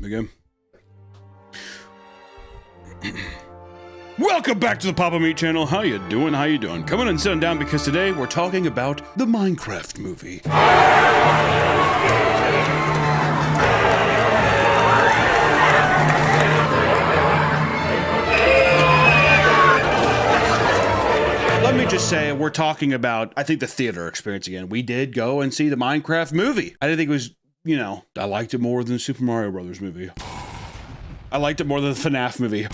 Again. Welcome back to the Papa Meat channel. How you doing? How you doing? Come on and sit down because today we're talking about the Minecraft movie. Let me just say, we're talking about, I think, the theater experience again. We did go and see the Minecraft movie. I didn't think it was, you know, I liked it more than the Super Mario Brothers movie. I liked it more than the FNAF movie.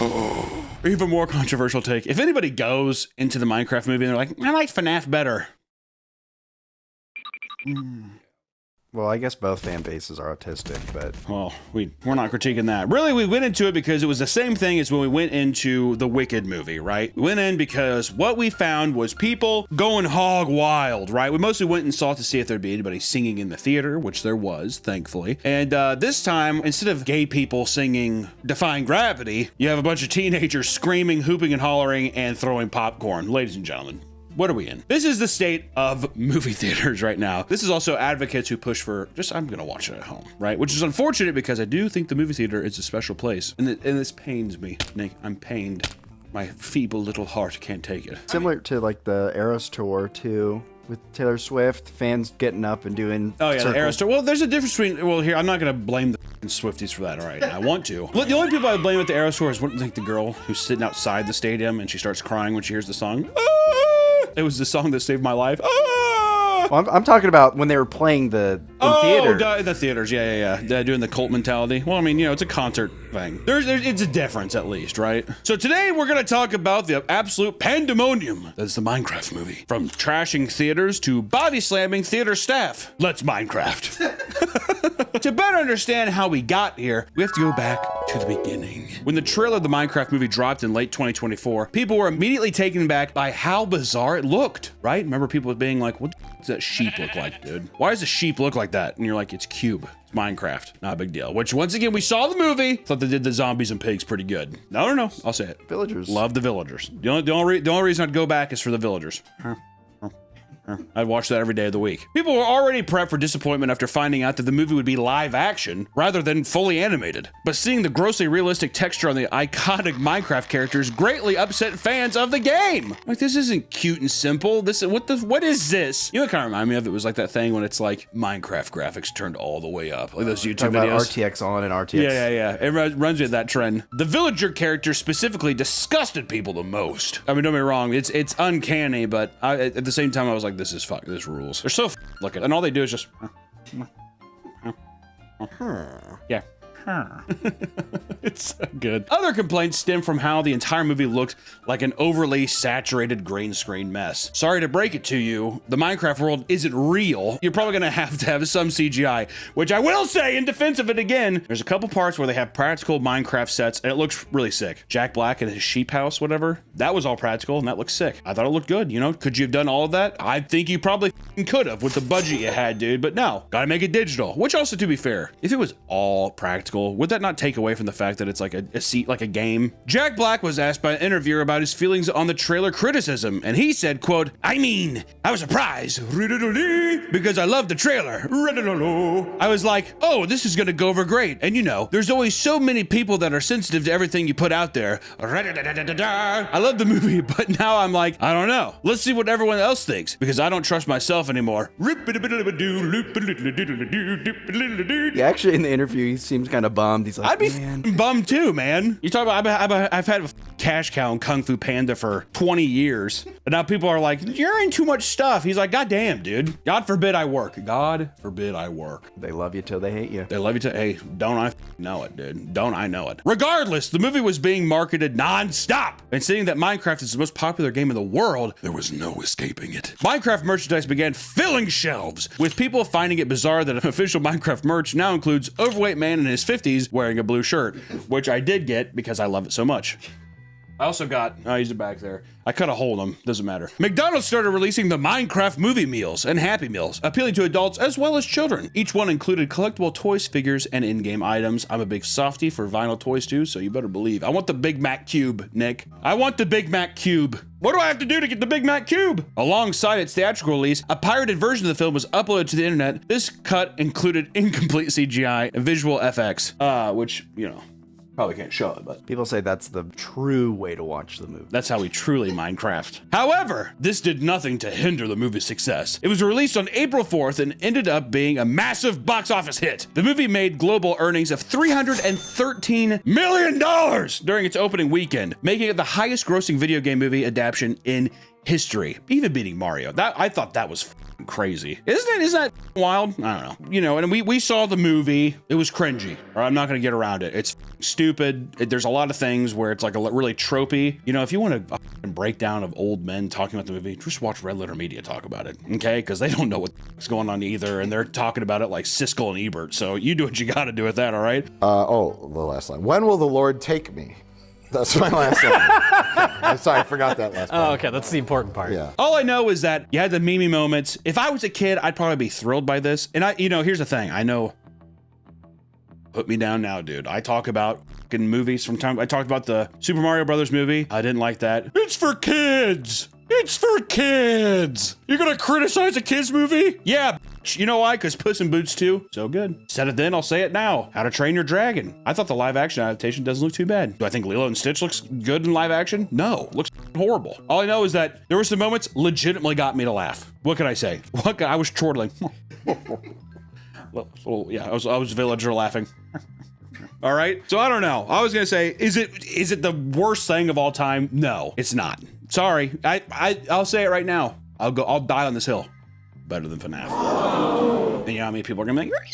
Even more controversial take. If anybody goes into the Minecraft movie and they're like, I like FNAF better. Well, I guess both fan bases are autistic, but... Well, we're not critiquing that. Really, we went into it because it was the same thing as when we went into the Wicked movie, right? We went in because what we found was people going hog wild, right? We mostly went and saw to see if there'd be anybody singing in the theater, which there was, thankfully. And this time, instead of gay people singing Defying Gravity, you have a bunch of teenagers screaming, hooping, and hollering, and throwing popcorn. Ladies and gentlemen, what are we in? This is the state of movie theaters right now. This is also advocates who push for just, I'm gonna watch it at home, right? Which is unfortunate because I do think the movie theater is a special place. And this pains me, Nick. I'm pained. My feeble little heart can't take it. Similar to like the Eras Tour too, with Taylor Swift, fans getting up and doing Oh yeah, circles. the Eras Tour. Well, there's a difference between, well here, I'm not gonna blame the Swifties for that, all right? I want to. The only people I blame at the Eras Tour is like the girl who's sitting outside the stadium and she starts crying when she hears the song. It was the song that saved my life. Well, I'm talking about when they were playing the theater. Oh, the theaters, yeah. Doing the cult mentality. Well, I mean, you know, it's a concert thing. It's a difference at least, right? So today we're gonna talk about the absolute pandemonium that's the Minecraft movie. From trashing theaters to body slamming theater staff. Let's Minecraft. To better understand how we got here, we have to go back to the beginning. When the trailer of the Minecraft movie dropped in late 2024, people were immediately taken back by how bizarre it looked, right? Remember people being like, what does that sheep look like, dude? Why does a sheep look like that? And you're like, it's Cube. It's Minecraft. Not a big deal. Which, once again, we saw the movie. Thought they did the zombies and pigs pretty good. No. I'll say it. Villagers. Love the villagers. The only reason I'd go back is for the villagers. I'd watch that every day of the week. People were already prepped for disappointment after finding out that the movie would be live action rather than fully animated. But seeing the grossly realistic texture on the iconic Minecraft characters greatly upset fans of the game. Like, this isn't cute and simple. What is this? You know what kind of remind me of? It was like that thing when it's like Minecraft graphics turned all the way up. Like those YouTube Talking about videos. RTX on and RTX. Yeah. It runs with that trend. The villager character specifically disgusted people the most. I mean, don't get me wrong. It's uncanny, but at the same time, I was like, this rules. They're so looking, and all they do is just yeah. It's so good. Other complaints stem from how the entire movie looked like an overly saturated green screen mess. Sorry to break it to you, the Minecraft world isn't real. You're probably gonna have to have some CGI, which I will say in defense of it again, there's a couple parts where they have practical Minecraft sets and it looks really sick. Jack Black and his sheep house, whatever, that was all practical and that looks sick. I thought it looked good, you know? Could you have done all of that? I think you probably could have with the budget you had, dude, but no, gotta make it digital. Which also, to be fair, if it was all practical, would that not take away from the fact that it's like a seat, like a game? Jack Black was asked by an interviewer about his feelings on the trailer criticism, and he said, quote, I was surprised because I loved the trailer. I was like, oh, this is gonna go over great. And you know, there's always so many people that are sensitive to everything you put out there. I love the movie, but now I'm like, I don't know. Let's see what everyone else thinks, because I don't trust myself anymore. Yeah, actually, in the interview, he seems kind of bummed. He's like, I'd be man. bummed too, man. You talk about, I've had a cash cow and Kung Fu Panda for 20 years. And now people are like, you're in too much stuff. He's like, God damn, dude. God forbid I work. God forbid I work. They love you till they hate you. They love you till, hey, don't I know it, dude. Don't I know it. Regardless, the movie was being marketed non-stop. And seeing that Minecraft is the most popular game in the world, there was no escaping it. Minecraft merchandise began filling shelves, with people finding it bizarre that official Minecraft merch now includes overweight man in his 50s wearing a blue shirt, which I did get because I love it so much. I also got, I used it back there. I cut a hole in them, doesn't matter. McDonald's started releasing the Minecraft movie meals and Happy Meals, appealing to adults as well as children. Each one included collectible toys, figures, and in-game items. I'm a big softie for vinyl toys too, so you better believe. I want the Big Mac Cube, Nick. I want the Big Mac Cube. What do I have to do to get the Big Mac Cube? Alongside its theatrical release, a pirated version of the film was uploaded to the internet. This cut included incomplete CGI and visual FX, which, you know, probably can't show it, but People say that's the true way to watch the movie. that's how we truly Minecraft. However, this did nothing to hinder the movie's success. It was released on April 4th and ended up being a massive box office hit. The movie made global earnings of $313 million during its opening weekend, making it the highest grossing video game movie adaptation in history, even beating Mario. I thought that was crazy. Isn't that wild? I don't know. You know, and we saw the movie. It was cringy, or I'm not gonna get around it. It's stupid. There's a lot of things where it's like a really tropey. You know, if you want a breakdown of old men talking about the movie, just watch Red Letter Media talk about it, okay? Because they don't know what's going on either, and they're talking about it like Siskel and Ebert. So you do what you gotta do with that, all right? The last line. When will the Lord take me? That's my last line. I'm sorry, I forgot that last part. Oh, okay, that's the important part. Yeah. All I know is that you had the Mimi moments. If I was a kid, I'd probably be thrilled by this. And here's the thing. I know. Put me down now, dude. I talk about fucking movies from time. I talked about the Super Mario Brothers movie. I didn't like that. It's for kids. It's for kids. You're gonna criticize a kids movie? Yeah. You know why? Because Puss in Boots 2, so good. Said it then, I'll say it now. How to Train Your Dragon. I thought the live action adaptation doesn't look too bad. Do I think Lilo and Stitch looks good in live action? No, looks horrible. All I know is that there were some moments legitimately got me to laugh. What can I say? I was chortling. Yeah, I was villager laughing. All right, so I don't know. I was gonna say, is it the worst thing of all time? No, it's not. Sorry, I'll say it right now. I'll die on this hill. Better than FNAF. And you know how many people are gonna be like,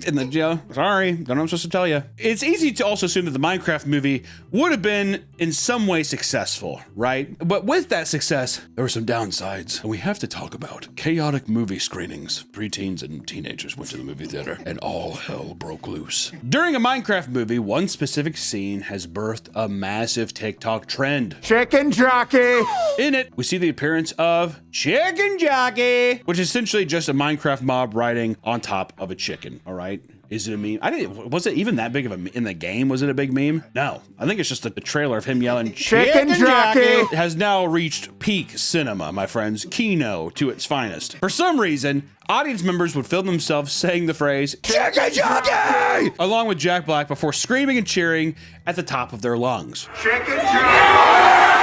in the jail. Sorry, don't know what I'm supposed to tell you. It's easy to also assume that the Minecraft movie would have been in some way successful, right? But with that success, there were some downsides, and we have to talk about chaotic movie screenings. Preteens and teenagers went to the movie theater, and all hell broke loose. During a Minecraft movie, one specific scene has birthed a massive TikTok trend. Chicken jockey! In it, we see the appearance of Chicken Jockey, which is essentially just a Minecraft mob riding on top of a chicken, all right? Is it a meme? Was it even that big of a in the game? Was it a big meme? No. I think it's just the trailer of him yelling, Chicken Jockey! Has now reached peak cinema, my friends. Kino to its finest. For some reason, audience members would film themselves saying the phrase, Chicken Jockey! Along with Jack Black before screaming and cheering at the top of their lungs. Chicken jockey!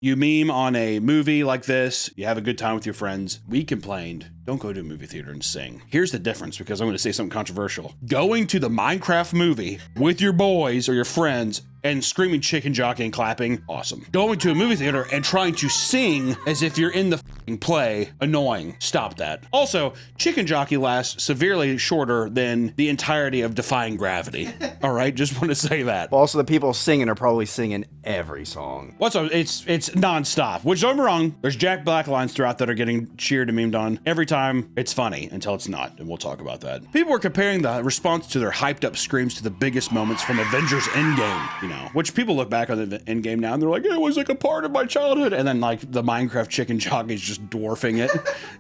You meme on a movie like this, you have a good time with your friends. We complained, don't go to a movie theater and sing. Here's the difference, because I'm going to say something controversial. Going to the Minecraft movie with your boys or your friends and screaming Chicken Jockey and clapping, awesome. Going to a movie theater and trying to sing as if you're in the f***ing play, annoying. Stop that. Also, Chicken Jockey lasts severely shorter than the entirety of Defying Gravity. All right, just want to say that. Well, also, the people singing are probably singing every song. What's up? It's nonstop. Which, don't get me wrong, there's Jack Black lines throughout that are getting cheered and memed on. Every time, it's funny until it's not, and we'll talk about that. People were comparing the response to their hyped up screams to the biggest moments from Avengers Endgame, you know, which people look back on the Endgame now and they're like, it was like a part of my childhood, and then like the Minecraft Chicken Jockey is just dwarfing it.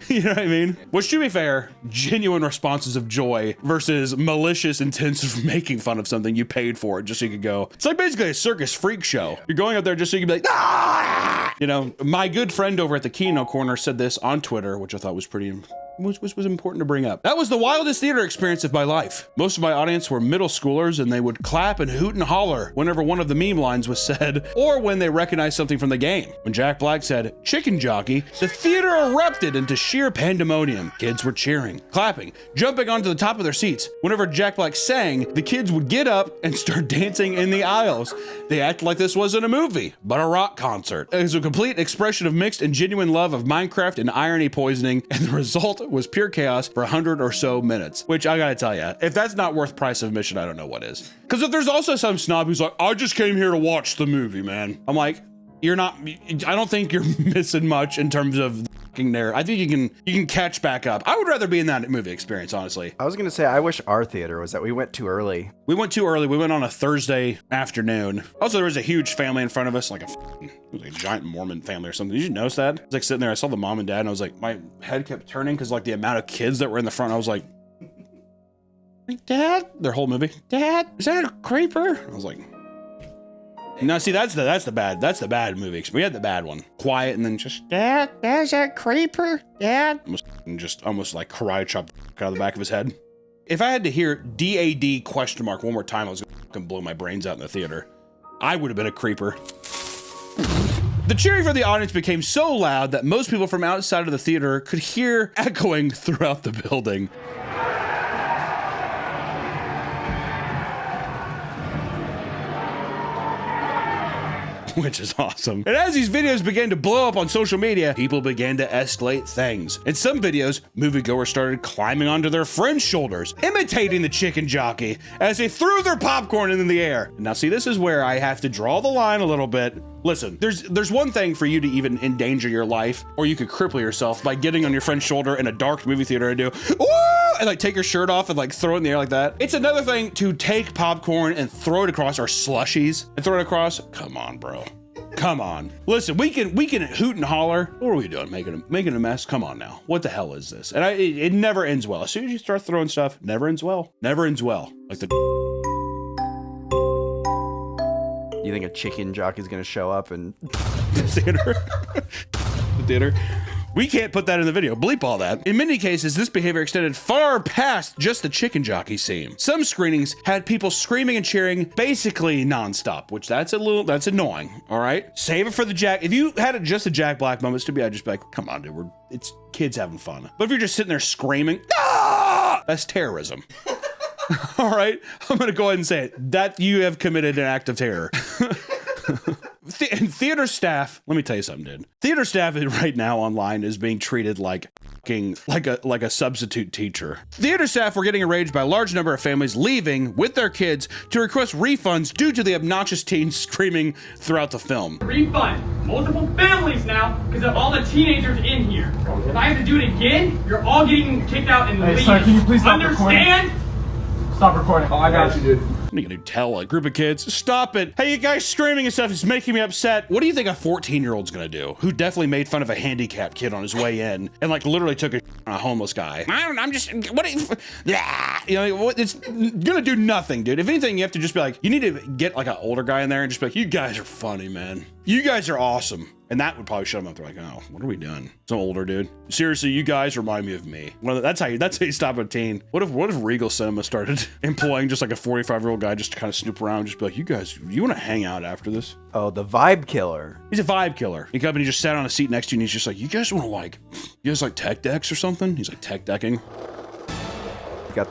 You know what I mean? Which, to be fair, genuine responses of joy versus malicious intents of making fun of something you paid for it just so you could go. It's like basically a circus freak show. You're going up there just so you can be like, ah! You know, my good friend over at the Kino Corner said this on Twitter, which I thought was pretty was important to bring up. That was the wildest theater experience of my life. Most of my audience were middle schoolers, and they would clap and hoot and holler whenever one of the meme lines was said, or when they recognized something from the game. When Jack Black said, Chicken Jockey, the theater erupted into sheer pandemonium. Kids were cheering, clapping, jumping onto the top of their seats. Whenever Jack Black sang, the kids would get up and start dancing in the aisles. They acted like this wasn't a movie, but a rock concert. It was a complete expression of mixed and genuine love of Minecraft and irony poisoning, and the result was pure chaos for 100 or so minutes. Which I gotta tell you, if that's not worth price of admission, I don't know what is. Because if there's also some snob who's like, I just came here to watch the movie, man. I'm like, you're not, I don't think you're missing much in terms of there. I think you can catch back up. I would rather be in that movie experience, honestly. I was gonna say, I wish our theater was that we went too early. We went too early. We went on a Thursday afternoon. Also, there was a huge family in front of us, like it was like a giant Mormon family or something. Did you notice that? I was like sitting there, I saw the mom and dad, and I was like, my head kept turning because like the amount of kids that were in the front. I was like, Dad, their whole movie. Dad, is that a creeper? I was like, no, see, that's the bad movie. We had the bad one. Quiet and then just, Dad, is that creeper? Dad? Almost like karate chopped out of the back of his head. If I had to hear DAD question mark one more time, I was gonna blow my brains out in the theater. I would have been a creeper. The cheering from the audience became so loud that most people from outside of the theater could hear echoing throughout the building. Which is awesome. And as these videos began to blow up on social media, people began to escalate things. In some videos, moviegoers started climbing onto their friends' shoulders, imitating the chicken jockey as they threw their popcorn in the air. Now see, this is where I have to draw the line a little bit. Listen, there's one thing for you to even endanger your life, or you could cripple yourself by getting on your friend's shoulder in a dark movie theater and do, woo! And like take your shirt off and like throw it in the air like that. It's another thing to take popcorn and throw it across, or slushies and throw it across. Come on, bro. Come on. Listen, we can hoot and holler. What are we doing? Making a mess? Come on now. What the hell is this? And it never ends well. As soon as you start throwing stuff, never ends well. Never ends well. Like the You think a chicken jockey's gonna show up and theater? The theater? We can't put that in the video. Bleep all that. In many cases, this behavior extended far past just the chicken jockey scene. Some screenings had people screaming and cheering basically nonstop, which that's annoying, all right? Save it for the Jack. If you had just a Jack Black moments to be, I'd just be like, come on, dude, it's kids having fun. But if you're just sitting there screaming, ah! That's terrorism. All right, I'm gonna go ahead and say it. That you have committed an act of terror. And theater staff, let me tell you something, dude. Theater staff right now online is being treated like a substitute teacher. Theater staff were getting enraged by a large number of families leaving with their kids to request refunds due to the obnoxious teens screaming throughout the film. Refund multiple families now because of all the teenagers in here. If I have to do it again, you're all getting kicked out and leave. Sorry, can you please stop Understand? Stop recording. Oh, I got you, dude. I'm gonna tell a group of kids, stop it. Hey, you guys screaming and stuff is making me upset. What do you think a 14-year-old's gonna do? Who definitely made fun of a handicapped kid on his way in and like literally took a on a homeless guy. I'm just, what? Yeah, you know, it's gonna do nothing, dude. If anything, you have to just be like, you need to get like an older guy in there and just be like, you guys are funny, man. You guys are awesome. And that would probably shut them up. They're like, oh, what are we doing? Some older dude. Seriously, you guys remind me of me. Well, that's how you stop a teen. What if Regal Cinema started employing just like a 45-year-old guy just to kind of snoop around, just be like, you guys, you want to hang out after this? oh, the vibe killer. He's a vibe killer. He come and he just sat on a seat next to you and he's just like, you guys want to you guys like tech decks or something? He's like tech decking.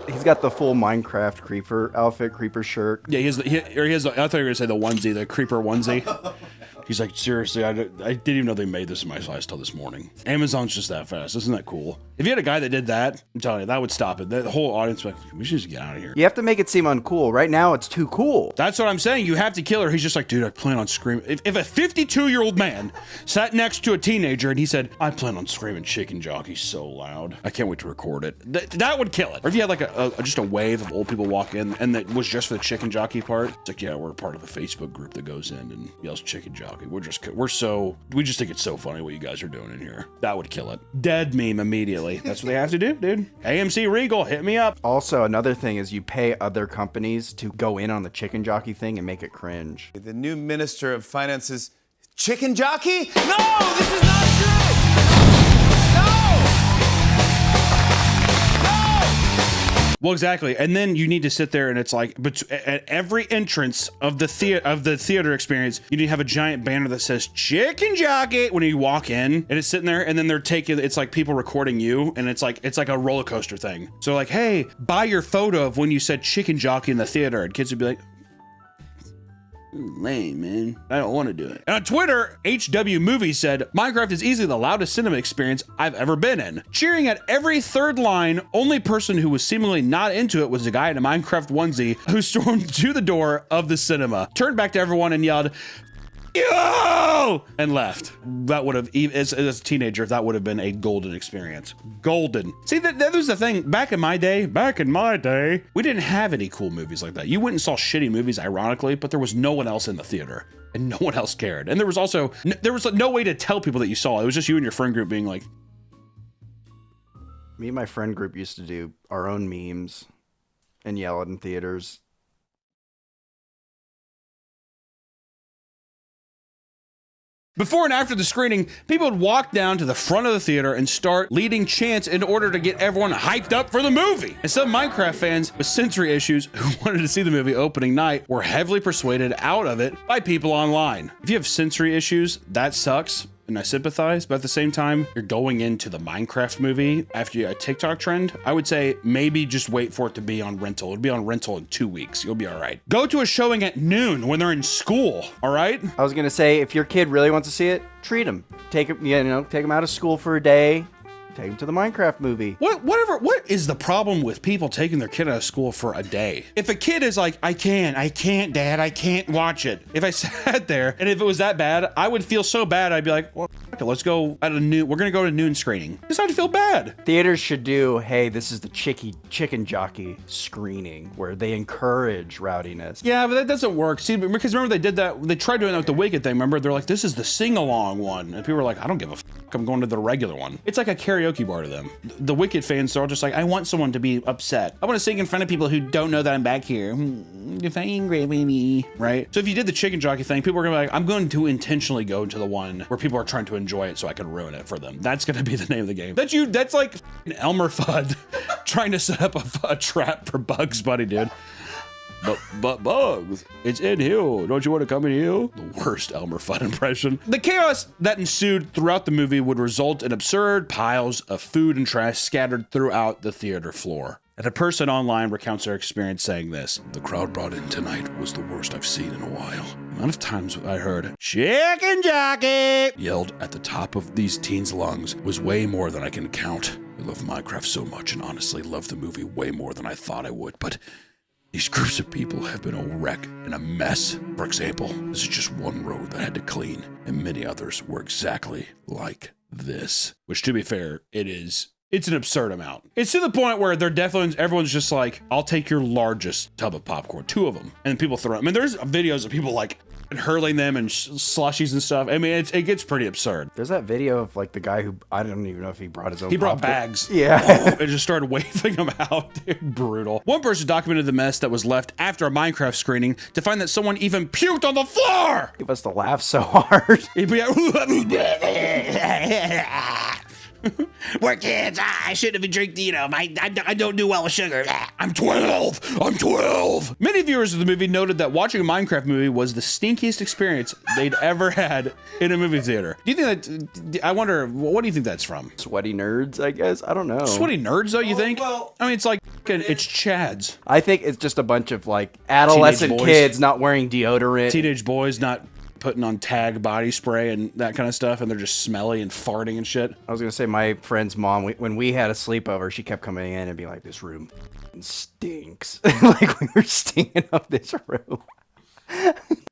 He's got the full Minecraft creeper outfit, creeper shirt. Yeah, he has I thought you were gonna say the onesie, the creeper onesie. He's like, seriously, I didn't even know they made this in my size till this morning. Amazon's just that fast. Isn't that cool? If you had a guy that did that, I'm telling you, that would stop it. The whole audience would be like, we should just get out of here. You have to make it seem uncool. Right now, it's too cool. That's what I'm saying. You have to kill her. He's just like, dude, I plan on screaming. If a 52-year-old man sat next to a teenager and he said, I plan on screaming chicken jockey so loud, I can't wait to record it. That would kill it. Or if you had like just a wave of old people walk in and that was just for the chicken jockey part, it's like, yeah, we're part of a Facebook group that goes in and yells chicken jockey. We just think it's so funny what you guys are doing in here. That would kill it. Dead meme immediately. That's what they have to do, dude. AMC Regal, hit me up. Also, another thing is you pay other companies to go in on the chicken jockey thing and make it cringe. The new Minister of Finance's chicken jockey? No, this is not true! Well, exactly. And then you need to sit there and it's like, but at every entrance of the theater experience, you need to have a giant banner that says chicken jockey when you walk in, and it's sitting there, and then it's like people recording you, and it's like a roller coaster thing. So like, hey, buy your photo of when you said chicken jockey in the theater, and kids would be like, lame, man. I don't want to do it. And on Twitter, HW Movies said, Minecraft is easily the loudest cinema experience I've ever been in. Cheering at every third line, only person who was seemingly not into it was a guy in a Minecraft onesie who stormed to the door of the cinema, turned back to everyone and yelled, you, and left. That would have, as a teenager, that would have been a golden experience. Golden. See, that was the thing. Back in my day, we didn't have any cool movies like that. You went and saw shitty movies, ironically, but there was no one else in the theater. And no one else cared. And there was also, there was no way to tell people that you saw it. It was just you and your friend group being like. Me and my friend group used to do our own memes and yell it in theaters. Before and after the screening, people would walk down to the front of the theater and start leading chants in order to get everyone hyped up for the movie. And some Minecraft fans with sensory issues who wanted to see the movie opening night were heavily persuaded out of it by people online. If you have sensory issues, that sucks. And I sympathize, but at the same time, you're going into the Minecraft movie after a TikTok trend. I would say maybe just wait for it to be on rental. It'll be on rental in 2 weeks. You'll be all right. Go to a showing at noon when they're in school, all right? I was gonna say, if your kid really wants to see it, treat him. Take him out of school for a day. Take him to the Minecraft movie. What is the problem with people taking their kid out of school for a day? If a kid is like, I can't, Dad, I can't watch it. If I sat there and if it was that bad, I would feel so bad. I'd be like, well, let's go at a noon. We're gonna go to noon screening. Because I'd feel bad. Theaters should do, hey, this is the chicken jockey screening where they encourage rowdiness. Yeah, but that doesn't work. See, because remember they did that. They tried doing that with the Wicked thing. Remember, they're like, this is the sing-along one, and people were like, I don't give a fuck. I'm going to the regular one. It's like a karaoke bar to them. The Wicked fans are all just like, I want someone to be upset. I want to sing in front of people who don't know that I'm back here. If I'm angry, baby, right? So if you did the chicken jockey thing, people are gonna be like, I'm going to intentionally go to the one where people are trying to enjoy it so I can ruin it for them. That's gonna be the name of the game. That's like Elmer Fudd trying to set up a trap for Bugs Bunny, dude. But Bugs, it's in here. Don't you want to come in here? The worst Elmer Fudd impression. The chaos that ensued throughout the movie would result in absurd piles of food and trash scattered throughout the theater floor. And a person online recounts their experience saying this. The crowd brought in tonight was the worst I've seen in a while. The amount of times I heard, chicken jockey, yelled at the top of these teens' lungs was way more than I can count. I love Minecraft so much and honestly love the movie way more than I thought I would, but these groups of people have been a wreck and a mess. For example, this is just one road that I had to clean, and many others were exactly like this. Which, to be fair, it's an absurd amount. It's to the point where everyone's just like, I'll take your largest tub of popcorn, 2 of them, and people throw them. I mean, there's videos of people like hurling them and slushies and stuff. I mean, it gets pretty absurd. There's that video of like the guy who, I don't even know if he brought his own He brought popcorn. bags. Yeah. And just started waving them out. Dude, brutal. One person documented the mess that was left after a Minecraft screening to find that someone even puked on the floor. He must have laughed so hard. He'd be like, we're kids. I shouldn't have drank, I don't do well with sugar. I'm 12. Many viewers of the movie noted that watching a Minecraft movie was the stinkiest experience they'd ever had in a movie theater. Do you think I wonder, what do you think that's from? Sweaty nerds, I guess. I don't know. Sweaty nerds, though, you think? Well, I mean, it's like, it's Chads. I think it's just a bunch of like adolescent Teenage boys. Kids not wearing deodorant. Teenage boys not putting on Tag body spray and that kind of stuff, and they're just smelly and farting and shit. I was gonna say, my friend's mom, when we had a sleepover, she kept coming in and being like, this room stinks. Like we were stinking up this room.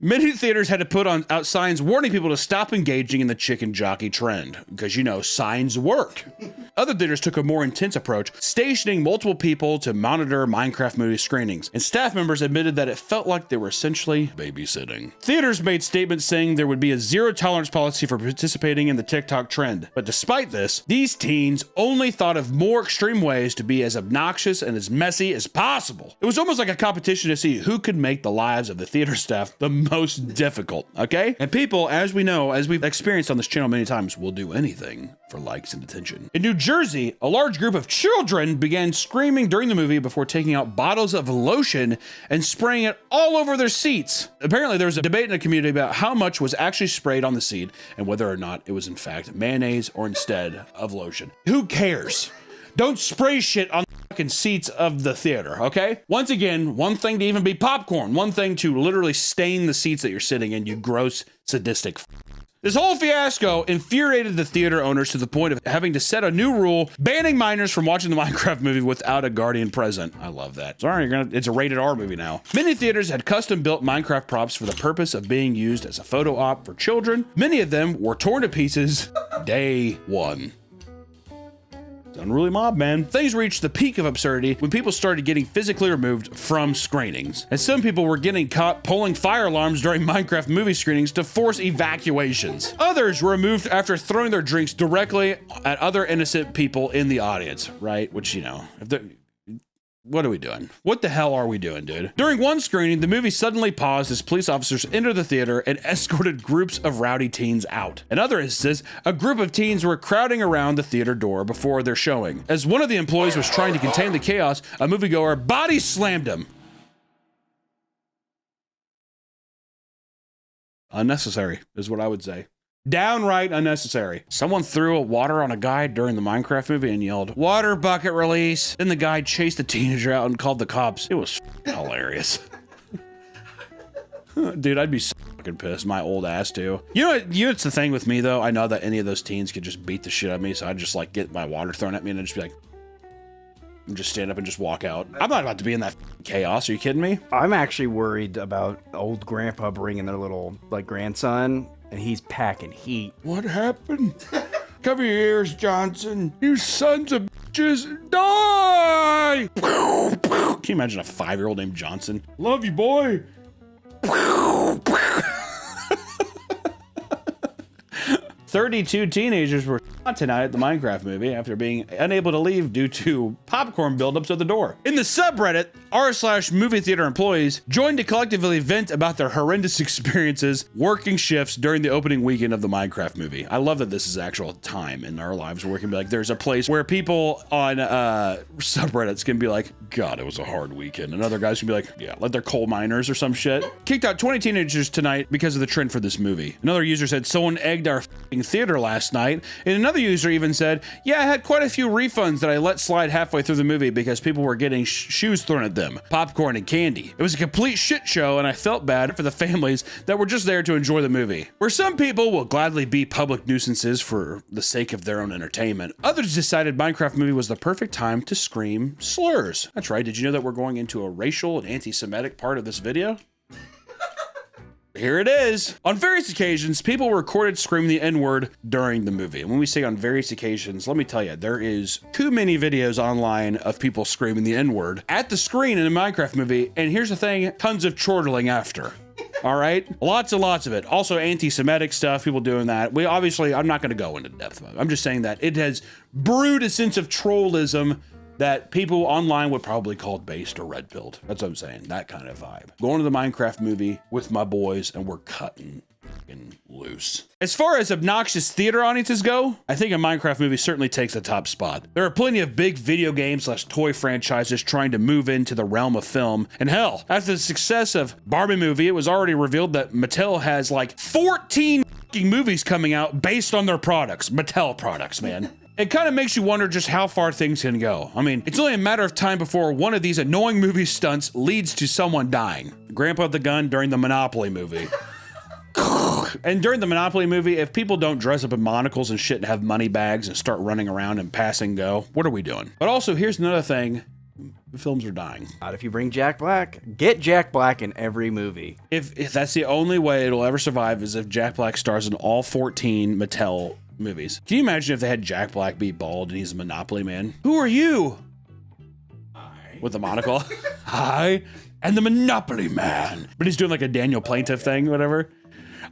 Many theaters had to put out signs warning people to stop engaging in the chicken jockey trend, because signs work. Other theaters took a more intense approach, stationing multiple people to monitor Minecraft movie screenings, and staff members admitted that it felt like they were essentially babysitting. Theaters made statements saying there would be a zero-tolerance policy for participating in the TikTok trend, but despite this, these teens only thought of more extreme ways to be as obnoxious and as messy as possible. It was almost like a competition to see who could make the lives of the theater staff the most difficult, okay? And people, as we know, as we've experienced on this channel many times, will do anything for likes and attention. In New Jersey, a large group of children began screaming during the movie before taking out bottles of lotion and spraying it all over their seats. Apparently, there was a debate in the community about how much was actually sprayed on the seat and whether or not it was in fact mayonnaise or instead of lotion. Who cares? Don't spray shit on the fucking seats of the theater, okay? Once again, one thing to even be popcorn, one thing to literally stain the seats that you're sitting in, you gross, sadistic This whole fiasco infuriated the theater owners to the point of having to set a new rule banning minors from watching the Minecraft movie without a guardian present. I love that. Sorry, it's a rated R movie now. Many theaters had custom built Minecraft props for the purpose of being used as a photo op for children. Many of them were torn to pieces day one. Unruly mob, man. Things reached the peak of absurdity when people started getting physically removed from screenings. And some people were getting caught pulling fire alarms during Minecraft movie screenings to force evacuations. Others were removed after throwing their drinks directly at other innocent people in the audience, right? Which, you know, what are we doing? What the hell are we doing, dude? During one screening, the movie suddenly paused as police officers entered the theater and escorted groups of rowdy teens out. In other instances, a group of teens were crowding around the theater door before their showing. As one of the employees was trying to contain the chaos, a moviegoer body slammed him. Unnecessary is what I would say. Downright unnecessary. Someone threw water on a guy during the Minecraft movie and yelled, "Water bucket release." Then the guy chased the teenager out and called the cops. It was hilarious. Dude, I'd be so fucking pissed. My old ass too. You know it's the thing with me though. I know that any of those teens could just beat the shit out of me, so I'd just like get my water thrown at me and I'd just be like, and just stand up and just walk out. I'm not about to be in that chaos. Are you kidding me? I'm actually worried about old grandpa bringing their little like grandson, and he's packing heat. What happened? Cover your ears, Johnson. You sons of bitches, die! Can you imagine a 5-year-old named Johnson? Love you, boy. 32 teenagers were shot tonight at the Minecraft movie after being unable to leave due to popcorn buildups at the door. In the subreddit, r/movie theater employees joined to collectively vent about their horrendous experiences working shifts during the opening weekend of the Minecraft movie. I love that this is actual time in our lives where we can be like, there's a place where people on subreddits can be like, God, it was a hard weekend. And other guys can be like, yeah, like they're coal miners or some shit. Kicked out 20 teenagers tonight because of the trend for this movie. Another user said, someone egged our theater last night. And another user even said, yeah, I had quite a few refunds that I let slide halfway through the movie because people were getting shoes thrown at them, popcorn and candy. It was a complete shit show and I felt bad for the families that were just there to enjoy the movie. Where some people will gladly be public nuisances for the sake of their own entertainment, others decided Minecraft movie was the perfect time to scream slurs. That's right, did you know that we're going into a racial and anti-Semitic part of this video? Here it is. On various occasions, people were recorded screaming the N-word during the movie. And when we say on various occasions, let me tell you, there is too many videos online of people screaming the N-word at the screen in a Minecraft movie. And here's the thing, tons of chortling after. All right? Lots and lots of it. Also anti-Semitic stuff, people doing that. I'm not going to go into depth of it. I'm just saying that it has brewed a sense of trollism that people online would probably call based or red-pilled. That's what I'm saying, that kind of vibe. Going to the Minecraft movie with my boys and we're cutting loose. As far as obnoxious theater audiences go, I think a Minecraft movie certainly takes the top spot. There are plenty of big video games / toy franchises trying to move into the realm of film. And hell, after the success of Barbie movie, it was already revealed that Mattel has like 14 movies coming out based on their products. Mattel products, man. It kind of makes you wonder just how far things can go. I mean, it's only a matter of time before one of these annoying movie stunts leads to someone dying. Grandpa the Gun during the Monopoly movie. And during the Monopoly movie, if people don't dress up in monocles and shit and have money bags and start running around and pass and go, what are we doing? But also, here's another thing. Films are dying. Not if you bring Jack Black. Get Jack Black in every movie. If that's the only way it'll ever survive is if Jack Black stars in all 14 Mattel movies. Can you imagine if they had Jack Black be bald and he's a Monopoly man? Who are you? With a monocle. Hi. And the Monopoly man. But he's doing like a Daniel Plaintiff thing, whatever.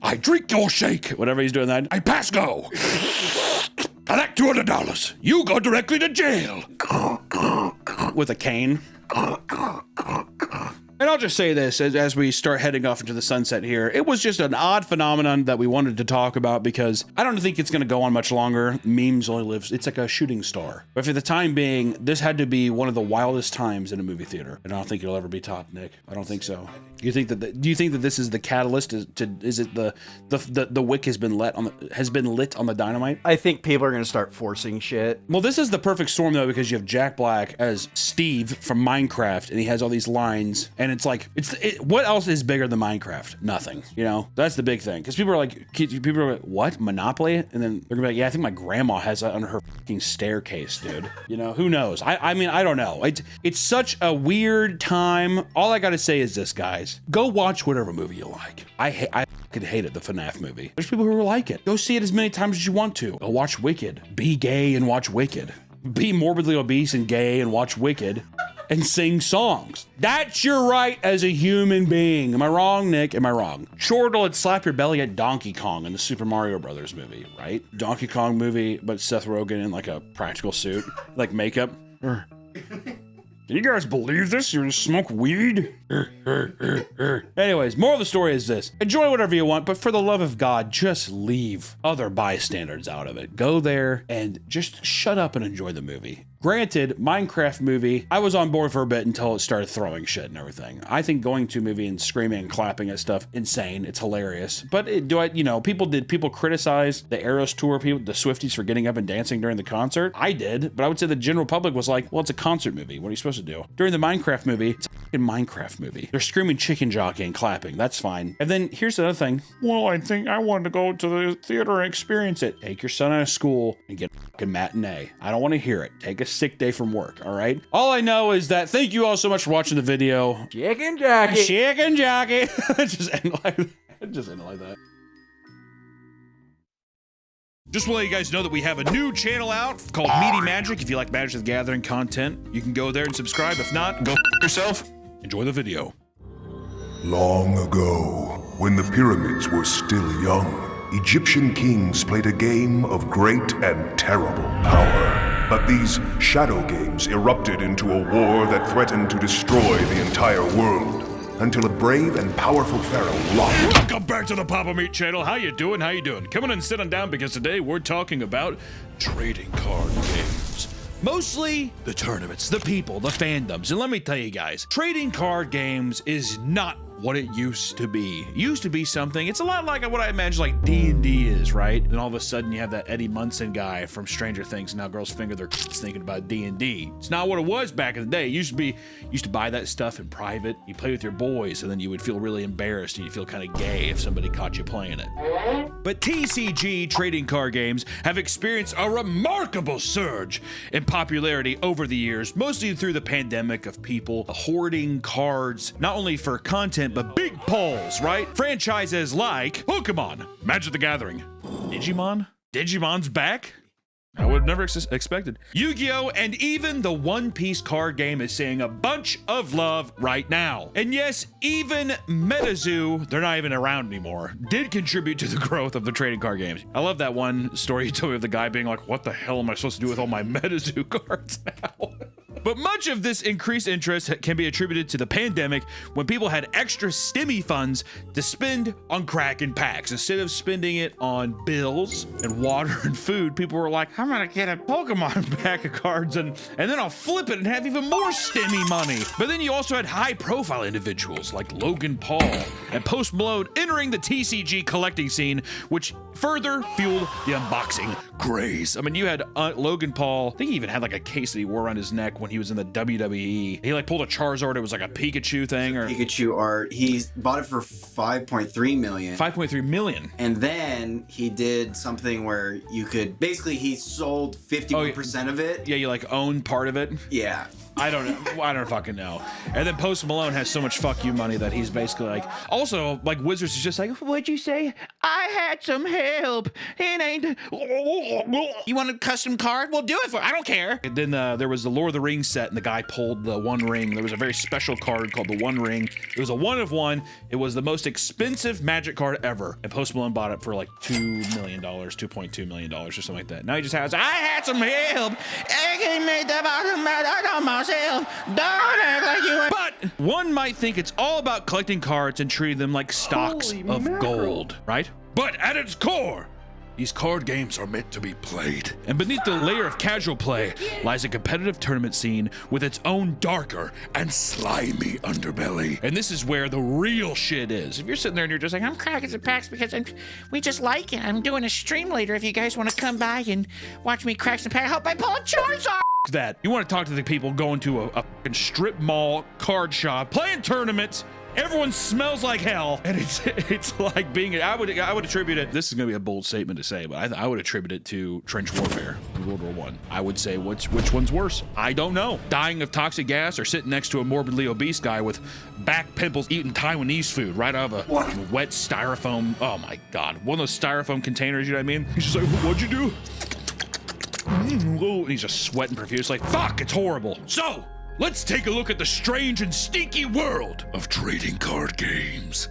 I drink your shake. Whatever he's doing that. I pass go. Collect $200. You go directly to jail. With a cane. And I'll just say this as we start heading off into the sunset here. It was just an odd phenomenon that we wanted to talk about because I don't think it's going to go on much longer. Memes only lives, it's like a shooting star. But for the time being, this had to be one of the wildest times in a movie theater. And I don't think it'll ever be topped, Nick. I don't think so. Do you think that this is the catalyst? Is it the wick has been lit on the dynamite? I think people are going to start forcing shit. Well, this is the perfect storm though because you have Jack Black as Steve from Minecraft and he has all these lines and and it's like, what else is bigger than Minecraft? Nothing, you know? That's the big thing. Because people are like, what? Monopoly? And then they're gonna be like, yeah, I think my grandma has that under her fucking staircase, dude. You know, who knows? I mean, I don't know. It's such a weird time. All I gotta say is this, guys. Go watch whatever movie you like. I fucking hated the FNAF movie. There's people who like it. Go see it as many times as you want to. Go watch Wicked. Be gay and watch Wicked. Be morbidly obese and gay and watch Wicked. And sing songs. That's your right as a human being. Am I wrong, Nick? Am I wrong? Chortle would slap your belly at Donkey Kong in the Super Mario Brothers movie, right? Donkey Kong movie, but Seth Rogen in like a practical suit, like makeup. Can you guys believe this? You smoke weed? Anyways, moral of the story is this. Enjoy whatever you want, but for the love of God, just leave other bystanders out of it. Go there and just shut up and enjoy the movie. Granted, Minecraft movie, I was on board for a bit until it started throwing shit and everything. I think going to a movie and screaming and clapping at stuff, insane. It's hilarious. But people criticize the Eras Tour people, the Swifties, for getting up and dancing during the concert? I did, but I would say the general public was like, well, it's a concert movie. What are you supposed to do? During the Minecraft movie, it's a fucking Minecraft movie. They're screaming chicken jockey and clapping. That's fine. And then here's the other thing. Well, I think I wanted to go to the theater and experience it. Take your son out of school and get a fucking matinee. I don't want to hear it. Take a sick day from work, all right? All I know is that thank you all so much for watching the video. Chicken jockey. Chicken jockey. Just end like that. Just want to let you guys know that we have a new channel out called Meaty Magic. If you like Magic the Gathering content, you can go there and subscribe. If not, go yourself. Enjoy the video. Long ago, when the pyramids were still young, Egyptian kings played a game of great and terrible power. But these shadow games erupted into a war that threatened to destroy the entire world, until a brave and powerful pharaoh locked. Welcome back to the Papa Meat channel. How you doing? How you doing? Come on and sit on down, because today we're talking about trading card games. Mostly the tournaments, the people, the fandoms. And let me tell you guys, trading card games is not what it used to be. It used to be something, it's a lot like what I imagine like D&D is, right? And all of a sudden you have that Eddie Munson guy from Stranger Things, and now girls finger their thinking about D&D. It's not what it was back in the day. It used to buy that stuff in private. You play with your boys, and then you would feel really embarrassed, and you feel kind of gay if somebody caught you playing it. But TCG trading card games have experienced a remarkable surge in popularity over the years, mostly through the pandemic of people hoarding cards, not only for content, but big pulls, right? Franchises like Pokemon, Magic the Gathering, Digimon? Digimon's back? I would have never expected. Yu-Gi-Oh! And even the One Piece card game is seeing a bunch of love right now. And yes, even MetaZoo, they're not even around anymore, did contribute to the growth of the trading card games. I love that one story you told me of the guy being like, what the hell am I supposed to do with all my MetaZoo cards now? But much of this increased interest can be attributed to the pandemic, when people had extra stimmy funds to spend on crack and packs. Instead of spending it on bills and water and food, people were like, I'm gonna get a Pokemon pack of cards and then I'll flip it and have even more stimmy money. But then you also had high profile individuals like Logan Paul and Post Malone entering the TCG collecting scene, which further fueled the unboxing craze. I mean, you had Logan Paul, I think he even had like a case that he wore around his neck when he was in the WWE. He like pulled a Charizard, it was like a Pikachu thing, or Pikachu art. He bought it for 5.3 million. 5.3 million. And then he did something where you could basically, he sold 51% of it. Yeah, you like own part of it. Yeah. I don't know. I don't fucking know. And then Post Malone has so much fuck you money that he's basically like, also like Wizards is just like, what'd you say? I had some help. It ain't. You want a custom card? We'll do it for. I don't care. And then there was the Lord of the Rings set, and the guy pulled the One Ring. There was a very special card called the One Ring. It was a 1 of 1. It was the most expensive Magic card ever. And Post Malone bought it for like $2 million, $2.2 million, or something like that. Now he just has, I had some help. I can make the bottom out myself. Don't act like you. But one might think it's all about collecting cards and treating them like stocks of gold, right? But at its core, these card games are meant to be played. And beneath the layer of casual play lies a competitive tournament scene with its own darker and slimy underbelly. And this is where the real shit is. If you're sitting there and you're just like, I'm cracking some packs because we just like it. I'm doing a stream later if you guys want to come by and watch me crack some packs. I hope I pull a Charizard. that. You want to talk to the people going to a fucking strip mall card shop, playing tournaments. Everyone smells like hell, and it's like being. I would attribute it. This is gonna be a bold statement to say, but I would attribute it to trench warfare in World War I. I would say which one's worse. I don't know. Dying of toxic gas or sitting next to a morbidly obese guy with back pimples eating Taiwanese food right out of a wet styrofoam. Oh my God, one of those styrofoam containers. You know what I mean? He's just like, what'd you do? And he's just sweating profusely. Like, fuck, it's horrible. So. Let's take a look at the strange and stinky world of trading card games.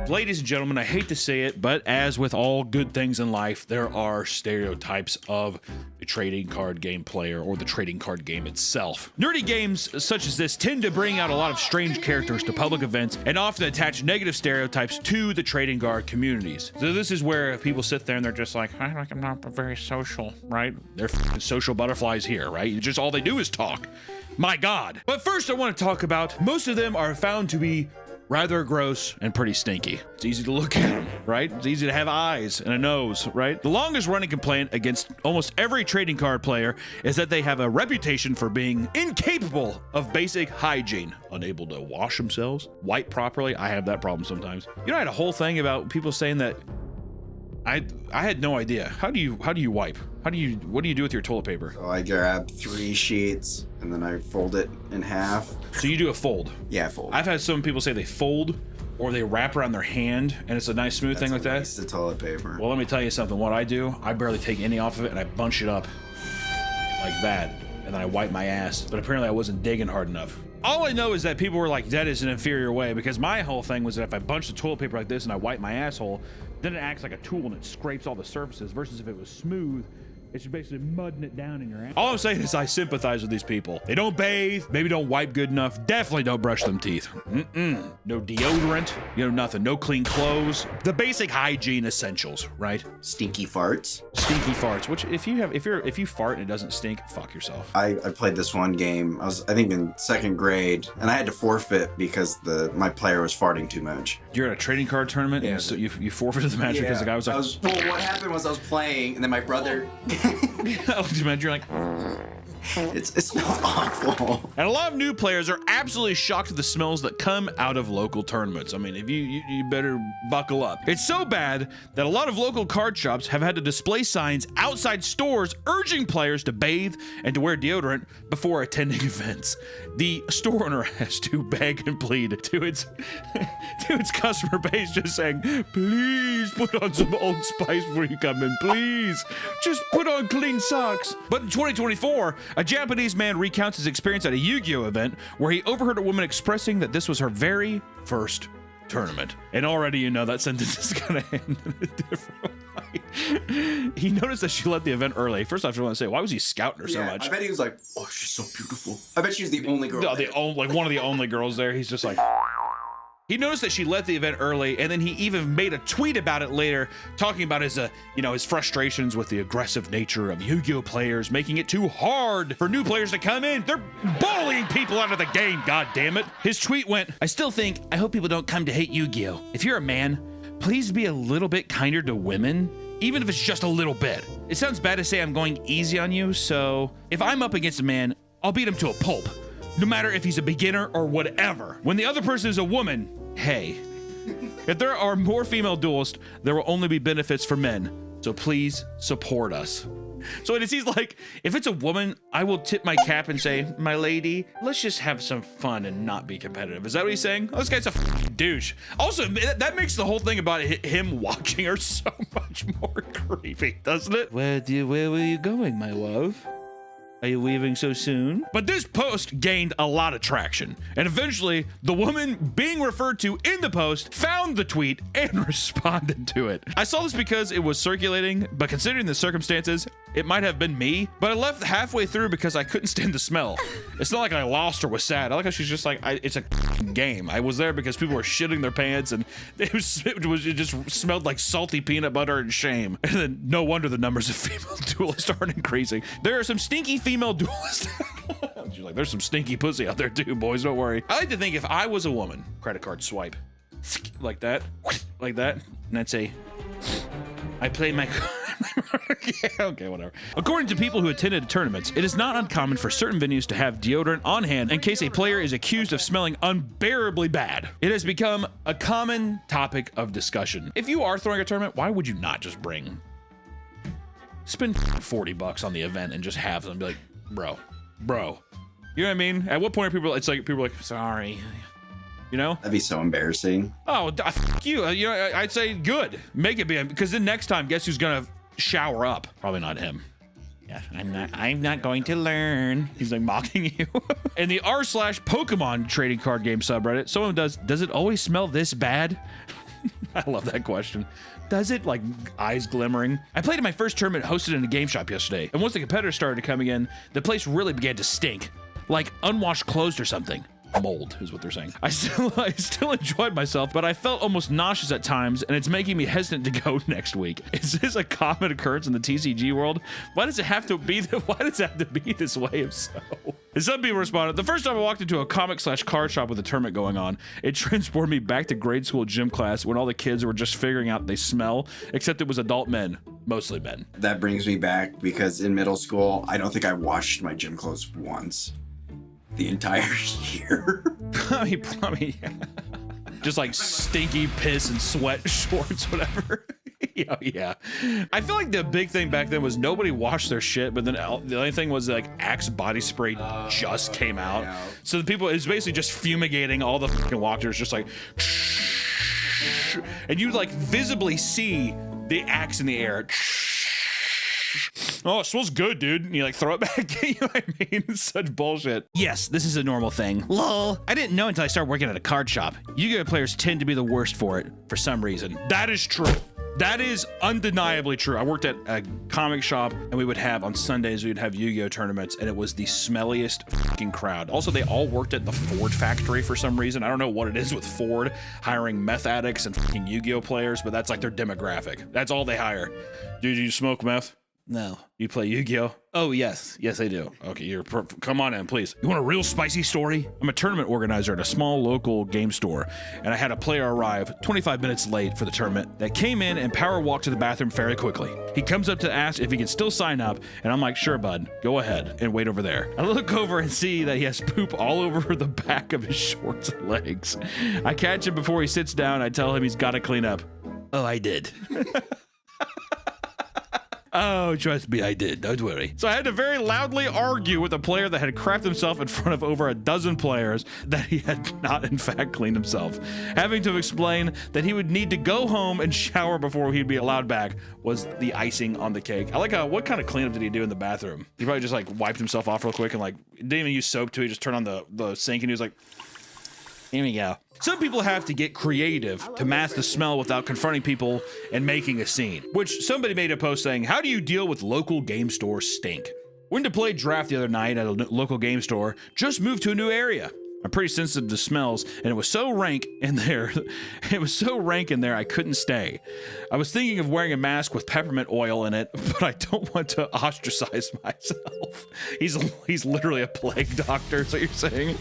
Ladies and gentlemen, I hate to say it, but as with all good things in life, there are stereotypes of the trading card game player or the trading card game itself. Nerdy games such as this tend to bring out a lot of strange characters to public events and often attach negative stereotypes to the trading card communities. So this is where people sit there and they're just like, I'm not very social, right? They're f***ing social butterflies here, right? Just all they do is talk. My God. But first I want to talk about, most of them are found to be rather gross and pretty stinky. It's easy to look at them, right? It's easy to have eyes and a nose, right? The longest running complaint against almost every trading card player is that they have a reputation for being incapable of basic hygiene, unable to wash themselves, wipe properly. I have that problem sometimes. You know, I had a whole thing about people saying that I had no idea. How do you wipe? What do you do with your toilet paper? So I grab 3 sheets and then I fold it in half. So you do a fold? Yeah, fold. I've had some people say they fold or they wrap around their hand and it's a nice smooth thing like that. That's the toilet paper. Well, let me tell you something. What I do, I barely take any off of it and I bunch it up like that. And then I wipe my ass. But apparently I wasn't digging hard enough. All I know is that people were like, that is an inferior way, because my whole thing was that if I bunch the toilet paper like this and I wipe my asshole, then it acts like a tool and it scrapes all the surfaces, versus if it was smooth, it's basically mudding it down in your ass. All I'm saying is I sympathize with these people. They don't bathe, maybe don't wipe good enough, definitely don't brush them teeth. No deodorant, nothing, no clean clothes. The basic hygiene essentials, right? Stinky farts. Stinky farts, which if you fart and it doesn't stink, fuck yourself. I played this one game. I was, I think, in 2nd grade, and I had to forfeit because my player was farting too much. You're at a trading card tournament, Yeah. and so you forfeited the match because the guy was like, well, what happened was I was playing, and then my brother. you're like, it smelled awful. and a lot of new players are absolutely shocked at the smells that come out of local tournaments. I mean, if you better buckle up. It's so bad that a lot of local card shops have had to display signs outside stores urging players to bathe and to wear deodorant before attending events. The store owner has to beg and plead to its customer base, just saying, please put on some Old Spice before you come in, please. Just put on clean socks. But in 2024, a Japanese man recounts his experience at a Yu-Gi-Oh event where he overheard a woman expressing that this was her very first tournament. And already you know that sentence is gonna end in a different way. He noticed that she left the event early. First off, I want to say, why was he scouting her so much? I bet he was like, oh, she's so beautiful. I bet she was the only girl. Like one of the only girls there. He's just like... He noticed that she left the event early, and then he even made a tweet about it later, talking about his frustrations with the aggressive nature of Yu-Gi-Oh players, making it too hard for new players to come in. They're bullying people out of the game, god damn it. His tweet went, I still think, I hope people don't come to hate Yu-Gi-Oh. If you're a man, please be a little bit kinder to women, even if it's just a little bit. It sounds bad to say I'm going easy on you, so if I'm up against a man, I'll beat him to a pulp. No matter if he's a beginner or whatever. When the other person is a woman, hey, if there are more female duelists, there will only be benefits for men. So please support us. So it seems like if it's a woman, I will tip my cap and say, my lady, let's just have some fun and not be competitive. Is that what he's saying? Oh, this guy's a douche. Also, that makes the whole thing about him watching her so much more creepy, doesn't it? Where were you going, my love? Are you leaving so soon? But this post gained a lot of traction, and eventually the woman being referred to in the post found the tweet and responded to it. I saw this because it was circulating, but considering the circumstances, it might have been me, but I left halfway through because I couldn't stand the smell. It's not like I lost or was sad. I like how she's just like, it's a game. I was there because people were shitting their pants and it just smelled like salty peanut butter and shame. And then no wonder the numbers of female duelists aren't increasing. There are some stinky female duelists. She's like, there's some stinky pussy out there too, boys, don't worry. I like to think if I was a woman, credit card swipe, like that, and I'd say, I play my Yeah, okay, whatever. According to people who attended tournaments, it is not uncommon for certain venues to have deodorant on hand in case a player is accused of smelling unbearably bad. It has become a common topic of discussion. If you are throwing a tournament, why would you not just spend $40 on the event and just have them be like, bro, you know what I mean? At what point are people are like, sorry, you know? That'd be so embarrassing. Oh, fuck you. You know, I'd say good. Make it be, because then next time, guess who's gonna shower up? Probably not him. Yeah, I'm not going to learn. He's like mocking you. In the r/Pokemon trading card game subreddit, someone does it always smell this bad? I love that question. Does it? Like eyes glimmering. I played in my first tournament hosted in a game shop yesterday, and once the competitors started coming in, the place really began to stink. Like unwashed clothes or something. Mold is what they're saying. I still enjoyed myself, but I felt almost nauseous at times, and it's making me hesitant to go next week. Is this a common occurrence in the TCG world? Why does it have to be this way if so? And some people responded, the first time I walked into a comic/card shop with a tournament going on, it transported me back to grade school gym class when all the kids were just figuring out they smell, except it was adult men, mostly men. That brings me back because in middle school, I don't think I washed my gym clothes once. The entire year. Probably, yeah. Just like stinky piss and sweat shorts, whatever. Yeah. I feel like the big thing back then was nobody washed their shit, but then the only thing was like Axe body spray just came out. Yeah. So the people, it's basically just fumigating all the fucking walkers, just like, and you like visibly see the Axe in the air. Oh, it smells good, dude. And you like throw it back. You know what I mean? It's such bullshit. Yes, this is a normal thing. Lol. I didn't know until I started working at a card shop. Yu-Gi-Oh players tend to be the worst for it for some reason. That is true. That is undeniably true. I worked at a comic shop, and we would have, on Sundays, we would have Yu-Gi-Oh tournaments, and it was the smelliest fucking crowd. Also, they all worked at the Ford factory for some reason. I don't know what it is with Ford hiring meth addicts and fucking Yu-Gi-Oh players, but that's like their demographic. That's all they hire. Dude, you smoke meth? No. You play Yu-Gi-Oh? Oh, yes. Yes, I do. Okay, come on in, please. You want a real spicy story? I'm a tournament organizer at a small local game store, and I had a player arrive 25 minutes late for the tournament that came in and power walked to the bathroom fairly quickly. He comes up to ask if he can still sign up, and I'm like, sure, bud. Go ahead and wait over there. I look over and see that he has poop all over the back of his shorts and legs. I catch him before he sits down. I tell him he's got to clean up. Oh, I did. Oh, trust me, I did. Don't worry. So I had to very loudly argue with a player that had crapped himself in front of over a dozen players that he had not, in fact, cleaned himself. Having to explain that he would need to go home and shower before he'd be allowed back was the icing on the cake. I like what kind of cleanup did he do in the bathroom? He probably just like wiped himself off real quick and like didn't even use soap too. He just turned on the sink and he was like, here we go. Some people have to get creative to mask the smell without confronting people and making a scene. Which somebody made a post saying, how do you deal with local game store stink? Went to play draft the other night at a local game store, just moved to a new area. I'm pretty sensitive to smells, and it was so rank in there. I couldn't stay. I was thinking of wearing a mask with peppermint oil in it, but I don't want to ostracize myself. He's literally a plague doctor, is what you're saying?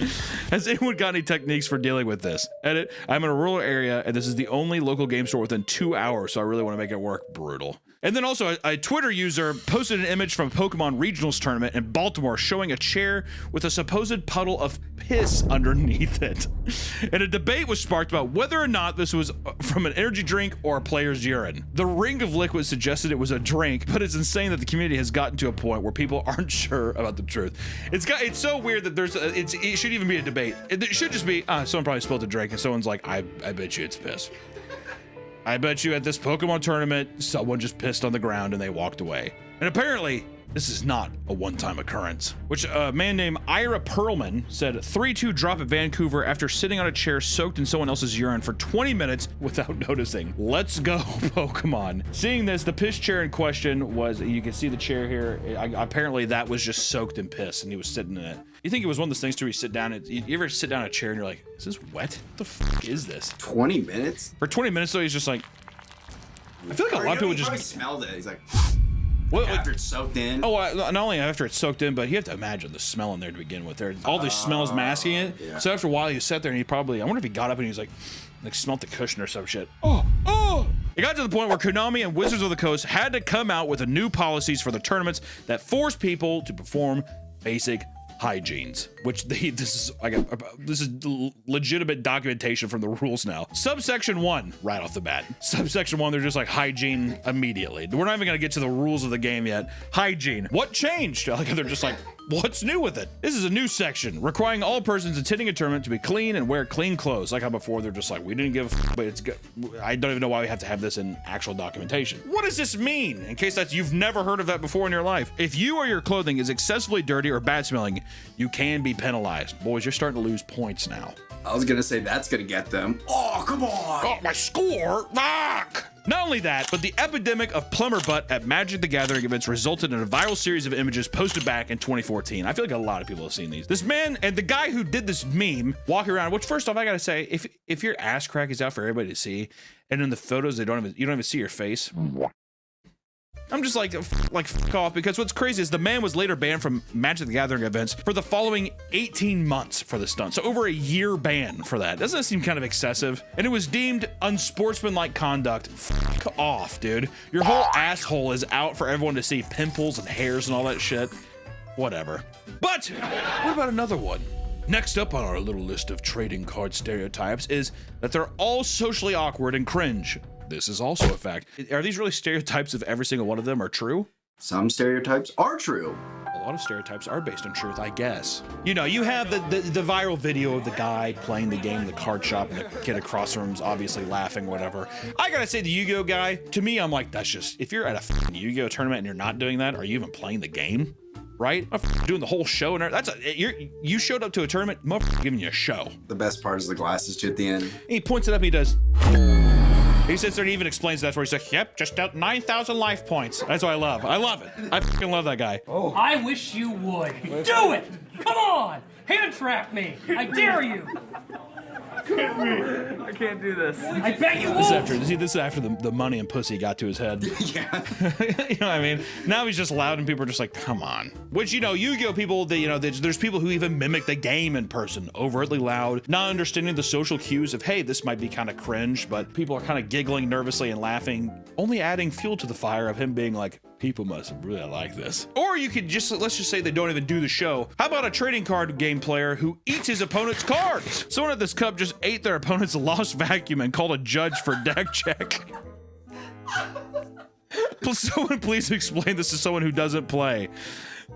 Has anyone got any techniques for dealing with this? Edit, I'm in a rural area, and this is the only local game store within 2 hours, so I really want to make it work. Brutal. And then also, a Twitter user posted an image from a Pokemon Regionals tournament in Baltimore showing a chair with a supposed puddle of piss underneath it. And a debate was sparked about whether or not this was from an energy drink or a player's urine. The ring of liquid suggested it was a drink, but it's insane that the community has gotten to a point where people aren't sure about the truth. It's so weird that it should even be a debate. It should just be, someone probably spilled a drink, and someone's like, I bet you it's piss. I bet you at this Pokemon tournament, someone just pissed on the ground and they walked away. And apparently, this is not a one-time occurrence. Which a man named Ira Perlman said 3-2 drop at Vancouver after sitting on a chair soaked in someone else's urine for 20 minutes without noticing. Let's go, Pokemon. Seeing this, the piss chair in question was, you can see the chair here, apparently that was just soaked in piss and he was sitting in it. You think it was one of those things too where you sit down, you ever sit down in a chair and you're like, is this wet? What the fuck is this? 20 minutes? For 20 minutes though, he's just like, I feel like a lot of people just smelled it. He's like, what, after it's soaked in. Oh, not only after it's soaked in, but you have to imagine the smell in there to begin with. All the smells masking it. Yeah. So after a while, you sat there and he probably, I wonder if he got up and he was like smelled the cushion or some shit. Oh, It got to the point where Konami and Wizards of the Coast had to come out with new policies for the tournaments that force people to perform basic hygienes, which this is legitimate documentation from the rules now. Subsection 1, right off the bat. Subsection 1, they're just like hygiene immediately. We're not even gonna get to the rules of the game yet. Hygiene. What changed? Like, they're just like, what's new with it? This is a new section requiring all persons attending a tournament to be clean and wear clean clothes. Like how before they're just like, we didn't give a f, but it's good. I don't even know why we have to have this in actual documentation. What does this mean? In case you've never heard of that before in your life. If you or your clothing is excessively dirty or bad smelling, you can be penalized. Boys, you're starting to lose points now. I was gonna say that's gonna get them. Oh, come on! Got my score. Fuck! Not only that, but the epidemic of plumber butt at Magic the Gathering events resulted in a viral series of images posted back in 2014. I feel like a lot of people have seen these. This man and the guy who did this meme walking around, which first off, I gotta say, if your ass crack is out for everybody to see, and in the photos you don't even see your face. I'm just like fuck off, because what's crazy is the man was later banned from Magic the Gathering events for the following 18 months for the stunt. So over a year ban for that. Doesn't that seem kind of excessive? And it was deemed unsportsmanlike conduct. Fuck off, dude. Your whole asshole is out for everyone to see, pimples and hairs and all that shit. Whatever. But what about another one? Next up on our little list of trading card stereotypes is that they're all socially awkward and cringe. This is also a fact. Are these really stereotypes if every single one of them are true? Some stereotypes are true. A lot of stereotypes are based on truth, I guess. You know, you have the viral video of the guy playing the game in the card shop and the kid across from him's obviously laughing, whatever. I gotta say, the Yu-Gi-Oh guy, to me, I'm like, that's just, if you're at a fucking Yu-Gi-Oh tournament and you're not doing that, are you even playing the game? Right? I'm doing the whole show and you showed up to a tournament, motherfucker giving you a show. The best part is the glasses too at the end. And he points it up and he does. He sits there and even explains that where he's like, yep, just out 9,000 life points. That's what I love. I love it. I fucking love that guy. Oh. I wish you would. Do it! Come on! Hand trap me! I dare you! I can't do this. I bet you This won't! is after the money and pussy got to his head. Yeah. You know what I mean? Now he's just loud and people are just like, come on. Which, you know, Yu-Gi-Oh people, there's people who even mimic the game in person, overtly loud, not understanding the social cues of, hey, this might be kind of cringe, but people are kind of giggling nervously and laughing, only adding fuel to the fire of him being like, people must really like this. Or you could just, let's just say they don't even do the show. How about a trading card game player who eats his opponent's cards? Someone at this cup just ate their opponent's lost vacuum and called a judge for deck check. Someone please explain this to someone who doesn't play.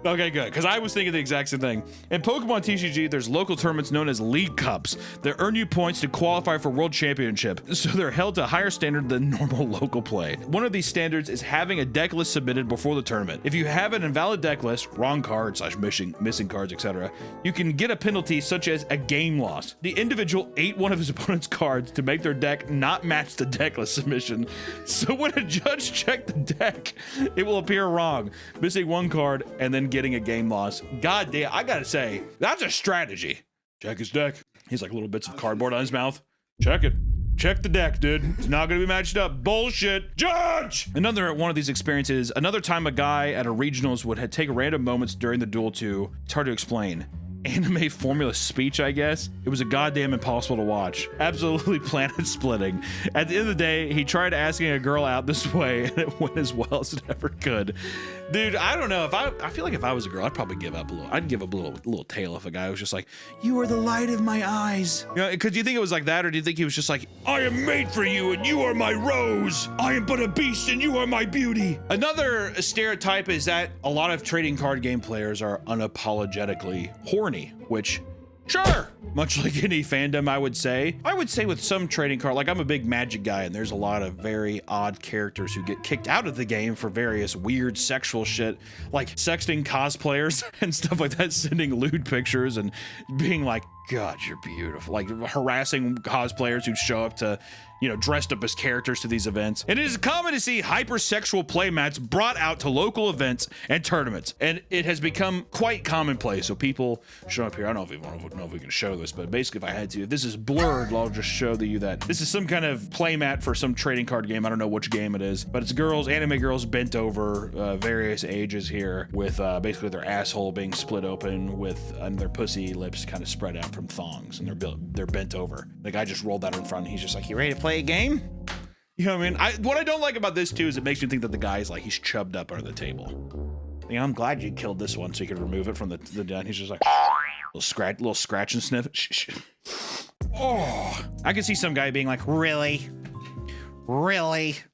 Okay, good, because I was thinking the exact same thing. In Pokemon TCG, there's local tournaments known as League Cups that earn you points to qualify for World Championship, so they're held to a higher standard than normal local play. One of these standards is having a deck list submitted before the tournament. If you have an invalid deck list, wrong cards / missing cards, etc., you can get a penalty such as a game loss. The individual ate one of his opponent's cards to make their deck not match the deck list submission, so when a judge checks the deck, it will appear wrong, missing one card and then getting a game loss. God damn, I gotta say, that's a strategy. Check his deck. He's like little bits of cardboard on his mouth. Check it. Check the deck, dude. It's not gonna be matched up. Bullshit. Judge! Another one of these experiences, another time a guy at a regionals would take random moments during the duel to, it's hard to explain, anime formula speech, I guess. It was a goddamn impossible to watch. Absolutely planet splitting. At the end of the day, he tried asking a girl out this way and it went as well as it ever could. Dude, I don't know. I feel like if I was a girl, I'd probably give up a little. I'd give up a little tail if a guy was just like, you are the light of my eyes. You know, because do you think it was like that, or do you think he was just like, I am made for you and you are my rose. I am but a beast and you are my beauty. Another stereotype is that a lot of trading card game players are unapologetically horny, which, sure, much like any fandom, I would say with some trading card, like I'm a big Magic guy and there's a lot of very odd characters who get kicked out of the game for various weird sexual shit, like sexting cosplayers and stuff like that, sending lewd pictures and being like, God, you're beautiful, like harassing cosplayers who show up to, you know, dressed up as characters to these events. And it is common to see hypersexual playmats brought out to local events and tournaments, and it has become quite commonplace. So people show up here. I don't know if we can show this, but basically, if I had to, if this is blurred, I'll just show you that this is some kind of playmat for some trading card game. I don't know which game it is, but it's girls, anime girls, bent over, various ages here, with basically their asshole being split open with their pussy lips kind of spread out from thongs, and they're bent over. The guy just rolled that in front, and he's just like, "You ready to play a game?" You know what I mean? What I don't like about this too is it makes me think that the guy's like he's chubbed up under the table. Yeah, I'm glad you killed this one so you could remove it from the den. He's just like little scratch and sniff. Shh. Oh, I can see some guy being like, really?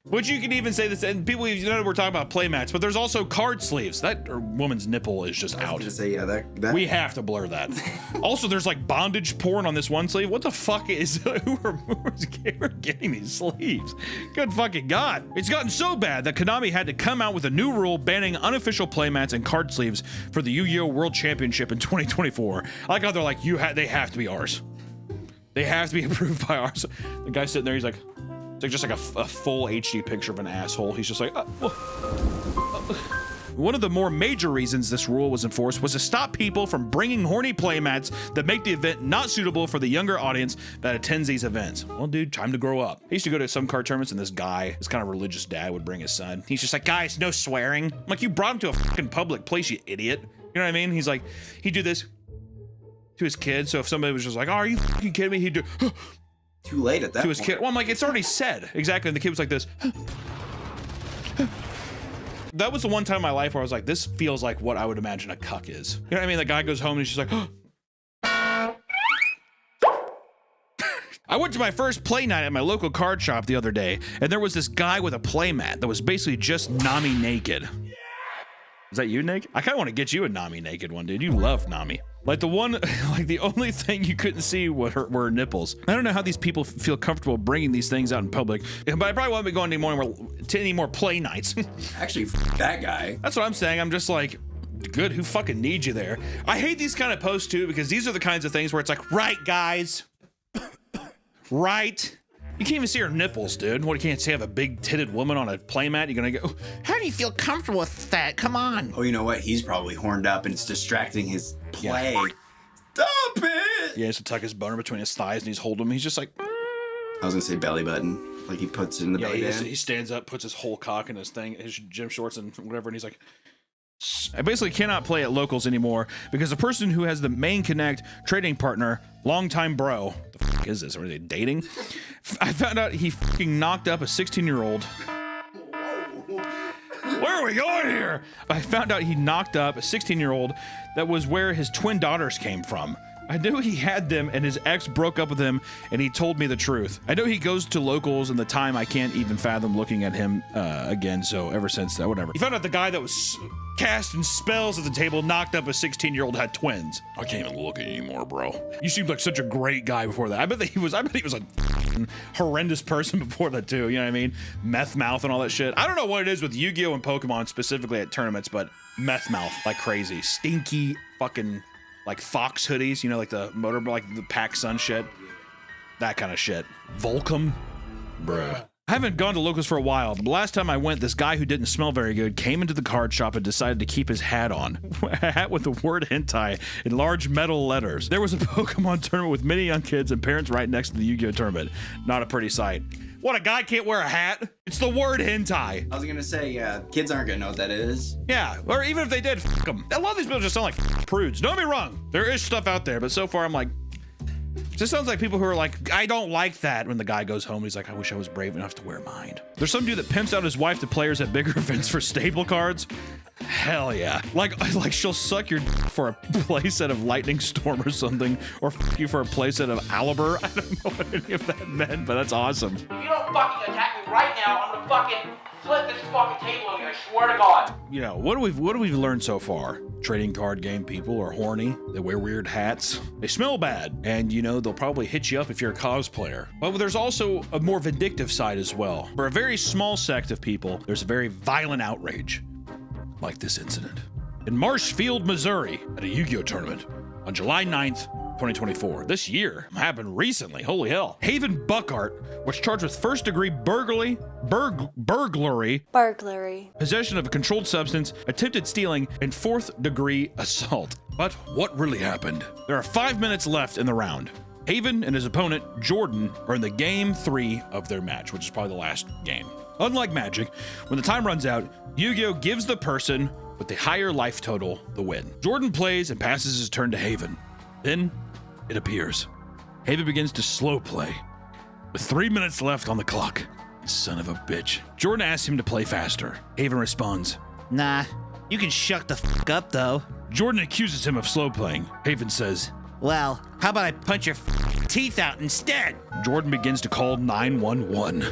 Which you can even say this, and people, you know, we're talking about play mats, but there's also card sleeves. That woman's nipple is just out. Just say, yeah, that We have to blur that. Also, there's like bondage porn on this one sleeve. What the fuck is who are getting these sleeves? Good fucking God. It's gotten so bad that Konami had to come out with a new rule banning unofficial playmats and card sleeves for the Yu-Gi-Oh! World Championship in 2024. I like how they're like, they have to be ours. They have to be approved by ours. The guy sitting there, he's like, it's like just like a full HD picture of an asshole. He's just like, One of the more major reasons this rule was enforced was to stop people from bringing horny playmats that make the event not suitable for the younger audience that attends these events. Well, dude, time to grow up. I used to go to some card tournaments and this kind of religious dad would bring his son. He's just like, guys, no swearing. I'm like, you brought him to a fucking public place, you idiot. You know what I mean? He's like, he'd do this to his kid. So if somebody was just like, oh, are you fucking kidding me? He'd do too late at that to his point. kid. Well, I'm like, it's already said. Exactly. And the kid was like this. That was the one time in my life where I was like, this feels like what I would imagine a cuck is. You know what I mean? The guy goes home and he's just like, I went to my first play night at my local card shop the other day, and there was this guy with a play mat that was basically just Nami naked. Is that you, Nick? I kind of want to get you a Nami naked one, dude. You love Nami. Like the one, like the only thing you couldn't see were her nipples. I don't know how these people feel comfortable bringing these things out in public, but I probably won't be going to any more play nights. Actually, that guy. That's what I'm saying. I'm just like, good, who fucking needs you there? I hate these kind of posts too, because these are the kinds of things where it's like, right, guys? Right? You can't even see her nipples, dude. What, you can't say have a big-titted woman on a playmat? You're gonna go, how do you feel comfortable with that? Come on. Oh, you know what? He's probably horned up and it's distracting his play. Yeah. Stop it! He has to tuck his boner between his thighs and he's holding him. He's just like, I was gonna say belly button. Like he puts it in the belly button. He stands up, puts his whole cock in his thing, his gym shorts and whatever, and he's like, I basically cannot play at locals anymore because the person who has the main Connect trading partner, longtime bro, the fuck is this? Are they dating? I found out he fucking knocked up a 16-year-old. Where are we going here? I found out he knocked up a 16-year-old that was where his twin daughters came from. I knew he had them and his ex broke up with him and he told me the truth. I know he goes to locals and the time I can't even fathom looking at him again, so ever since that, whatever. He found out the guy that was casting spells at the table knocked up a 16-year-old had twins. I can't even look at you anymore, bro. You seemed like such a great guy before that. I bet he was a horrendous person before that too, you know what I mean? Meth mouth and all that shit. I don't know what it is with Yu-Gi-Oh! And Pokemon specifically at tournaments, but meth mouth like crazy. Stinky fucking like Fox hoodies, you know, like the motor, like the Pac Sun shit. That kind of shit. Volcom? Bruh. I haven't gone to locals for a while, but the last time I went, this guy who didn't smell very good came into the card shop and decided to keep his hat on. A hat with the word hentai in large metal letters. There was a Pokemon tournament with many young kids and parents right next to the Yu-Gi-Oh! Tournament. Not a pretty sight. What, a guy can't wear a hat? It's the word hentai. I was gonna say, yeah, kids aren't gonna know what that is. Yeah, or even if they did, fuck them. A lot of these people just sound like prudes. Don't get me wrong. There is stuff out there, but so far I'm like, this sounds like people who are like, I don't like that. When the guy goes home, he's like, I wish I was brave enough to wear mine. There's some dude that pimps out his wife to players at bigger events for stable cards. Hell yeah. Like she'll suck your for a playset of Lightning Storm or something, or fuck you for a playset of Alibur. I don't know what any of that meant, but that's awesome. If you don't fucking attack me right now, I'm gonna fucking flip this fucking table on you, I swear to God. You know, what do we learned so far? Trading card game people are horny, they wear weird hats, they smell bad, and you know, they'll probably hit you up if you're a cosplayer. But there's also a more vindictive side as well. For a very small sect of people, there's a very violent outrage. Like this incident. In Marshfield, Missouri, at a Yu-Gi-Oh! Tournament on July 9th, 2024. This year happened recently. Holy hell. Haven Buckart was charged with first-degree burglary, possession of a controlled substance, attempted stealing, and fourth-degree assault. But what really happened? There are 5 minutes left in the round. Haven and his opponent, Jordan, are in the game 3 of their match, which is probably the last game. Unlike Magic, when the time runs out, Yu-Gi-Oh! Gives the person with the higher life total the win. Jordan plays and passes his turn to Haven. Then, it appears. Haven begins to slow play. With 3 minutes left on the clock, Son of a bitch. Jordan asks him to play faster. Haven responds, Nah, you can shut the fuck up though. Jordan accuses him of slow playing. Haven says, Well, how about I punch your teeth out instead? Jordan begins to call 911.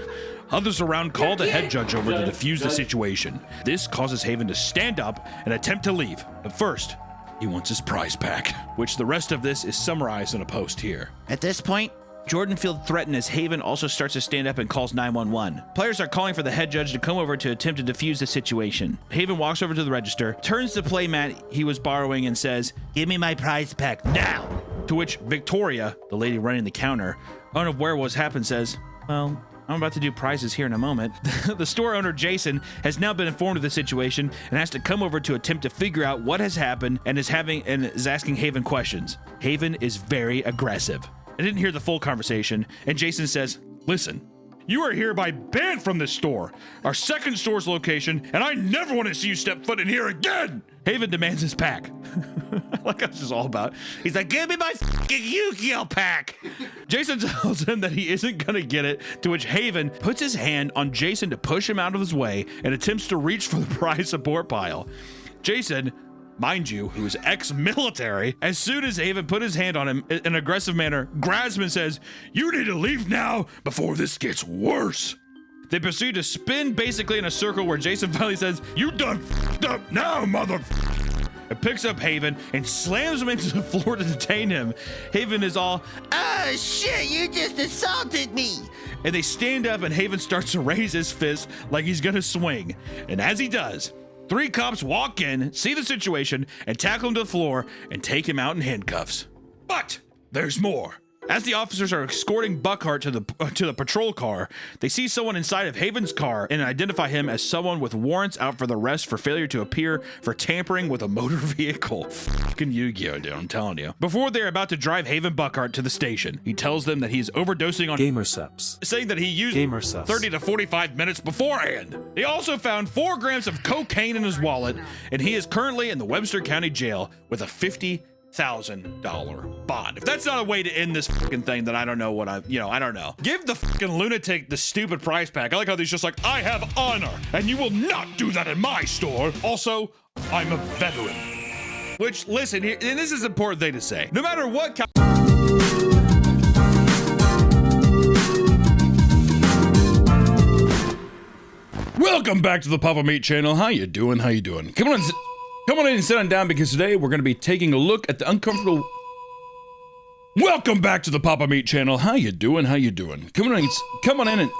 Others around call the head judge over to defuse the situation. This causes Haven to stand up and attempt to leave. But first, he wants his prize pack, which the rest of this is summarized in a post here. At this point, Jordan feels threatened as Haven also starts to stand up and calls 911. Players are calling for the head judge to come over to attempt to defuse the situation. Haven walks over to the register, turns the playmat he was borrowing and says, Give me my prize pack now! To which Victoria, the lady running the counter, unaware what's happened, says, Well, I'm about to do prizes here in a moment. The store owner, Jason, has now been informed of the situation and has to come over to attempt to figure out what has happened and is asking Haven questions. Haven is very aggressive. I didn't hear the full conversation, and Jason says, Listen, you are hereby banned from this store, our second store's location, and I never want to see you step foot in here again! Haven demands his pack. Like that's just all about. He's like, Give me my fucking Yu-Gi-Oh pack! Jason tells him that he isn't gonna get it, to which Haven puts his hand on Jason to push him out of his way and attempts to reach for the prize support pile. Jason, mind you, who is ex-military, as soon as Haven put his hand on him in an aggressive manner, grabs him and says, You need to leave now before this gets worse. They proceed to spin basically in a circle where Jason finally says, You done f***ed up now, mother. It picks up Haven and slams him into the floor to detain him. Haven is all, Oh shit, you just assaulted me! And they stand up and Haven starts to raise his fist like he's gonna swing. And as he does, 3 cops walk in, see the situation, and tackle him to the floor and take him out in handcuffs. But there's more. As the officers are escorting Buckhart to the patrol car, they see someone inside of Haven's car and identify him as someone with warrants out for the arrest for failure to appear for tampering with a motor vehicle. Fucking Yu-Gi-Oh, dude, I'm telling you. Before they're about to drive Haven Buckhart to the station, he tells them that he's overdosing on Gamerceps, saying that he used 30 to 45 minutes beforehand. They also found 4 grams of cocaine in his wallet, and he is currently in the Webster County Jail with a $50,000 bond. If that's not a way to end this fucking thing, then I don't know what I don't know. Give the fucking lunatic the stupid prize pack. I like how he's just like, I have honor, and you will not do that in my store. Also, I'm a veteran. Which, listen, here, and this is an important thing to say. No matter what Welcome back to the Papa Meat channel. How you doing? How you doing? Come on in and sit on down because today we're going to be taking a look at the uncomfortable... Welcome back to the Papa Meat channel. How you doing? How you doing? Come on in and...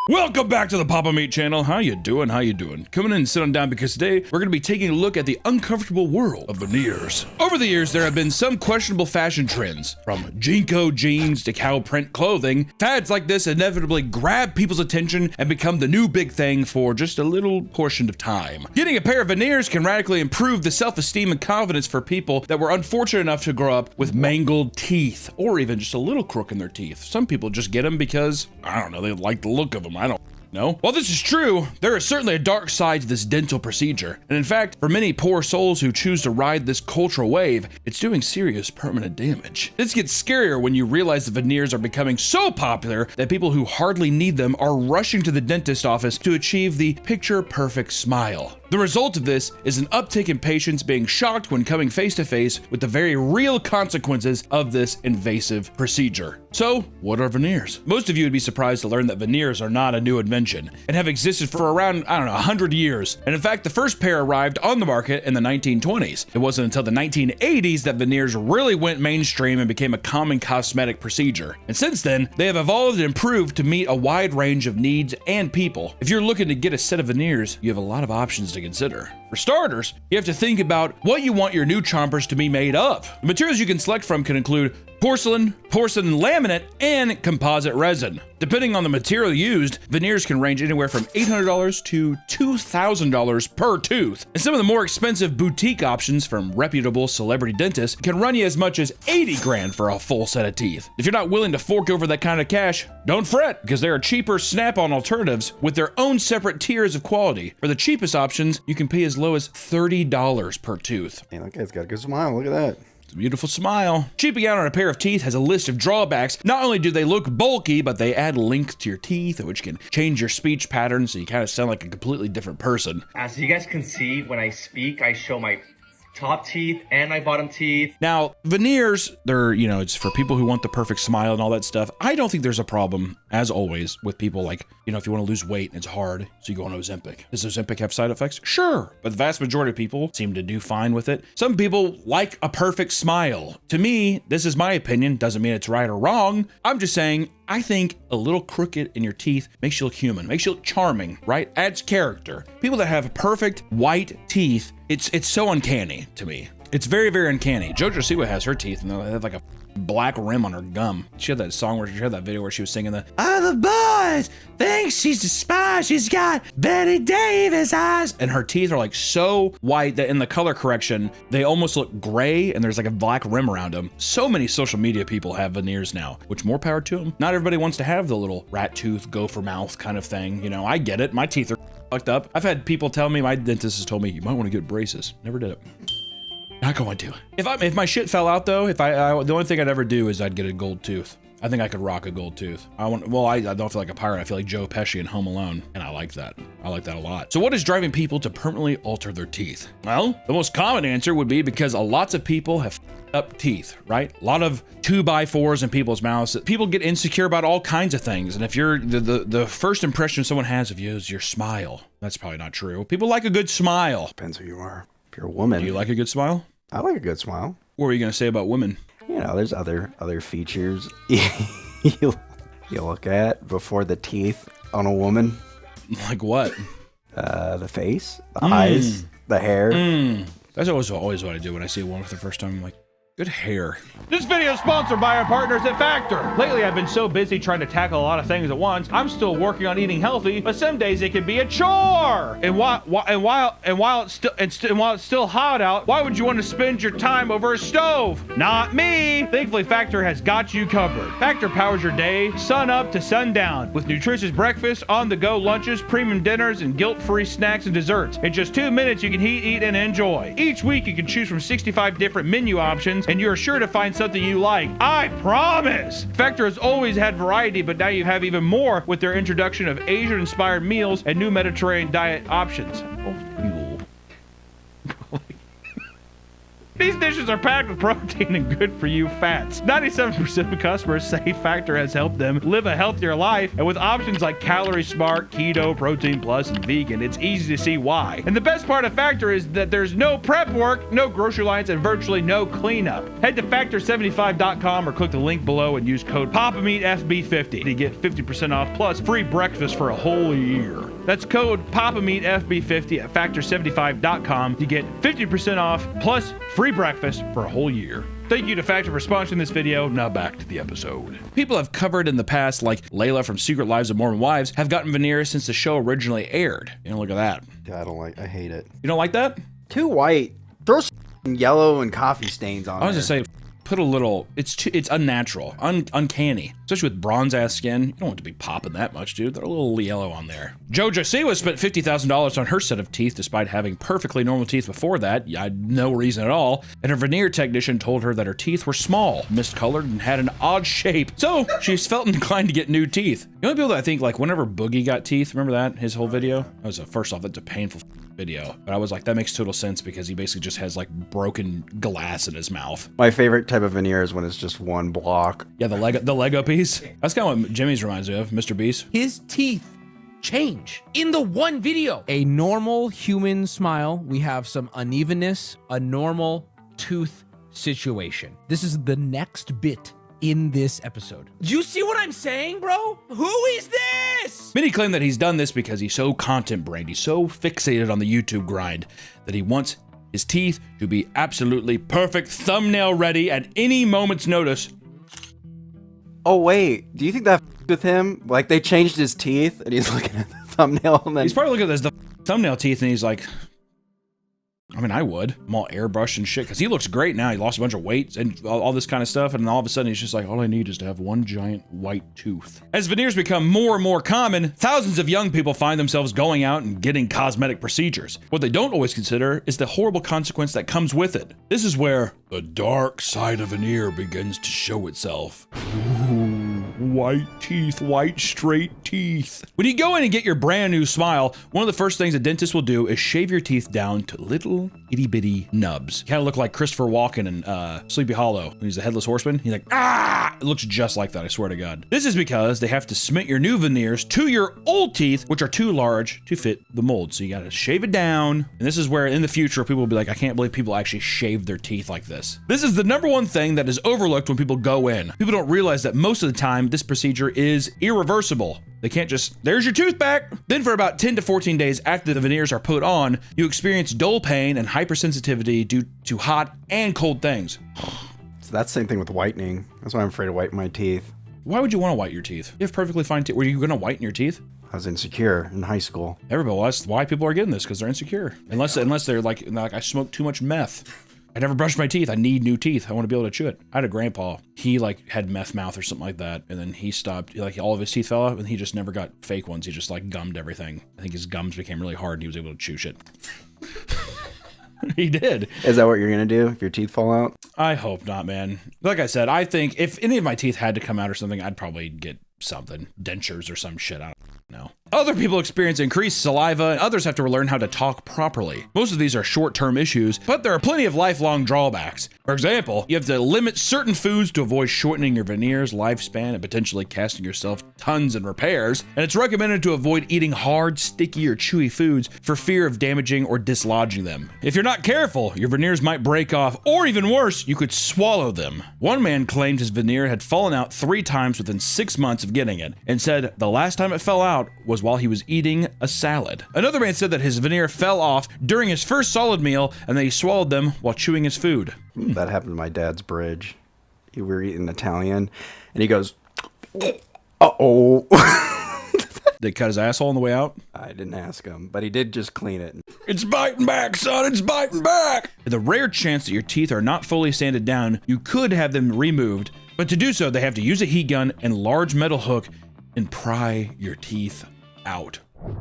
Welcome back to the Papa Meat channel. How you doing? How you doing? Come in and sit on down because today we're going to be taking a look at the uncomfortable world of veneers. Over the years, there have been some questionable fashion trends, from Jinko jeans to cow print clothing. Fads like this inevitably grab people's attention and become the new big thing for just a little portion of time. Getting a pair of veneers can radically improve the self-esteem and confidence for people that were unfortunate enough to grow up with mangled teeth, or even just a little crook in their teeth. Some people just get them because, I don't know, they like the look of them. I don't know. While this is true, there is certainly a dark side to this dental procedure. And in fact, for many poor souls who choose to ride this cultural wave, it's doing serious permanent damage. This gets scarier when you realize the veneers are becoming so popular that people who hardly need them are rushing to the dentist office to achieve the picture-perfect smile. The result of this is an uptick in patients being shocked when coming face to face with the very real consequences of this invasive procedure. So, what are veneers? Most of you would be surprised to learn that veneers are not a new invention and have existed for around, 100 years. And in fact, the first pair arrived on the market in the 1920s. It wasn't until the 1980s that veneers really went mainstream and became a common cosmetic procedure. And since then, they have evolved and improved to meet a wide range of needs and people. If you're looking to get a set of veneers, you have a lot of options to consider. For starters, you have to think about what you want your new chompers to be made of. The materials you can select from can include porcelain laminate, and composite resin. Depending on the material used, veneers can range anywhere from $800 to $2,000 per tooth. And some of the more expensive boutique options from reputable celebrity dentists can run you as much as 80 grand for a full set of teeth. If you're not willing to fork over that kind of cash, don't fret, because there are cheaper Snap-on alternatives with their own separate tiers of quality. For the cheapest options, you can pay as low as $30 per tooth. Man, that guy's got a good smile. Look at that. It's a beautiful smile. Cheaping out on a pair of teeth has a list of drawbacks. Not only do they look bulky, but they add length to your teeth, which can change your speech patterns, so you kind of sound like a completely different person. As you guys can see, when I speak, I show my top teeth and my bottom teeth. Now, veneers, they're, you know, it's for people who want the perfect smile and all that stuff. I don't think there's a problem, as always, with people like, you know, if you want to lose weight and it's hard, so you go on Ozempic. Does Ozempic have side effects? Sure. But the vast majority of people seem to do fine with it. Some people like a perfect smile. To me, this is my opinion. Doesn't mean it's right or wrong. I'm just saying, I think a little crooked in your teeth makes you look human, makes you look charming, right? Adds character. People that have perfect white teeth, it's so uncanny to me. It's very, very uncanny. JoJo Siwa has her teeth and they have like a black rim on her gum. She had that song where she had that video where she was singing the other boys think she's a spy. She's got Betty Davis eyes. And her teeth are like so white that in the color correction, they almost look gray and there's like a black rim around them. So many social media people have veneers now, which more power to them. Not everybody wants to have the little rat tooth, gopher mouth kind of thing. You know, I get it. My teeth are fucked up. I've had people tell me, my dentist has told me, you might want to get braces. Never did it. Not going to. If my shit fell out though, the only thing I'd ever do is I'd get a gold tooth. I think I could rock a gold tooth. I don't feel like a pirate. I feel like Joe Pesci in Home Alone, and I like that. I like that a lot. So what is driving people to permanently alter their teeth? Well, the most common answer would be because lots of people have up teeth, right? A lot of 2x4s in people's mouths. People get insecure about all kinds of things, and if you're the first impression someone has of you is your smile, that's probably not true. People like a good smile. Depends who you are. If you're a woman. Do you like a good smile? I like a good smile. What were you gonna say about women? You know, there's other features you look at before the teeth on a woman. Like what? The face, the eyes, the hair. That's always what I do when I see a woman for the first time. I'm like, good hair. This video is sponsored by our partners at Factor. Lately, I've been so busy trying to tackle a lot of things at once. I'm still working on eating healthy, but some days it can be a chore. And while it's still hot out, why would you want to spend your time over a stove? Not me. Thankfully, Factor has got you covered. Factor powers your day, sun up to sundown, with nutritious breakfast, on-the-go lunches, premium dinners, and guilt-free snacks and desserts. In just 2 minutes, you can heat, eat, and enjoy. Each week, you can choose from 65 different menu options, and you're sure to find something you like. I promise! Factor has always had variety, but now you have even more with their introduction of Asian-inspired meals and new Mediterranean diet options. These dishes are packed with protein and good-for-you fats. 97% of customers say Factor has helped them live a healthier life, and with options like Calorie Smart, Keto, Protein Plus, and Vegan, it's easy to see why. And the best part of Factor is that there's no prep work, no grocery lines, and virtually no cleanup. Head to Factor75.com or click the link below and use code PAPAMEATFB50 to get 50% off plus free breakfast for a whole year. That's code PAPAMEATFB50 at Factor75.com to get 50% off plus free breakfast for a whole year. Thank you to Factor for sponsoring this video. Now back to the episode. People I've covered in the past, like Layla from Secret Lives of Mormon Wives, have gotten veneers since the show originally aired. You know, look at that. I hate it. You don't like that? Too white. Throw some yellow and coffee stains on I was there. gonna say, put a little, it's unnatural, uncanny. Especially with bronze ass skin. You don't want to be popping that much, dude. They're a little yellow on there. JoJo Siwa spent $50,000 on her set of teeth despite having perfectly normal teeth before that. I had no reason at all. And her veneer technician told her that her teeth were small, miscolored, and had an odd shape. So she felt inclined to get new teeth. The only people that I think, like whenever Boogie got teeth, remember that? His whole video? That was first off, that's a painful video. But I was like, that makes total sense because he basically just has like broken glass in his mouth. My favorite type of veneer is when it's just one block. Yeah, the Lego piece. That's kind of what Jimmy's reminds me of, Mr. Beast. His teeth change in the one video. A normal human smile, we have some unevenness, a normal tooth situation. This is the next bit in this episode. Do you see what I'm saying, bro? Who is this? Many claim that he's done this because he's so content-brained, he's so fixated on the YouTube grind that he wants his teeth to be absolutely perfect, thumbnail ready at any moment's notice. Oh wait, do you think that with him? Like they changed his teeth and he's looking at the thumbnail and then he's probably looking at the thumbnail teeth and he's like, I mean, I would. I'm all airbrushed and shit, because he looks great now. He lost a bunch of weight and all this kind of stuff, and all of a sudden he's just like, all I need is to have one giant white tooth. As veneers become more and more common, thousands of young people find themselves going out and getting cosmetic procedures. What they don't always consider is the horrible consequence that comes with it. This is where the dark side of veneer begins to show itself. Ooh, white teeth, white straight teeth. When you go in and get your brand new smile, one of the first things a dentist will do is shave your teeth down to little itty bitty nubs. You kind of look like Christopher Walken in Sleepy Hollow when he's the Headless Horseman. He's like, ah! It looks just like that, I swear to God. This is because they have to cement your new veneers to your old teeth, which are too large to fit the mold. So you gotta shave it down. And this is where in the future people will be like, I can't believe people actually shave their teeth like this. This is the number one thing that is overlooked when people go in. People don't realize that most of the time this procedure is irreversible. They can't just, there's your tooth back. Then for about 10 to 14 days after the veneers are put on, you experience dull pain and hypersensitivity due to hot and cold things. So that's the same thing with whitening. That's why I'm afraid to whiten my teeth. Why would you want to whiten your teeth? You have perfectly fine teeth. Were you going to whiten your teeth? I was insecure in high school. Everybody was. Why people are getting this, because they're insecure. Unless they're like I smoked too much meth. I never brushed my teeth. I need new teeth. I want to be able to chew it. I had a grandpa. He like had meth mouth or something like that, and then he stopped. Like all of his teeth fell out, and he just never got fake ones. He just like gummed everything. I think his gums became really hard, and he was able to chew shit. He did. Is that what you're gonna do if your teeth fall out? I hope not, man. Like I said, I think if any of my teeth had to come out or something, I'd probably get something, dentures or some shit. I don't know. Other people experience increased saliva, and others have to learn how to talk properly. Most of these are short-term issues, but there are plenty of lifelong drawbacks. For example, you have to limit certain foods to avoid shortening your veneers lifespan and potentially costing yourself tons in repairs. And it's recommended to avoid eating hard, sticky, or chewy foods for fear of damaging or dislodging them. If you're not careful, your veneers might break off, or even worse, you could swallow them. One man claimed his veneer had fallen out 3 times within 6 months of getting it, and said the last time it fell out was while he was eating a salad. Another man said that his veneer fell off during his first solid meal and that he swallowed them while chewing his food. That happened to my dad's bridge. We were eating Italian, and he goes, uh-oh. They cut his asshole on the way out? I didn't ask him, but he did just clean it. It's biting back, son, it's biting back! The rare chance that your teeth are not fully sanded down, you could have them removed, but to do so, they have to use a heat gun and large metal hook and pry your teeth out. And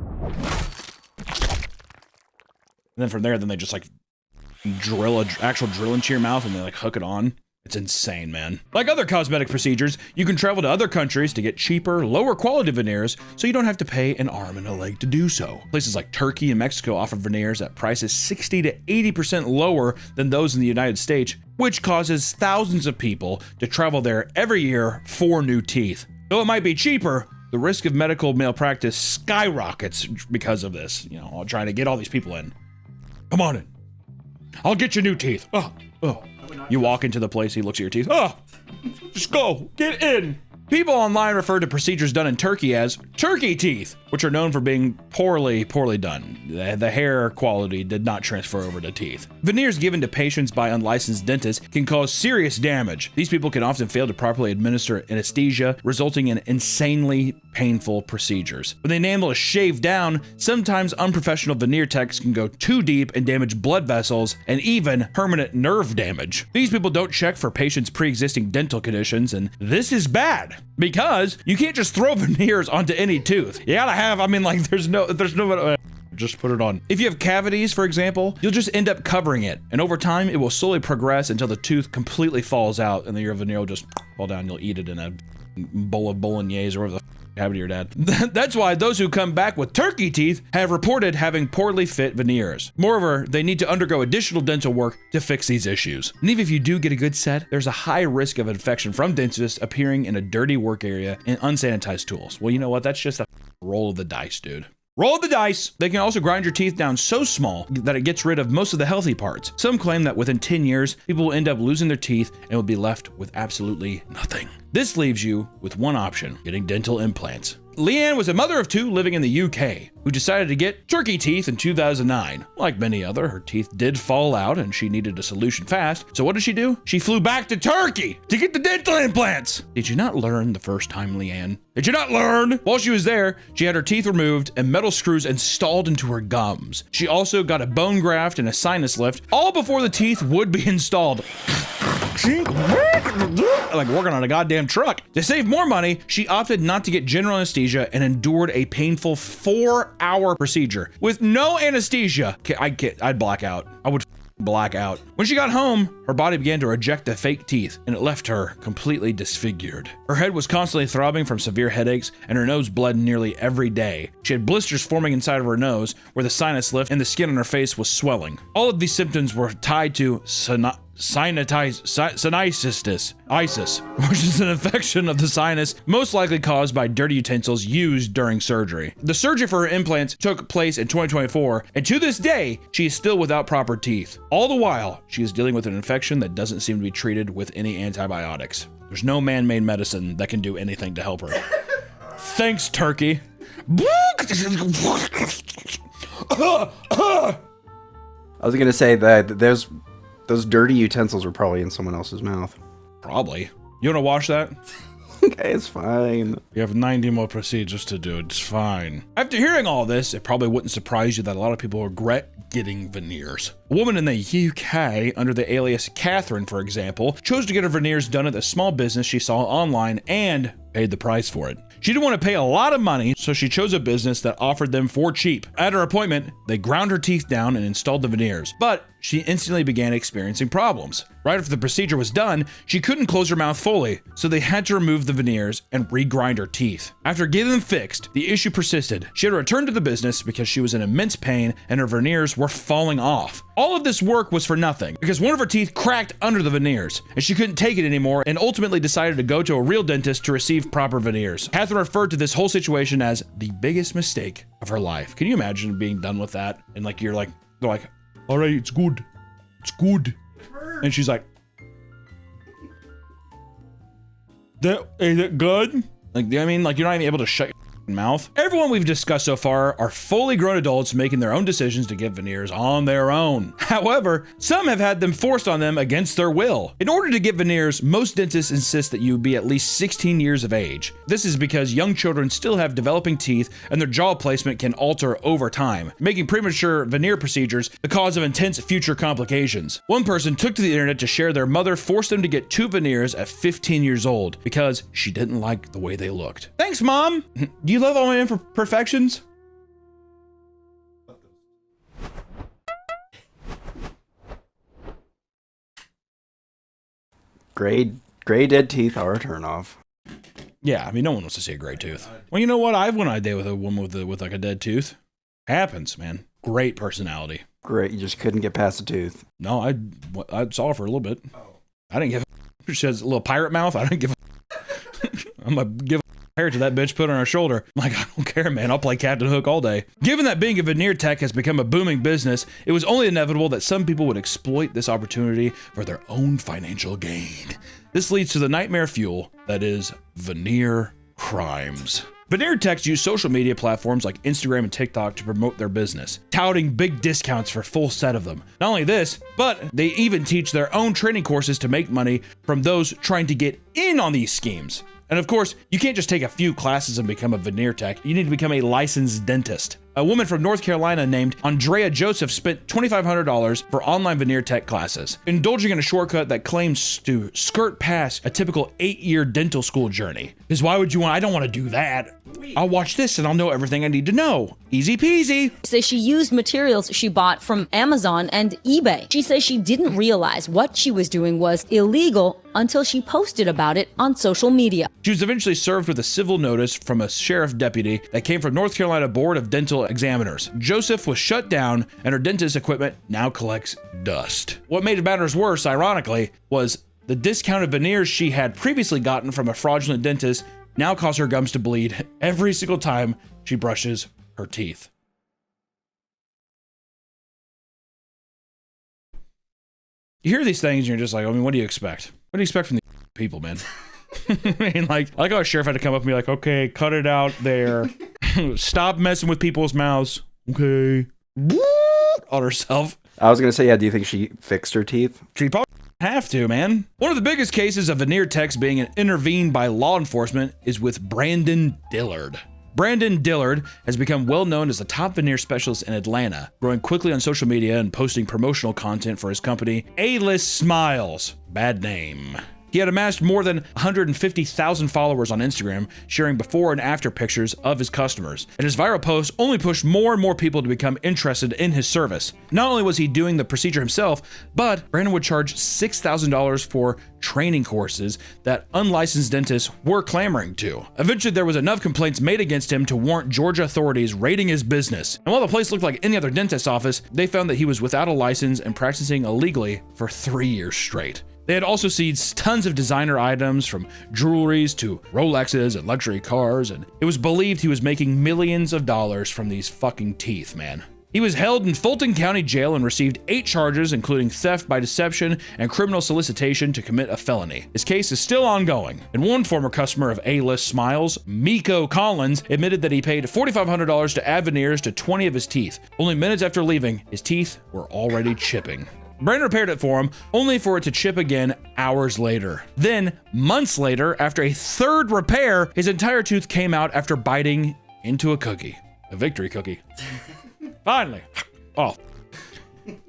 then from there, they just like drill an actual drill into your mouth and they like hook it on. It's insane, man. Like other cosmetic procedures, you can travel to other countries to get cheaper, lower quality veneers, so you don't have to pay an arm and a leg to do so. Places like Turkey and Mexico offer veneers at prices 60 to 80% lower than those in the United States, which causes thousands of people to travel there every year for new teeth. Though it might be cheaper, the risk of medical malpractice skyrockets because of this. You know, trying to get all these people in. Come on in. I'll get you new teeth. Oh. You walk into the place, he looks at your teeth. Oh, just go, get in. People online refer to procedures done in Turkey as turkey teeth, which are known for being poorly done. The hair quality did not transfer over to teeth. Veneers given to patients by unlicensed dentists can cause serious damage. These people can often fail to properly administer anesthesia, resulting in insanely painful procedures. When the enamel is shaved down, sometimes unprofessional veneer techs can go too deep and damage blood vessels and even permanent nerve damage. These people don't check for patients' pre-existing dental conditions, and this is bad because you can't just throw veneers onto any tooth. You gotta have, there's no just put it on. If you have cavities, for example, you'll just end up covering it, and over time it will slowly progress until the tooth completely falls out and then your veneer will just fall down. You'll eat it in a bowl of bolognese or whatever the happened to your dad. That's why those who come back with turkey teeth have reported having poorly fit veneers. Moreover, they need to undergo additional dental work to fix these issues. And even if you do get a good set, there's a high risk of infection from dentists appearing in a dirty work area and unsanitized tools. Well, you know what? That's just a roll of the dice, dude. Roll the dice! They can also grind your teeth down so small that it gets rid of most of the healthy parts. Some claim that within 10 years, people will end up losing their teeth and will be left with absolutely nothing. This leaves you with one option: getting dental implants. Leanne was a mother of 2 living in the UK who decided to get turkey teeth in 2009. Like many other, her teeth did fall out and she needed a solution fast. So what did she do? She flew back to Turkey to get the dental implants. Did you not learn the first time, Leanne? Did you not learn? While she was there, she had her teeth removed and metal screws installed into her gums. She also got a bone graft and a sinus lift, all before the teeth would be installed. Like working on a goddamn truck. To save more money, she opted not to get general anesthesia and endured a painful 4-hour procedure with no anesthesia. I'd black out. I would black out. When she got home, her body began to reject the fake teeth and it left her completely disfigured. Her head was constantly throbbing from severe headaches and her nose bled nearly every day. She had blisters forming inside of her nose where the sinus lift and the skin on her face was swelling. All of these symptoms were tied to sinusitis, which is an infection of the sinus most likely caused by dirty utensils used during surgery. The surgery for her implants took place in 2024, and to this day, she is still without proper teeth. All the while, she is dealing with an infection that doesn't seem to be treated with any antibiotics. There's no man-made medicine that can do anything to help her. Thanks, Turkey. I was gonna say that those dirty utensils were probably in someone else's mouth. Probably. You wanna wash that? Okay, it's fine. You have 90 more procedures to do. It's fine. After hearing all this, it probably wouldn't surprise you that a lot of people regret getting veneers. A woman in the UK under the alias Catherine, for example, chose to get her veneers done at a small business she saw online and paid the price for it. She didn't want to pay a lot of money, so she chose a business that offered them for cheap. At her appointment, they ground her teeth down and installed the veneers, but she instantly began experiencing problems. Right after the procedure was done, she couldn't close her mouth fully, so they had to remove the veneers and regrind her teeth. After getting them fixed, the issue persisted. She had to return to the business because she was in immense pain and her veneers were falling off. All of this work was for nothing because one of her teeth cracked under the veneers and she couldn't take it anymore and ultimately decided to go to a real dentist to receive proper veneers. Catherine referred to this whole situation as the biggest mistake of her life. Can you imagine being done with that? And like, they're like, all right, it's good. It's good. And she's like, is it good? Like, I mean, like, you're not even able to shut your mouth. Everyone we've discussed so far are fully grown adults making their own decisions to get veneers on their own. However, some have had them forced on them against their will. In order to get veneers, most dentists insist that you be at least 16 years of age. This is because young children still have developing teeth and their jaw placement can alter over time, making premature veneer procedures the cause of intense future complications. One person took to the internet to share their mother forced them to get 2 veneers at 15 years old because she didn't like the way they looked. Thanks, Mom! Do you love all my imperfections? Gray dead teeth are a turnoff. Yeah, I mean, no one wants to see a gray tooth. Well, you know what? I've went on a date with a woman with like a dead tooth. Happens, man. Great personality. Great, you just couldn't get past the tooth. No, I saw her for a little bit. I didn't give a she has a little pirate mouth. I didn't give a I'm gonna give a hair to that bitch, put it on her shoulder. I'm like, I don't care, man. I'll play Captain Hook all day. Given that being a veneer tech has become a booming business, it was only inevitable that some people would exploit this opportunity for their own financial gain. This leads to the nightmare fuel that is veneer crimes. Veneer techs use social media platforms like Instagram and TikTok to promote their business, touting big discounts for a full set of them. Not only this, but they even teach their own training courses to make money from those trying to get in on these schemes. And of course, you can't just take a few classes and become a veneer tech. You need to become a licensed dentist. A woman from North Carolina named Andrea Joseph spent $2,500 for online veneer tech classes, indulging in a shortcut that claims to skirt past a typical 8-year dental school journey. Because why would you want? I don't want to do that. I'll watch this and I'll know everything I need to know. Easy peasy. So she used materials she bought from Amazon and eBay. She says she didn't realize what she was doing was illegal until she posted about it on social media. She was eventually served with a civil notice from a sheriff deputy that came from North Carolina Board of Dental Examiners. Joseph was shut down and her dentist equipment now collects dust. What made matters worse, ironically, was the discounted veneers she had previously gotten from a fraudulent dentist now cause her gums to bleed every single time she brushes her teeth. You hear these things and you're just like, I mean, what do you expect? What do you expect from these people, man? I mean, like how a sheriff had to come up and be like, okay, cut it out there. Stop messing with people's mouths. Okay. On herself. I was gonna say, yeah, do you think she fixed her teeth? She probably have to, man. One of the biggest cases of veneer techs being intervened by law enforcement is with Brandon Dillard. Brandon Dillard has become well known as the top veneer specialist in Atlanta, growing quickly on social media and posting promotional content for his company, A-List Smiles. Bad name. He had amassed more than 150,000 followers on Instagram, sharing before and after pictures of his customers. And his viral posts only pushed more and more people to become interested in his service. Not only was he doing the procedure himself, but Brandon would charge $6,000 for training courses that unlicensed dentists were clamoring to. Eventually, there was enough complaints made against him to warrant Georgia authorities raiding his business. And while the place looked like any other dentist's office, they found that he was without a license and practicing illegally for 3 years straight. They had also seized tons of designer items, from jewelries to Rolexes and luxury cars, and it was believed he was making millions of dollars from these fucking teeth, man. He was held in Fulton County Jail and received 8 charges, including theft by deception and criminal solicitation to commit a felony. His case is still ongoing, and one former customer of A-List Smiles, Miko Collins, admitted that he paid $4,500 to add veneers to 20 of his teeth. Only minutes after leaving, his teeth were already chipping. Brandon repaired it for him, only for it to chip again hours later. Then, months later, after a 3rd repair, his entire tooth came out after biting into a cookie. A victory cookie. Finally. Oh.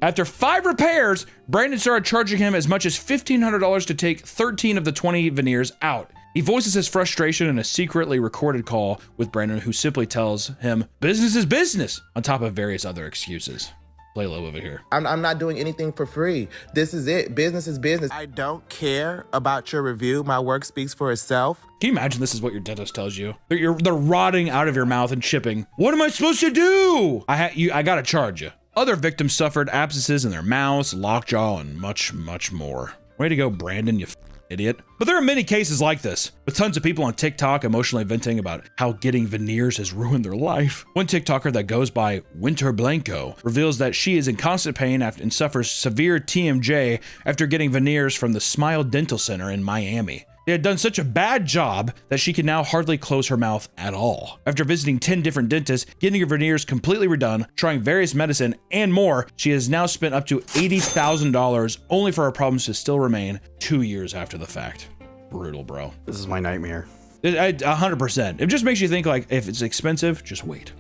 After 5 repairs, Brandon started charging him as much as $1,500 to take 13 of the 20 veneers out. He voices his frustration in a secretly recorded call with Brandon, who simply tells him, business is business, on top of various other excuses. Play low over here. I'm not doing anything for free. This is it. Business is business. I don't care about your review. My work speaks for itself. Can you imagine this is what your dentist tells you? They're rotting out of your mouth and chipping. What am I supposed to do? I gotta charge you. Other victims suffered abscesses in their mouths, lockjaw, and much, much more. Way to go, Brandon, you idiot. But there are many cases like this, with tons of people on TikTok emotionally venting about how getting veneers has ruined their life. One TikToker that goes by Winter Blanco reveals that she is in constant pain and suffers severe TMJ after getting veneers from the Smile Dental Center in Miami. They had done such a bad job that she can now hardly close her mouth at all. After visiting 10 different dentists, getting her veneers completely redone, trying various medicine, and more, she has now spent up to $80,000 only for her problems to still remain 2 years after the fact. Brutal, bro. This is my nightmare. 100%. It just makes you think, like, if it's expensive, just wait.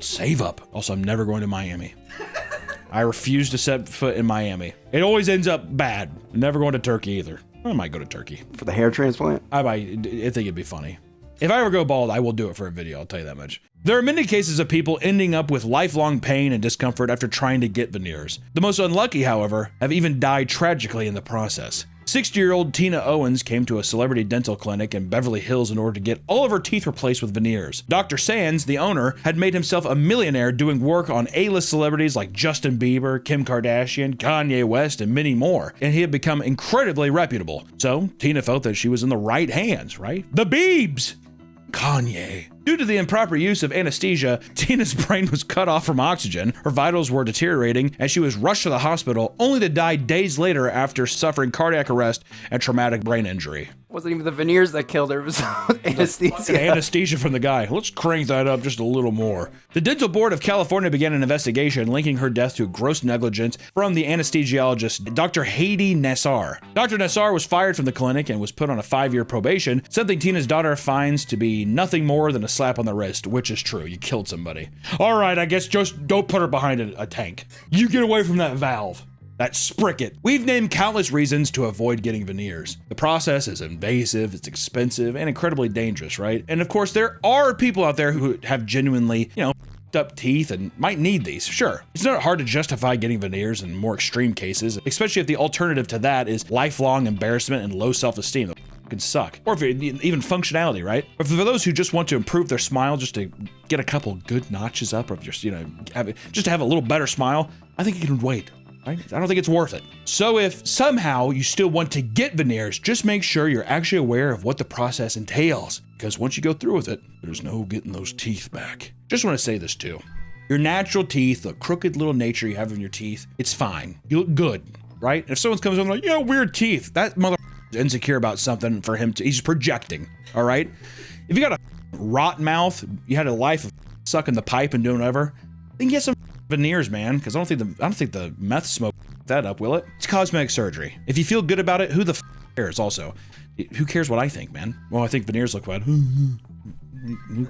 Save up. Also, I'm never going to Miami. I refuse to set foot in Miami. It always ends up bad. I'm never going to Turkey either. I might go to Turkey. For the hair transplant? I think it'd be funny. If I ever go bald, I will do it for a video, I'll tell you that much. There are many cases of people ending up with lifelong pain and discomfort after trying to get veneers. The most unlucky, however, have even died tragically in the process. 60-year-old Tina Owens came to a celebrity dental clinic in Beverly Hills in order to get all of her teeth replaced with veneers. Dr. Sands, the owner, had made himself a millionaire doing work on A-list celebrities like Justin Bieber, Kim Kardashian, Kanye West, and many more, and he had become incredibly reputable. So, Tina felt that she was in the right hands, right? The Biebs! Kanye. Due to the improper use of anesthesia, Tina's brain was cut off from oxygen, her vitals were deteriorating, and she was rushed to the hospital only to die days later after suffering cardiac arrest and traumatic brain injury. It wasn't even the veneers that killed her, it was anesthesia. Anesthesia from the guy. Let's crank that up just a little more. The Dental Board of California began an investigation linking her death to gross negligence from the anesthesiologist, Dr. Hady Nassar. Dr. Nassar was fired from the clinic and was put on a 5-year probation, something Tina's daughter finds to be nothing more than a slap on the wrist, which is true. You killed somebody. All right, I guess just don't put her behind a tank. You get away from that valve. That spricket. We've named countless reasons to avoid getting veneers. The process is invasive, it's expensive, and incredibly dangerous, right? And of course, there are people out there who have genuinely, up teeth and might need these, sure. It's not hard to justify getting veneers in more extreme cases, especially if the alternative to that is lifelong embarrassment and low self-esteem. Can suck. Or if even functionality, right? Or for those who just want to improve their smile just to get a couple good notches up of your, just to have a little better smile, I think you can wait. Right? I don't think it's worth it. So if somehow you still want to get veneers, just make sure you're actually aware of what the process entails. Because once you go through with it, there's no getting those teeth back. Just want to say this too. Your natural teeth, the crooked little nature you have in your teeth, it's fine. You look good, right? And if someone comes in like, weird teeth, that mother insecure about something for him to, he's projecting, all right? If you got a rot mouth, you had a life of sucking the pipe and doing whatever, then get some veneers, man, because I don't think the meth smoke that up, will it? It's cosmetic surgery. If you feel good about it, who the cares also? Who cares what I think, man? Well, I think veneers look bad. Who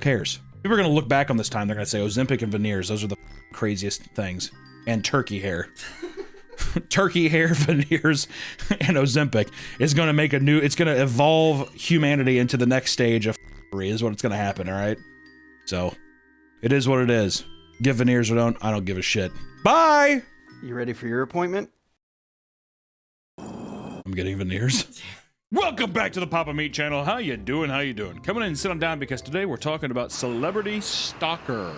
cares? People are gonna look back on this time, they're gonna say Ozempic and veneers, those are the craziest things. And turkey hair. Turkey hair, veneers, and Ozempic is gonna make a new, it's gonna evolve humanity into the next stage of is what it's gonna happen, alright? So, it is what it is. Give veneers or don't, I don't give a shit. Bye! You ready for your appointment? I'm getting veneers. Welcome back to the Papa Meat channel. How you doing? How you doing? Coming in and sit on down because today we're talking about celebrity stalkers.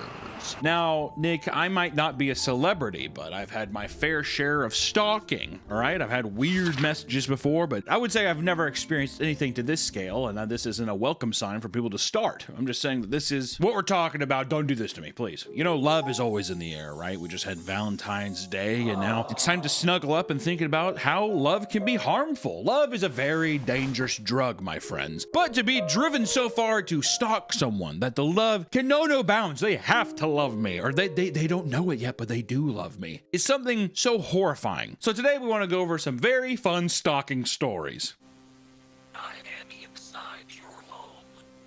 Now, Nick, I might not be a celebrity, but I've had my fair share of stalking, all right? I've had weird messages before, but I would say I've never experienced anything to this scale, and this isn't a welcome sign for people to start. I'm just saying that this is what we're talking about. Don't do this to me, please. You know, love is always in the air, right? We just had Valentine's Day, and now it's time to snuggle up and thinking about how love can be harmful. Love is a very dangerous drug, my friends. But to be driven so far to stalk someone that the love can know no bounds, they have to love me, or they don't know it yet, but they do love me. It's something so horrifying. So today we want to go over some very fun stalking stories.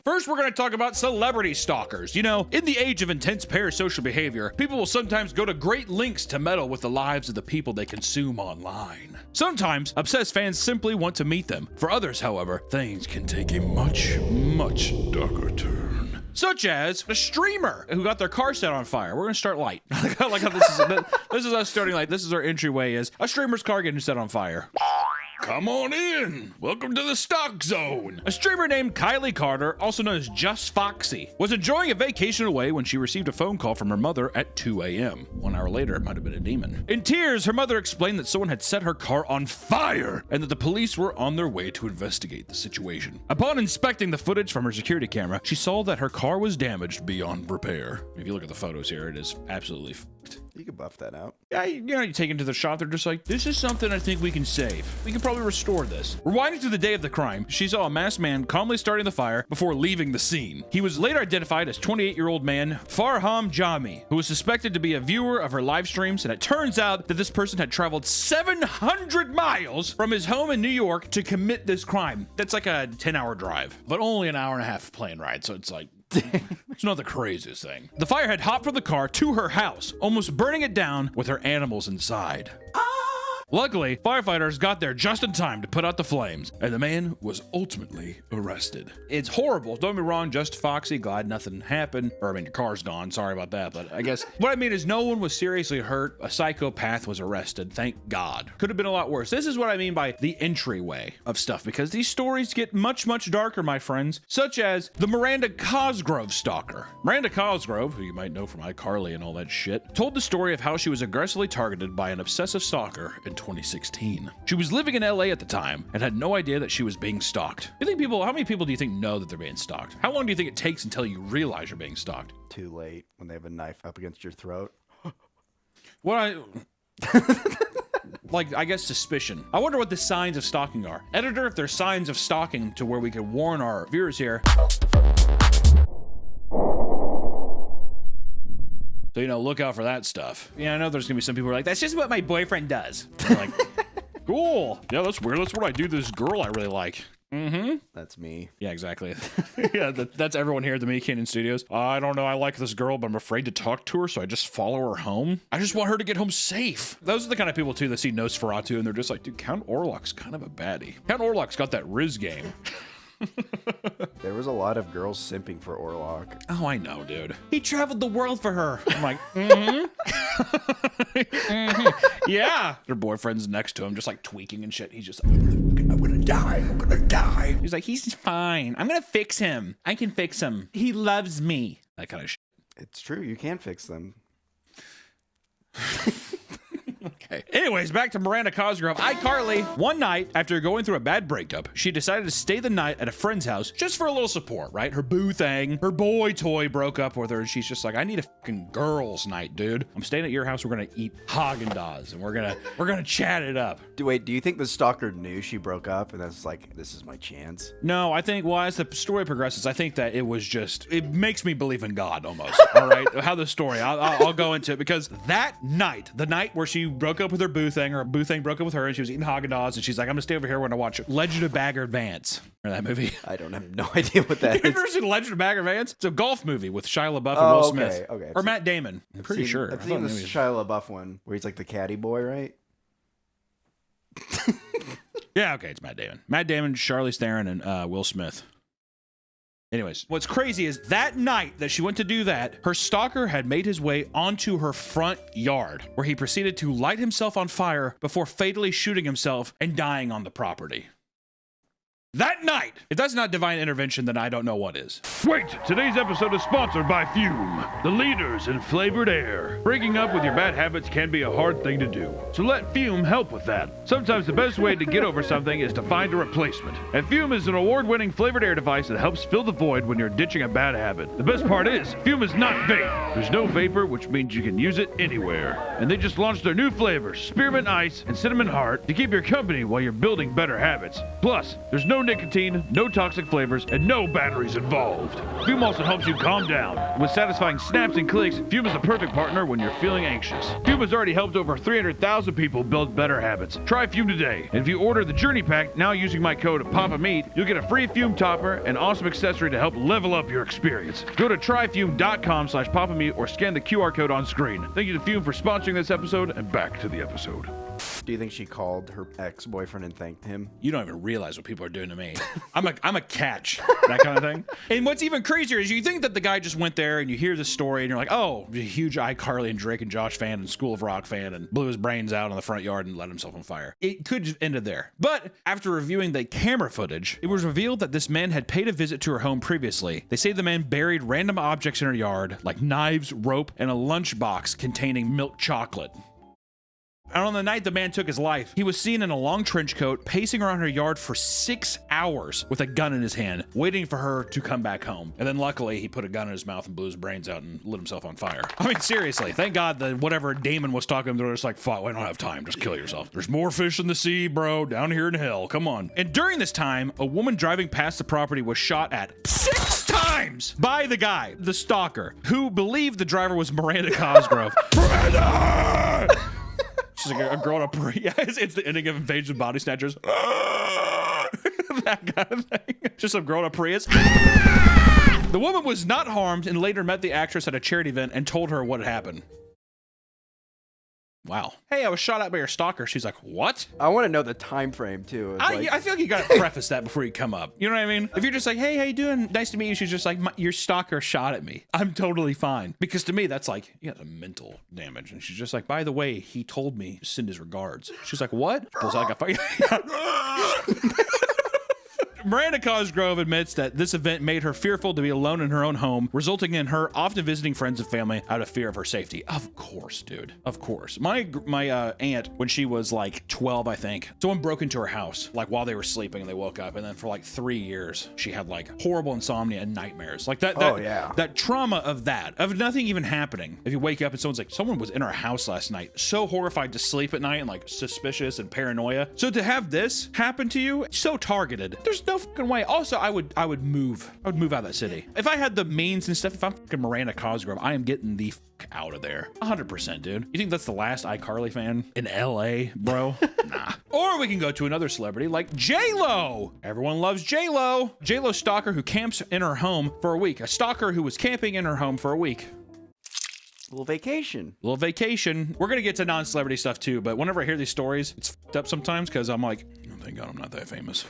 First, we're going to talk about celebrity stalkers. You know, in the age of intense parasocial behavior, people will sometimes go to great lengths to meddle with the lives of the people they consume online. Sometimes, obsessed fans simply want to meet them. For others, however, things can take a much, much darker turn. Such as a streamer who got their car set on fire. We're gonna start light. I like how this is us starting light. This is our entryway, is a streamer's car getting set on fire. Come on in. Welcome to the stock zone. A streamer named Kylie Carter, also known as Just Foxy, was enjoying a vacation away when she received a phone call from her mother at 2 a.m. 1 hour later, it might have been a demon. In tears, her mother explained that someone had set her car on fire and that the police were on their way to investigate the situation. Upon inspecting the footage from her security camera, she saw that her car was damaged beyond repair. If you look at the photos here, it is absolutely f***ed. You can buff that out. Yeah, you know, you take it to the shop, they're just like, this is something I think we can save. We can probably restore this. Rewinding to the day of the crime, she saw a masked man calmly starting the fire before leaving the scene. He was later identified as 28-year-old man Farham Jami, who was suspected to be a viewer of her live streams, and it turns out that this person had traveled 700 miles from his home in New York to commit this crime. That's like a 10-hour drive, but only an hour and a half plane ride, so it's like, it's not the craziest thing. The fire had hopped from the car to her house, almost burning it down with her animals inside. Luckily, firefighters got there just in time to put out the flames, and the man was ultimately arrested. It's horrible, don't be wrong, Just Foxy, glad nothing happened. Or, I mean, your car's gone, sorry about that, but I guess what I mean is no one was seriously hurt. A psychopath was arrested, thank God. Could have been a lot worse. This is what I mean by the entryway of stuff, because these stories get much, much darker, my friends, such as the Miranda Cosgrove stalker. Miranda Cosgrove, who you might know from iCarly and all that shit, told the story of how she was aggressively targeted by an obsessive stalker in 2016. She was living in LA at the time and had no idea that she was being stalked. How many people do you think know that they're being stalked? How long do you think it takes until you realize you're being stalked? Too late, when they have a knife up against your throat. Like, I guess suspicion. I wonder what the signs of stalking are. Editor, if there's signs of stalking to where we could warn our viewers here. So, you know, look out for that stuff. Yeah, I know there's gonna be some people who are like, that's just what my boyfriend does. I'm like, cool. Yeah, that's weird. That's what I do to this girl I really like. Mm-hmm. That's me. Yeah, exactly. Yeah, that's everyone here at the Meat Canyon Studios. I don't know, I like this girl, but I'm afraid to talk to her, so I just follow her home. I just want her to get home safe. Those are the kind of people, too, that see Nosferatu, and they're just like, dude, Count Orlok's kind of a baddie. Count Orlok's got that Riz game. There was a lot of girls simping for Orlok. Oh, I know, dude. He traveled the world for her. I'm like, mm-hmm. Mm-hmm. Yeah. Her boyfriend's next to him, just like tweaking and shit. He's just like, I'm gonna die. I'm gonna die. He's like, he's fine. I'm gonna fix him. I can fix him. He loves me. That kind of shit. It's true. You can fix them. Okay. Okay. Anyways, back to Miranda Cosgrove. iCarly, one night after going through a bad breakup, she decided to stay the night at a friend's house just for a little support, right? Her boo thing, her boy toy broke up with her, and she's just like, I need a fucking girls' night, dude. I'm staying at your house. We're gonna eat Haagen-Dazs, and we're gonna chat it up. Wait, do you think the stalker knew she broke up, and that's like, this is my chance? No, I think, well, as the story progresses, I think that it was just, it makes me believe in God almost. All right, how the story, I'll go into it, because that night, the night where she broke up with her boo thing, or her boo thing broke up with her, and she was eating Haagen-Dazs, and she's like, I'm gonna stay over here when I watch Legend of Bagger Vance. Remember that movie? I don't have no idea what that You've is. never seen Legend of Bagger Vance? It's a golf movie with Shia LaBeouf and Will Smith. Okay. Or Matt Damon. I'm pretty sure. I've seen the Shia LaBeouf one where he's like the caddy boy, right? Yeah, okay, it's Matt Damon. Matt Damon, Charlize Theron, and Will Smith. Anyways, what's crazy is that night that she went to do that, her stalker had made his way onto her front yard, where he proceeded to light himself on fire before fatally shooting himself and dying on the property. That night! If that's not divine intervention, then I don't know what is. Wait! Today's episode is sponsored by Fume, the leaders in flavored air. Breaking up with your bad habits can be a hard thing to do, so let Fume help with that. Sometimes the best way to get over something is to find a replacement. And Fume is an award-winning flavored air device that helps fill the void when you're ditching a bad habit. The best part is, Fume is not vape. There's no vapor, which means you can use it anywhere. And they just launched their new flavors, Spearmint Ice and Cinnamon Heart, to keep your company while you're building better habits. Plus, there's no nicotine, no toxic flavors, and no batteries involved. Fume also helps you calm down. With satisfying snaps and clicks, Fume is the perfect partner when you're feeling anxious. Fume has already helped over 300,000 people build better habits. Try Fume today. And if you order the Journey Pack, now using my code PAPAMEAT, you'll get a free Fume topper and awesome accessory to help level up your experience. Go to tryfume.com/PapaMeat or scan the QR code on screen. Thank you to Fume for sponsoring this episode, and back to the episode. Do you think she called her ex-boyfriend and thanked him? You don't even realize what people are doing to me. I'm a catch, that kind of thing. And what's even crazier is you think that the guy just went there and you hear the story and you're like, oh, a huge iCarly and Drake and Josh fan and School of Rock fan and blew his brains out in the front yard and let himself on fire. It could just ended there. But after reviewing the camera footage, it was revealed that this man had paid a visit to her home previously. They say the man buried random objects in her yard, like knives, rope, and a lunchbox containing milk chocolate. And on the night the man took his life, he was seen in a long trench coat, pacing around her yard for 6 hours with a gun in his hand, waiting for her to come back home. And then luckily, he put a gun in his mouth and blew his brains out and lit himself on fire. I mean, seriously, thank God that whatever Damon was talking to, they're just like, fuck, we don't have time, just kill yourself. There's more fish in the sea, bro, down here in hell, come on. And during this time, a woman driving past the property was shot at 6 times by the guy, the stalker, who believed the driver was Miranda Cosgrove. Miranda! She's like a girl in a Prius. Yeah, it's the ending of Invasion Body Snatchers. That kind of thing. Just some girl in a Prius. The woman was not harmed and later met the actress at a charity event and told her what had happened. Wow. Hey, I was shot at by your stalker. She's like, what? I want to know the time frame too. I feel like you gotta preface that before you come up. You know what I mean? If you're just like, hey, how you doing? Nice to meet you. She's just like, your stalker shot at me. I'm totally fine. Because to me, that's like, you got some mental damage. And she's just like, by the way, he told me to send his regards. She's like, what? Pulls out like a Miranda Cosgrove admits that this event made her fearful to be alone in her own home, resulting in her often visiting friends and family out of fear of her safety. Of course, dude. Of course. My aunt, when she was like 12, I think, someone broke into her house, like while they were sleeping and they woke up. And then for like 3 years, she had like horrible insomnia and nightmares. Like that, that trauma of nothing even happening. If you wake up and someone's like, someone was in our house last night, so horrified to sleep at night and like suspicious and paranoia. So to have this happen to you, so targeted, there's no fucking way. Also, I would move out of that city. If I had the means and stuff, if I'm fucking Miranda Cosgrove, I am getting the fuck out of there. 100%, dude. You think that's the last iCarly fan in LA, bro? Nah. Or we can go to another celebrity like J-Lo. Everyone loves J-Lo. J-Lo stalker who camps in her home for a week. A stalker who was camping in her home for a week. Little vacation. We're gonna get to non-celebrity stuff too, but whenever I hear these stories, it's fucked up sometimes because I'm like, oh, thank God I'm not that famous.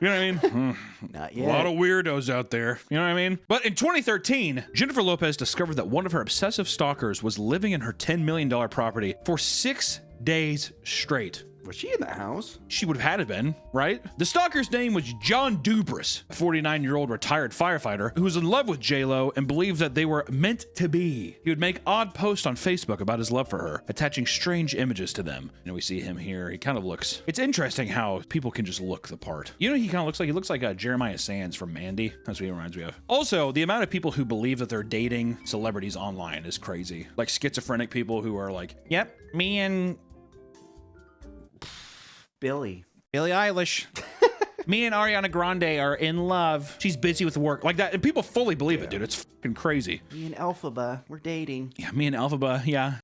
You know what I mean? Not yet. A lot of weirdos out there. You know what I mean? But in 2013, Jennifer Lopez discovered that one of her obsessive stalkers was living in her $10 million property for 6 days straight. Was she in the house? She would have had to been, right? The stalker's name was John Dubras, a 49-year-old retired firefighter who was in love with J-Lo and believed that they were meant to be. He would make odd posts on Facebook about his love for her, attaching strange images to them. You know, we see him here. He kind of looks... It's interesting how people can just look the part. You know what he kind of looks like? He looks like Jeremiah Sands from Mandy. That's what he reminds me of. Also, the amount of people who believe that they're dating celebrities online is crazy. Like schizophrenic people who are like, yep, me and... Billie Eilish. Me and Ariana Grande are in love. She's busy with work. Like that. And people fully believe it, dude. It's fucking crazy. Me and Elphaba, we're dating. Yeah, me and Elphaba, yeah.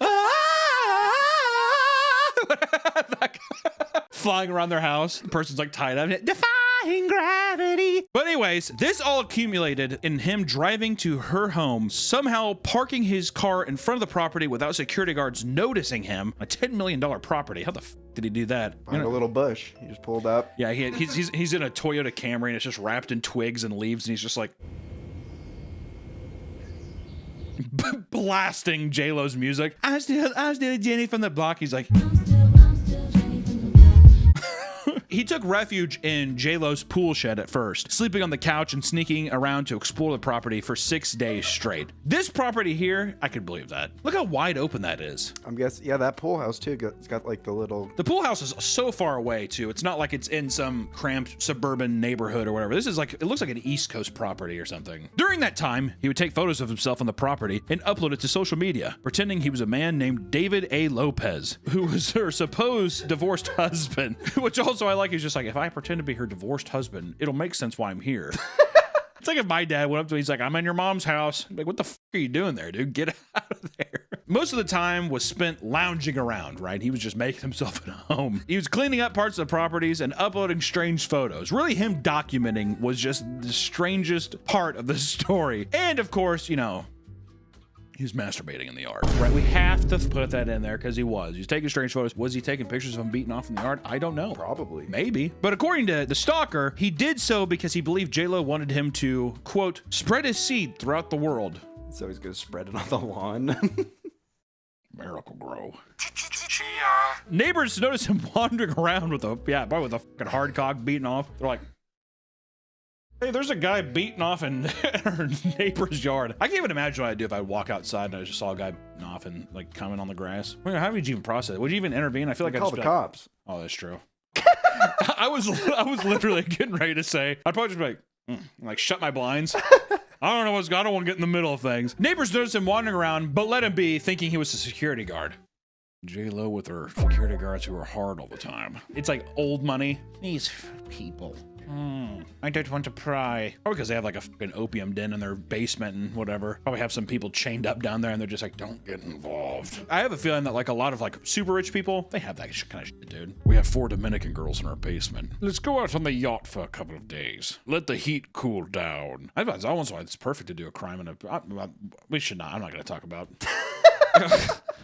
Flying around their house. The person's like tied up. Defying gravity. But anyways, this all accumulated in him driving to her home, somehow parking his car in front of the property without security guards noticing him. A $10 million property. How the f did he do that? Behind a little bush. He just pulled up. Yeah, he's in a Toyota Camry and it's just wrapped in twigs and leaves and he's just like blasting J-Lo's music. I'm still Jenny from the block. He's like... He took refuge in J-Lo's pool shed at first, sleeping on the couch and sneaking around to explore the property for 6 days straight. This property here, I could believe that. Look how wide open that is. I'm guessing, yeah, that pool house too. It's got like the little... The pool house is so far away too. It's not like it's in some cramped suburban neighborhood or whatever. This is like, it looks like an East Coast property or something. During that time, he would take photos of himself on the property and upload it to social media, pretending he was a man named David A. Lopez, who was her supposed divorced husband, which also I like. He's just like, if I pretend to be her divorced husband, it'll make sense why I'm here. It's like if my dad went up to me, he's like, I'm in your mom's house. I'm like, what the f are you doing there, dude? Get out of there. Most of the time was spent lounging around, right? He was just making himself at home. He was cleaning up parts of the properties and uploading strange photos. Really, him documenting was just the strangest part of the story. And of course, you know, he was masturbating in the yard, right? We have to put that in there because he was. He was taking strange photos. Was he taking pictures of him beating off in the yard? I don't know. Probably. Maybe. But according to the stalker, he did so because he believed J-Lo wanted him to, quote, spread his seed throughout the world. So he's going to spread it on the lawn. Miracle Grow. Neighbors noticed him wandering around with a, probably with a fucking hard cock beating off. They're like, hey, there's a guy beating off in her neighbor's yard. I can't even imagine what I'd do if I walk outside and I just saw a guy beating off and like coming on the grass. I mean, how would you even process it? Would you even intervene? I feel like I'd call the cops. Oh, that's true. I was literally getting ready to say, I'd probably just be like shut my blinds. I don't know what's going on. I don't want to get in the middle of things. Neighbors noticed him wandering around, but let him be, thinking he was a security guard. J-Lo with her security guards who are hard all the time. It's like old money. These people. I don't want to pry. Probably because they have like a fucking opium den in their basement and whatever. Probably have some people chained up down there and they're just like, don't get involved. I have a feeling that like a lot of like super rich people, they have that kind of shit, dude. We have 4 Dominican girls in our basement. Let's go out on the yacht for a couple of days. Let the heat cool down. I almost thought it's perfect to do a crime in a... we should not. I'm not going to talk about...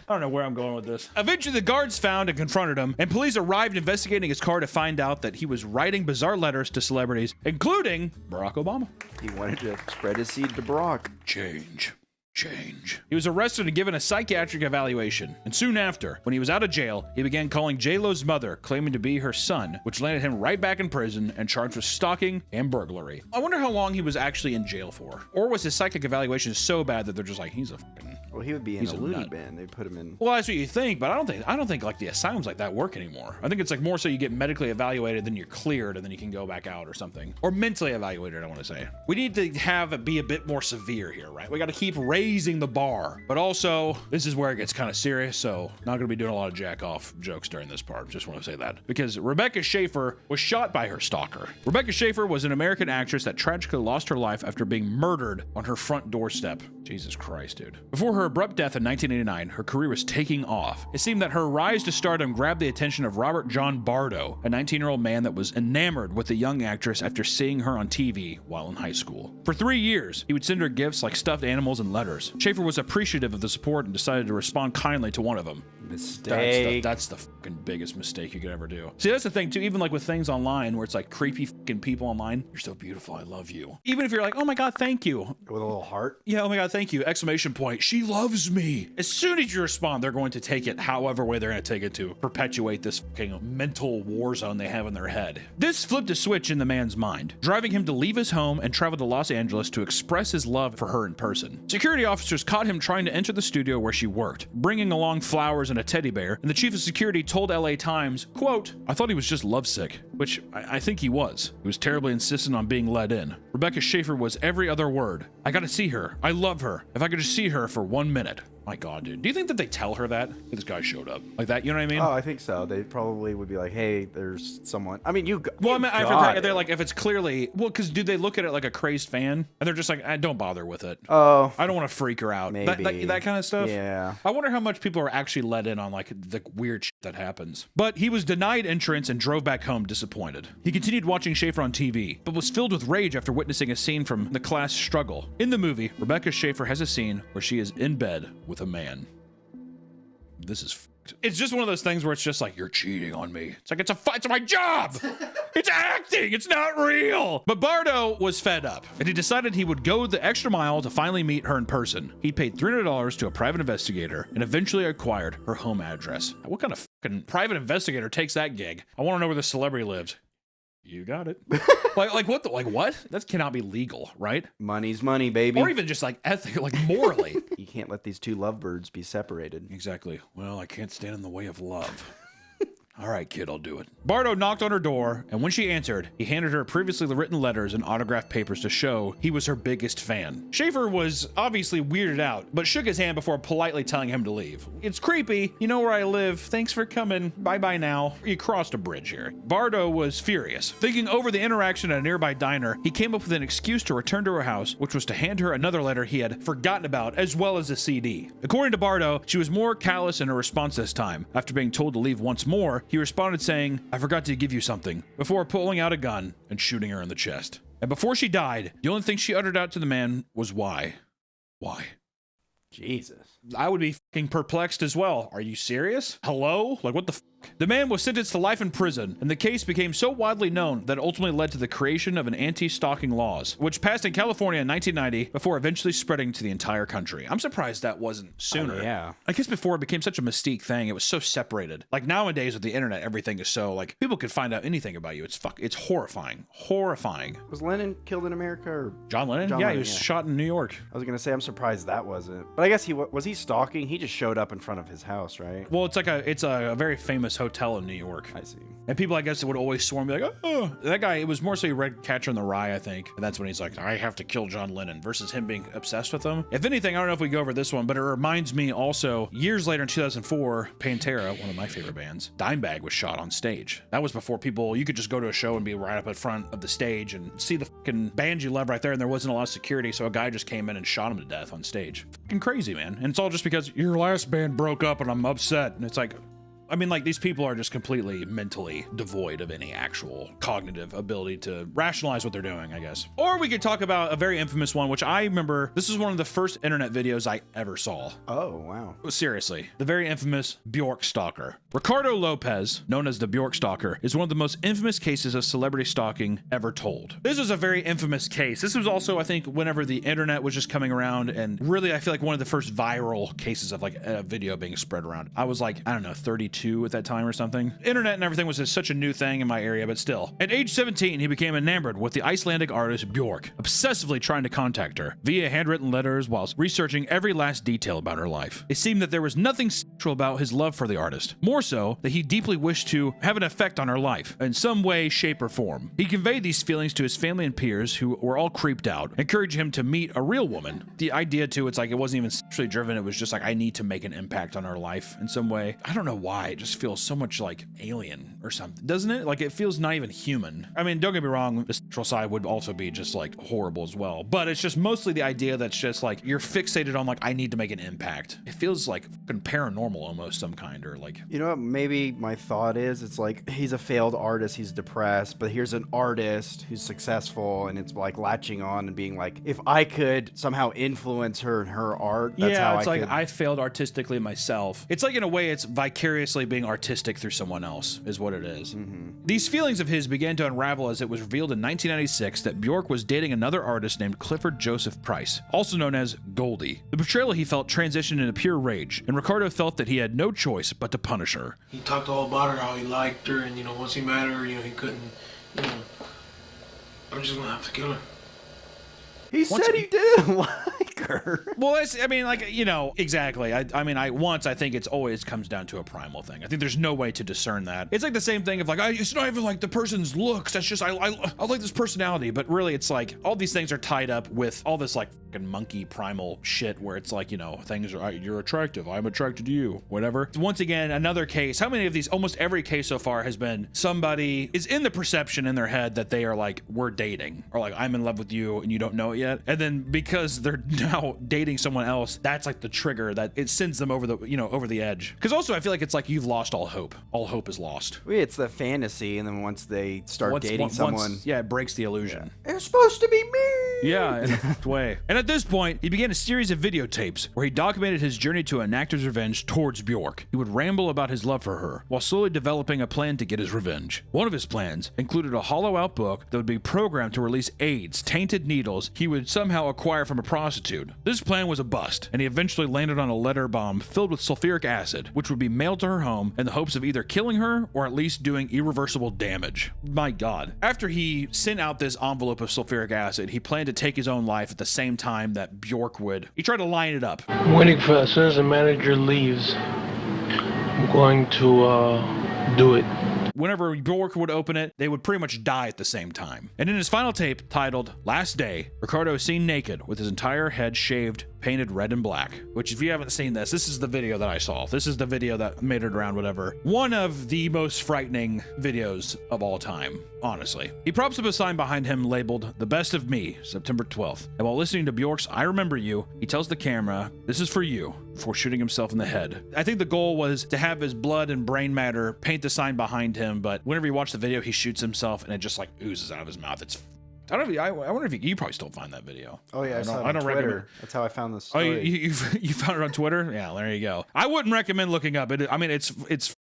I don't know where I'm going with this. Eventually, the guards found and confronted him, and police arrived investigating his car to find out that he was writing bizarre letters to celebrities, including Barack Obama. He wanted to spread his seed to Barack. Change. He was arrested and given a psychiatric evaluation, and soon after, when he was out of jail, he began calling J-Lo's mother, claiming to be her son, which landed him right back in prison and charged with stalking and burglary. I wonder how long he was actually in jail for. Or was his psychic evaluation so bad that they're just like, he's a fucking... Well, he would be in a loony bin. They put him in. Well, that's what you think, but I don't think like the asylums like that work anymore. I think it's like more so you get medically evaluated, then you're cleared, and then you can go back out or something. Or mentally evaluated, I want to say. We need to have it be a bit more severe here, right? We got to keep raising the bar, but also this is where it gets kind of serious, so not gonna be doing a lot of jack off jokes during this part. Just want to say that because Rebecca Schaeffer was shot by her stalker. Rebecca Schaeffer was an American actress that tragically lost her life after being murdered on her front doorstep. Jesus Christ, dude. Before her abrupt death in 1989, her career was taking off. It seemed that her rise to stardom grabbed the attention of Robert John Bardo, a 19-year-old man that was enamored with the young actress after seeing her on TV while in high school. For 3 years, he would send her gifts like stuffed animals and letters. Schaeffer was appreciative of the support and decided to respond kindly to one of them. Mistake. That's the fucking biggest mistake you could ever do. See, that's the thing too. Even like with things online where it's like creepy fucking people online. You're so beautiful. I love you. Even if you're like, oh my God, thank you. With a little heart. Yeah, oh my God, thank you. Exclamation point. She loves me. As soon as you respond, they're going to take it however way they're going to take it to perpetuate this fucking mental war zone they have in their head. This flipped a switch in the man's mind, driving him to leave his home and travel to Los Angeles to express his love for her in person. Security officers caught him trying to enter the studio where she worked, bringing along flowers and a teddy bear, and the chief of security told LA Times, quote, I thought he was just lovesick, which I think he was. He was terribly insistent on being let in. Rebecca Schaefer was every other word. I gotta see her. I love her. If I could just see her for 1 minute. My God, dude. Do you think that they tell her that? This guy showed up. Like that, you know what I mean? Oh, I think so. They probably would be like, hey, there's someone. I mean, Well, I mean, I forgot. They're like, if it's clearly, well, because do they look at it like a crazed fan? And they're just like, don't bother with it. Oh. I don't want to freak her out. Maybe. That kind of stuff? Yeah. I wonder how much people are actually let in on like the weird shit that happens. But he was denied entrance and drove back home disappointed. He continued watching Schaefer on TV, but was filled with rage after witnessing a scene from The Class Struggle. In the movie, Rebecca Schaefer has a scene where she is in bed with a man. This is it's just one of those things where it's just like, you're cheating on me. It's like, it's my job. It's acting. It's not real. But Bardo was fed up and he decided he would go the extra mile to finally meet her in person. He paid $300 to a private investigator and eventually acquired her home address. What kind of fucking private investigator takes that gig? I want to know where the celebrity lives. You got it. what? That cannot be legal, right? Money's money, baby. Or even just like ethic, like morally. You can't let these two lovebirds be separated. Exactly. Well, I can't stand in the way of love. All right, kid, I'll do it. Bardo knocked on her door, and when she answered, he handed her previously written letters and autographed papers to show he was her biggest fan. Schaefer was obviously weirded out, but shook his hand before politely telling him to leave. It's creepy. You know where I live. Thanks for coming. Bye-bye now. You crossed a bridge here. Bardo was furious. Thinking over the interaction at a nearby diner, he came up with an excuse to return to her house, which was to hand her another letter he had forgotten about, as well as a CD. According to Bardo, she was more callous in her response this time. After being told to leave once more, he responded saying, I forgot to give you something, before pulling out a gun and shooting her in the chest. And before she died, the only thing she uttered out to the man was why. Why? Jesus. I would be fucking perplexed as well. Are you serious? Hello? Like, what the fuck? The man was sentenced to life in prison, and the case became so widely known that it ultimately led to the creation of an anti-stalking laws, which passed in California in 1990 before eventually spreading to the entire country. I'm surprised that wasn't sooner. Yeah. I guess before it became such a mystique thing, it was so separated. Like nowadays with the internet, everything is so like, people could find out anything about you. It's horrifying. Horrifying. Was Lennon killed in America or? John Lennon? Yeah, he was shot in New York. I was going to say, I'm surprised that wasn't. But I guess was he stalking? He just showed up in front of his house, right? Well, it's a very famous hotel in New York. I see. And people, I guess, would always swarm, be like, oh, that guy, it was more so he read Catcher in the Rye, I think. And that's when he's like, I have to kill John Lennon, versus him being obsessed with him. If anything, I don't know if we go over this one, but it reminds me also, years later in 2004, Pantera, one of my favorite bands, Dimebag was shot on stage. That was before people, you could just go to a show and be right up at front of the stage and see the fucking band you love right there, and there wasn't a lot of security, so a guy just came in and shot him to death on stage. Fucking crazy, man. And it's all just because your last band broke up and I'm upset. And it's like, I mean, like, these people are just completely mentally devoid of any actual cognitive ability to rationalize what they're doing, I guess. Or we could talk about a very infamous one, which I remember, this is one of the first internet videos I ever saw. Oh, wow. Seriously. The very infamous Bjork stalker. Ricardo Lopez, known as the Bjork stalker, is one of the most infamous cases of celebrity stalking ever told. This was a very infamous case. This was also, I think, whenever the internet was just coming around, and really, I feel like one of the first viral cases of like a video being spread around. I was like, I don't know, 32 at that time or something. Internet and everything was just such a new thing in my area, but still. At age 17, he became enamored with the Icelandic artist Bjork, obsessively trying to contact her via handwritten letters whilst researching every last detail about her life. It seemed that there was nothing sexual about his love for the artist, more so that he deeply wished to have an effect on her life in some way, shape, or form. He conveyed these feelings to his family and peers, who were all creeped out, encouraging him to meet a real woman. The idea too, it's like it wasn't even sexually driven, it was just like, I need to make an impact on her life in some way. I don't know why. it just feels so much like alien or something, doesn't it? Like it feels not even human. I mean, don't get me wrong, the sexual side would also be just like horrible as well, but it's just mostly the idea that's just like you're fixated on like, I need to make an impact. It feels like fucking paranormal almost, some kind, or like, You know what maybe my thought is? It's like he's a failed artist, he's depressed, but here's an artist who's successful and it's like latching on and being like, if I could somehow influence her and her art, that's yeah, how it's I like could. I failed artistically myself. It's like in a way it's vicariously being artistic through someone else is what it is. These feelings of his began to unravel as it was revealed in 1996 that Bjork was dating another artist named Clifford Joseph Price, also known as Goldie. The betrayal he felt transitioned into pure rage, and Ricardo felt that he had no choice but to punish her. He talked all about her, how he liked her, and once he met her, he couldn't, I'm just gonna have to kill her. He said he didn't like her. Well, I mean, like, exactly. I mean, I think it's always comes down to a primal thing. I think there's no way to discern that. It's like the same thing of like, it's not even like the person's looks. That's just, I like this personality. But really, it's like all these things are tied up with all this like fucking monkey primal shit where it's like, things are, you're attractive. I'm attracted to you, whatever. Once again, another case. How many of these, almost every case so far has been somebody is in the perception in their head that they are like, we're dating, or like, I'm in love with you and you don't know it yet. And then because they're now dating someone else, that's like the trigger that it sends them over the, over the edge. Because also I feel like it's like you've lost all hope. All hope is lost. It's the fantasy, and then once they start dating someone, it breaks the illusion. They're supposed to be me. Yeah, in a way. And at this point, he began a series of videotapes where he documented his journey to enact his revenge towards Bjork. He would ramble about his love for her while slowly developing a plan to get his revenge. One of his plans included a hollow-out book that would be programmed to release AIDS, tainted needles he would somehow acquire from a prostitute. This plan was a bust, and he eventually landed on a letter bomb filled with sulfuric acid, which would be mailed to her home in the hopes of either killing her or at least doing irreversible damage. My God. After he sent out this envelope of sulfuric acid, he planned to take his own life at the same time that Bjork would. He tried to line it up. I'm waiting for, as soon as the manager leaves, I'm going to do it. Whenever Bjork would open it, they would pretty much die at the same time. And in his final tape, titled Last Day, Ricardo is seen naked with his entire head shaved, painted red and black, which if you haven't seen this is the video that I saw. This is the video that made it around, whatever. One of the most frightening videos of all time, honestly. He props up a sign behind him labeled The Best of Me, September 12th. And while listening to Bjork's I Remember You, he tells the camera, this is for you, before shooting himself in the head. I think the goal was to have his blood and brain matter paint the sign behind him, but whenever you watch the video, he shoots himself and it just like oozes out of his mouth. It's I don't know. I wonder if you probably still find that video. Oh yeah, I saw it on Twitter. That's how I found this story. Oh, you found it on Twitter? Yeah, there you go. I wouldn't recommend looking up it. I mean, it's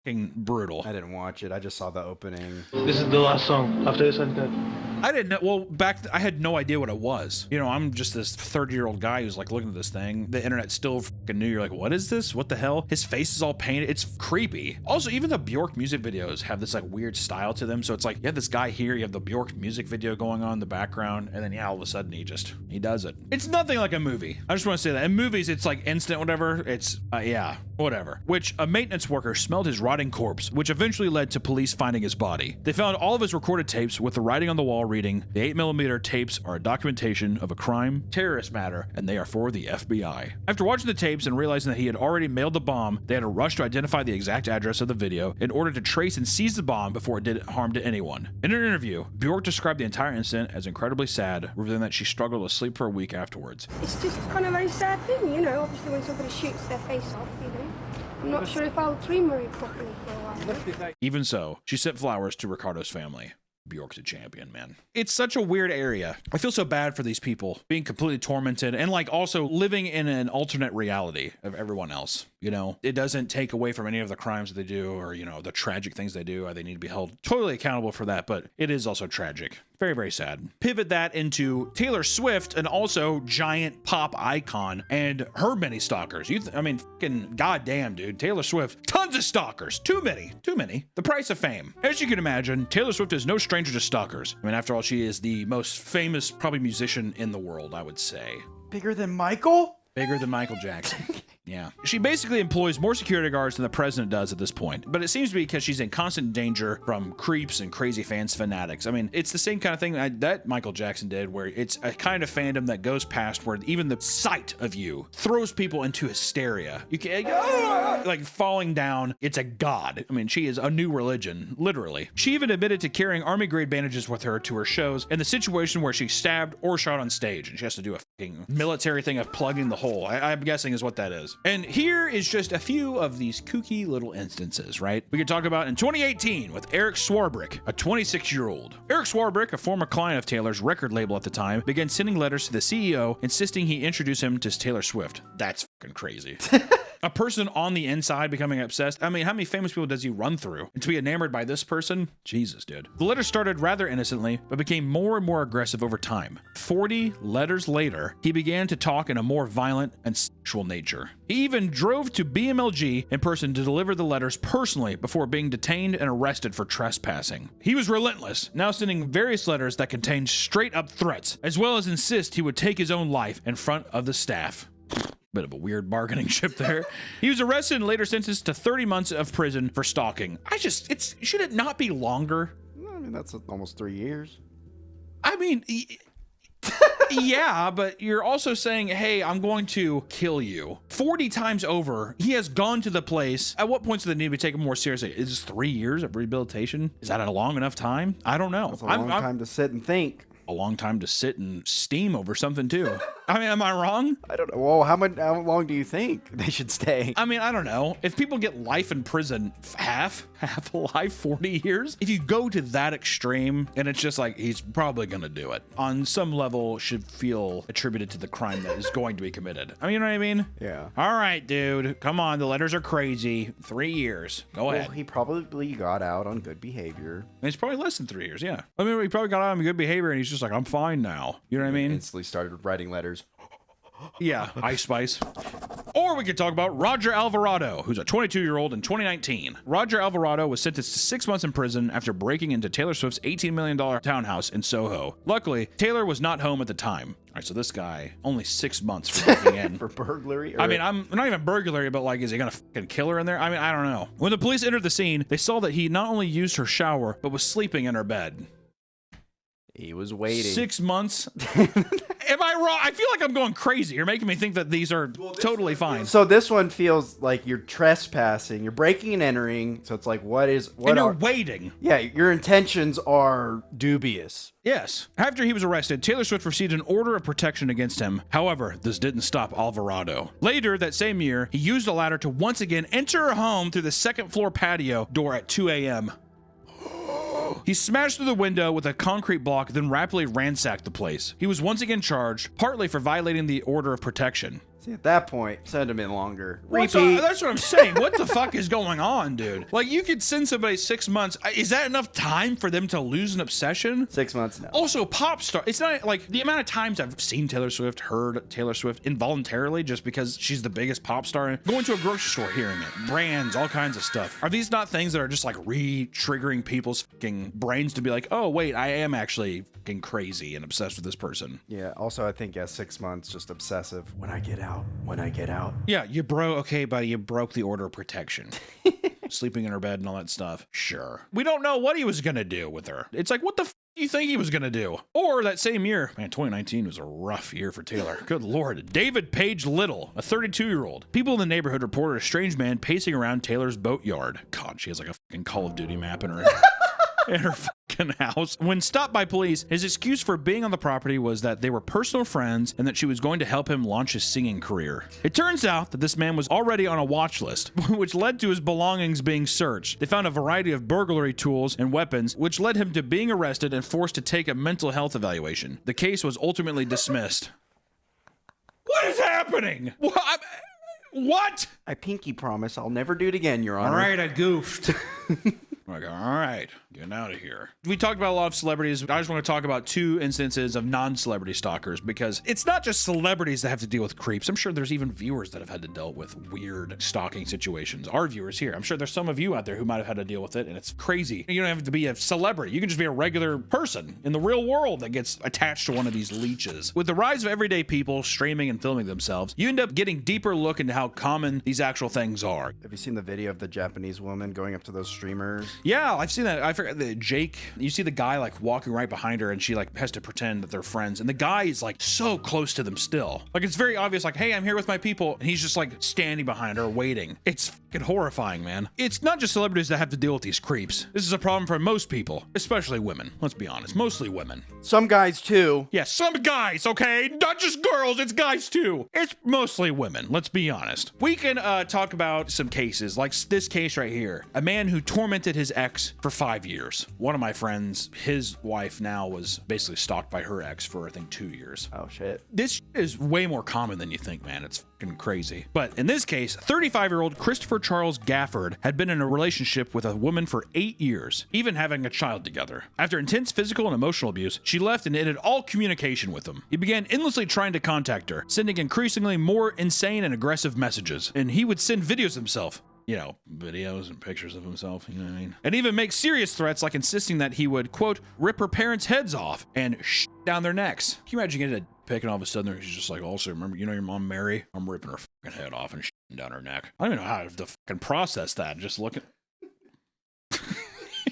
fucking brutal. I didn't watch it. I just saw the opening. This is the last song. After this, I'm dead. I didn't know. Well, I had no idea what it was. I'm just this 30-year-old guy who's like looking at this thing. The internet still fucking new. You're like, what is this? What the hell? His face is all painted. It's creepy. Also, even the Bjork music videos have this like weird style to them. So it's like you have this guy here, you have the Bjork music video going on in the background, and then yeah, all of a sudden he does it. It's nothing like a movie. I just want to say that. In movies, it's like instant whatever. It's yeah, whatever. Which a maintenance worker smelled his rotting corpse, which eventually led to police finding his body. They found all of his recorded tapes with the writing on the wall reading, the 8mm tapes are a documentation of a crime, terrorist matter, and they are for the FBI. After watching the tapes and realizing that he had already mailed the bomb, they had to rush to identify the exact address of the video in order to trace and seize the bomb before it did harm to anyone. In an interview, Bjork described the entire incident as incredibly sad, revealing that she struggled to sleep for a week afterwards. It's just kind of a very sad thing, obviously when somebody shoots their face off, I'm not sure if I'll dream very properly for a while. Even so, she sent flowers to Ricardo's family. Bjork's a champion, man. It's such a weird area. I feel so bad for these people being completely tormented and like also living in an alternate reality of everyone else. It doesn't take away from any of the crimes that they do or, the tragic things they do. They need to be held totally accountable for that, but it is also tragic. Very, very sad. Pivot that into Taylor Swift, an also giant pop icon, and her many stalkers. Fucking goddamn, dude. Taylor Swift, tons of stalkers. Too many. The price of fame. As you can imagine, Taylor Swift is no stranger to stalkers. After all, she is the most famous, probably musician in the world, I would say. Bigger than Michael? Bigger than Michael Jackson. Yeah. She basically employs more security guards than the president does at this point, but it seems to be because she's in constant danger from creeps and crazy fans fanatics. I mean, it's the same kind of thing that Michael Jackson did, where it's a kind of fandom that goes past where even the sight of you throws people into hysteria. You can like falling down. It's a god. I mean, she is a new religion, literally. She even admitted to carrying army grade bandages with her to her shows in the situation where she's stabbed or shot on stage, and she has to do a fucking military thing of plugging the hole. I'm guessing is what that is. And here is just a few of these kooky little instances, right? We could talk about in 2018 with Eric Swarbrick, a 26-year-old. Eric Swarbrick, a former client of Taylor's record label at the time, began sending letters to the CEO insisting he introduce him to Taylor Swift. That's fucking crazy. A person on the inside becoming obsessed. I mean, how many famous people does he run through? And to be enamored by this person? Jesus, dude. The letter started rather innocently, but became more and more aggressive over time. 40 letters later, he began to talk in a more violent and sexual nature. He even drove to BMLG in person to deliver the letters personally before being detained and arrested for trespassing. He was relentless, now sending various letters that contained straight up threats, as well as insist he would take his own life in front of the staff. Bit of a weird bargaining chip there. He was arrested and later sentenced to 30 months of prison for stalking. Should it not be longer? I mean, that's almost 3 years. I mean, yeah, but you're also saying, hey, I'm going to kill you. 40 times over, he has gone to the place. At what point do they need to be taken more seriously? Is this 3 years of rehabilitation? Is that a long enough time? I don't know. That's a long time to sit and think. A long time to sit and steam over something too. I mean, am I wrong? I don't know. Well, how long do you think they should stay? I mean, I don't know. If people get life in prison, half a life, 40 years, if you go to that extreme, and it's just like, he's probably gonna do it. On some level, should feel attributed to the crime that is going to be committed. I mean, you know what I mean? Yeah. All right, dude. Come on, the letters are crazy. 3 years. Go ahead. He probably got out on good behavior. And it's probably less than 3 years, yeah. I mean, he probably got out on good behavior, and he's just like, I'm fine now. You know what I mean? Instantly started writing letters. Yeah, Ice Spice. Or we could talk about Roger Alvarado, who's a 22-year-old in 2019. Roger Alvarado was sentenced to 6 months in prison after breaking into Taylor Swift's $18 million townhouse in Soho. Luckily, Taylor was not home at the time. All right, so this guy, only 6 months for breaking in. For burglary? I mean, I'm not even burglary, but like, is he gonna fucking kill her in there? I mean, I don't know. When the police entered the scene, they saw that he not only used her shower, but was sleeping in her bed. He was waiting. 6 months. Am I wrong? I feel like I'm going crazy. You're making me think that these are totally fine. So this one feels like you're trespassing. You're breaking and entering. So it's like, and you're waiting. Yeah, your intentions are dubious. Yes. After he was arrested, Taylor Swift received an order of protection against him. However, this didn't stop Alvarado. Later that same year, he used a ladder to once again enter her home through the second floor patio door at 2 a.m. He smashed through the window with a concrete block, then rapidly ransacked the place. He was once again charged, partly for violating the order of protection. See, at that point, send him in longer. That's what I'm saying. What the fuck is going on, dude? Like, you could send somebody 6 months. Is that enough time for them to lose an obsession? 6 months, no. Also, pop star. It's not like the amount of times I've seen Taylor Swift, heard Taylor Swift involuntarily just because she's the biggest pop star. Going to a grocery store, hearing it. Brands, all kinds of stuff. Are these not things that are just like re-triggering people's fucking brains to be like, oh, wait, I am actually fucking crazy and obsessed with this person? Yeah, also, I think, 6 months, just obsessive. When I get out. Yeah, okay, buddy, you broke the order of protection. Sleeping in her bed and all that stuff. Sure. We don't know what he was gonna do with her. It's like, what the f do you think he was gonna do? Or that same year, man, 2019 was a rough year for Taylor. Good Lord. David Page Little, a 32-year-old. People in the neighborhood reported a strange man pacing around Taylor's boatyard. God, she has like a fucking Call of Duty map in her in her fucking house. When stopped by police, his excuse for being on the property was that they were personal friends and that she was going to help him launch his singing career. It turns out that this man was already on a watch list, which led to his belongings being searched. They found a variety of burglary tools and weapons, which led him to being arrested and forced to take a mental health evaluation. The case was ultimately dismissed. What is happening? What? I pinky promise I'll never do it again, Your Honor. All right, I goofed. Like, all right, Getting out of here. We talked about a lot of celebrities. I just want to talk about 2 instances of non-celebrity stalkers because it's not just celebrities that have to deal with creeps. I'm sure there's even viewers that have had to deal with weird stalking situations. Our viewers here. I'm sure there's some of you out there who might have had to deal with it, and it's crazy. You don't have to be a celebrity. You can just be a regular person in the real world that gets attached to one of these leeches. With the rise of everyday people streaming and filming themselves, you end up getting deeper look into how common these actual things are. Have you seen the video of the Japanese woman going up to those streamers? Yeah, I've seen that. I forgot the Jake. You see the guy like walking right behind her, and she like has to pretend that they're friends, and the guy is like so close to them still. Like it's very obvious. Like, hey, I'm here with my people, and he's just like standing behind her waiting. It's fucking horrifying, man. It's not just celebrities that have to deal with these creeps. This is a problem for most people, especially women. Let's be honest, mostly women. Some guys too. Yeah, some guys. Okay, not just girls. It's guys too. It's mostly women. Let's be honest. We can talk about some cases like this case right here. A man who tormented his ex for 5 years. One of my friends, his wife now was basically stalked by her ex for I think 2 years. Oh shit. This is way more common than you think, man. It's fucking crazy. But in this case, 35-year-old Christopher Charles Gafford had been in a relationship with a woman for 8 years, even having a child together. After intense physical and emotional abuse, she left and ended all communication with him. He began endlessly trying to contact her, sending increasingly more insane and aggressive messages, and he would send videos of himself. You know, videos and pictures of himself, you know what I mean? And even make serious threats like insisting that he would, quote, rip her parents' heads off and down their necks. Can you imagine getting a pic and all of a sudden she's just like, also, remember, you know your mom Mary? I'm ripping her fucking head off and down her neck. I don't even know how to fucking process that. Just looking. You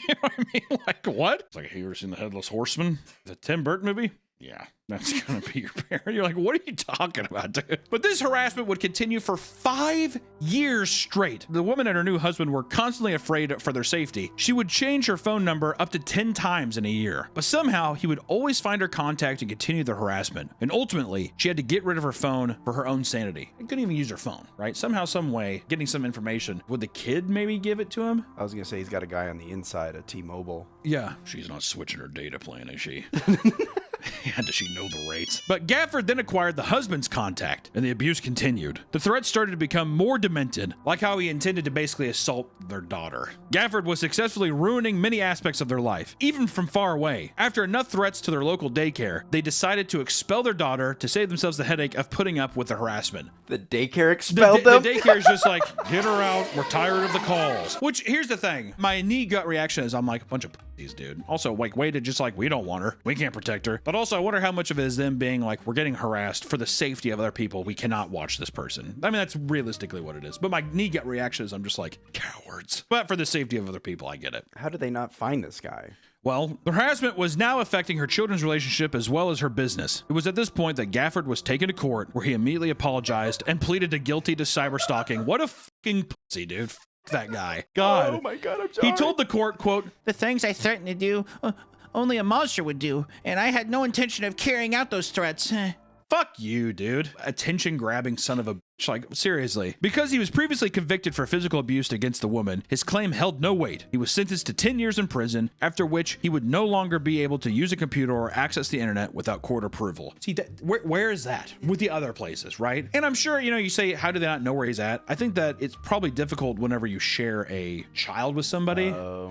know what I mean? Like, what? It's like, have you ever seen The Headless Horseman? The Tim Burton movie? Yeah, that's gonna be your parent. You're like, what are you talking about, dude? But this harassment would continue for 5 years straight. The woman and her new husband were constantly afraid for their safety. She would change her phone number up to 10 times in a year. But somehow, he would always find her contact and continue the harassment. And ultimately, she had to get rid of her phone for her own sanity. She couldn't even use her phone, right? Somehow, some way, getting some information. Would the kid maybe give it to him? I was gonna say he's got a guy on the inside of T-Mobile. Yeah. She's not switching her data plan, is she? Yeah, does she know the rates? But Gafford then acquired the husband's contact, and the abuse continued. The threats started to become more demented, like how he intended to basically assault their daughter. Gafford was successfully ruining many aspects of their life, even from far away. After enough threats to their local daycare, they decided to expel their daughter to save themselves the headache of putting up with the harassment. The daycare expelled them? The daycare is just like, get her out, we're tired of the calls. Which, here's the thing, my knee gut reaction is I'm like, a bunch of pussies, dude. Also, like, way to just like, we don't want her, we can't protect her. But also, I wonder how much of it is them being like, we're getting harassed for the safety of other people, we cannot watch this person. I mean, that's realistically what it is. But my knee gut reaction is I'm just like, cowards. But for the safety of other people, I get it. How did they not find this guy? Well, the harassment was now affecting her children's relationship as well as her business. It was at this point that Gafford was taken to court, where he immediately apologized and pleaded guilty to cyber stalking. What a fucking pussy, dude. F that guy. God. Oh my God, I'm sorry. He told the court, quote, the things I threatened to do, only a monster would do, and I had no intention of carrying out those threats. Fuck you, dude. Attention-grabbing son of a bitch. Like, seriously. Because he was previously convicted for physical abuse against the woman, his claim held no weight. He was sentenced to 10 years in prison, after which he would no longer be able to use a computer or access the internet without court approval. See, where is that? With the other places, right? And I'm sure, you know, you say, how do they not know where he's at? I think that it's probably difficult whenever you share a child with somebody.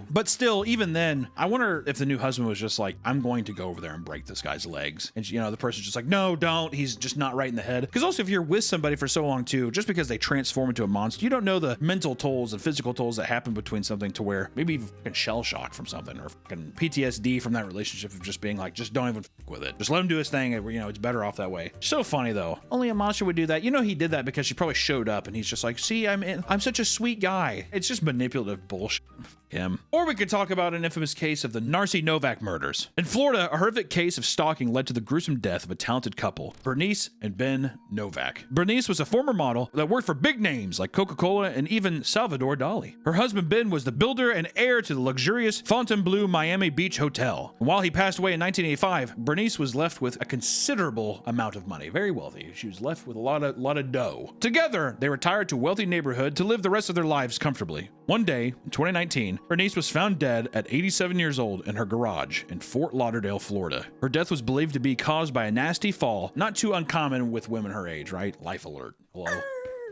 But still, even then, I wonder if the new husband was just like, I'm going to go over there and break this guy's legs. And, you know, the person's just like, no, don't. He's just not right in the head. Because also, if you're with somebody for so long too, just because they transform into a monster, you don't know the mental tolls and physical tolls that happen between something to where maybe even fucking shell shock from something or fucking PTSD from that relationship of just being like, just don't even fuck with it. Just let him do his thing. You know, it's better off that way. So funny though. Only a monster would do that. You know, he did that because she probably showed up and he's just like, see, I'm such a sweet guy. It's just manipulative bullshit. Him. Or we could talk about an infamous case of the Narcy Novak murders. In Florida, a horrific case of stalking led to the gruesome death of a talented couple, Bernice and Ben Novak. Bernice was a former model that worked for big names like Coca-Cola and even Salvador Dali. Her husband Ben was the builder and heir to the luxurious Fontainebleau Miami Beach Hotel. And while he passed away in 1985, Bernice was left with a considerable amount of money. Very wealthy. She was left with a lot of dough. Together, they retired to a wealthy neighborhood to live the rest of their lives comfortably. One day, in 2019, Bernice was found dead at 87 years old in her garage in Fort Lauderdale, Florida. Her death was believed to be caused by a nasty fall, not too uncommon with women her age, right? Life alert. Hello.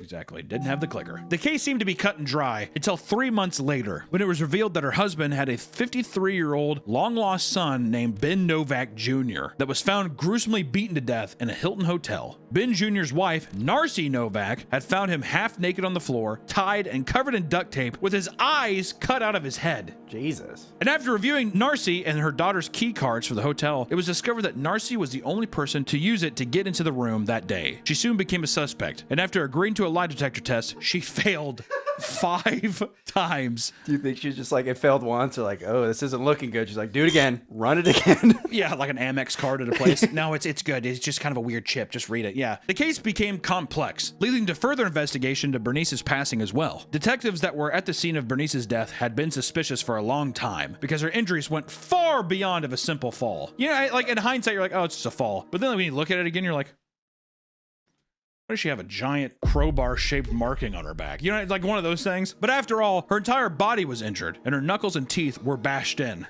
Exactly. Didn't have the clicker. The case seemed to be cut and dry until 3 months later, when it was revealed that her husband had a 53-year-old long-lost son named Ben Novak Jr. that was found gruesomely beaten to death in a Hilton hotel. Ben Jr.'s wife, Narcy Novak, had found him half naked on the floor, tied and covered in duct tape, with his eyes cut out of his head. Jesus. And after reviewing Narcy and her daughter's key cards for the hotel, it was discovered that Narcy was the only person to use it to get into the room that day. She soon became a suspect, and after agreeing to a lie detector test, she failed 5 times. Do you think she's just like, it failed once, or like, oh, this isn't looking good? She's like, do it again, run it again. Yeah, like an Amex card at a place. No, it's good. It's just kind of a weird chip. Just read it. Yeah. The case became complex, leading to further investigation to Bernice's passing as well. Detectives that were at the scene of Bernice's death had been suspicious for a long time because her injuries went far beyond of a simple fall. You know, like in hindsight, you're like, oh, it's just a fall. But then when you look at it again, you're like, why does she have a giant crowbar-shaped marking on her back? You know, like one of those things. But after all, her entire body was injured, and her knuckles and teeth were bashed in.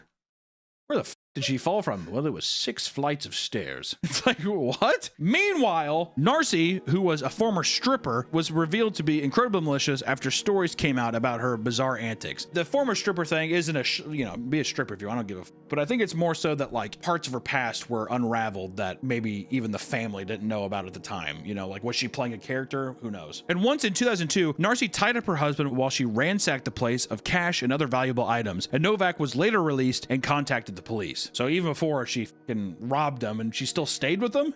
Where the f did she fall from? Well, it was 6 flights of stairs. It's like, what? Meanwhile, Narcy, who was a former stripper, was revealed to be incredibly malicious after stories came out about her bizarre antics. The former stripper thing isn't be a stripper if you want, I don't give a f. But I think it's more so that like parts of her past were unraveled that maybe even the family didn't know about at the time. You know, like was she playing a character? Who knows? And once in 2002, Narcy tied up her husband while she ransacked the place of cash and other valuable items, and Novak was later released and contacted the police. So even before she fucking robbed him, and she still stayed with them?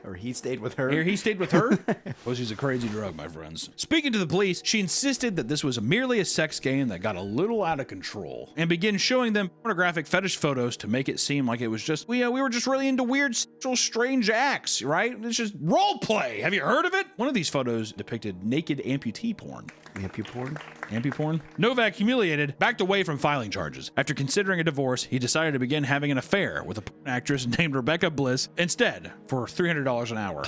Or he stayed with her? Or he stayed with her? Well, she's a crazy drug, my friends. Speaking to the police, she insisted that this was merely a sex game that got a little out of control, and began showing them pornographic fetish photos to make it seem like it was just, we were just really into weird, sexual, strange acts, right? It's just role play. Have you heard of it? One of these photos depicted naked amputee porn. Amputee porn? Amputee porn? Novak, humiliated, backed away from filing charges. After considering a divorce, he decided to begin having an affair with a porn actress named Rebecca Bliss instead for $300 an hour.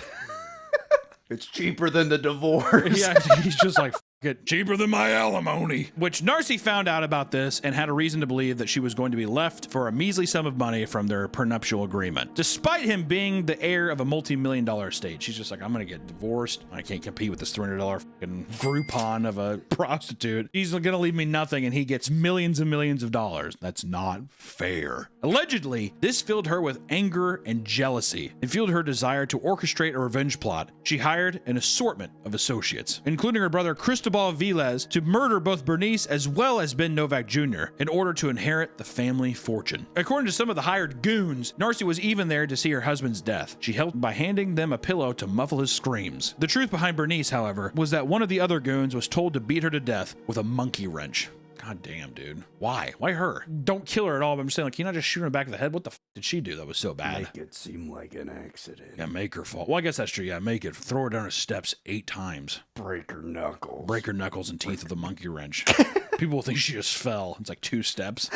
It's cheaper than the divorce. Yeah, he's just like, get cheaper than my alimony. Which Narcy found out about this and had a reason to believe that she was going to be left for a measly sum of money from their prenuptial agreement. Despite him being the heir of a multi-million-dollar estate, she's just like, I'm gonna get divorced. I can't compete with this $300 fucking Groupon of a prostitute. He's gonna leave me nothing, and he gets millions and millions of dollars. That's not fair. Allegedly, this filled her with anger and jealousy and fueled her desire to orchestrate a revenge plot. She hired an assortment of associates, including her brother Cristobal Velez, to murder both Bernice as well as Ben Novak Jr. in order to inherit the family fortune. According to some of the hired goons, Narcy was even there to see her husband's death. She helped by handing them a pillow to muffle his screams. The truth behind Bernice, however, was that one of the other goons was told to beat her to death with a monkey wrench. God damn, dude. Why? Why her? Don't kill her at all, but I'm saying, like, can you not just shoot her in the back of the head? What the f did she do that was so bad? Make it seem like an accident. Yeah, make her fall. Well, I guess that's true. Yeah, make it. Throw her down her steps 8 times. Break her knuckles. Break her knuckles and teeth with a monkey wrench. People will think she just fell. It's like 2 steps.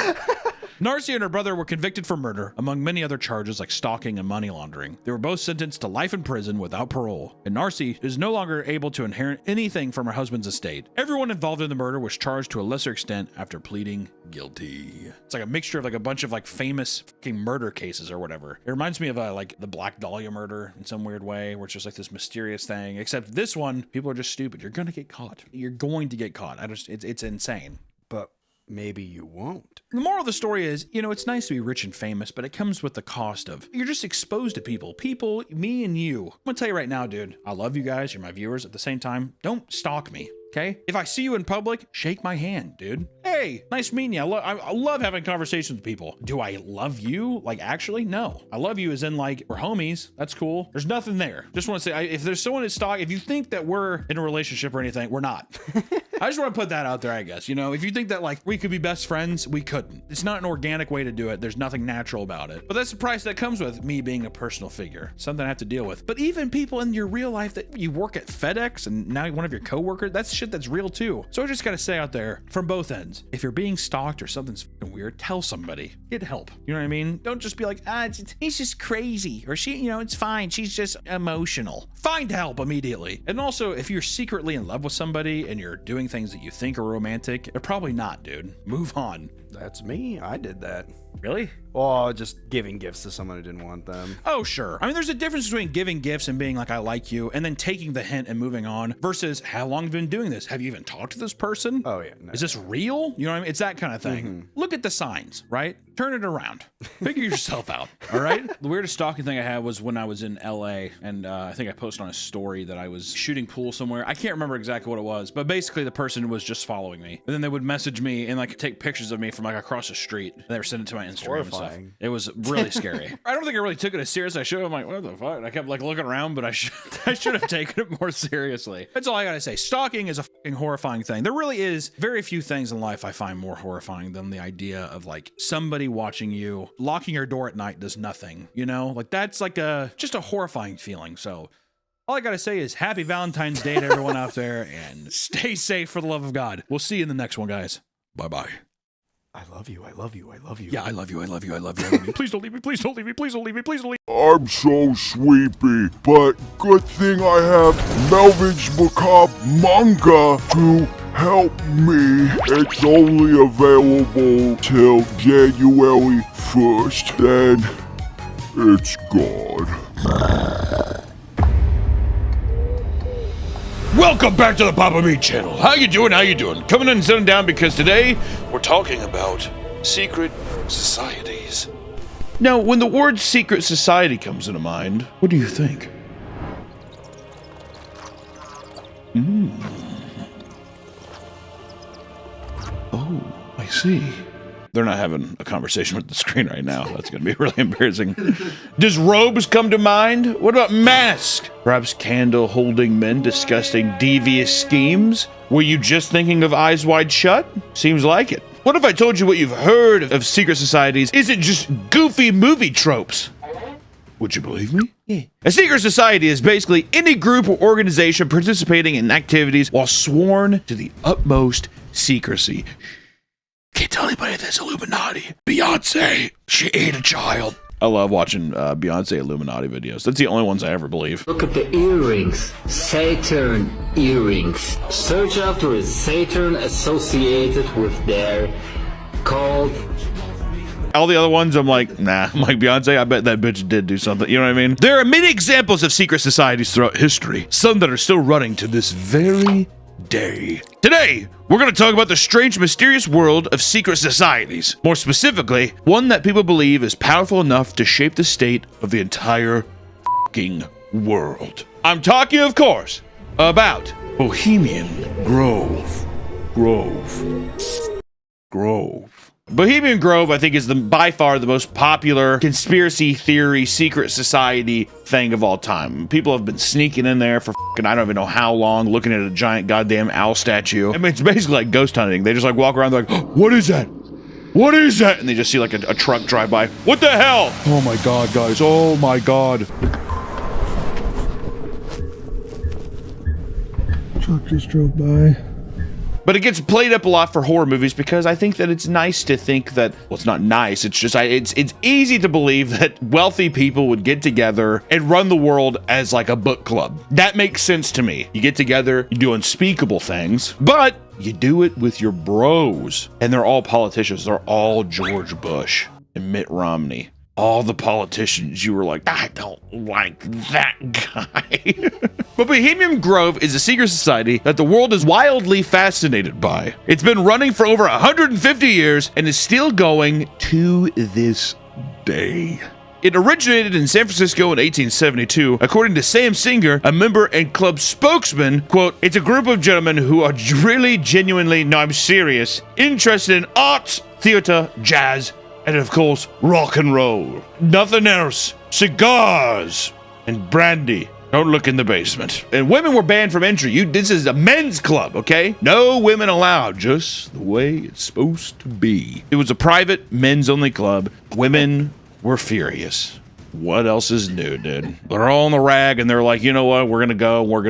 Narcy and her brother were convicted for murder, among many other charges like stalking and money laundering. They were both sentenced to life in prison without parole, and Narcy is no longer able to inherit anything from her husband's estate. Everyone involved in the murder was charged to a lesser extent after pleading guilty. It's like a mixture of like a bunch of like famous fucking murder cases or whatever. It reminds me of like the Black Dahlia murder in some weird way, where it's just like this mysterious thing, except this one, people are just stupid. You're gonna get caught. You're going to get caught. It's insane. But maybe you won't. The moral of the story is, you know, it's nice to be rich and famous, but it comes with the cost of, you're just exposed to people. People, me and you. I'm gonna tell you right now, dude, I love you guys. You're my viewers. At the same time, don't stalk me. Okay? If I see you in public, shake my hand, dude. Hey, nice meeting you. I love having conversations with people. Do I love you? Like, actually? No. I love you as in, like, we're homies. That's cool. There's nothing there. Just want to say, if there's someone that's stalking, if you think that we're in a relationship or anything, we're not. I just want to put that out there, I guess. You know, if you think that, like, we could be best friends, we couldn't. It's not an organic way to do it. There's nothing natural about it. But that's the price that comes with me being a personal figure. Something I have to deal with. But even people in your real life that you work at FedEx and now one of your coworkers, that's shit that's real too. So I just gotta say out there, from both ends, if you're being stalked or something's fucking weird, tell somebody. Get help. You know what I mean? Don't just be like, he's just crazy. Or she, you know, it's fine. She's just emotional. Find help immediately. And also, if you're secretly in love with somebody and you're doing things that you think are romantic, they're probably not, dude. Move on. That's me. I did that. Really? Well, just giving gifts to someone who didn't want them. Oh, sure. I mean, there's a difference between giving gifts and being like, I like you, and then taking the hint and moving on versus how long have you been doing this? Have you even talked to this person? Oh, yeah. No. Is this real? You know what I mean? It's that kind of thing. Look at the signs, right? Turn it around. Figure yourself out, all right? The weirdest stalking thing I had was when I was in LA, and I think I posted on a story that I was shooting pool somewhere. I can't remember exactly what it was, but basically the person was just following me. And then they would message me and like take pictures of me from like across the street. And they were sending it to my Instagram and stuff. Horrifying. It was really scary. I don't think I really took it as serious as I should. I'm like, what the fuck? And I kept like looking around, but I should have taken it more seriously. That's all I gotta say. Stalking is a fucking horrifying thing. There really is very few things in life I find more horrifying than the idea of like somebody watching you. Locking your door at night does nothing, you know? Like that's like just a horrifying feeling. So all I gotta say is happy Valentine's Day to everyone out there and stay safe for the love of God. We'll see you in the next one, guys. Bye-bye. I love you. I love you. I love you. Yeah, I love you. I love you. I love you. I love you. Please don't leave me. Please don't leave me. Please don't leave me. Please don't leave me. I'm so sleepy, but good thing I have Melvin's Macabre manga to help me. It's only available till January 1st, then it's gone. Welcome back to the Papa Meat channel. How you doing? How you doing? Coming in and sitting down because today we're talking about secret societies. Now, when the word secret society comes into mind, what do you think? Oh, I see. They're not having a conversation with the screen right now. That's going to be really embarrassing. Does robes come to mind? What about masks? Perhaps candle-holding men discussing devious schemes? Were you just thinking of Eyes Wide Shut? Seems like it. What if I told you what you've heard of secret societies isn't just goofy movie tropes? Would you believe me? Yeah. A secret society is basically any group or organization participating in activities while sworn to the utmost secrecy. Can't tell anybody this. Illuminati. Beyonce. She ate a child. I love watching Beyonce Illuminati videos. That's the only ones I ever believe. Look at the earrings. Saturn earrings. Search after a Saturn associated with their called. All the other ones, I'm like, nah. I'm like, Beyonce, I bet that bitch did do something. You know what I mean? There are many examples of secret societies throughout history. Some that are still running to this very day. Today, we're going to talk about the strange, mysterious world of secret societies. More specifically, one that people believe is powerful enough to shape the state of the entire fucking world. I'm talking, of course, about Bohemian Grove. Bohemian Grove, I think, is by far the most popular conspiracy theory, secret society thing of all time. People have been sneaking in there for I don't even know how long, looking at a giant goddamn owl statue. I mean, it's basically like ghost hunting. They just like walk around, they're like, oh, what is that? What is that? And they just see like a truck drive by. What the hell? Oh my God, guys. Oh my God. Truck just drove by. But it gets played up a lot for horror movies because I think that it's nice to think that, well, it's not nice, it's just, it's easy to believe that wealthy people would get together and run the world as like a book club. That makes sense to me. You get together, you do unspeakable things, but you do it with your bros. And they're all politicians. They're all George Bush and Mitt Romney. All the politicians, you were like, I don't like that guy. But Bohemian Grove is a secret society that the world is wildly fascinated by. It's been running for over 150 years and is still going to this day. It originated in San Francisco in 1872. According to Sam Singer, a member and club spokesman, quote, it's a group of gentlemen who are really genuinely, no, I'm serious, interested in arts, theater, jazz, and of course, rock and roll. Nothing else. Cigars and brandy. Don't look in the basement. And women were banned from entry. This is a men's club, okay? No women allowed, just the way it's supposed to be. It was a private, men's-only club. Women were furious. What else is new, dude? They're all on the rag, and they're like, you know what? We're gonna go, and we're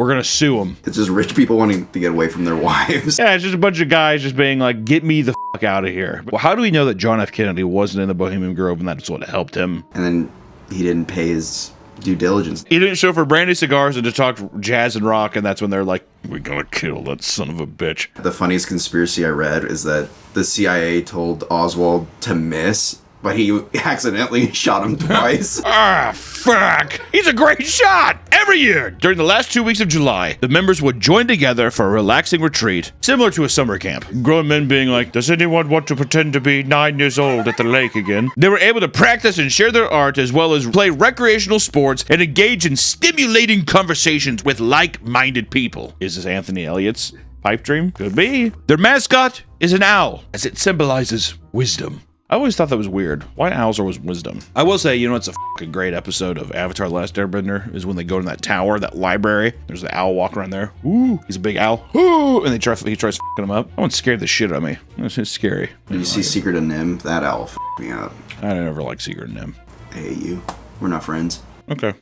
gonna sue them. It's just rich people wanting to get away from their wives. Yeah, it's just a bunch of guys just being like, get me the fuck out of here. Well, how do we know that John F. Kennedy wasn't in the Bohemian Grove and that's what helped him? And then he didn't pay his due diligence. He didn't show for brandy cigars and to talk jazz and rock, and that's when they're like, "We gotta kill that son of a bitch." The funniest conspiracy I read is that the CIA told Oswald to miss, but he accidentally shot him twice. Ah, fuck! He's a great shot! Every year, during the last 2 weeks of July, the members would join together for a relaxing retreat, similar to a summer camp. Grown men being like, "Does anyone want to pretend to be 9 years old at the lake again?" They were able to practice and share their art, as well as play recreational sports and engage in stimulating conversations with like-minded people. Is this Anthony Elliott's pipe dream? Could be. Their mascot is an owl, as it symbolizes wisdom. I always thought that was weird. Why owls are always wisdom? I will say, you know, it's a fucking great episode of Avatar: The Last Airbender is when they go to that tower, that library. There's the owl walking around there. Ooh, he's a big owl. Ooh, and he tries fucking him up. That one scared the shit out of me. It's scary. Did you see Secret of Nim? That owl me up. I never liked Secret of Nim. I hate you. We're not friends. Okay.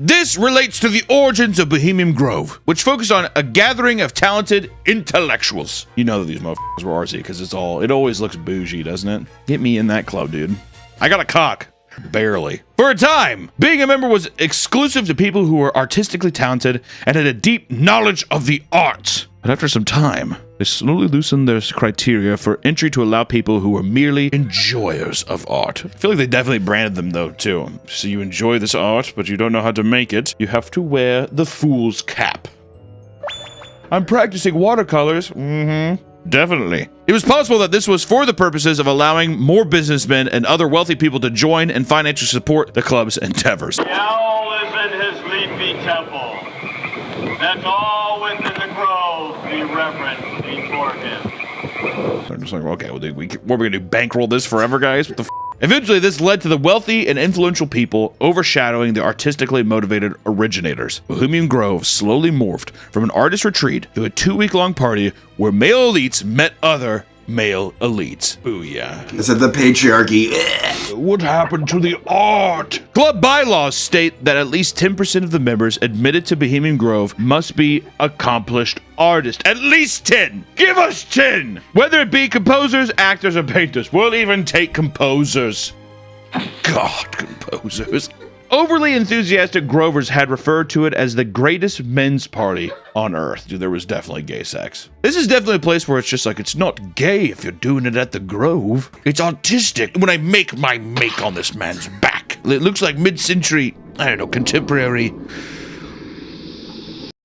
This relates to the origins of Bohemian Grove, which focused on a gathering of talented intellectuals. You know that these motherfuckers were RC because it always looks bougie, doesn't it? Get me in that club, dude. I got a cock. Barely. For a time, being a member was exclusive to people who were artistically talented and had a deep knowledge of the arts. But after some time, they slowly loosened their criteria for entry to allow people who were merely enjoyers of art. I feel like they definitely branded them though, too. So you enjoy this art, but you don't know how to make it. You have to wear the fool's cap. I'm practicing watercolors. Mm-hmm. Definitely. It was possible that this was for the purposes of allowing more businessmen and other wealthy people to join and financially support the club's endeavors. The owl is in his leafy temple. Let all within the grove be reverent before him. I'm just like, okay, well, what are we gonna do? Bankroll this forever, guys? What the f? Eventually, this led to the wealthy and influential people overshadowing the artistically motivated originators. Bohemian Grove slowly morphed from an artist retreat to a 2-week-long party where male elites met other male elites. Booyah. I said the patriarchy. What happened to the art? Club bylaws state that at least 10% of the members admitted to Bohemian Grove must be accomplished artists. At least 10! Give us 10! Whether it be composers, actors, or painters. We'll even take composers. God, composers. Overly enthusiastic Grovers had referred to it as the greatest men's party on earth. Dude, there was definitely gay sex. This is definitely a place where it's just like, it's not gay if you're doing it at the Grove. It's artistic when I make my make on this man's back. It looks like mid-century, I don't know, contemporary.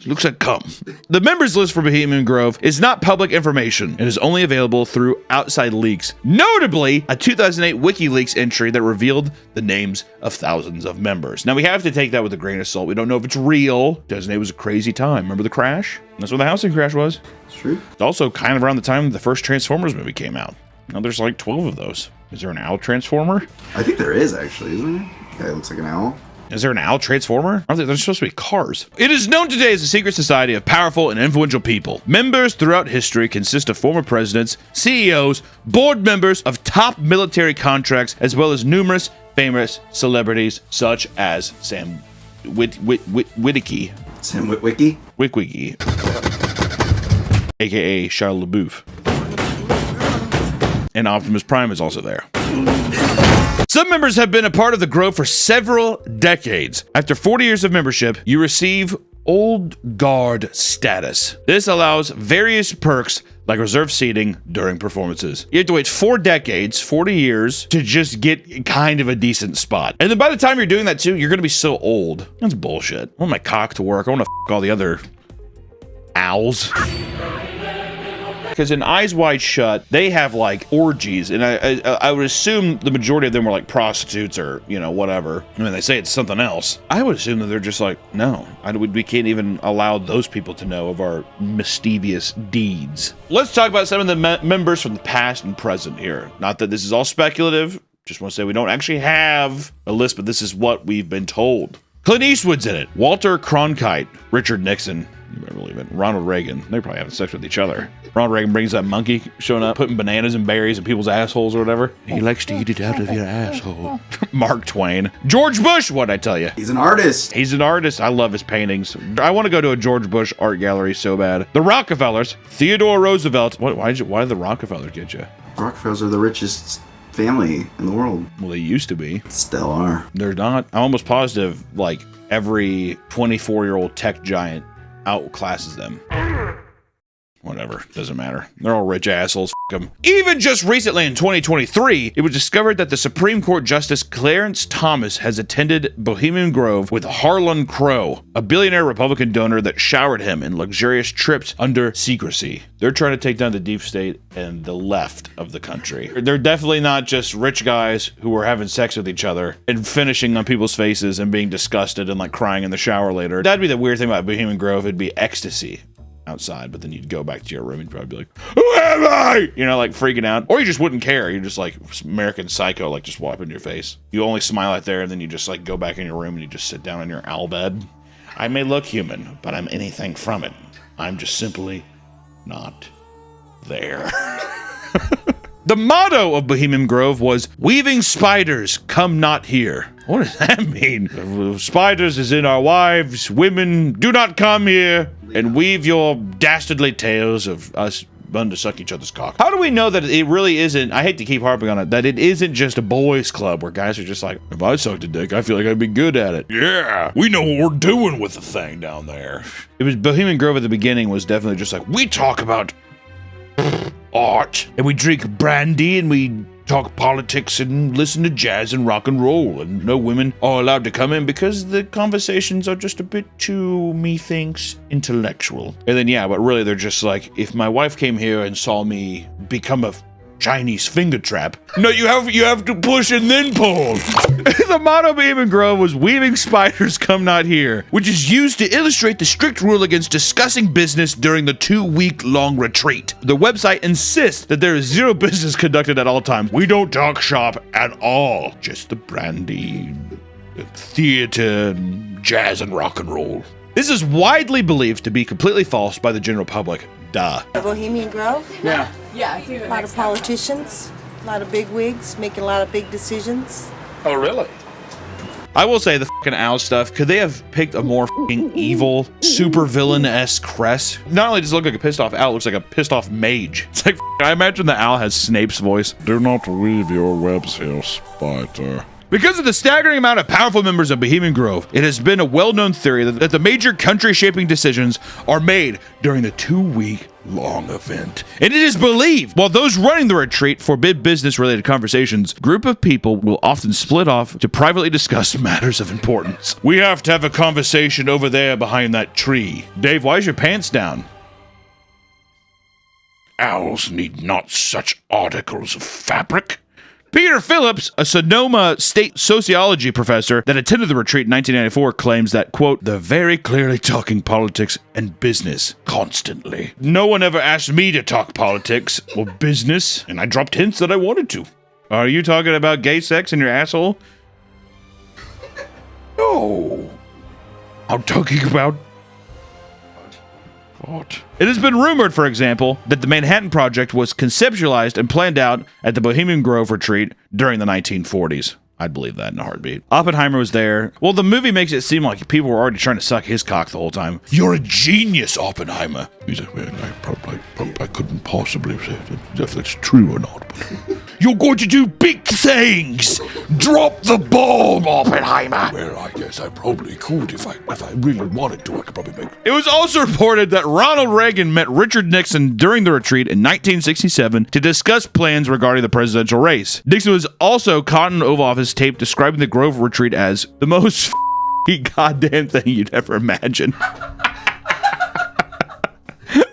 Looks like cum. The members list for Bohemian Grove is not public information and is only available through outside leaks. Notably, a 2008 WikiLeaks entry that revealed the names of thousands of members. Now, we have to take that with a grain of salt. We don't know if it's real. 2008 was a crazy time. Remember the crash? That's when the housing crash was. It's true. It's also kind of around the time the first Transformers movie came out. Now there's like 12 of those. Is there an owl transformer? I think there is, actually, isn't there? Yeah, it looks like an owl. Is there an owl transformer? They're supposed to be cars. It is known today as a secret society of powerful and influential people. Members throughout history consist of former presidents, CEOs, board members of top military contracts, as well as numerous famous celebrities such as Sam Witwicky. Sam Witwicky? Witwicky. AKA Shia LaBeouf. And Optimus Prime is also there. Some members have been a part of the Grove for several decades. After 40 years of membership, you receive Old Guard status. This allows various perks like reserved seating during performances. You have to wait 4 decades, 40 years, to just get kind of a decent spot. And then by the time you're doing that too, you're gonna be so old. That's bullshit. I want my cock to work. I want to f all the other owls. Because in Eyes Wide Shut, they have like orgies, and I would assume the majority of them were like prostitutes or, you know, whatever. I mean, they say it's something else. I would assume that they're just like, no, we can't even allow those people to know of our mischievous deeds. Let's talk about some of the members from the past and present here. Not that this is all speculative. Just want to say we don't actually have a list, but this is what we've been told. Clint Eastwood's in it. Walter Cronkite, Richard Nixon. You better believe it. Ronald Reagan. They're probably having sex with each other. Ronald Reagan brings that monkey showing up, putting bananas and berries in people's assholes or whatever. He likes to eat it out of your asshole. Mark Twain. George Bush, what'd I tell you? He's an artist. He's an artist. I love his paintings. I want to go to a George Bush art gallery so bad. The Rockefellers. Theodore Roosevelt. Why did the Rockefellers get you? Rockefellers are the richest family in the world. Well, they used to be. Still are. They're not. I'm almost positive, like, every 24-year-old tech giant outclasses them. Whatever, doesn't matter. They're all rich assholes. F them. Even just recently in 2023, it was discovered that the Supreme Court Justice Clarence Thomas has attended Bohemian Grove with Harlan Crow, a billionaire Republican donor that showered him in luxurious trips under secrecy. They're trying to take down the deep state and the left of the country. They're definitely not just rich guys who are having sex with each other and finishing on people's faces and being disgusted and like crying in the shower later. That'd be the weird thing about Bohemian Grove. It'd be ecstasy outside, but then you'd go back to your room and probably be like, who am I? You know, like freaking out. Or you just wouldn't care. You're just like American Psycho, like just wiping your face. You only smile out there and then you just like go back in your room and you just sit down in your owl bed. I may look human, but I'm anything from it. I'm just simply not there. The motto of Bohemian Grove was, "Weaving spiders, come not here." What does that mean? Spiders is in our wives, women, do not come here and weave your dastardly tales of us wanting to suck each other's cock. How do we know that it really isn't, I hate to keep harping on it, that it isn't just a boys club where guys are just like, if I sucked a dick, I feel like I'd be good at it. Yeah, we know what we're doing with the thing down there. It was Bohemian Grove at the beginning was definitely just like, we talk about art and we drink brandy and we talk politics and listen to jazz and rock and roll, and no women are allowed to come in because the conversations are just a bit too, methinks, intellectual. And then yeah, but really they're just like, if my wife came here and saw me become a Chinese finger trap, no, you have to push and then pull. The motto of Bohemian Grove was, "Weaving spiders, come not here," which is used to illustrate the strict rule against discussing business during the 2-week-long retreat. The website insists that there is zero business conducted at all times. We don't talk shop at all. Just the brandy, theater, jazz, and rock and roll. This is widely believed to be completely false by the general public. Duh. Bohemian Grove? Yeah. Yeah, a lot of politicians, a lot of big wigs, making a lot of big decisions. Oh, really? I will say the fucking owl stuff, could they have picked a more fucking evil, super villain-esque crest? Not only does it look like a pissed off owl, it looks like a pissed off mage. It's like, I imagine the owl has Snape's voice. Do not weave your webs here, spider. Because of the staggering amount of powerful members of Bohemian Grove, it has been a well-known theory that the major country-shaping decisions are made during the 2-week-long event. And it is believed, while those running the retreat forbid business-related conversations, a group of people will often split off to privately discuss matters of importance. We have to have a conversation over there behind that tree. Dave, why is your pants down? Owls need not such articles of fabric. Peter Phillips, a Sonoma State sociology professor that attended the retreat in 1994, claims that, quote, "they're very clearly talking politics and business constantly. No one ever asked me to talk politics or business, and I dropped hints that I wanted to." Are you talking about gay sex in your asshole? No. I'm talking about what? It has been rumored, for example, that the Manhattan Project was conceptualized and planned out at the Bohemian Grove retreat during the 1940s. I'd believe that in a heartbeat. Oppenheimer was there. Well, the movie makes it seem like people were already trying to suck his cock the whole time. You're a genius, Oppenheimer. He's like, well, I couldn't possibly say if that's true or not. But you're going to do big things. Drop the bomb, Oppenheimer. Well, I guess I probably could if I really wanted to. I could probably make. It was also reported that Ronald Reagan met Richard Nixon during the retreat in 1967 to discuss plans regarding the presidential race. Nixon was also caught in Oval Office tape describing the Grove retreat as the most goddamn thing you'd ever imagine.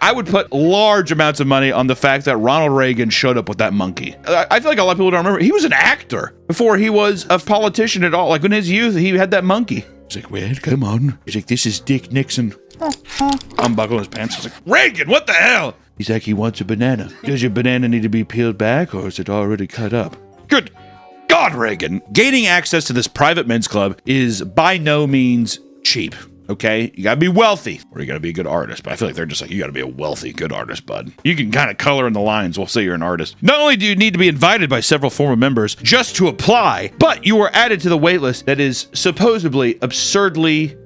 I would put large amounts of money on the fact that Ronald Reagan showed up with that monkey. I feel like a lot of people don't remember. He was an actor before he was a politician at all. Like in his youth, he had that monkey. He's like, well, come on. He's like, this is Dick Nixon. Unbuckling his pants. He's like, Reagan, what the hell? He's like, he wants a banana. Does your banana need to be peeled back or is it already cut up? Good God, Reagan. Gaining access to this private men's club is by no means cheap. Okay, you gotta be wealthy, or you gotta be a good artist. But I feel like they're just like, you gotta be a wealthy, good artist, bud. You can kind of color in the lines. We'll say you're an artist. Not only do you need to be invited by several former members just to apply, but you are added to the wait list that is supposedly absurdly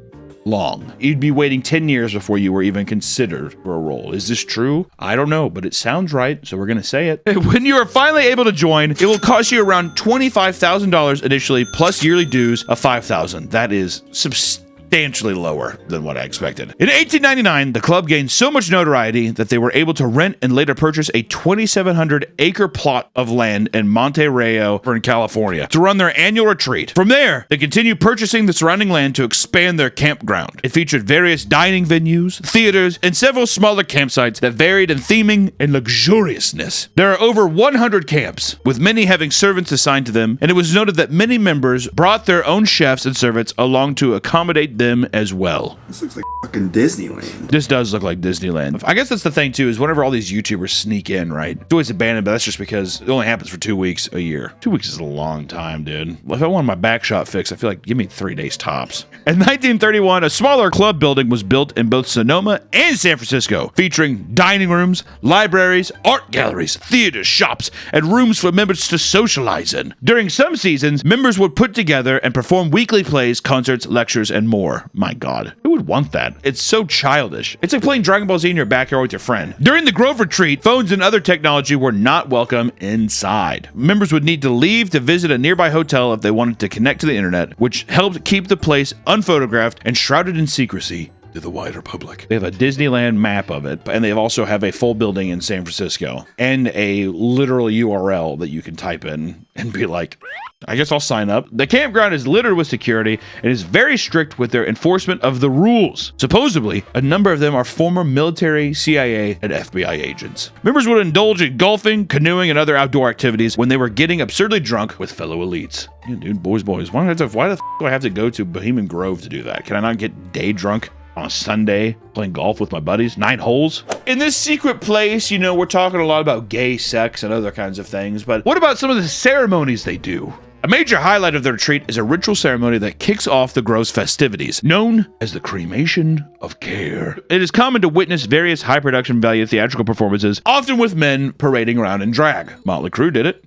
long. You'd be waiting 10 years before you were even considered for a role. Is this true? I don't know, but it sounds right, so we're gonna say it. When you are finally able to join, it will cost you around $25,000 initially, plus yearly dues of $5,000. That is substantially lower than what I expected. In 1899, the club gained so much notoriety that they were able to rent and later purchase a 2,700-acre plot of land in Monte Rayo in California to run their annual retreat. From there, they continued purchasing the surrounding land to expand their campground. It featured various dining venues, theaters, and several smaller campsites that varied in theming and luxuriousness. There are over 100 camps, with many having servants assigned to them, and it was noted that many members brought their own chefs and servants along to accommodate them as well. This looks like fucking Disneyland. This does look like Disneyland. I guess that's the thing too, is whenever all these YouTubers sneak in, right? It's always abandoned, but that's just because it only happens for 2 weeks a year. 2 weeks is a long time, dude. If I want my back shot fixed, I feel like give me 3 days tops. In 1931, a smaller club building was built in both Sonoma and San Francisco, featuring dining rooms, libraries, art galleries, theaters, shops, and rooms for members to socialize in. During some seasons, members would put together and perform weekly plays, concerts, lectures, and more. My God, who would want that? It's so childish. It's like playing Dragon Ball Z in your backyard with your friend. During the Grove Retreat, phones and other technology were not welcome inside. Members would need to leave to visit a nearby hotel if they wanted to connect to the internet, which helped keep the place unphotographed and shrouded in secrecy to the wider public. They have a Disneyland map of it, and they also have a full building in San Francisco and a literal URL that you can type in and be like, I guess I'll sign up. The campground is littered with security and is very strict with their enforcement of the rules. Supposedly, a number of them are former military, CIA, and FBI agents. Members would indulge in golfing, canoeing, and other outdoor activities when they were getting absurdly drunk with fellow elites. Yeah, dude, boys. Why the f do I have to go to Bohemian Grove to do that? Can I not get day drunk on a Sunday playing golf with my buddies? 9 holes? In this secret place, you know, we're talking a lot about gay sex and other kinds of things, but what about some of the ceremonies they do? A major highlight of the retreat is a ritual ceremony that kicks off the Grove's festivities, known as the Cremation of Care. It is common to witness various high production value theatrical performances, often with men parading around in drag. Motley Crue did it.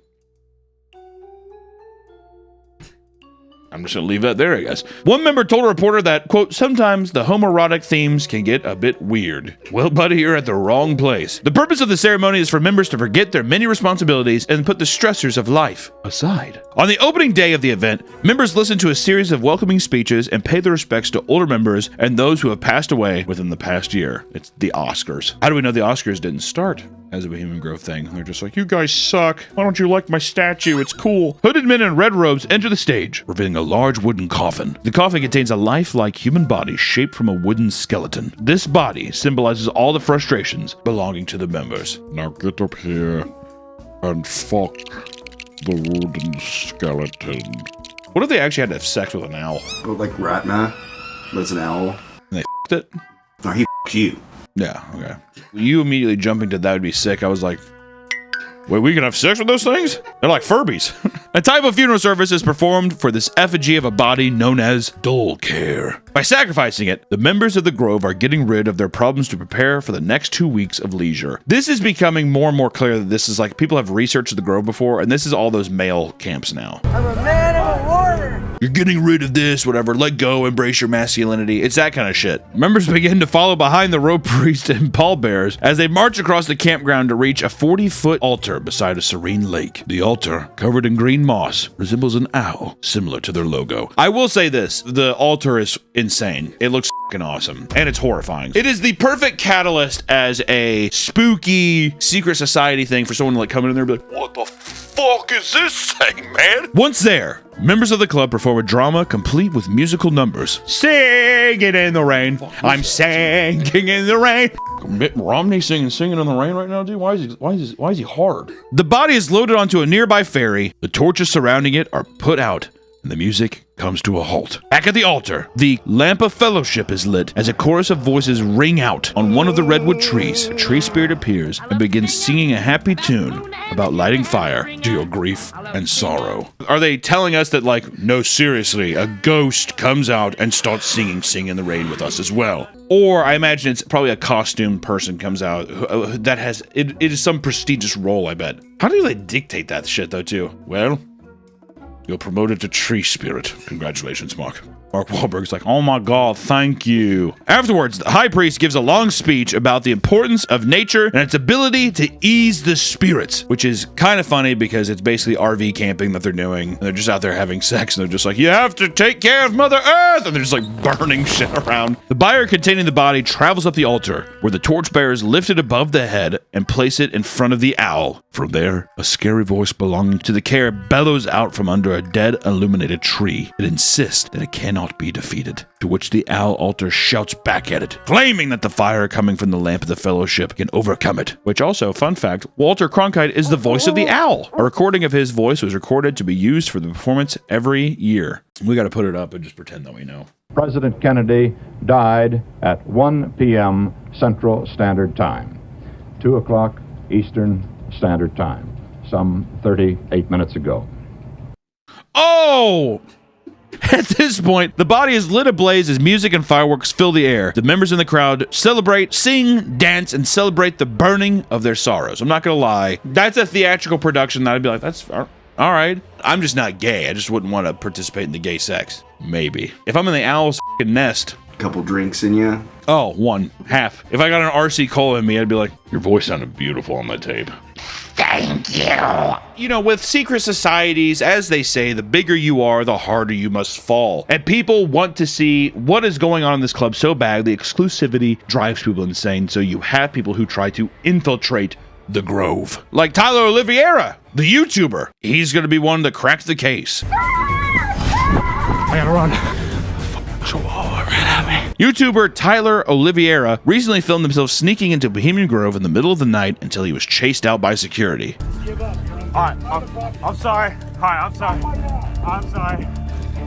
I'm just gonna leave that there, I guess. One member told a reporter that, quote, sometimes the homoerotic themes can get a bit weird. Well, buddy, you're at the wrong place. The purpose of the ceremony is for members to forget their many responsibilities and put the stressors of life aside. On the opening day of the event, members listen to a series of welcoming speeches and pay their respects to older members and those who have passed away within the past year. It's the Oscars. How do we know the Oscars didn't start as a Bohemian Grove thing? They're just like, you guys suck. Why don't you like my statue? It's cool. Hooded men in red robes enter the stage, revealing a large wooden coffin. The coffin contains a lifelike human body shaped from a wooden skeleton. This body symbolizes all the frustrations belonging to the members. Now get up here and fuck the wooden skeleton. What if they actually had to have sex with an owl? But like Ratna, but it's an owl. And they f***ed it? No, he f***ed you. Yeah, okay. You immediately jumping to that would be sick. I was like, wait, we can have sex with those things? They're like Furbies. A type of funeral service is performed for this effigy of a body known as Dole Care. By sacrificing it, the members of the Grove are getting rid of their problems to prepare for the next 2 weeks of leisure. This is becoming more and more clear that this is like, people have researched the Grove before, and this is all those male camps now. I'm a man of a warrior. You're getting rid of this, whatever, let go, embrace your masculinity. It's that kind of shit. Members begin to follow behind the rope priest and pallbearers as they march across the campground to reach a 40-foot altar beside a serene lake. The altar, covered in green moss, resembles an owl, similar to their logo. I will say this, the altar is insane. It looks fucking awesome, and it's horrifying. It is the perfect catalyst as a spooky secret society thing for someone to like come in there and be like, what the fuck is this thing, man? Once there, members of the club perform a drama complete with musical numbers. Singing in the rain. I'm singing in the rain. Mitt Romney singing in the rain right now, dude. Why is he hard? The body is loaded onto a nearby ferry. The torches surrounding it are put out, and the music comes to a halt. Back at the altar, the lamp of fellowship is lit as a chorus of voices ring out on one of the redwood trees. A tree spirit appears and begins singing a happy tune about lighting fire to your grief and sorrow. Are they telling us that, like, no, seriously, a ghost comes out and starts singing Sing in the Rain with us as well? Or I imagine it's probably a costumed person comes out that has, it is some prestigious role, I bet. How do they dictate that shit though, too? Well, You're promoted to tree spirit. Congratulations, Mark. Mark Wahlberg's like, oh my God, thank you. Afterwards, the high priest gives a long speech about the importance of nature and its ability to ease the spirits, which is kind of funny because it's basically RV camping that they're doing. And they're just out there having sex and they're just like, you have to take care of Mother Earth. And they're just like burning shit around. The bier containing the body travels up the altar where the torchbearers lift it above the head and place it in front of the owl. From there, a scary voice belonging to the care bellows out from under a dead illuminated tree. It insists that it cannot be defeated, to which the owl altar shouts back at it, claiming that the fire coming from the lamp of the fellowship can overcome it. Which also, fun fact, Walter Cronkite is the voice of the owl. A recording of his voice was recorded to be used for the performance every year. We got to put it up and just pretend that we know. President Kennedy died at 1 p.m. Central Standard Time, 2 o'clock Eastern Standard Time, some 38 minutes ago. Oh! At this point, the body is lit ablaze as music and fireworks fill the air. The members in the crowd celebrate, sing, dance, and celebrate the burning of their sorrows. I'm not gonna lie, that's a theatrical production that I'd be like, that's all right. I'm just not gay. I just wouldn't want to participate in the gay sex. Maybe. If I'm in the owl's nest. Couple drinks in you? Oh, one. Half. If I got an RC Cola in me, I'd be like, your voice sounded beautiful on that tape. Thank you. You know, with secret societies, as they say, the bigger you are, the harder you must fall. And people want to see what is going on in this club so bad. The exclusivity drives people insane. So you have people who try to infiltrate the Grove. Like Tyler Oliveira, the YouTuber. He's going to be one that cracks the case. I gotta run. YouTuber Tyler Oliveira recently filmed himself sneaking into Bohemian Grove in the middle of the night until he was chased out by security. Alright, I'm sorry. Hi, I'm sorry. I'm sorry.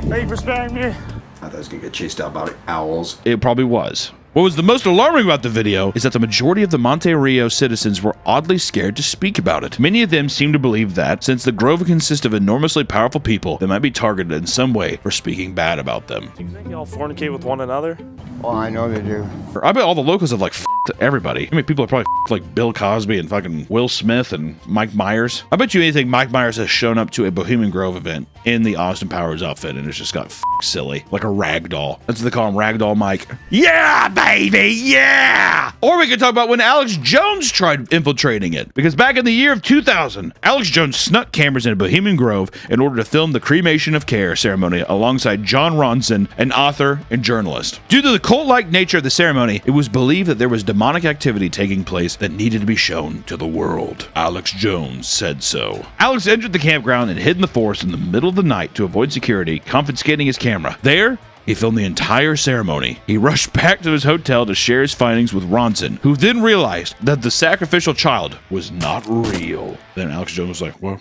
Thank you for sparing me. I thought I was gonna get chased out by owls. It probably was. What was the most alarming about the video is that the majority of the Monte Rio citizens were oddly scared to speak about it. Many of them seem to believe that, since the Grove consists of enormously powerful people, they might be targeted in some way for speaking bad about them. Do you think y'all fornicate with one another? Well, I know they do. I bet all the locals have like f***ed everybody. I mean, people have probably f***ed like Bill Cosby and fucking Will Smith and Mike Myers. I bet you anything Mike Myers has shown up to a Bohemian Grove event in the Austin Powers outfit and it's just got f***ed silly. Like a rag doll. That's what they call him, Ragdoll Mike. Yeah, baby, yeah! Or we could talk about when Alex Jones tried infiltrating it. Because back in the year of 2000, Alex Jones snuck cameras into Bohemian Grove in order to film the cremation of care ceremony alongside John Ronson, an author and journalist. Due to the cult-like nature of the ceremony, it was believed that there was demonic activity taking place that needed to be shown to the world. Alex Jones said so. Alex entered the campground and hid in the forest in the middle of the night to avoid security, confiscating his camera. There, he filmed the entire ceremony. He rushed back to his hotel to share his findings with Ronson, who then realized that the sacrificial child was not real. Then Alex Jones was like, well,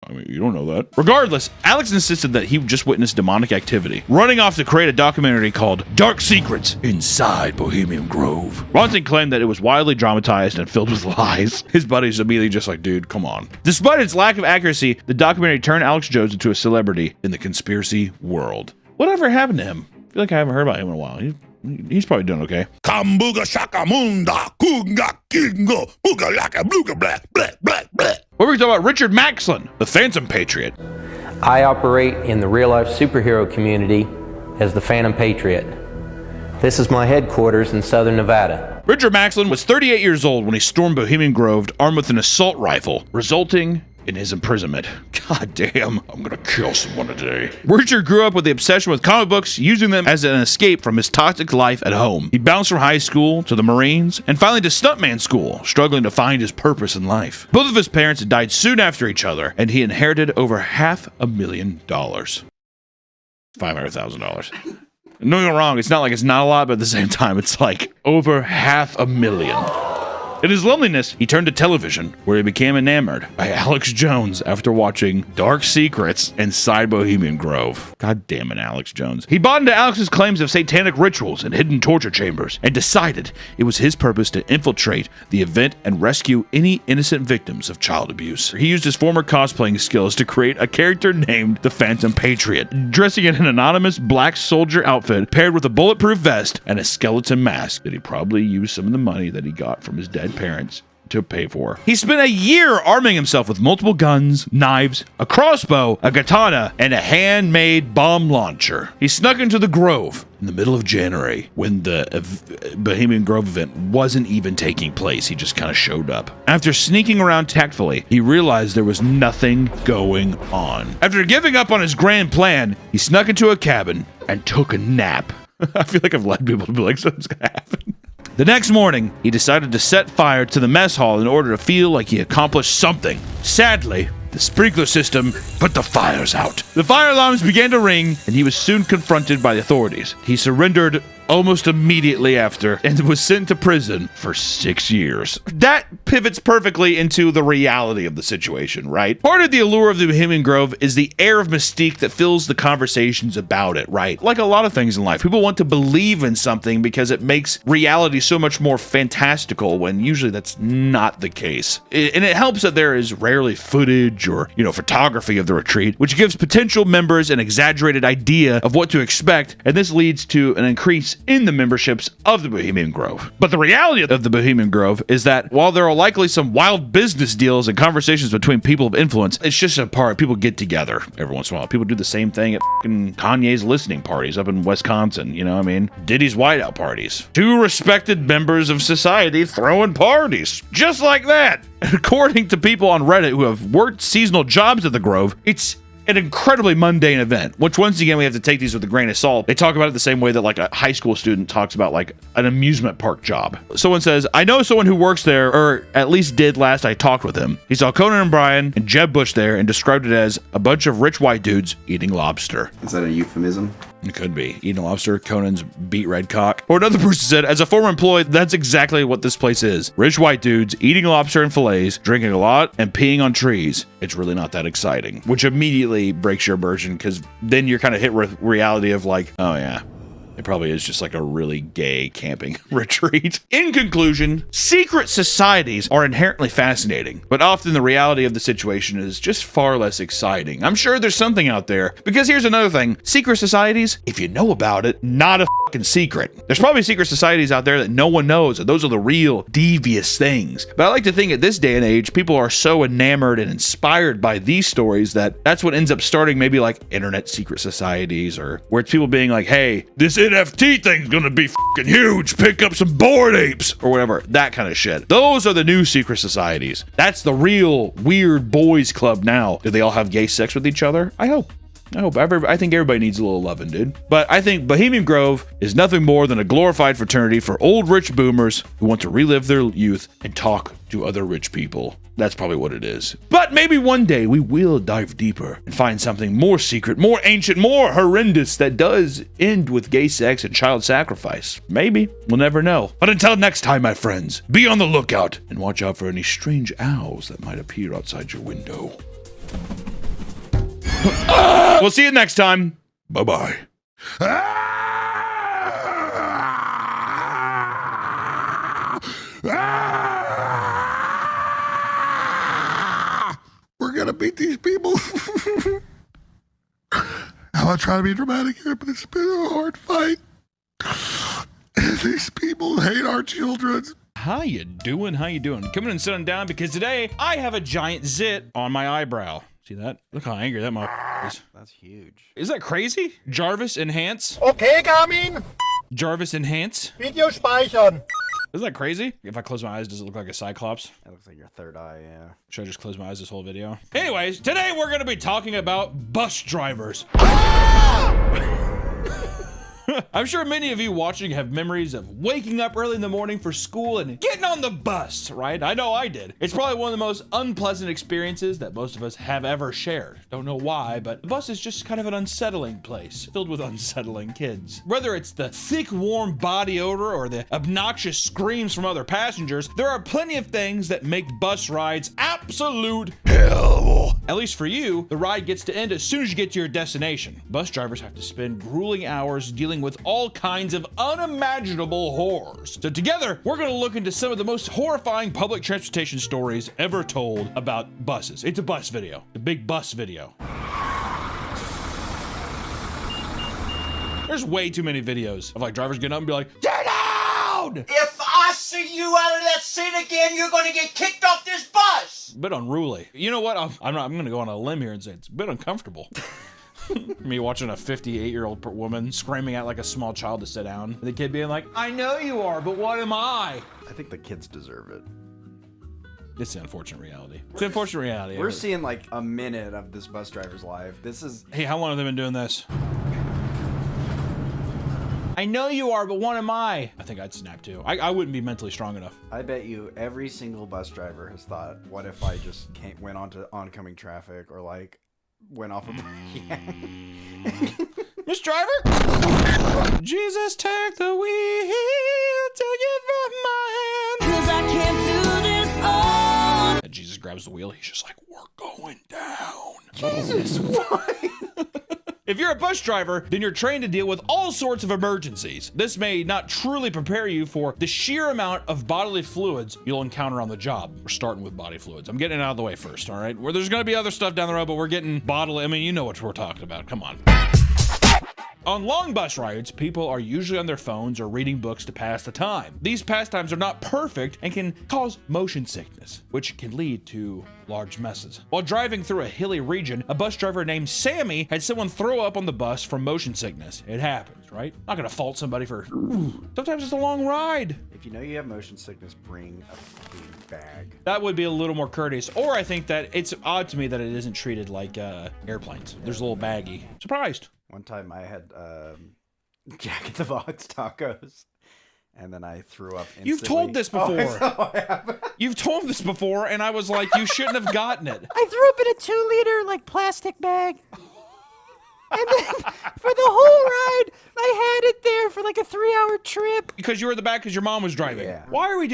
I mean, you don't know that. Regardless, Alex insisted that he just witnessed demonic activity, running off to create a documentary called Dark Secrets Inside Bohemian Grove. Ronson claimed that it was wildly dramatized and filled with lies. His buddies immediately just like, dude, come on. Despite its lack of accuracy, the documentary turned Alex Jones into a celebrity in the conspiracy world. Whatever happened to him? I feel like I haven't heard about him in a while. He's probably doing okay. Kambuga shaka munda kunga kingo buga laka bluga blah blah blah blah. What are we talking about? Richard Maxlin, the Phantom Patriot. I operate in the real-life superhero community as the Phantom Patriot. This is my headquarters in Southern Nevada. Richard Maxlin was 38 years old when he stormed Bohemian Grove armed with an assault rifle, resulting in his imprisonment. God damn, I'm gonna kill someone today. Richard grew up with the obsession with comic books, using them as an escape from his toxic life at home. He bounced from high school to the Marines, and finally to stuntman school, struggling to find his purpose in life. Both of his parents had died soon after each other, and he inherited over $500,000. $500,000. Don't get me wrong, it's not like it's not a lot, but at the same time, it's like over $500,000. In his loneliness, he turned to television, where he became enamored by Alex Jones after watching Dark Secrets Inside Bohemian Grove. God damn it, Alex Jones. He bought into Alex's claims of satanic rituals and hidden torture chambers, and decided it was his purpose to infiltrate the event and rescue any innocent victims of child abuse. He used his former cosplaying skills to create a character named the Phantom Patriot, dressing in an anonymous black soldier outfit paired with a bulletproof vest and a skeleton mask that he probably used some of the money that he got from his dead parents to pay for. He spent a year arming himself with multiple guns, knives, a crossbow, a katana, and a handmade bomb launcher. He snuck into the Grove in the middle of January when the Bohemian Grove event wasn't even taking place. He just kind of showed up. After sneaking around tactfully, he realized there was nothing going on. After giving up on his grand plan, he snuck into a cabin and took a nap. I feel like I've led people to be like, something's gonna happen. The next morning, he decided to set fire to the mess hall in order to feel like he accomplished something. Sadly, the sprinkler system put the fires out. The fire alarms began to ring, and he was soon confronted by the authorities. He surrendered almost immediately after and was sent to prison for 6 years. That pivots perfectly into the reality of the situation, right? Part of the allure of the Bohemian Grove is the air of mystique that fills the conversations about it, right? Like a lot of things in life, people want to believe in something because it makes reality so much more fantastical when usually that's not the case. And it helps that there is rarely footage or, photography of the retreat, which gives potential members an exaggerated idea of what to expect, and this leads to an increase in the memberships of the Bohemian Grove. But the reality of the Bohemian Grove is that while there are likely some wild business deals and conversations between people of influence, it's just a part. People get together every once in a while. People do the same thing at Kanye's listening parties up in Wisconsin, Diddy's whiteout parties. Two respected members of society throwing parties. Just like that. And according to people on Reddit who have worked seasonal jobs at the Grove, it's an incredibly mundane event, which once again, we have to take these with a grain of salt. They talk about it the same way that like a high school student talks about like an amusement park job. Someone says, I know someone who works there, or at least did last I talked with him. He saw Conan O'Brien and Jeb Bush there and described it as a bunch of rich white dudes eating lobster. Is that a euphemism? It could be. Eating lobster, Conan's beat red cock. Or another person said, as a former employee, that's exactly what this place is. Rich white dudes eating lobster and fillets, drinking a lot, and peeing on trees. It's really not that exciting. Which immediately breaks your immersion, because then you're kind of hit with reality of like, oh yeah, it probably is just like a really gay camping retreat. In conclusion, secret societies are inherently fascinating, but often the reality of the situation is just far less exciting. I'm sure there's something out there, because here's another thing. Secret societies, if you know about it, not a fucking secret. There's probably secret societies out there that no one knows, and those are the real devious things. But I like to think at this day and age, people are so enamored and inspired by these stories that that's what ends up starting maybe like internet secret societies, or where it's people being like, hey, this NFT thing's gonna be fucking huge. Pick up some Bored Apes or whatever. That kind of shit. Those are the new secret societies. That's the real weird boys club now. Do they all have gay sex with each other? I hope. I think everybody needs a little loving, dude. But I think Bohemian Grove is nothing more than a glorified fraternity for old rich boomers who want to relive their youth and talk to other rich people. That's probably what it is. But maybe one day we will dive deeper and find something more secret, more ancient, more horrendous that does end with gay sex and child sacrifice. Maybe. We'll never know. But until next time, my friends, be on the lookout and watch out for any strange owls that might appear outside your window. We'll see you next time. Bye-bye. We're gonna beat these people. I'm not trying to be dramatic here, but it's been a hard fight. These people hate our children. How you doing? Come in and sit down, because today I have a giant zit on my eyebrow. See that? Look how angry that motherfucker is. That's huge. Is that crazy? Jarvis Enhance? Okay, Garmin. Jarvis Enhance? Video speichern. Isn't that crazy? If I close my eyes, does it look like a Cyclops? That looks like your third eye, yeah. Should I just close my eyes this whole video? Anyways, today we're going to be talking about bus drivers. I'm sure many of you watching have memories of waking up early in the morning for school and getting on the bus, right? I know I did. It's probably one of the most unpleasant experiences that most of us have ever shared. Don't know why, but the bus is just kind of an unsettling place, filled with unsettling kids. Whether it's the thick, warm body odor or the obnoxious screams from other passengers, there are plenty of things that make bus rides absolute hell. At least for you, the ride gets to end as soon as you get to your destination. Bus drivers have to spend grueling hours dealing with all kinds of unimaginable horrors. So together, we're going to look into some of the most horrifying public transportation stories ever told about buses. It's a bus video, a big bus video. There's way too many videos of like drivers getting up and be like, "Get down!" If I see you out of that seat again, you're gonna get kicked off this bus! A bit unruly. You know what? I'm gonna go on a limb here and say it's a bit uncomfortable. Me watching a 58-year-old woman screaming at like a small child to sit down. And the kid being like, I know you are, but what am I? I think the kids deserve it. It's the unfortunate reality. It's the unfortunate reality. We're seeing like a minute of this bus driver's life. This is... Hey, how long have they been doing this? I know you are, but what am I? I think I'd snap too. I wouldn't be mentally strong enough. I bet you every single bus driver has thought, what if I just went onto oncoming traffic or like went off a... Miss Driver? Jesus, take the wheel, take it from my hand. 'Cause I can't do this all. And Jesus grabs the wheel. He's just like, we're going down. Jesus, why? If you're a bus driver, then you're trained to deal with all sorts of emergencies. This may not truly prepare you for the sheer amount of bodily fluids you'll encounter on the job. We're starting with body fluids. I'm getting it out of the way first, all right? Where there's gonna be other stuff down the road, but we're getting bodily. I mean, you know what we're talking about. Come on. On long bus rides, people are usually on their phones or reading books to pass the time. These pastimes are not perfect and can cause motion sickness, which can lead to large messes. While driving through a hilly region, a bus driver named Sammy had someone throw up on the bus from motion sickness. It happens, right? Not gonna fault somebody for, sometimes it's a long ride. If you know you have motion sickness, bring a fucking bag. That would be a little more courteous. Or I think that it's odd to me that it isn't treated like airplanes. There's a little baggie. Surprised. One time I had Jack in the Box tacos, and then I threw up instantly. You've told this before. Oh, I have. You've told this before, and I was like, you shouldn't have gotten it. I threw up in a 2-liter like plastic bag. And then for the whole ride, I had it there for like a 3-hour trip. Because you were in the back because your mom was driving. Yeah. Why do we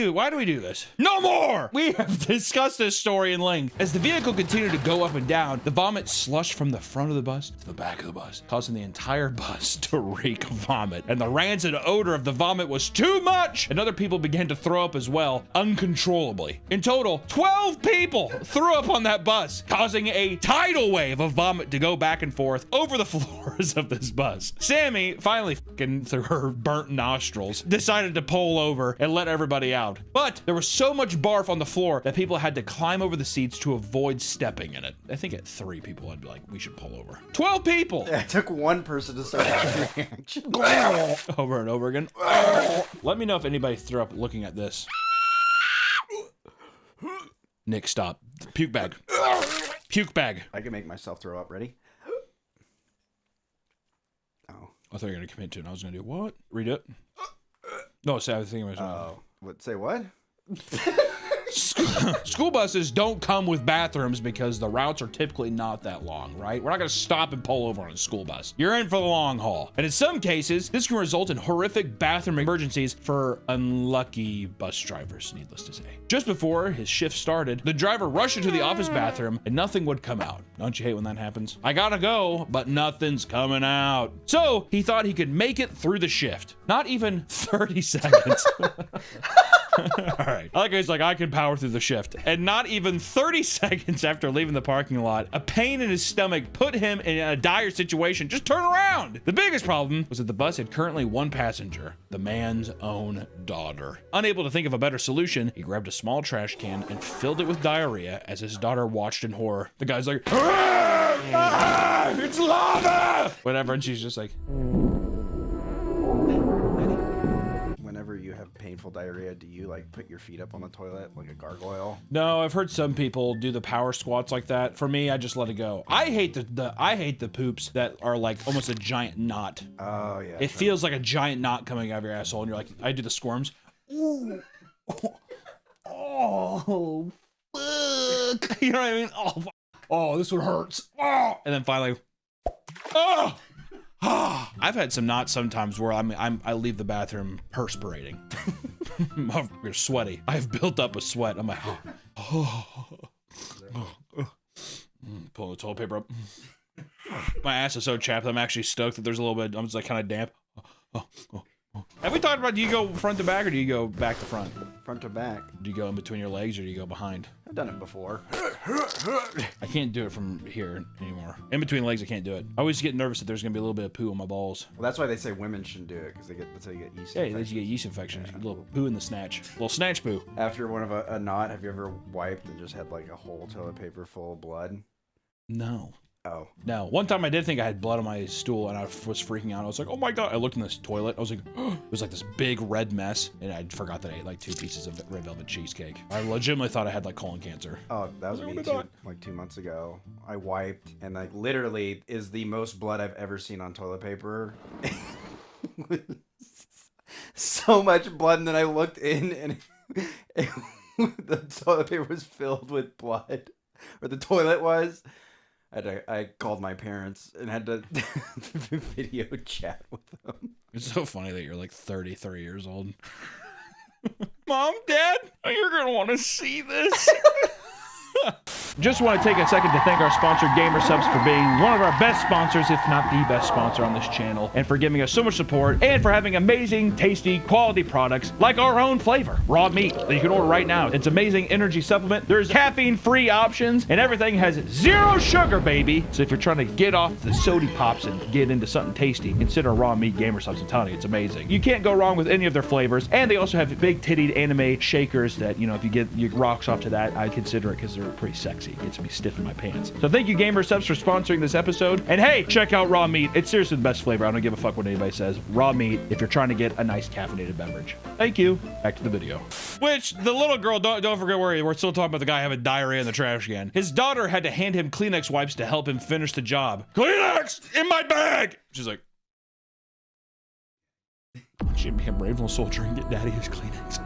do this? No more! We have discussed this story in length. As the vehicle continued to go up and down, the vomit slushed from the front of the bus to the back of the bus, causing the entire bus to reek vomit. And the rancid odor of the vomit was too much, and other people began to throw up as well, uncontrollably. In total, 12 people threw up on that bus, causing a tidal wave of vomit to go back and forth over the floors of this bus. Sammy, finally fucking through her burnt nostrils, decided to pull over and let everybody out. But there was so much barf on the floor that people had to climb over the seats to avoid stepping in it. I think at 3 people, I'd be like, we should pull over. 12 people! Yeah, it took one person to start having a reaction. Over and over again. Let me know if anybody threw up looking at this. Nick, stop. Puke bag. Puke bag. I can make myself throw up. Ready? I thought you were going to commit to it, and I was going to do what? Read it. No, say I think Oh, what? Say what? School buses don't come with bathrooms because the routes are typically not that long, right? We're not going to stop and pull over on a school bus. You're in for the long haul. And in some cases, this can result in horrific bathroom emergencies for unlucky bus drivers, needless to say. Just before his shift started, the driver rushed into the office bathroom and nothing would come out. Don't you hate when that happens? I gotta go, but nothing's coming out. So he thought he could make it through the shift. Not even 30 seconds. All right. I like how he's like, I can power through the shift. And not even 30 seconds after leaving the parking lot, a pain in his stomach put him in a dire situation. Just turn around. The biggest problem was that the bus had currently one passenger, the man's own daughter. Unable to think of a better solution, he grabbed a small trash can and filled it with diarrhea as his daughter watched in horror. The guy's like, it's lava! Whatever, and she's just like... Whenever you have painful diarrhea, do you like put your feet up on the toilet like a gargoyle? No, I've heard some people do the power squats like that. For me, I just let it go. I hate I hate the poops that are like almost a giant knot. Oh yeah. It feels like a giant knot coming out of your asshole, and you're like, I do the squirms. Ooh. Oh, fuck. You know what I mean? Oh, this one hurts. Oh, and then finally, oh. I've had some knots sometimes where I leave the bathroom perspirating. You're sweaty. I've built up a sweat. I'm like, pull the toilet paper up. My ass is so chapped. I'm actually stoked that there's a little bit. I'm just like kind of damp. Have we talked about, do you go front to back or do you go back to front? Front to back. Do you go in between your legs or do you go behind? I've done it before. I can't do it from here anymore. In between legs, I can't do it. I always get nervous that there's gonna be a little bit of poo on my balls. Well, that's why they say women shouldn't do it, because that's how you get yeast Yeah, infections. you get yeast infections. A little poo in the snatch. A little snatch poo. After one of a knot, have you ever wiped and just had like a whole toilet paper full of blood? No. Oh. No. One time I did think I had blood on my stool and I was freaking out. I was like, oh my God. I looked in this toilet. I was like, it was like this big red mess. And I forgot that I ate like 2 pieces of red velvet cheesecake. I legitimately thought I had like colon cancer. Oh, that was me like 2 months ago. I wiped and like literally is the most blood I've ever seen on toilet paper. So much blood, and then I looked in and the toilet paper was filled with blood, or the toilet was. I called my parents and had to video chat with them. It's so funny that you're like 33 years old. Mom, Dad, you're gonna want to see this. Just want to take a second to thank our sponsor, GamerSupps, for being one of our best sponsors, if not the best sponsor on this channel, and for giving us so much support, and for having amazing, tasty, quality products like our own flavor, Raw Meat, that you can order right now. It's amazing energy supplement. There's caffeine-free options, and everything has 0 sugar, baby. So if you're trying to get off the sody pops and get into something tasty, consider Raw Meat GamerSupps. I'm telling you, it's amazing. You can't go wrong with any of their flavors, and they also have big-tittied anime shakers that, you know, if you get your rocks off to that, I'd consider it because they're pretty sexy. It gets me stiff in my pants. So thank you, GamerSupps, for sponsoring this episode. And hey, check out Raw Meat. It's seriously the best flavor. I don't give a fuck what anybody says. Raw Meat, if you're trying to get a nice caffeinated beverage. Thank you. Back to the video. Which, the little girl, don't forget where we're still talking about the guy having diarrhea in the trash can. His daughter had to hand him Kleenex wipes to help him finish the job. Kleenex in my bag! She's like, why don't you be a brave little soldier and get daddy his Kleenex?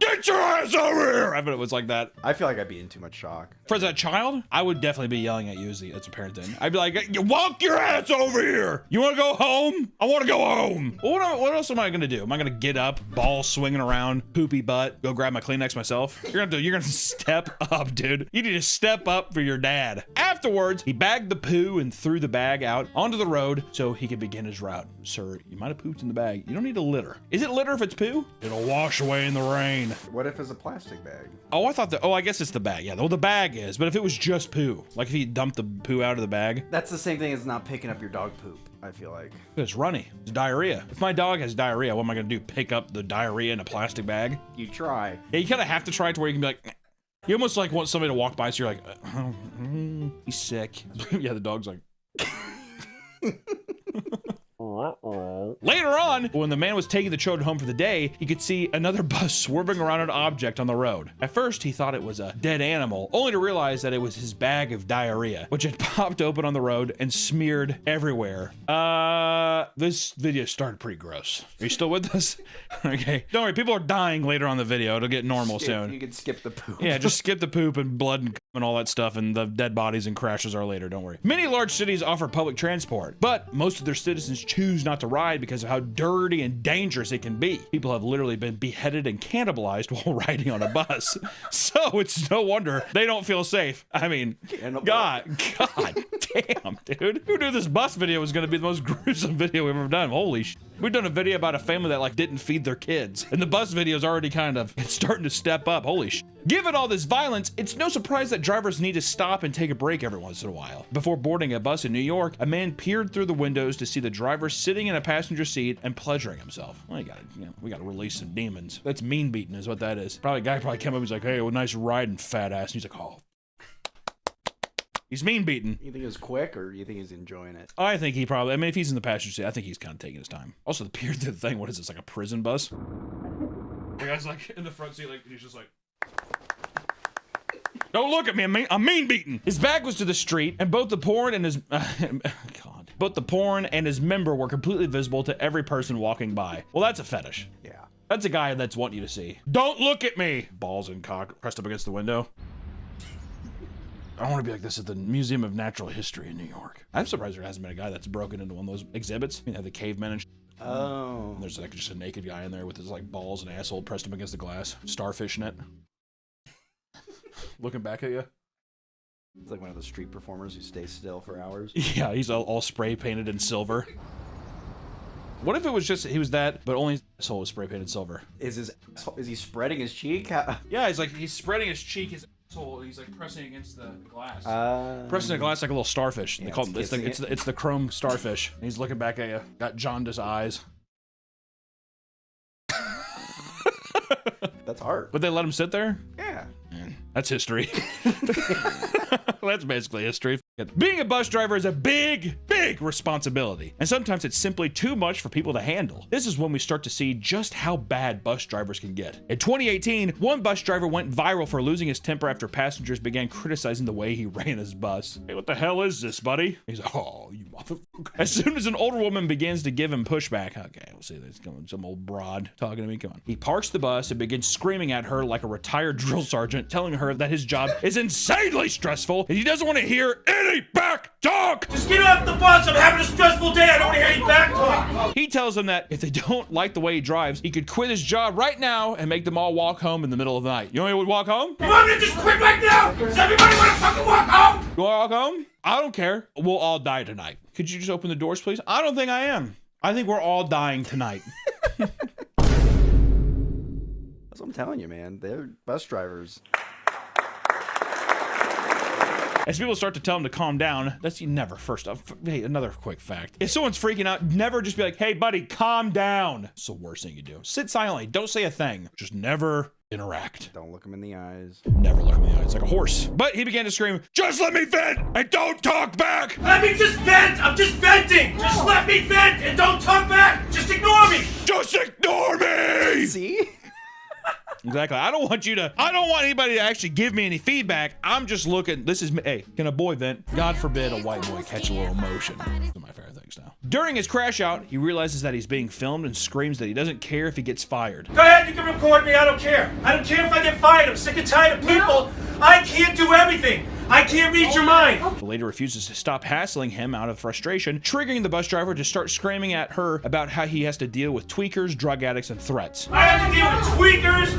Get your ass over here! I bet it was like that. I feel like I'd be in too much shock. For as a child, I would definitely be yelling at you as a parent then. I'd be like, you walk your ass over here! You wanna go home? I wanna go home! Well, what else am I gonna do? Am I gonna get up, ball swinging around, poopy butt, go grab my Kleenex myself? You're gonna step up, dude. You need to step up for your dad. Afterwards, he bagged the poo and threw the bag out onto the road so he could begin his route. Sir, you might have pooped in the bag. You don't need to litter. Is it litter if it's poo? It'll wash away in the rain. What if it's a plastic bag? Oh, I thought that. Oh, I guess it's the bag. Yeah, well, the bag is. But if it was just poo, like if he dumped the poo out of the bag, That's the same thing as not picking up your dog poop, I feel like. it's runny. It's diarrhea. If my dog has diarrhea, what am I gonna do? Pick up the diarrhea in a plastic bag? You try. Yeah, you kind of have to try it to where you can be like. You almost like want somebody to walk by, so you're like, he's sick. Yeah, the dog's like. Later on, when the man was taking the children home for the day, he could see another bus swerving around an object on the road. At first, he thought it was a dead animal, only to realize that it was his bag of diarrhea, which had popped open on the road and smeared everywhere. This video started pretty gross. Are you still with us? Okay. Don't worry, people are dying later on the video. It'll get normal soon. You can skip the poop. Yeah, just skip the poop and blood and all that stuff, and the dead bodies and crashes are later, don't worry. Many large cities offer public transport, but most of their citizens choose not to ride because of how dirty and dangerous it can be. People have literally been beheaded and cannibalized while riding on a bus. So it's no wonder they don't feel safe. I mean, God damn, dude. Who knew this bus video was gonna be the most gruesome video we've ever done? Holy shit. We've done a video about a family that like didn't feed their kids, and the bus video is already it's starting to step up. Holy shit. Given all this violence, it's no surprise that drivers need to stop and take a break every once in a while. Before boarding a bus in New York, a man peered through the windows to see the driver sitting in a passenger seat and pleasuring himself. Well, we gotta release some demons. That's mean beating is what that is. Probably a guy came up, he's like, hey, well, nice riding, fat ass. And he's like, oh. He's mean beaten. You think it was quick, or you think he's enjoying it? I think he probably, I mean, if he's in the passenger seat, I think he's kind of taking his time. Also, the peer through the thing, what is this, like a prison bus? The guy's like in the front seat, like, he's just like, don't look at me, I'm mean beaten. His back was to the street, and both the porn and his, both the porn and his member were completely visible to every person walking by. Well, that's a fetish. Yeah. That's a guy that's wanting you to see. Don't look at me! Balls and cock pressed up against the window. I want to be like this at the Museum of Natural History in New York. I'm surprised there hasn't been a guy that's broken into one of those exhibits. You know, the cavemen and Oh. And there's like just a naked guy in there with his like balls and asshole pressed up against the glass, starfishing it. Looking back at you. It's like one of those street performers who stays still for hours. Yeah, he's all spray painted in silver. What if it was just he was that, but only his asshole was spray painted silver? Is he spreading his cheek? Yeah, he's spreading his cheek, his asshole. He's like pressing against the glass. Pressing the glass like a little starfish. They call it, it's the chrome starfish. And he's looking back at you. Got jaundiced eyes. That's art. But they let him sit there? Yeah. Man, that's history. That's basically history. Being a bus driver is a big responsibility, and sometimes it's simply too much for people to handle. This is when we start to see just how bad bus drivers can get. In 2018, one bus driver went viral for losing his temper after passengers began criticizing the way he ran his bus. Hey, what the hell is this, buddy? He's like, oh, you motherfucker. As soon as an older woman begins to give him pushback, okay, we'll see this coming, some old broad talking to me, come on. He parks the bus and begins screaming at her like a retired drill sergeant, telling her that his job is insanely stressful and he doesn't want to hear any back talk. Just get off the bus. I'm having a stressful day. I don't want to hear any back talk. He tells them that if they don't like the way he drives, he could quit his job right now and make them all walk home in the middle of the night. You know who would walk home? You want me to just quit right now? Does everybody want to fucking walk home? You want to walk home? I don't care. We'll all die tonight. Could you just open the doors, please? I don't think I am. I think we're all dying tonight. That's what I'm telling you, man. They're bus drivers. As people start to tell him to calm down, that's never, first off. Hey, another quick fact. If someone's freaking out, never just be like, hey, buddy, calm down. It's the worst thing you do. Sit silently. Don't say a thing. Just never interact. Don't look him in the eyes. Never look him in the eyes like a horse. But he began to scream, just let me vent and don't talk back. Let me just vent. I'm just venting. Just let me vent and don't talk back. Just ignore me. Just ignore me. See? Exactly. I don't want anybody to actually give me any feedback. I'm just looking. This is me. Hey, can a boy vent? God forbid a white boy catch a little emotion. Those are my favorite things now. During his crash out, he realizes that he's being filmed and screams that he doesn't care if he gets fired. Go ahead, you can record me. I don't care. I don't care if I get fired. I'm sick and tired of people. I can't do everything. I can't read your mind. The lady refuses to stop hassling him out of frustration, triggering the bus driver to start screaming at her about how he has to deal with tweakers, drug addicts, and threats. I have to deal with tweakers,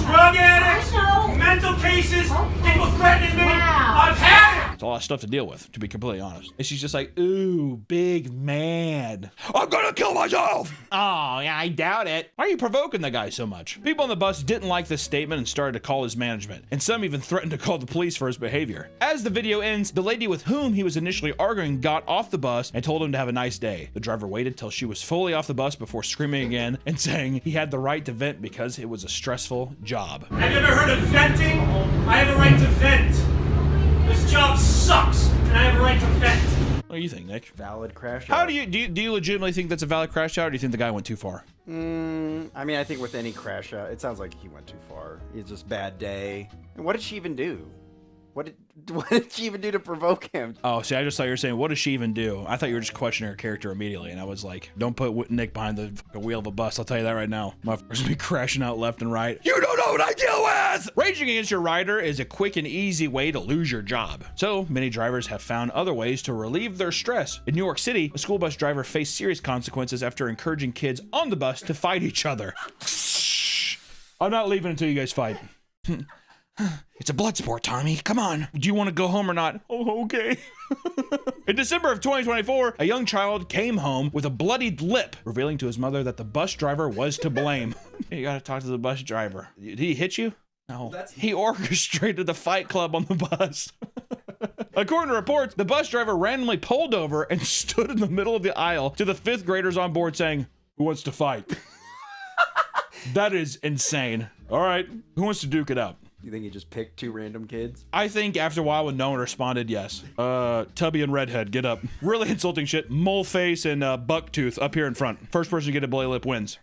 drug addicts, mental cases, people threatening me. I've had it. It's a lot of stuff to deal with, to be completely honest. And she's just like, ooh, big man. I'm gonna kill myself. Oh, yeah, I doubt it. Why are you provoking the guy so much? People on the bus didn't like this statement and started to call his management. And some even threatened to call the police for his behavior. As the video ends, the lady with whom he was initially arguing got off the bus and told him to have a nice day. The driver waited till she was fully off the bus before screaming again and saying he had the right to vent because it was a stressful job. Have you ever heard of venting? I have a right to vent. This job sucks, and I have a right to vent. What do you think, Nick? Valid crash How out. do you legitimately think that's a valid crash out, or do you think the guy went too far? I mean, I think with any crash out, it sounds like he went too far. It's just bad day. And what did she even do? What did she even do to provoke him? Oh, see, I just thought you were saying, what does she even do? I thought you were just questioning her character immediately, and I was like, don't put Nick behind the wheel of a bus. I'll tell you that right now. Motherfuckers be crashing out left and right. You don't know what I deal with! Raging against your rider is a quick and easy way to lose your job. So, many drivers have found other ways to relieve their stress. In New York City, a school bus driver faced serious consequences after encouraging kids on the bus to fight each other. I'm not leaving until you guys fight. It's a blood sport, Tommy. Come on. Do you want to go home or not? Oh, okay. In December of 2024, a young child came home with a bloodied lip, revealing to his mother that the bus driver was to blame. You gotta talk to the bus driver. Did he hit you? No. He orchestrated the fight club on the bus. According to reports, the bus driver randomly pulled over and stood in the middle of the aisle to the 5th graders on board saying, who wants to fight? That is insane. All right, who wants to duke it out? You think he just picked two random kids? I think after a while when no one responded, yes. Tubby and Redhead, get up. Really insulting shit. Moleface and Bucktooth up here in front. First person to get a bloody lip wins.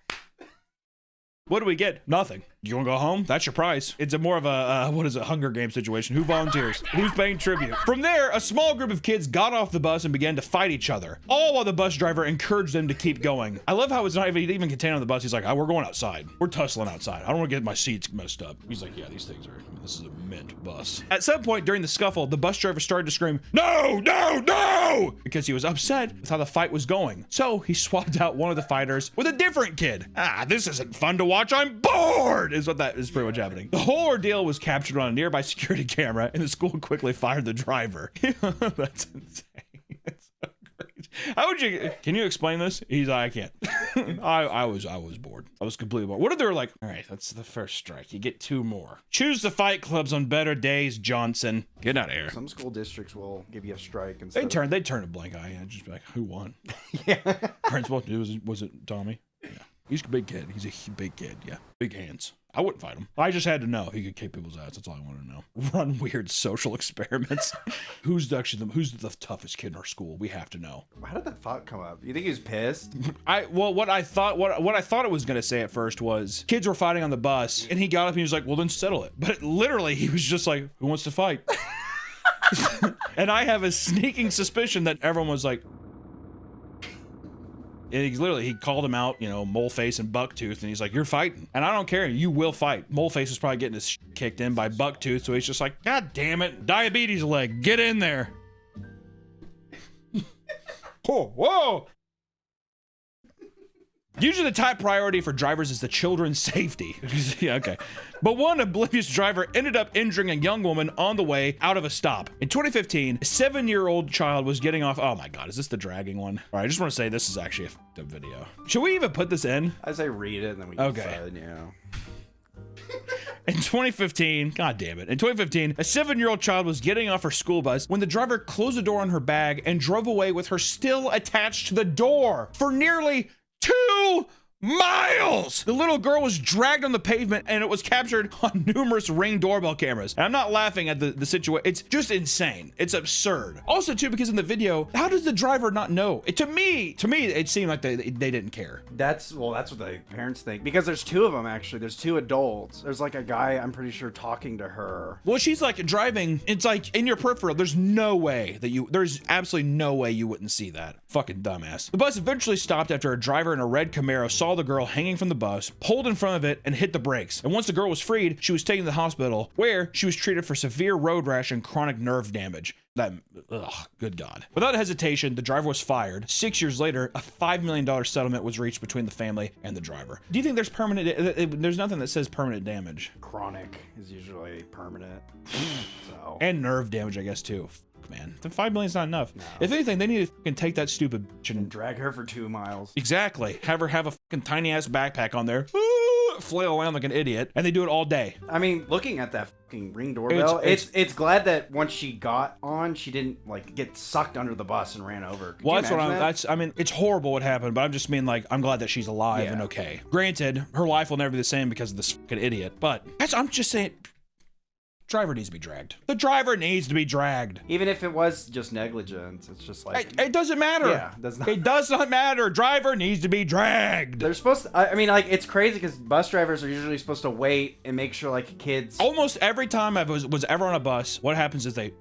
What do we get? Nothing. You want to go home? That's your prize. It's a more of a, Hunger Games situation. Who volunteers? Who's paying tribute? From there, a small group of kids got off the bus and began to fight each other, all while the bus driver encouraged them to keep going. I love how it's not even contained on the bus. He's like, we're going outside. We're tussling outside. I don't want to get my seats messed up. He's like, yeah, these things this is a mint bus. At some point during the scuffle, the bus driver started to scream, no, no, no, because he was upset with how the fight was going. So he swapped out one of the fighters with a different kid. This isn't fun to watch. I'm bored, is what that is pretty much happening. The whole ordeal was captured on a nearby security camera, and the school quickly fired the driver. That's insane. That's so great. How would you, can you explain this? He's like, I can't. I was bored. I was completely bored. What if they were like, all right, that's the first strike. You get 2 more. Choose the fight clubs on better days, Johnson. Get out of here. Some school districts will give you a strike and They'd turn a blank eye and just be like, who won? Yeah. Principal, was it Tommy? Yeah. He's a big kid. He's a big kid. Yeah. Big hands. I wouldn't fight him. I just had to know he could kick people's ass. That's all I wanted to know. Run weird social experiments. Who's the toughest kid in our school? We have to know. How did that thought come up? You think he was pissed? What I thought it was gonna say at first was kids were fighting on the bus, and he got up and he was like, well, then settle it. But literally he was just like, who wants to fight? And I have a sneaking suspicion that everyone was like, he called him out, Moleface and Bucktooth, and he's like, you're fighting. And I don't care, you will fight. Moleface is probably getting his shit kicked in by Bucktooth, so he's just like, God damn it, diabetes leg, get in there. Whoa. Usually the top priority for drivers is the children's safety. Yeah, okay. But one oblivious driver ended up injuring a young woman on the way out of a stop. In 2015, a 7-year-old child was getting off. Oh my God, is this the dragging one? All right, I just want to say this is actually a fucked up video. Should we even put this in? I say read it and then we can decide, In 2015, God damn it. In 2015, a 7-year-old child was getting off her school bus when the driver closed the door on her bag and drove away with her still attached to the door for nearly 2 miles. The little girl was dragged on the pavement and it was captured on numerous Ring doorbell cameras. And I'm not laughing at the situation. It's just insane. It's absurd. Also too, because in the video, how does the driver not know? To me, it seemed like they didn't care. That's what the parents think, because there's 2 of them actually. There's 2 adults. There's like a guy, I'm pretty sure, talking to her. Well, she's like driving. It's like in your peripheral. There's absolutely no way you wouldn't see that. Fucking dumbass. The bus eventually stopped after a driver in a red Camaro saw the girl hanging from the bus, pulled in front of it, and hit the brakes. And once the girl was freed, she was taken to the hospital, where she was treated for severe road rash and chronic nerve damage. Good God. Without hesitation, the driver was fired. 6 years later, a $5 million settlement was reached between the family and the driver. Do you think there's there's nothing that says permanent damage? Chronic is usually permanent. So. And nerve damage, I guess, too. Man, the $5 million's not enough. No. If anything, they need to fucking take that stupid bitch and drag her for 2 miles. Exactly. Have her have a fucking tiny ass backpack on there, flail around like an idiot, and they do it all day. I mean, looking at that fucking Ring doorbell, it's glad that once she got on, she didn't like get sucked under the bus and ran over. Well, I mean, it's horrible what happened, but I'm just mean like I'm glad that she's alive and okay. Granted, her life will never be the same because of this fucking idiot, but I'm just saying. Driver needs to be dragged. The driver needs to be dragged. Even if it was just negligence, it's just like it doesn't matter. Yeah, it does not matter. Driver needs to be dragged. They're supposed to. I mean, like it's crazy because bus drivers are usually supposed to wait and make sure like kids. Almost every time I was ever on a bus, what happens is they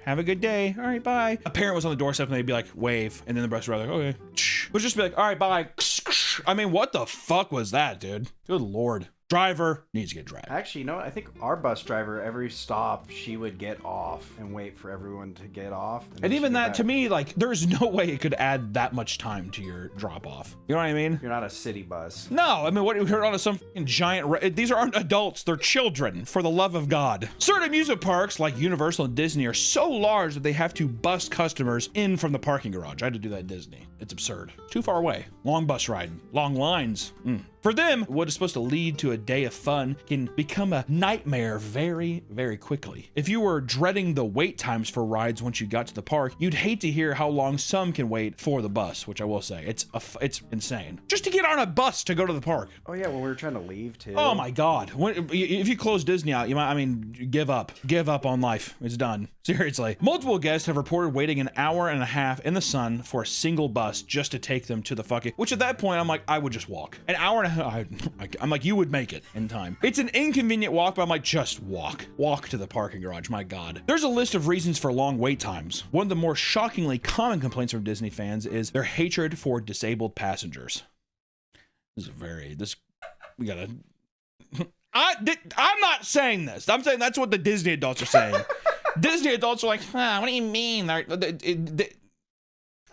have a good day. All right, bye. A parent was on the doorstep and they'd be like wave, and then the bus driver like okay, would just be like all right, bye. I mean, what the fuck was that, dude? Good Lord. Driver needs to get dragged. Actually, you know what? I think our bus driver, every stop, she would get off and wait for everyone to get off. And even that, to me, like, there's no way it could add that much time to your drop off. You know what I mean? You're not a city bus. No, I mean, what you're on some fucking giant. These aren't adults, they're children, for the love of God. Certain amusement parks, like Universal and Disney, are so large that they have to bus customers in from the parking garage. I had to do that at Disney. It's absurd. Too far away. Long bus ride. Long lines. For them, what is supposed to lead to a day of fun can become a nightmare very, very quickly. If you were dreading the wait times for rides once you got to the park, you'd hate to hear how long some can wait for the bus, which I will say, it's insane. Just to get on a bus to go to the park. Oh yeah, when we were trying to leave too. Oh my God. If you close Disney out, give up. Give up on life. It's done. Seriously. Multiple guests have reported waiting an hour and a half in the sun for a single bus just to take them to the fucking, which at that point, I'm like, I would just walk. An hour and a half. I'm like, you would make it in time. It's an inconvenient walk, but I'm like, just walk. Walk to the parking garage, my God. There's a list of reasons for long wait times. One of the more shockingly common complaints from Disney fans is their hatred for disabled passengers. We gotta, I'm not saying this. I'm saying that's what the Disney adults are saying. Disney adults are like, what do you mean?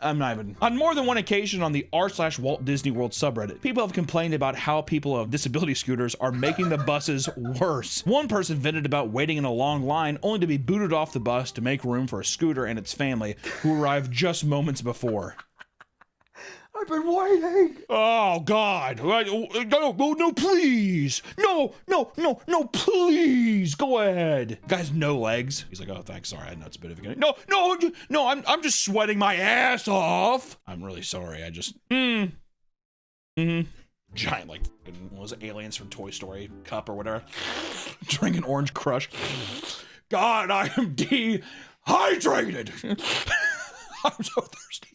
I'm not even. On more than one occasion on the r/Walt Disney World subreddit, people have complained about how people of disability scooters are making the buses worse. One person vented about waiting in a long line only to be booted off the bus to make room for a scooter and its family, who arrived just moments before. I've been waiting. Oh God! No, please! No, please! Go ahead. Guy's no legs. He's like, oh, thanks. Sorry, I know it's a bit of a no. I'm just sweating my ass off. I'm really sorry. I just giant like what was it, aliens from Toy Story cup or whatever. Drinking Orange Crush. God, I am dehydrated. I'm so thirsty.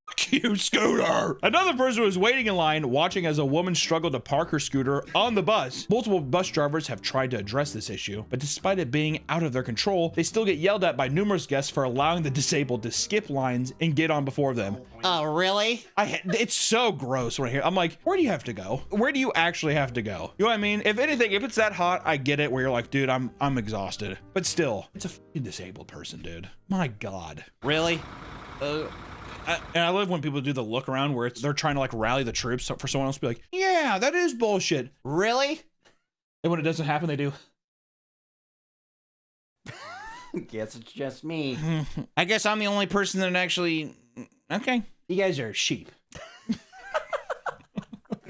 Fuck you, Scooter. Another person was waiting in line watching as a woman struggled to park her scooter on the bus. Multiple bus drivers have tried to address this issue, but despite it being out of their control, they still get yelled at by numerous guests for allowing the disabled to skip lines and get on before them. Oh, really? It's so gross when I hear. I'm like, where do you have to go? Where do you actually have to go? You know what I mean? If anything, if it's that hot, I get it. Where you're like, dude, I'm exhausted. But still, it's a fucking disabled person, dude. My God. Really? And I love when people do the look around where they're trying to like rally the troops for someone else to be like, yeah, that is bullshit. Really? And when it doesn't happen, they do. Guess it's just me. I guess I'm the only person that actually. Okay. You guys are sheep.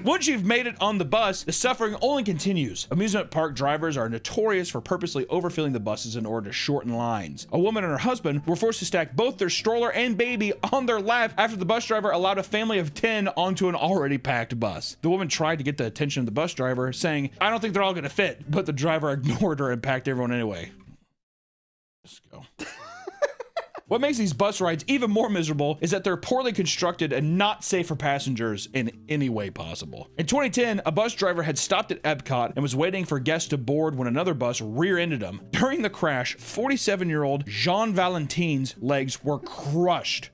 Once you've made it on the bus, the suffering only continues. Amusement park drivers are notorious for purposely overfilling the buses in order to shorten lines. A woman and her husband were forced to stack both their stroller and baby on their lap after the bus driver allowed a family of 10 onto an already packed bus. The woman tried to get the attention of the bus driver, saying, I don't think they're all gonna fit, but the driver ignored her and packed everyone anyway. Let's go. What makes these bus rides even more miserable is that they're poorly constructed and not safe for passengers in any way possible. In 2010, a bus driver had stopped at Epcot and was waiting for guests to board when another bus rear-ended him. During the crash, 47-year-old Jean Valentine's legs were crushed,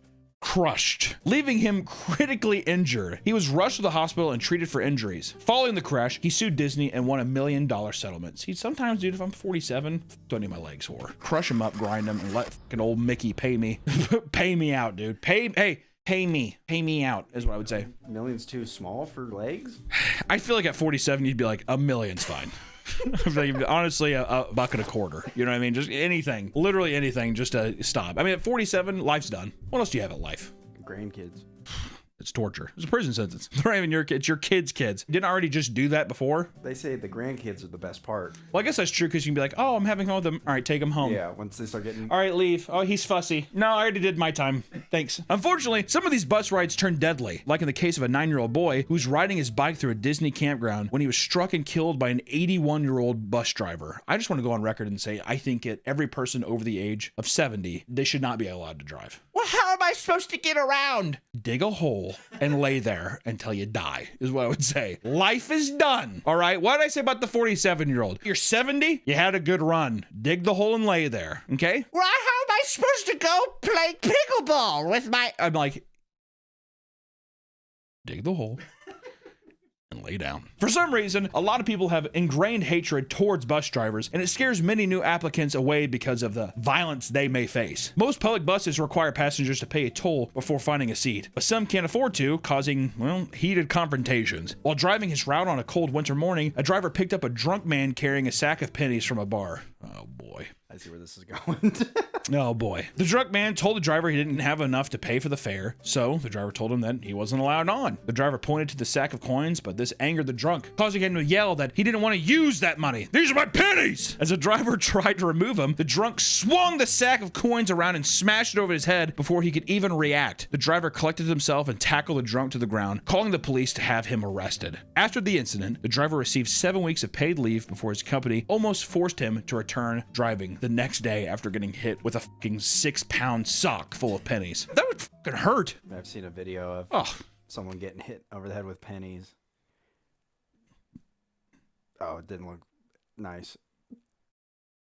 leaving him critically injured. He was rushed to the hospital and treated for injuries. Following the crash, he sued Disney and won $1 million settlement. See, sometimes, dude, if I'm 47, don't need my legs for. Crush him up, grind him, and let fucking old Mickey pay me. Pay me out, dude. Pay me out, is what I would say. $1 million's too small for legs? I feel like at 47, you'd be like, $1 million's fine. Honestly, a buck and a quarter. You know what I mean? Just anything, literally anything, just to stop. I mean, at 47, life's done. What else do you have at life? Grandkids. It's torture. It's a prison sentence. They're not even your kids. Your kids' kids. Didn't I already just do that before? They say the grandkids are the best part. Well, I guess that's true because you can be like, oh, I'm having fun with them. All right, take them home. Yeah, once they start getting... All right, leave. Oh, he's fussy. No, I already did my time. Thanks. Unfortunately, some of these bus rides turn deadly, like in the case of a 9-year-old boy who's riding his bike through a Disney campground when he was struck and killed by an 81-year-old bus driver. I just want to go on record and say I think every person over the age of 70, they should not be allowed to drive. Well, how am I supposed to get around? Dig a hole and lay there until you die, is what I would say. Life is done. All right. What did I say about the 47-year-old? You're 70. You had a good run. Dig the hole and lay there. Okay. Well, how am I supposed to go play pickleball with my... I'm like, dig the hole and lay down. For some reason, a lot of people have ingrained hatred towards bus drivers, and it scares many new applicants away because of the violence they may face. Most public buses require passengers to pay a toll before finding a seat, but some can't afford to, causing, well, heated confrontations. While driving his route on a cold winter morning, a driver picked up a drunk man carrying a sack of pennies from a bar. Oh boy. I see where this is going. Oh boy. The drunk man told the driver he didn't have enough to pay for the fare, so the driver told him that he wasn't allowed on. The driver pointed to the sack of coins, but this angered the drunk, causing him to yell that he didn't want to use that money. These are my pennies! As the driver tried to remove him, the drunk swung the sack of coins around and smashed it over his head before he could even react. The driver collected himself and tackled the drunk to the ground, calling the police to have him arrested. After the incident, the driver received 7 weeks of paid leave before his company almost forced him to return driving the next day after getting hit with a fucking 6-pound sock full of pennies. That would fucking hurt. I've seen a video of someone getting hit over the head with pennies. Oh, it didn't look nice.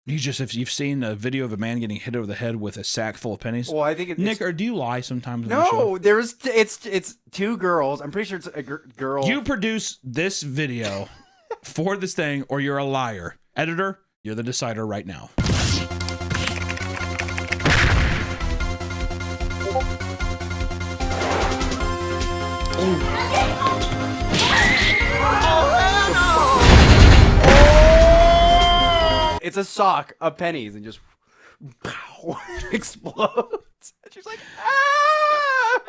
If you've seen a video of a man getting hit over the head with a sack full of pennies. Well, I think Nick, or do you lie sometimes? No, it's two girls. I'm pretty sure it's a girl. You produce this video for this thing, or you're a liar. Editor, you're the decider right now. It's a sock of pennies and just pow, explodes. And she's like, ah!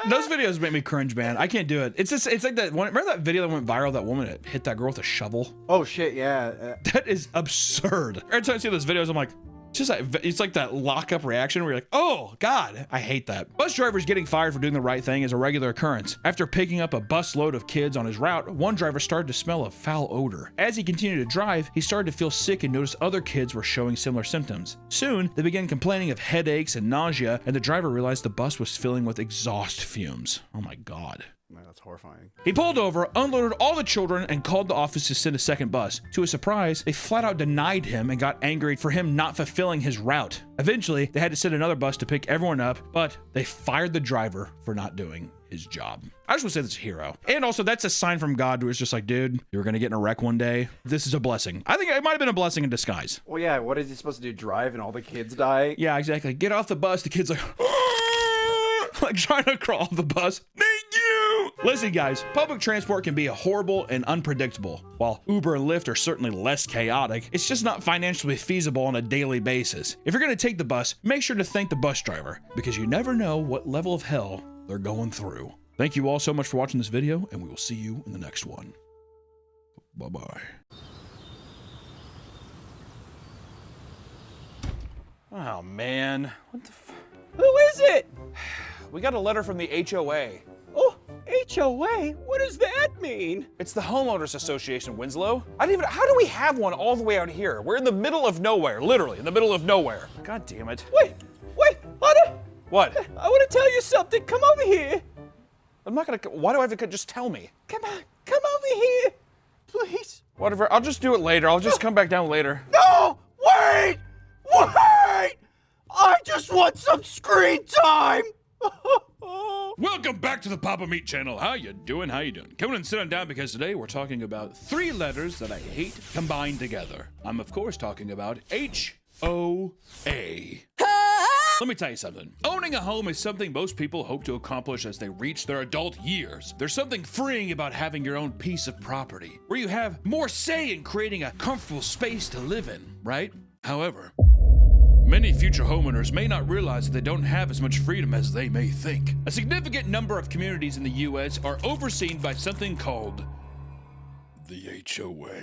Those videos make me cringe, man. I can't do it. It's just, it's like that one. Remember that video that went viral? That woman that hit that girl with a shovel. Oh shit, yeah. That is absurd. Every time I see those videos, I'm like, it's like that lockup reaction where you're like, oh God, I hate that. Bus drivers getting fired for doing the right thing is a regular occurrence. After picking up a bus load of kids on his route, one driver started to smell a foul odor. As he continued to drive, he started to feel sick and noticed other kids were showing similar symptoms. Soon, they began complaining of headaches and nausea, and the driver realized the bus was filling with exhaust fumes. Oh my God. Man, that's horrifying. He pulled over, unloaded all the children, and called the office to send a second bus. To his surprise, they flat out denied him and got angry for him not fulfilling his route. Eventually, they had to send another bus to pick everyone up, but they fired the driver for not doing his job. I just want to say that's a hero. And also, that's a sign from God who is just like, dude, you were going to get in a wreck one day. This is a blessing. I think it might have been a blessing in disguise. Well, yeah, what is he supposed to do, drive and all the kids die? Yeah, exactly. Get off the bus. The kid's like, like trying to crawl off the bus. Listen, guys, public transport can be horrible and unpredictable. While Uber and Lyft are certainly less chaotic, it's just not financially feasible on a daily basis. If you're going to take the bus, make sure to thank the bus driver, because you never know what level of hell they're going through. Thank you all so much for watching this video, and we will see you in the next one. Bye-bye. Oh, man. What the Who is it? We got a letter from the HOA. Oh, HOA? What does that mean? It's the Homeowners Association, Winslow. How do we have one all the way out here? We're in the middle of nowhere, literally in the middle of nowhere. God damn it. Wait, honey. What? I want to tell you something. Come over here. I'm not gonna, why do I have to just tell me? Come on, come over here, please. Whatever, I'll just do it later. I'll just come back down later. No, wait. I just want some screen time. Welcome back to the Papa Meat channel. How you doing? How you doing? Come on and sit on down, because today we're talking about 3 letters that I hate combined together. I'm of course talking about HOA. Let me tell you something. Owning a home is something most people hope to accomplish as they reach their adult years. There's something freeing about having your own piece of property, where you have more say in creating a comfortable space to live in, right? However, many future homeowners may not realize that they don't have as much freedom as they may think. A significant number of communities in the U.S. are overseen by something called the HOA,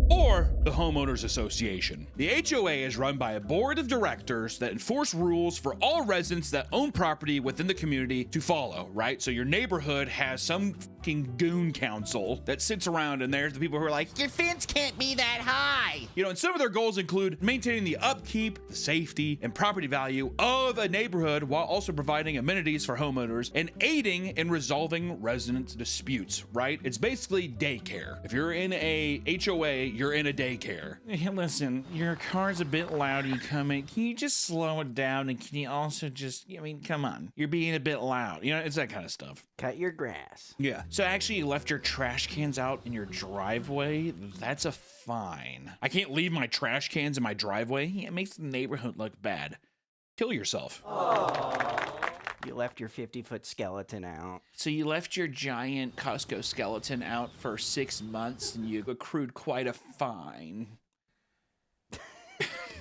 or the Homeowners Association. The HOA is run by a board of directors that enforce rules for all residents that own property within the community to follow, right? So your neighborhood has some fucking goon council that sits around, and there's the people who are like, your fence can't be that high. You know, and some of their goals include maintaining the upkeep, the safety, and property value of a neighborhood while also providing amenities for homeowners and aiding in resolving resident disputes, right? It's basically daycare. If you're in a HOA, you're in a daycare. Hey, listen, your car's a bit loud. You coming? Can you just slow it down? And can you also just, I mean, come on. You're being a bit loud. You know, it's that kind of stuff. Cut your grass. Yeah. So actually, you left your trash cans out in your driveway. That's a fine. I can't leave my trash cans in my driveway. It makes the neighborhood look bad. Kill yourself. You left your 50-foot skeleton out. So you left your giant Costco skeleton out for 6 months and you accrued quite a fine.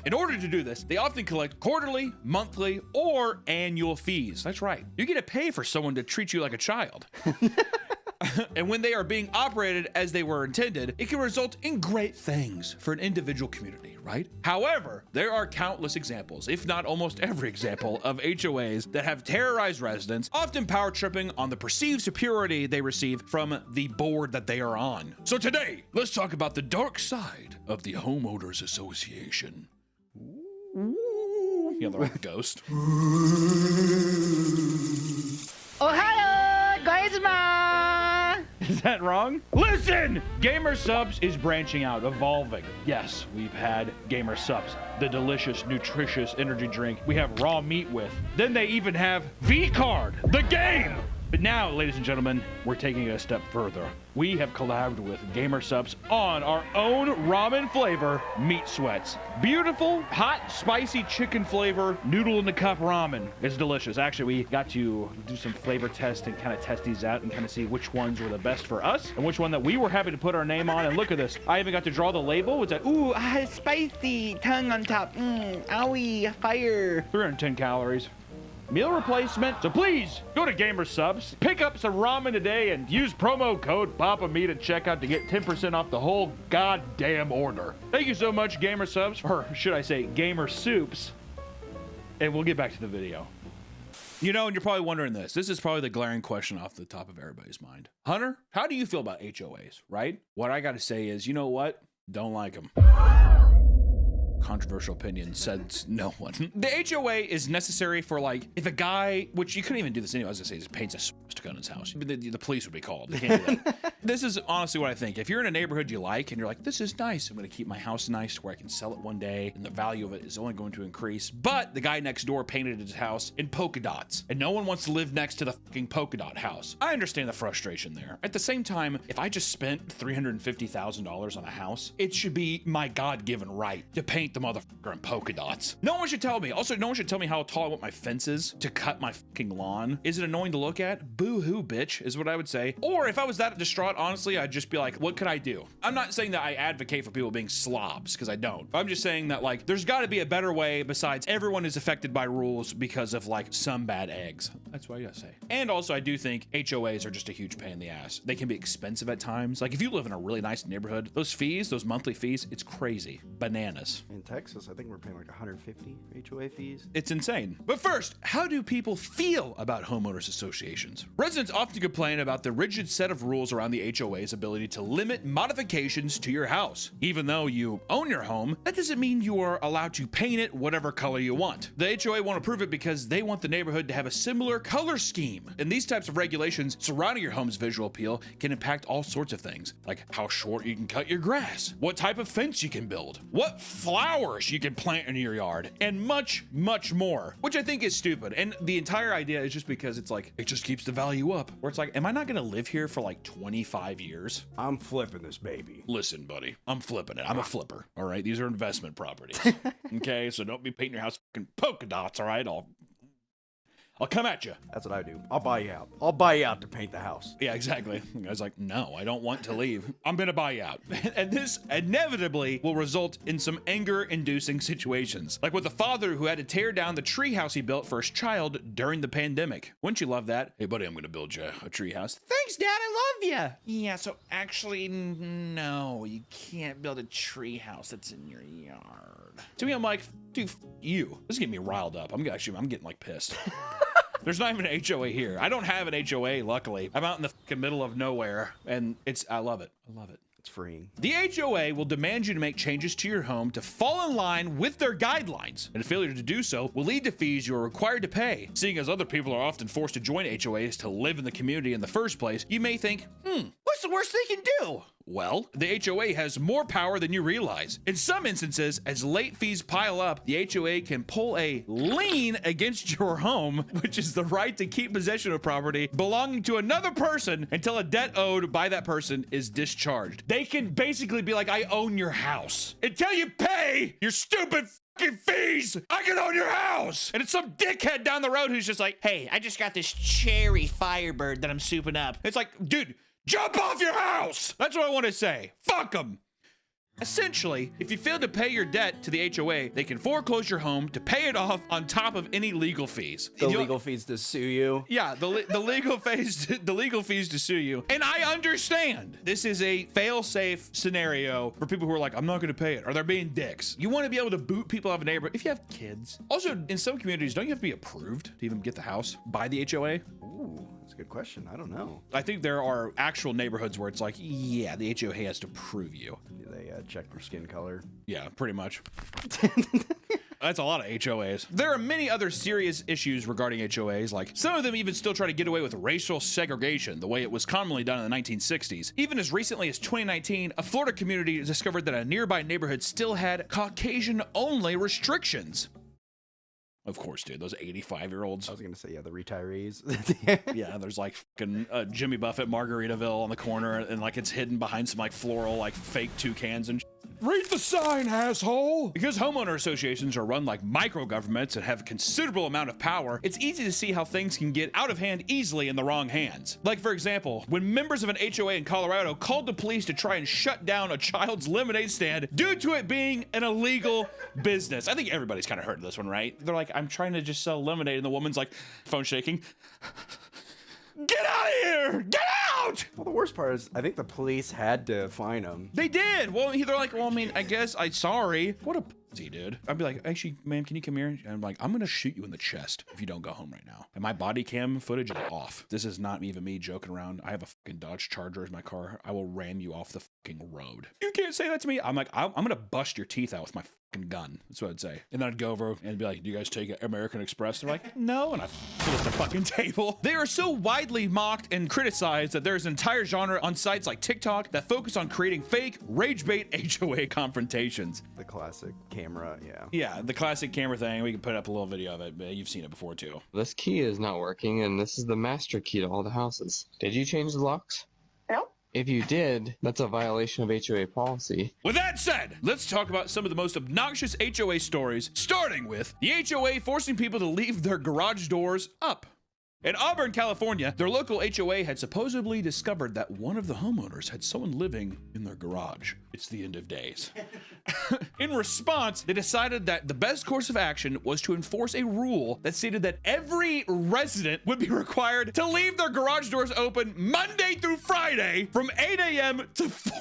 In order to do this, they often collect quarterly, monthly, or annual fees. That's right. You get to pay for someone to treat you like a child. And when they are being operated as they were intended, it can result in great things for an individual community, right? However, there are countless examples, if not almost every example, of HOAs that have terrorized residents, often power tripping on the perceived superiority they receive from the board that they are on. So today, let's talk about the dark side of the Homeowners Association. Yeah, the right ghost. Ohio, Gaizma! Is that wrong? Listen! Gamer Subs is branching out, evolving. Yes, we've had Gamer Subs, the delicious, nutritious energy drink we have raw meat with. Then they even have V-Card, the game! But now, ladies and gentlemen, we're taking it a step further. We have collabed with Gamer Subs on our own ramen flavor, Meat Sweats. Beautiful, hot, spicy chicken flavor, noodle in the cup ramen. It's delicious. Actually, we got to do some flavor tests and kind of test these out and kind of see which ones were the best for us and which one that we were happy to put our name on. And look at this. I even got to draw the label. It's like, ooh, Spicy, tongue on top. Owie, fire. 310 calories. meal replacement. So please go to Gamer Subs, pick up some ramen today, and use promo code PAPAMeat at checkout to get 10% off the whole goddamn order. Thank you so much, Gamer Subs, or should I say Gamer Soups. And we'll get back to the video. You know, and you're probably wondering this. This is probably the glaring question off the top of everybody's mind. Hunter, how do you feel about HOAs, right? What I got to say is, you know what? Don't like them. Controversial opinion, said no one. The HOA is necessary for, like, if a guy, which you couldn't even do this anyway, I was gonna say, just paints a swastika on his house. The police would be called. They can't do that. This is honestly what I think. If you're in a neighborhood you like and you're like, this is nice, I'm gonna keep my house nice to where I can sell it one day and the value of it is only going to increase. But the guy next door painted his house in polka dots and no one wants to live next to the fucking polka dot house. I understand the frustration there. At the same time, if I just spent $350,000 on a house, it should be my God-given right to paint the motherfucker in polka dots. No one should tell me. Also, no one should tell me how tall I want my fence is to cut my fucking lawn. Is it annoying to look at? Boo-hoo, bitch, is what I would say. Or if I was that distraught, honestly, I'd just be like, what could I do? I'm not saying that I advocate for people being slobs, because I don't. I'm just saying that, like, there's got to be a better way besides everyone is affected by rules because of, like, some bad eggs. That's what I gotta say. And also, I do think HOAs are just a huge pain in the ass. They can be expensive at times. Like, if you live in a really nice neighborhood, those fees, those monthly fees, it's crazy. Bananas. In Texas, I think we're paying like 150 HOA fees. It's insane. But first, how do people feel about homeowners associations? Residents often complain about the rigid set of rules around the HOA's ability to limit modifications to your house. Even though you own your home, that doesn't mean you are allowed to paint it whatever color you want. The HOA won't approve it because they want the neighborhood to have a similar color scheme. And these types of regulations surrounding your home's visual appeal can impact all sorts of things, like how short you can cut your grass, what type of fence you can build, what flowers you can plant in your yard, and much, much more, which I think is stupid. And the entire idea is just because it's like, it just keeps the value up. Where it's like, am I not gonna live here for like 25 years? I'm flipping this baby. Listen, buddy, I'm flipping it. I'm a flipper, all right? These are investment properties, okay? So don't be painting your house fucking polka dots, all right? I'll come at you. That's what I do. I'll buy you out. I'll buy you out to paint the house. Yeah, exactly. I was like, no, I don't want to leave. I'm gonna buy you out. And this inevitably will result in some anger-inducing situations. Like with a father who had to tear down the treehouse he built for his child during the pandemic. Wouldn't you love that? Hey, buddy, I'm gonna build you a treehouse. Thanks, Dad, I love you. Yeah, so actually, no, you can't build a treehouse that's in your yard. To me, I'm like, dude, you. This is getting me riled up. I'm getting like pissed. There's not even an HOA here. I don't have an HOA, luckily. I'm out in the fucking middle of nowhere, and I love it. I love it. It's freeing. The HOA will demand you to make changes to your home to fall in line with their guidelines, and a failure to do so will lead to fees you are required to pay. Seeing as other people are often forced to join HOAs to live in the community in the first place, you may think, what's the worst they can do? Well, the HOA has more power than you realize. In some instances, as late fees pile up, the HOA can pull a lien against your home, which is the right to keep possession of property belonging to another person until a debt owed by that person is discharged. They can basically be like, I own your house. Until you pay your stupid fucking fees, I can own your house. And it's some dickhead down the road who's just like, hey, I just got this cherry Firebird that I'm souping up. It's like, dude, jump off your house! That's what I want to say. Fuck them. Essentially, if you fail to pay your debt to the HOA, they can foreclose your home to pay it off on top of any legal fees. The legal fees to sue you. Yeah, the legal fees to sue you. And I understand this is a fail-safe scenario for people who are like, I'm not going to pay it, or they're being dicks. You want to be able to boot people out of a neighborhood if you have kids. Also, in some communities, don't you have to be approved to even get the house by the HOA? Ooh, that's a good question. I don't know. I think there are actual neighborhoods where it's like, yeah, the HOA has to prove you. They check your skin color. Yeah, pretty much. That's a lot of HOAs. There are many other serious issues regarding HOAs, like some of them even still try to get away with racial segregation, the way it was commonly done in the 1960s. Even as recently as 2019, a Florida community discovered that a nearby neighborhood still had Caucasian-only restrictions. Of course, dude, those 85-year-olds. I was gonna say, yeah, the retirees. Yeah, there's like fucking Jimmy Buffett Margaritaville on the corner, and like it's hidden behind some like floral, like fake toucans and Read the sign, asshole! Because homeowner associations are run like micro-governments and have a considerable amount of power, it's easy to see how things can get out of hand easily in the wrong hands. Like, for example, when members of an HOA in Colorado called the police to try and shut down a child's lemonade stand due to it being an illegal business. I think everybody's kind of heard of this one, right? They're like, I'm trying to just sell lemonade, and the woman's like, phone shaking. Get out of here! Get out! Well, the worst part is, I think the police had to fine him. They did. Well, they're like, well, I mean, I guess I'm sorry. What a pussy, dude. I'd be like, actually, ma'am, can you come here? And I'm like, I'm gonna shoot you in the chest if you don't go home right now. And my body cam footage is off. This is not even me joking around. I have a fucking Dodge Charger in my car. I will ram you off the fucking road. You can't say that to me. I'm like, I'm gonna bust your teeth out with my fucking gun. That's what I'd say. And then I'd go over and be like, do you guys take American Express? They're like, no. And I flip the fucking table. They are so widely mocked and criticized that there's an entire genre on sites like TikTok that focus on creating fake rage bait HOA confrontations. The classic camera, yeah. Yeah, the classic camera thing. We can put up a little video of it, but you've seen it before too. This key is not working, and this is the master key to all the houses. Did you change the locks? No. If you did, that's a violation of HOA policy. With that said, let's talk about some of the most obnoxious HOA stories, starting with the HOA forcing people to leave their garage doors up. In Auburn, California, their local HOA had supposedly discovered that one of the homeowners had someone living in their garage. It's the end of days. In response, they decided that the best course of action was to enforce a rule that stated that every resident would be required to leave their garage doors open Monday through Friday from 8 a.m. to 4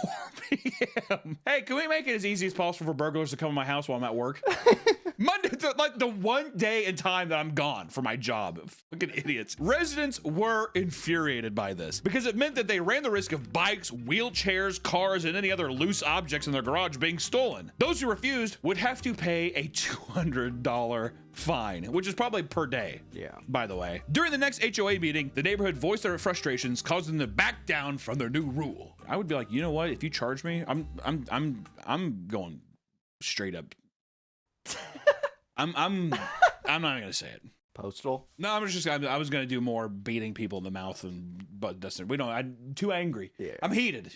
p.m. Hey, can we make it as easy as possible for burglars to come to my house while I'm at work? Monday, like the one day and time that I'm gone for my job. Fucking idiots. Residents were infuriated by this because it meant that they ran the risk of bikes, wheelchairs, cars, and any other loose objects in their garage being stolen. Those who refused would have to pay a $200 fine, which is probably per day. Yeah. By the way, during the next HOA meeting, the neighborhood voiced their frustrations, causing them to back down from their new rule. I would be like, you know what? If you charge me, I'm going straight up. I'm not gonna say it. Postal? No, I was gonna do more beating people in the mouth and but Dustin. I'm too angry. Yeah. I'm heated.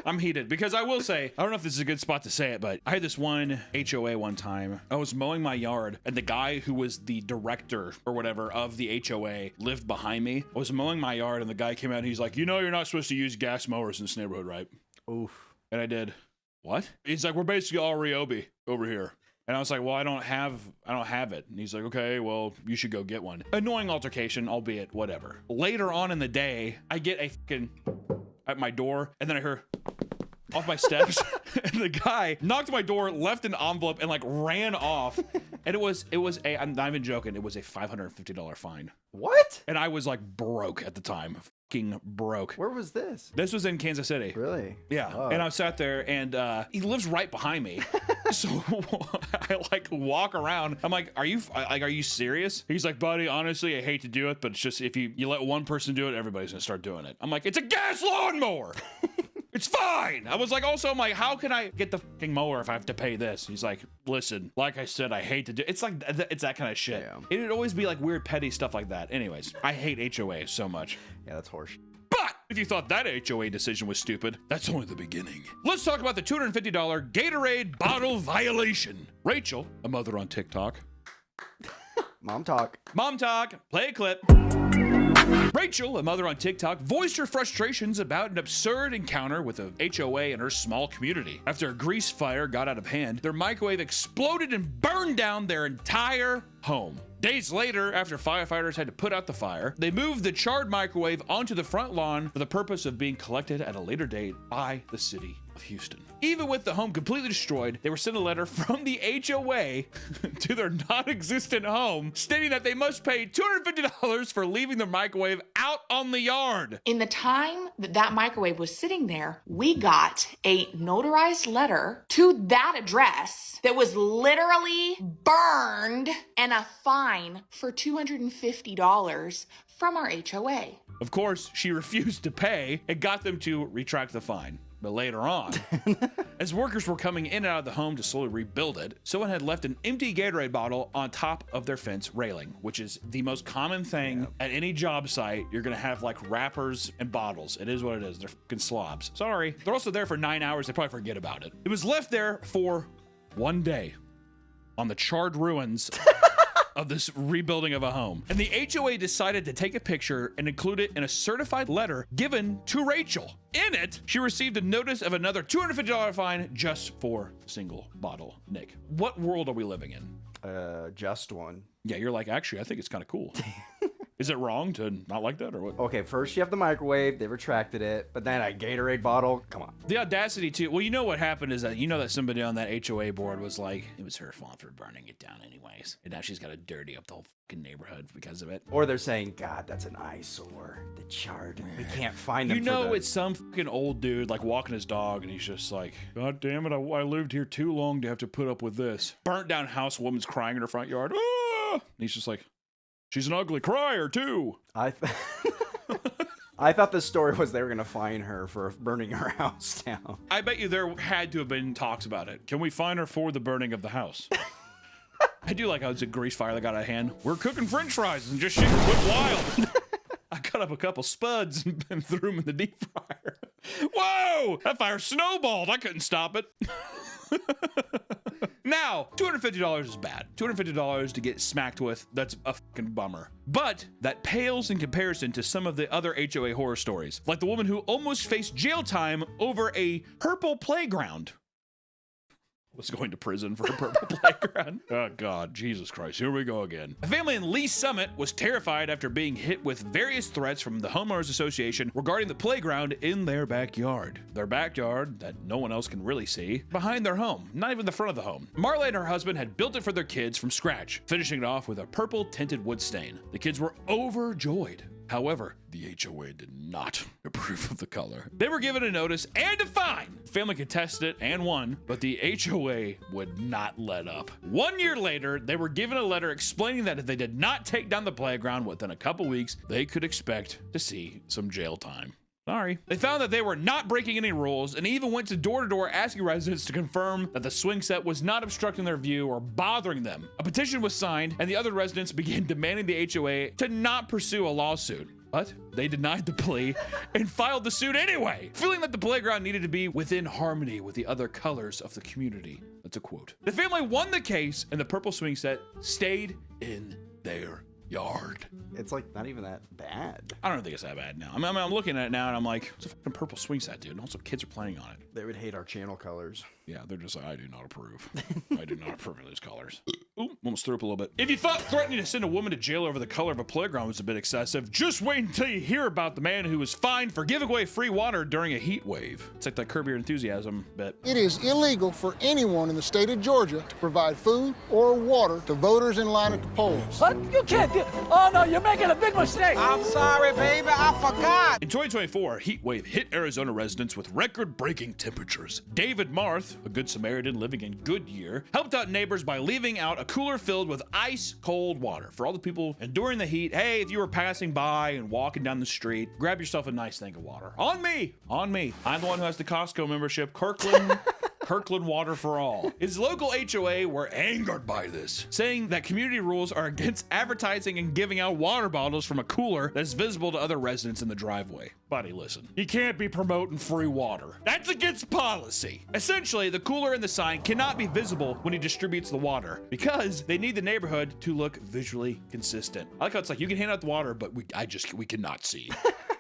I'm heated because I will say, I don't know if this is a good spot to say it, but I had this one HOA one time. I was mowing my yard and the guy who was the director or whatever of the HOA lived behind me. I was mowing my yard and the guy came out and he's like, you know, you're not supposed to use gas mowers in this neighborhood, right? Oof. And I did. What? He's like, we're basically all Ryobi over here. And I was like, well, I don't have it. And he's like, okay, well, you should go get one. Annoying altercation, albeit whatever. Later on in the day, I get a fucking at my door, and then I hear off my steps, and the guy knocked on my door, left an envelope, and like ran off. And it was I'm not even joking, it was a $550 fine. What? And I was like broke at the time. Fucking broke. Where was this? This was in Kansas City. Really? Yeah. Oh. And I sat there and he lives right behind me. So I like walk around. I'm like, are you serious? He's like, buddy, honestly, I hate to do it, but it's just if you let one person do it, everybody's gonna start doing it. I'm like, it's a gas lawnmower. It's fine. I was like, also, I'm like, how can I get the fucking mower if I have to pay this? He's like, listen, like I said, I hate to do it's like, it's that kind of shit. Yeah. It'd always be like weird, petty stuff like that. Anyways, I hate HOA so much. Yeah, that's horseshit. But if you thought that HOA decision was stupid, that's only the beginning. Let's talk about the $250 Gatorade bottle violation. Rachel, a mother on TikTok. Mom talk. Play a clip. Rachel, a mother on TikTok, voiced her frustrations about an absurd encounter with a HOA in her small community. After a grease fire got out of hand, their microwave exploded and burned down their entire home. Days later, after firefighters had to put out the fire, they moved the charred microwave onto the front lawn for the purpose of being collected at a later date by the city of Houston. Even with the home completely destroyed, they were sent a letter from the HOA to their non-existent home stating that they must pay $250 for leaving the microwave out on the yard. In the time that microwave was sitting there, we got a notarized letter to that address that was literally burned and a fine for $250 from our HOA. Of course, she refused to pay and got them to retract the fine. But later on, as workers were coming in and out of the home to slowly rebuild it, someone had left an empty Gatorade bottle on top of their fence railing, which is the most common thing at any job site. You're gonna have like wrappers and bottles. It is what it is. They're fucking slobs. Sorry. They're also there for 9 hours. They probably forget about it. It was left there for 1 day on the charred ruins of this rebuilding of a home. And the HOA decided to take a picture and include it in a certified letter given to Rachel. In it, she received a notice of another $250 fine just for single bottle. Nick, what world are we living in? Just one. Yeah, you're like, actually, I think it's kind of cool. Is it wrong to not like that or what? Okay, first you have the microwave, they retracted it, but then a Gatorade bottle, come on. The audacity to, well, you know what happened is that, you know that somebody on that HOA board was like, it was her fault for burning it down anyways. And now she's got to dirty up the whole fucking neighborhood because of it. Or they're saying, God, that's an eyesore. The charred, we can't find them. You know, it's some fucking old dude like walking his dog and he's just like, God damn it, I lived here too long to have to put up with this. Burnt down house, woman's crying in her front yard. Ah! And he's just like, she's an ugly crier too. I thought the story was they were gonna fine her for burning her house down. I bet you there had to have been talks about it. Can we fine her for the burning of the house? I do like how it's a grease fire that got out of hand. We're cooking french fries and just shit went wild. I cut up a couple spuds and threw them in the deep fryer. Whoa! That fire snowballed. I couldn't stop it. Now, $250 is bad. $250 to get smacked with, that's a fucking bummer. But that pales in comparison to some of the other HOA horror stories, like the woman who almost faced jail time over a purple playground. Was going to prison for a purple playground. Oh God, Jesus Christ, here we go again. A family in Lee Summit was terrified after being hit with various threats from the homeowners association regarding the playground in their backyard. Their backyard that no one else can really see, behind their home, not even the front of the home. Marla and her husband had built it for their kids from scratch, finishing it off with a purple tinted wood stain. The kids were overjoyed. However, the HOA did not approve of the color. They were given a notice and a fine. The family contested it and won, but the HOA would not let up. 1 year later, they were given a letter explaining that if they did not take down the playground within a couple weeks, they could expect to see some jail time. Sorry. They found that they were not breaking any rules and even went to door asking residents to confirm that the swing set was not obstructing their view or bothering them. A petition was signed and the other residents began demanding the HOA to not pursue a lawsuit. But they denied the plea and filed the suit anyway, feeling that the playground needed to be within harmony with the other colors of the community. That's a quote. The family won the case and the purple swing set stayed in their yard. It's like not even that bad. I don't think it's that bad now. I mean, I'm looking at it now and I'm like, it's a fucking purple swing set, dude. And also kids are playing on it. They would hate our channel colors. Yeah, they're just like, I do not approve. I do not approve of these colors. Ooh, almost threw up a little bit. If you thought threatening to send a woman to jail over the color of a playground was a bit excessive, just wait until you hear about the man who was fined for giving away free water during a heat wave. It's like that Curb Your Enthusiasm bit. It is illegal for anyone in the state of Georgia to provide food or water to voters in line at the polls. What? You can't do. Oh no, you're making a big mistake. I'm sorry, baby, I forgot. In 2024, a heat wave hit Arizona residents with record-breaking temperatures. David Marth, a good Samaritan living in Goodyear, helped out neighbors by leaving out a cooler filled with ice-cold water. For all the people enduring the heat, hey, if you were passing by and walking down the street, grab yourself a nice thing of water. On me! On me. I'm the one who has the Costco membership, Kirkland Water for All. His local HOA were angered by this, saying that community rules are against advertising and giving out water bottles from a cooler that's visible to other residents in the driveway. Buddy, listen. You can't be promoting free water. That's against policy. Essentially, the cooler and the sign cannot be visible when he distributes the water because they need the neighborhood to look visually consistent. I like how it's like, you can hand out the water, but we cannot see.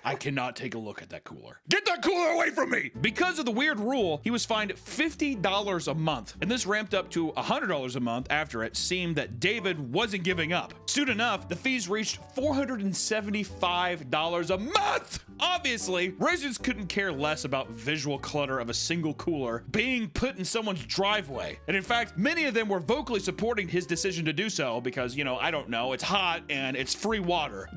I cannot take a look at that cooler. Get that cooler away from me! Because of the weird rule, he was fined $50 a month, and this ramped up to $100 a month after it seemed that David wasn't giving up. Soon enough, the fees reached $475 a month! Obviously, residents couldn't care less about visual clutter of a single cooler being put in someone's driveway. And in fact, many of them were vocally supporting his decision to do so because, you know, I don't know, it's hot and it's free water.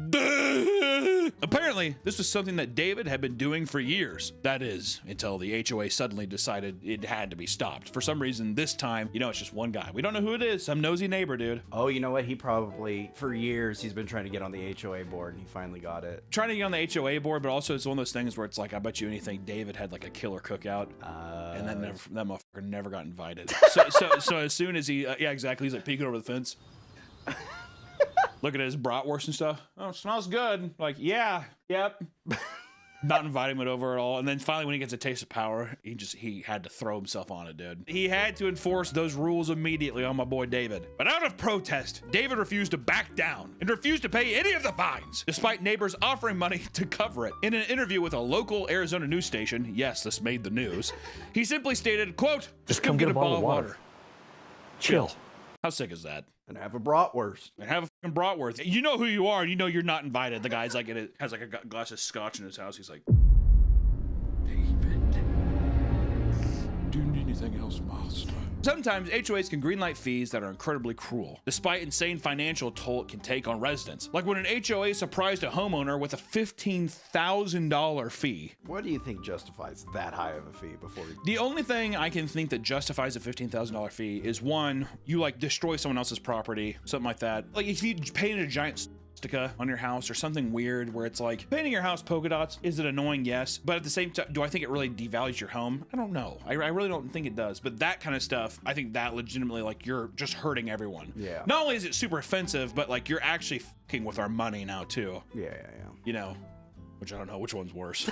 Apparently, this This was something that David had been doing for years. That is, until the HOA suddenly decided it had to be stopped. For some reason, this time, you know, it's just one guy. We don't know who it is. Some nosy neighbor, dude. Oh, you know what? He probably, for years, he's been trying to get on the HOA board, and he finally got it. Trying to get on the HOA board, but also it's one of those things where it's like, I bet you anything, David had like a killer cookout, and then that motherfucker never got invited. So as soon as he, yeah, exactly, he's like peeking over the fence. Look at his bratwurst and stuff. Oh, it smells good. Like, yeah, yep. Not inviting him over at all. And then finally, when he gets a taste of power, he had to throw himself on it, dude. He had to enforce those rules immediately on my boy David. But out of protest, David refused to back down and refused to pay any of the fines, despite neighbors offering money to cover it. In an interview with a local Arizona news station, yes, this made the news, he simply stated, quote, just come get a bottle of water. Chill. How sick is that? And have a bratwurst. And have a fucking bratwurst. You know who you are, and you know you're not invited. The guy's like, has like a glass of scotch in his house. He's like, David, do you need anything else, master? Sometimes HOAs can greenlight fees that are incredibly cruel, despite insane financial toll it can take on residents. Like when an HOA surprised a homeowner with a $15,000 fee. What do you think justifies that high of a fee before you... The only thing I can think that justifies a $15,000 fee is one, you like destroy someone else's property, something like that. Like if you painted a giant on your house or something weird where it's like painting your house polka dots, is it annoying? Yes, but at the same time, do I think it really devalues your home? I don't know. I really don't think it does. But that kind of stuff, I think that legitimately, like, you're just hurting everyone. Yeah. Not only is it super offensive, but like you're actually fucking with our money now too. Yeah. You know, which I don't know which one's worse.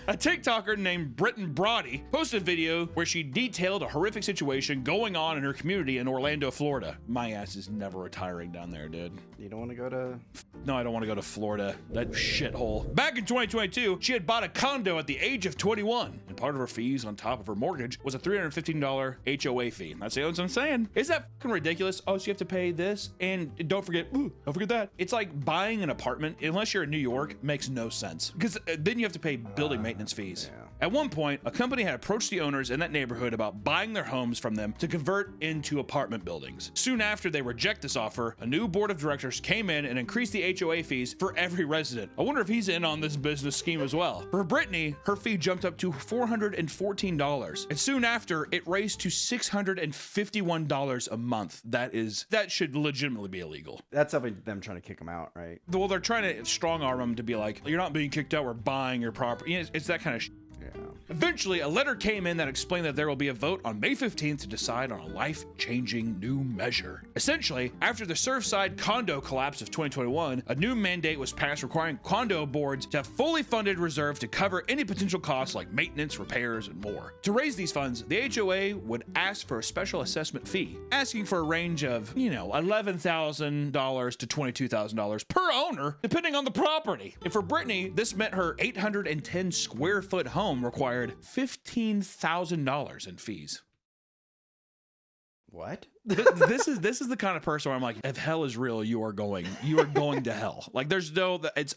A TikToker named Britton Brody posted a video where she detailed a horrific situation going on in her community in Orlando, Florida. My ass is never retiring down there, dude. You don't want to go to... No, I don't want to go to Florida. That shithole. Back in 2022, she had bought a condo at the age of 21, and part of her fees on top of her mortgage was a $315 HOA fee. That's what I'm saying. Is that fucking ridiculous? Oh, so you have to pay this, and don't forget that. It's like buying an apartment, unless you're in New York, makes no sense. Because then you have to pay building maintenance fees. Yeah. At one point, a company had approached the owners in that neighborhood about buying their homes from them to convert into apartment buildings. Soon after they reject this offer, a new board of directors came in and increased the HOA fees for every resident. I wonder if he's in on this business scheme as well. For Brittany, her fee jumped up to $414, and soon after, it raised to $651 a month. That should legitimately be illegal. That's something them trying to kick them out, right? Well, they're trying to strong arm them to be like, you're not being kicked out, we're buying your property. It's that kind of shit. Yeah. Eventually, a letter came in that explained that there will be a vote on May 15th to decide on a life-changing new measure. Essentially, after the Surfside condo collapse of 2021, a new mandate was passed requiring condo boards to have fully funded reserve to cover any potential costs like maintenance, repairs, and more. To raise these funds, the HOA would ask for a special assessment fee, asking for a range of, $11,000 to $22,000 per owner, depending on the property. And for Brittany, this meant her 810 square foot home required $15,000 in fees. What? This is the kind of person where I'm like, if hell is real, you are going to hell. Like there's no, it's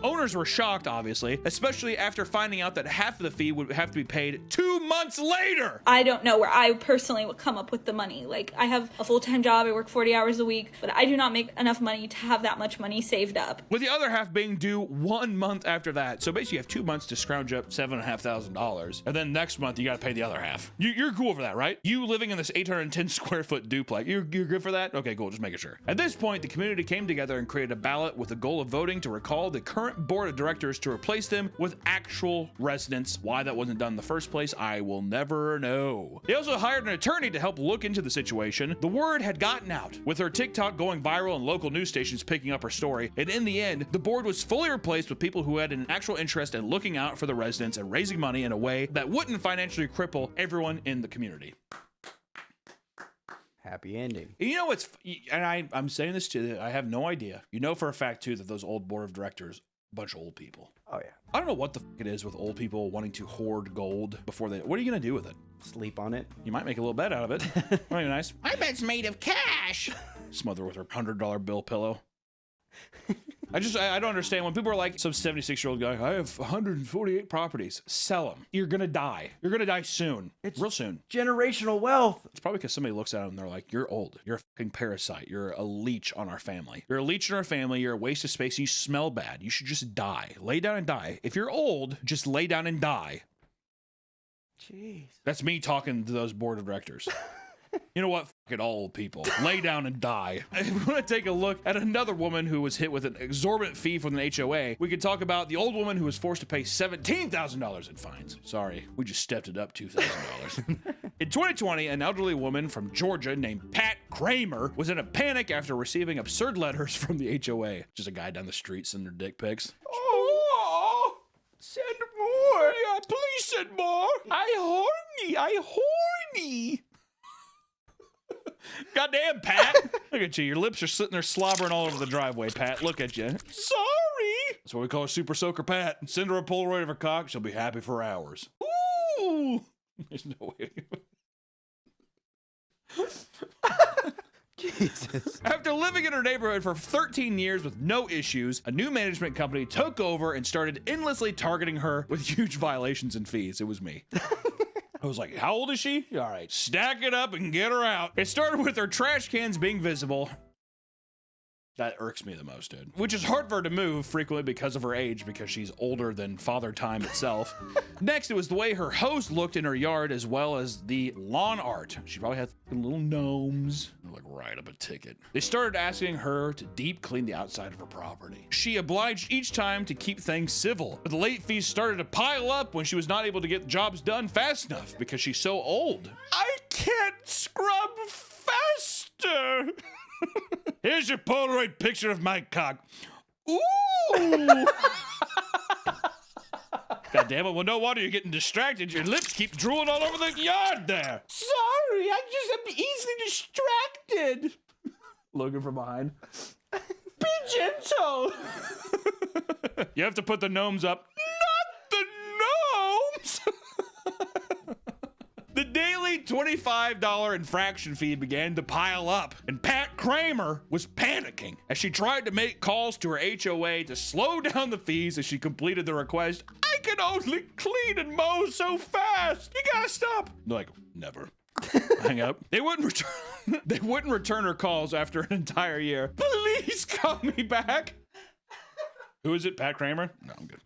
Owners were shocked, obviously, especially after finding out that half of the fee would have to be paid 2 months later. I don't know where I personally would come up with the money. Like, I have a full-time job, I work 40 hours a week, but I do not make enough money to have that much money saved up. With the other half being due 1 month after that. So basically you have 2 months to scrounge up $7,500, and then next month you gotta pay the other half. You're cool for that, right? You living in this 810 square foot duplex, you're good for that? Okay, cool, just making sure. At this point, the community came together and created a ballot with the goal of voting to recall the current board of directors to replace them with actual residents. Why that wasn't done in the first place, I will never know. They also hired an attorney to help look into the situation. The word had gotten out, with her TikTok going viral and local news stations picking up her story, and in the end, the board was fully replaced with people who had an actual interest in looking out for the residents and raising money in a way that wouldn't financially cripple everyone in the community. Happy ending. You know what's, and I'm saying this to you, I have no idea. You know for a fact too that those old board of directors, bunch of old people. Oh yeah. I don't know what the fuck it is with old people wanting to hoard gold before they. What are you gonna do with it? Sleep on it. You might make a little bet out of it. Might be nice. My bed's made of cash. Smother with her $100 bill pillow. I don't understand when people are like, some 76-year-old guy, I have 148 properties. Sell them. You're gonna die. You're gonna die soon. It's real soon. Generational wealth. It's probably because somebody looks at them and they're like, you're old. You're a fucking parasite. You're a leech on our family. You're a leech in our family. You're a waste of space. And you smell bad. You should just die. Lay down and die. If you're old, just lay down and die. Jeez. That's me talking to those board of directors. You know what? Fuck it, all old people. Lay down and die. I want to take a look at another woman who was hit with an exorbitant fee from an HOA. We could talk about the old woman who was forced to pay $17,000 in fines. Sorry, we just stepped it up $2,000. In 2020, an elderly woman from Georgia named Pat Kramer was in a panic after receiving absurd letters from the HOA. Just a guy down the street sending her dick pics. Oh, send more. Yeah, please send more. I horny. Goddamn, Pat. Look at you. Your lips are sitting there slobbering all over the driveway, Pat. Look at you. Sorry. That's what we call a super soaker, Pat. Send her a Polaroid of her cock. She'll be happy for hours. Ooh. There's no way. Jesus. After living in her neighborhood for 13 years with no issues, a new management company took over and started endlessly targeting her with huge violations and fees. It was me. I was like, how old is she? All right, stack it up and get her out. It started with her trash cans being visible. That irks me the most, dude. Which is hard for her to move frequently because of her age, because she's older than Father Time itself. Next, it was the way her hose looked in her yard, as well as the lawn art. She probably had little gnomes. They're like, write up a ticket. They started asking her to deep clean the outside of her property. She obliged each time to keep things civil, but the late fees started to pile up when she was not able to get jobs done fast enough because she's so old. I can't scrub faster. Here's your Polaroid picture of my cock. Ooh. God damn it. Well, no wonder you're getting distracted. Your lips keep drooling all over the yard there. Sorry, I just am easily distracted. Logan from behind. Be gentle. You have to put the gnomes up. Not the gnomes. The daily $25 infraction fee began to pile up, and Pat Kramer was panicking as she tried to make calls to her HOA to slow down the fees as she completed the request. I can only clean and mow so fast. You gotta stop. They're like, never. Hang up. They wouldn't return her calls after an entire year. Please call me back. Who is it? Pat Kramer? No, I'm good.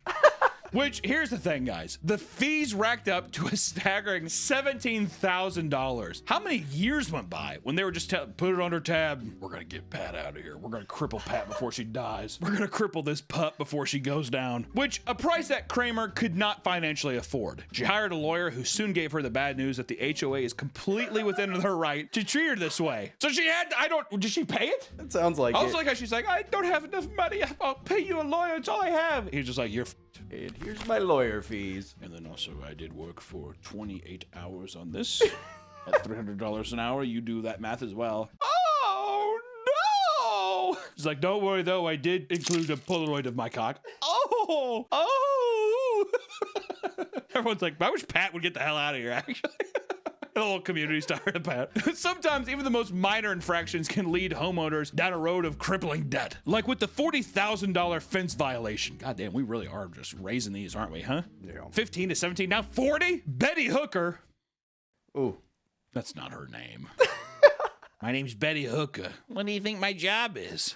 Which, here's the thing, guys. The fees racked up to a staggering $17,000. How many years went by when they were just put it under tab? We're gonna get Pat out of here. We're gonna cripple Pat before she dies. We're gonna cripple this pup before she goes down. Which, a price that Kramer could not financially afford. She hired a lawyer who soon gave her the bad news that the HOA is completely within her right to treat her this way. So she had, did she pay it? It sounds like I was like, she's like, I don't have enough money. I'll pay you a lawyer. It's all I have. He's just like, you're and here's my lawyer fees. And then also I did work for 28 hours on this at $300 an hour. You do that math as well. Oh, no. He's like, don't worry though. I did include a Polaroid of my cock. Oh. Everyone's like, I wish Pat would get the hell out of here, actually. The whole community's tired of Pat. Sometimes even the most minor infractions can lead homeowners down a road of crippling debt. Like with the $40,000 fence violation. God damn, we really are just raising these, aren't we, huh? Yeah. 15 to 17, now 40? Betty Hooker. Ooh. That's not her name. My name's Betty Hooker. What do you think my job is?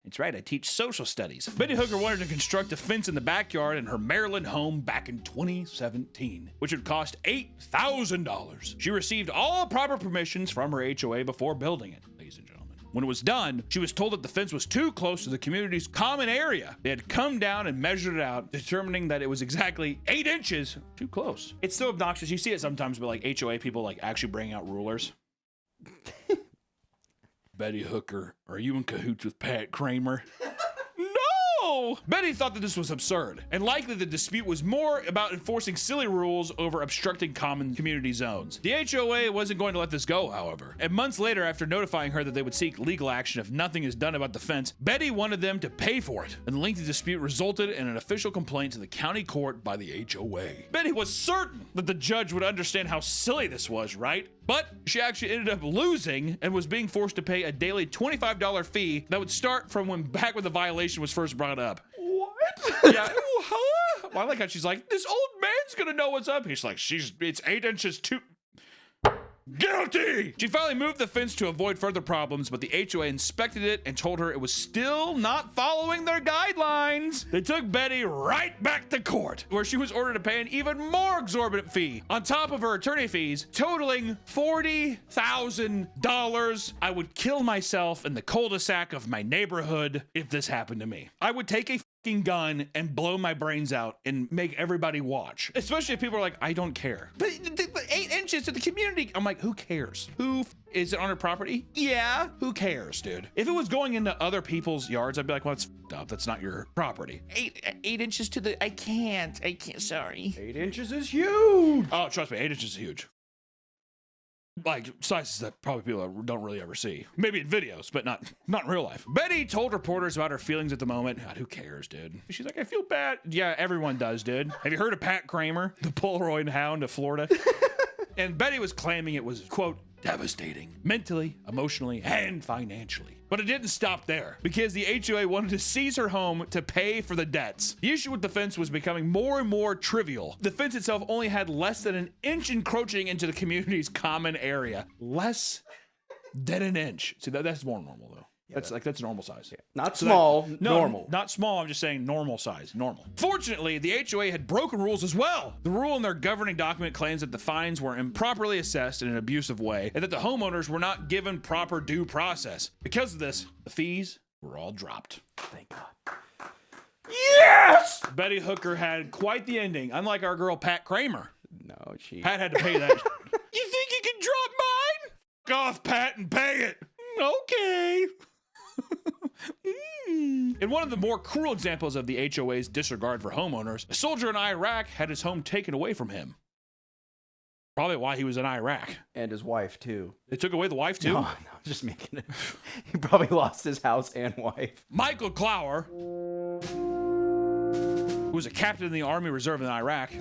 It's right, I teach social studies. Betty Hooker wanted to construct a fence in the backyard in her Maryland home back in 2017, which would cost $8,000. She received all proper permissions from her HOA before building it, ladies and gentlemen. When it was done, she was told that the fence was too close to the community's common area. They had come down and measured it out, determining that it was exactly 8 inches too close. It's so obnoxious. You see it sometimes with like HOA people like actually bringing out rulers. Betty Hooker, are you in cahoots with Pat Kramer? No! Betty thought that this was absurd, and likely the dispute was more about enforcing silly rules over obstructing common community zones. The HOA wasn't going to let this go, however, and months later, after notifying her that they would seek legal action if nothing is done about the fence, Betty wanted them to pay for it, and the lengthy dispute resulted in an official complaint to the county court by the HOA. Betty was certain that the judge would understand how silly this was, right? But she actually ended up losing and was being forced to pay a daily $25 fee that would start from back when the violation was first brought up. What? Yeah. Huh? Well, I like how she's like, this old man's gonna know what's up. He's like, it's 8 inches too. Guilty! She finally moved the fence to avoid further problems, but the HOA inspected it and told her it was still not following their guidelines. They took Betty right back to court, where she was ordered to pay an even more exorbitant fee on top of her attorney fees, totaling $40,000. I would kill myself in the cul-de-sac of my neighborhood if this happened to me. I would take a gun and blow my brains out and make everybody watch, especially if people are like, I don't care. But 8 inches to the community. I'm like, who cares? Is it on her property? Yeah, who cares, dude? If it was going into other people's yards, I'd be like, well, it's f***ed up. That's not your property. 8 inches to the, I can't, sorry. 8 inches is huge. Oh, trust me, 8 inches is huge. Like sizes that probably people don't really ever see. Maybe in videos, but not in real life. Betty told reporters about her feelings at the moment. God, who cares, dude? She's like, I feel bad. Yeah, everyone does, dude. Have you heard of Pat Kramer, the Polaroid hound of Florida? And Betty was claiming it was, quote, devastating, mentally, emotionally, and financially. But it didn't stop there, because the HOA wanted to seize her home to pay for the debts. The issue with the fence was becoming more and more trivial. The fence itself only had less than an inch encroaching into the community's common area. Less than an inch. See, that's more normal, though. Yeah, that's normal size. Yeah. Not small, normal. Not small, I'm just saying normal size, normal. Fortunately, the HOA had broken rules as well. The rule in their governing document claims that the fines were improperly assessed in an abusive way and that the homeowners were not given proper due process. Because of this, the fees were all dropped. Thank God. Yes! Betty Hooker had quite the ending, unlike our girl Pat Kramer. No, Pat had to pay that. You think you can drop mine? Fuck off, Pat, and pay it. Okay. In one of the more cruel examples of the HOA's disregard for homeowners, a soldier in Iraq had his home taken away from him. Probably why he was in Iraq. And his wife, too. They took away the wife, too? No, just making it. He probably lost his house and wife. Michael Clower, who was a captain in the Army Reserve in Iraq,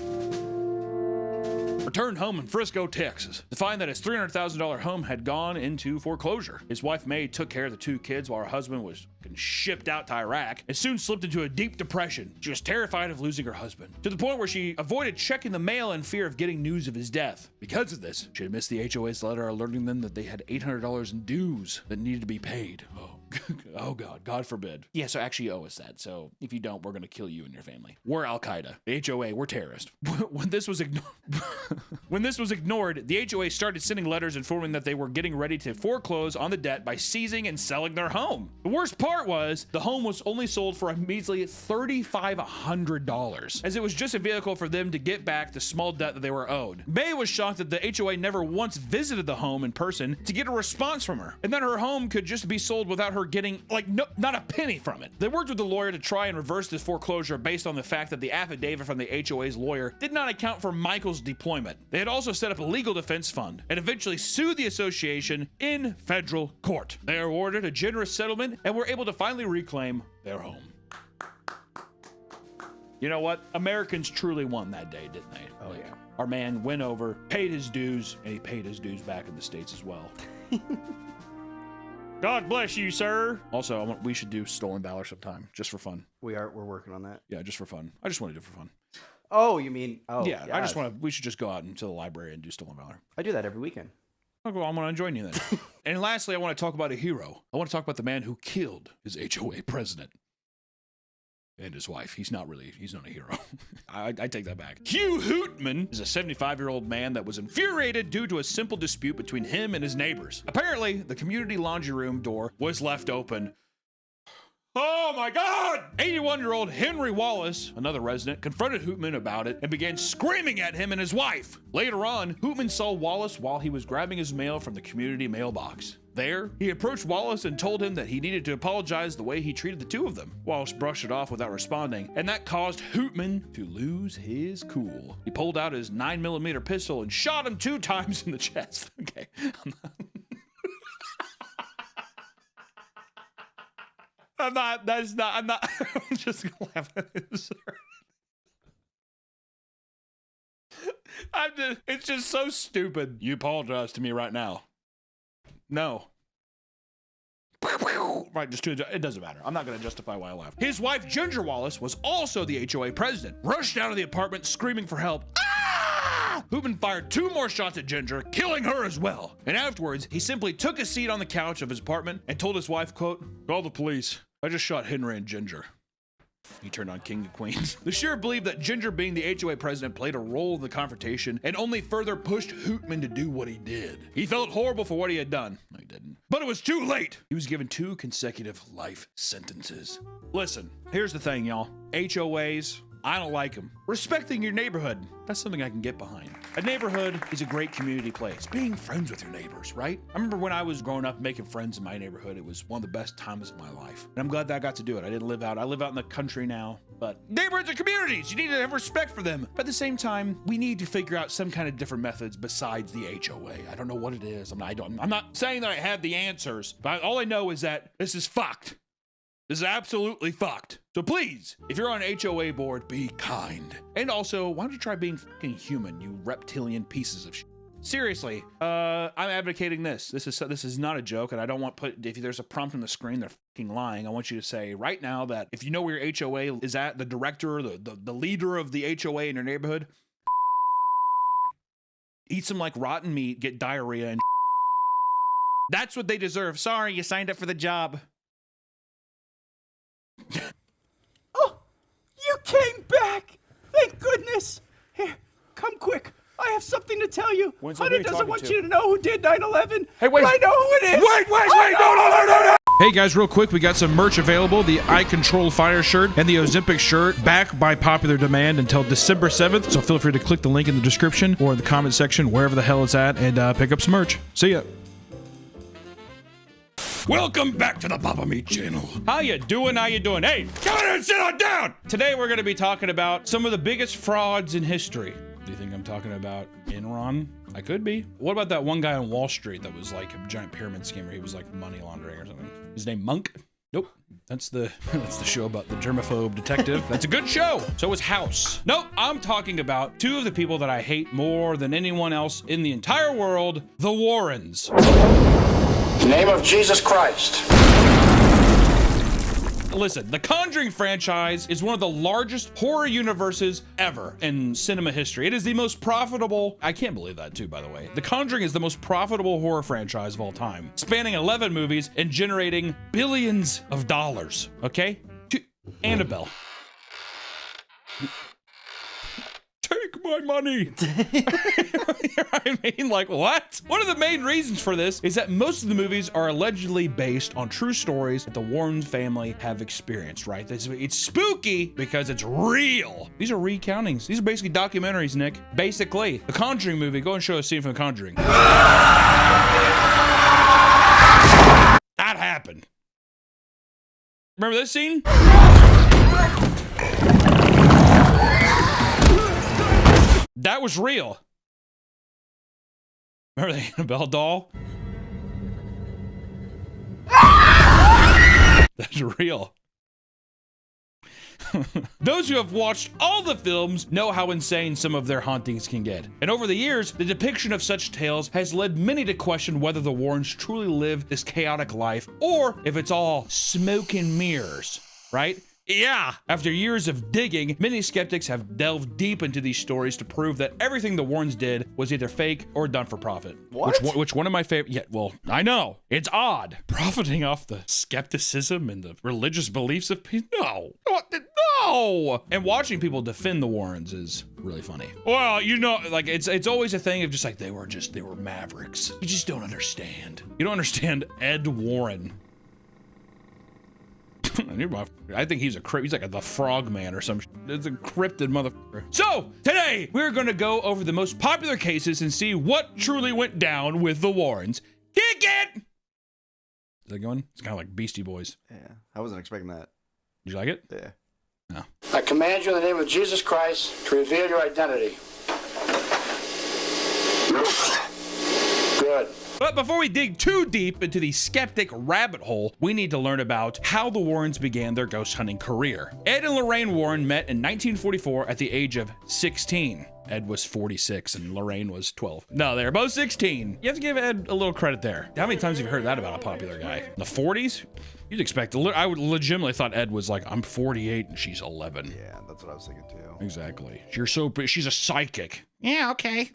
returned home in Frisco, Texas, to find that his $300,000 home had gone into foreclosure. His wife, May, took care of the 2 kids while her husband was shipped out to Iraq and soon slipped into a deep depression. She was terrified of losing her husband, to the point where she avoided checking the mail in fear of getting news of his death. Because of this, she had missed the HOA's letter alerting them that they had $800 in dues that needed to be paid. Oh God, God forbid. Yeah, so actually you owe us that. So if you don't, we're going to kill you and your family. We're Al-Qaeda. The HOA, we're terrorists. When this was ignored, the HOA started sending letters informing that they were getting ready to foreclose on the debt by seizing and selling their home. The worst part was the home was only sold for a measly $3,500, as it was just a vehicle for them to get back the small debt that they were owed. May was shocked that the HOA never once visited the home in person to get a response from her, and that her home could just be sold without her getting not a penny from it. They worked with the lawyer to try and reverse this foreclosure based on the fact that the affidavit from the HOA's lawyer did not account for Michael's deployment. They had also set up a legal defense fund and eventually sued the association in federal court. They were awarded a generous settlement and were able to finally reclaim their home. You know what? Americans truly won that day, didn't they? Oh, yeah. Our man went over, paid his dues, and he paid his dues back in the States as well. God bless you, sir. Also, we should do Stolen Valor sometime, just for fun. We're working on that. Yeah, just for fun. I just want to do it for fun. Oh, you mean? Oh, yeah. I just want to. We should just go out into the library and do Stolen Valor. I do that every weekend. Okay, well, I'm going to join you then. And lastly, I want to talk about a hero. I want to talk about the man who killed his HOA president and his wife. He's not a hero. I take that back. Hugh Hootman is a 75-year-old man that was infuriated due to a simple dispute between him and his neighbors. Apparently, the community laundry room door was left open. Oh my God! 81-year-old Henry Wallace, another resident, confronted Hootman about it and began screaming at him and his wife. Later on, Hootman saw Wallace while he was grabbing his mail from the community mailbox. There, he approached Wallace and told him that he needed to apologize the way he treated the two of them. Wallace brushed it off without responding, and that caused Hootman to lose his cool. He pulled out his 9mm pistol and shot him 2 times in the chest. Okay. I'm just gonna laugh at it, sir. I'm It's just so stupid. You apologize to me right now. No. Right, it doesn't matter. I'm not going to justify why I laughed. His wife, Ginger Wallace, was also the HOA president. Rushed out of the apartment screaming for help. Ah! Hoopman fired 2 more shots at Ginger, killing her as well. And afterwards, he simply took a seat on the couch of his apartment and told his wife, quote, "Call the police. I just shot Henry and Ginger." He turned on King of Queens. The sheriff believed that Ginger, being the HOA president, played a role in the confrontation and only further pushed Hootman to do what he did. He felt horrible for what he had done. No, he didn't. But it was too late. He was given 2 consecutive life sentences. Listen, here's the thing, y'all. HOAs, I don't like them. Respecting your neighborhood, that's something I can get behind. A neighborhood is a great community place. Being friends with your neighbors, right? I remember when I was growing up making friends in my neighborhood, it was one of the best times of my life. And I'm glad that I got to do it. I live out in the country now. But neighborhoods are communities. You need to have respect for them. But at the same time, we need to figure out some kind of different methods besides the HOA. I don't know what it is. I'm not saying that I have the answers, but all I know is that this is fucked. This is absolutely fucked. So please, if you're on an HOA board, be kind. And also, why don't you try being fucking human, you reptilian pieces of shit. Seriously, I'm advocating this. This is not a joke, and I don't want if there's a prompt on the screen, they're fucking lying. I want you to say right now that if you know where your HOA is at, the director, the leader of the HOA in your neighborhood, eat some like rotten meat, get diarrhea, and that's what they deserve. Sorry, you signed up for the job. Oh, you came back! Thank goodness! Here, come quick. I have something to tell you. Hunter doesn't want you to know who did 9/11. Hey, wait. But I know who it is. Wait, no. Hey guys, real quick, we got some merch available. The I Control Fire shirt and the Ozempic shirt back by popular demand until December 7th. So feel free to click the link in the description or in the comment section, wherever the hell it's at, and pick up some merch. See ya. Welcome back to the Papa Meat channel. How you doing? Hey, come on and sit on down. Today we're going to be talking about some of the biggest frauds in history. Do you think I'm talking about Enron? I could be. What about that one guy on Wall Street that was like a giant pyramid schemer? He was like money laundering or something. His name Monk? Nope. That's the show about the germaphobe detective. That's a good show. So was House. Nope. I'm talking about 2 of the people that I hate more than anyone else in the entire world, the Warrens. In the name of Jesus Christ. Listen, the Conjuring franchise is one of the largest horror universes ever in cinema history. It is the most profitable, I can't believe that too, by the way. The Conjuring is the most profitable horror franchise of all time, spanning 11 movies and generating billions of dollars, okay? Annabelle. Take my money. I mean, like, what? One of the main reasons for this is that most of the movies are allegedly based on true stories that the Warren family have experienced, right? It's spooky because it's real. These are recountings. These are basically documentaries, Nick. Basically, the Conjuring movie. Go and show a scene from The Conjuring. That happened. Remember this scene? That was real. Remember the Annabelle doll? That's real. Those who have watched all the films know how insane some of their hauntings can get. And over the years, the depiction of such tales has led many to question whether the Warrens truly live this chaotic life or if it's all smoke and mirrors, right? Yeah! After years of digging, many skeptics have delved deep into these stories to prove that everything the Warrens did was either fake or done for profit. What? Which one of my favorite? Yeah, well, I know. It's odd. Profiting off the skepticism and the religious beliefs of people? No. No! And watching people defend the Warrens is really funny. Well, you know, like, it's always a thing of just like, they were mavericks. You just don't understand. You don't understand Ed Warren. I think he's like the Frogman or some. It's a cryptid motherfucker. So today we're gonna go over the most popular cases and see what truly went down with the Warrens. Kick it! Is that going? It's kind of like Beastie Boys. Yeah, I wasn't expecting that. Did you like it? Yeah. No. I command you in the name of Jesus Christ to reveal your identity. Go good. But before we dig too deep into the skeptic rabbit hole, we need to learn about how the Warrens began their ghost hunting career. Ed and Lorraine Warren met in 1944 at the age of 16. Ed was 46 and Lorraine was 12. No, they're both 16. You have to give Ed a little credit there. How many times have you heard that about a popular guy? In the 40s? You'd expect, I would legitimately thought Ed was like, I'm 48 and she's 11. Yeah, that's what I was thinking too. Exactly. She's a psychic. Yeah, okay.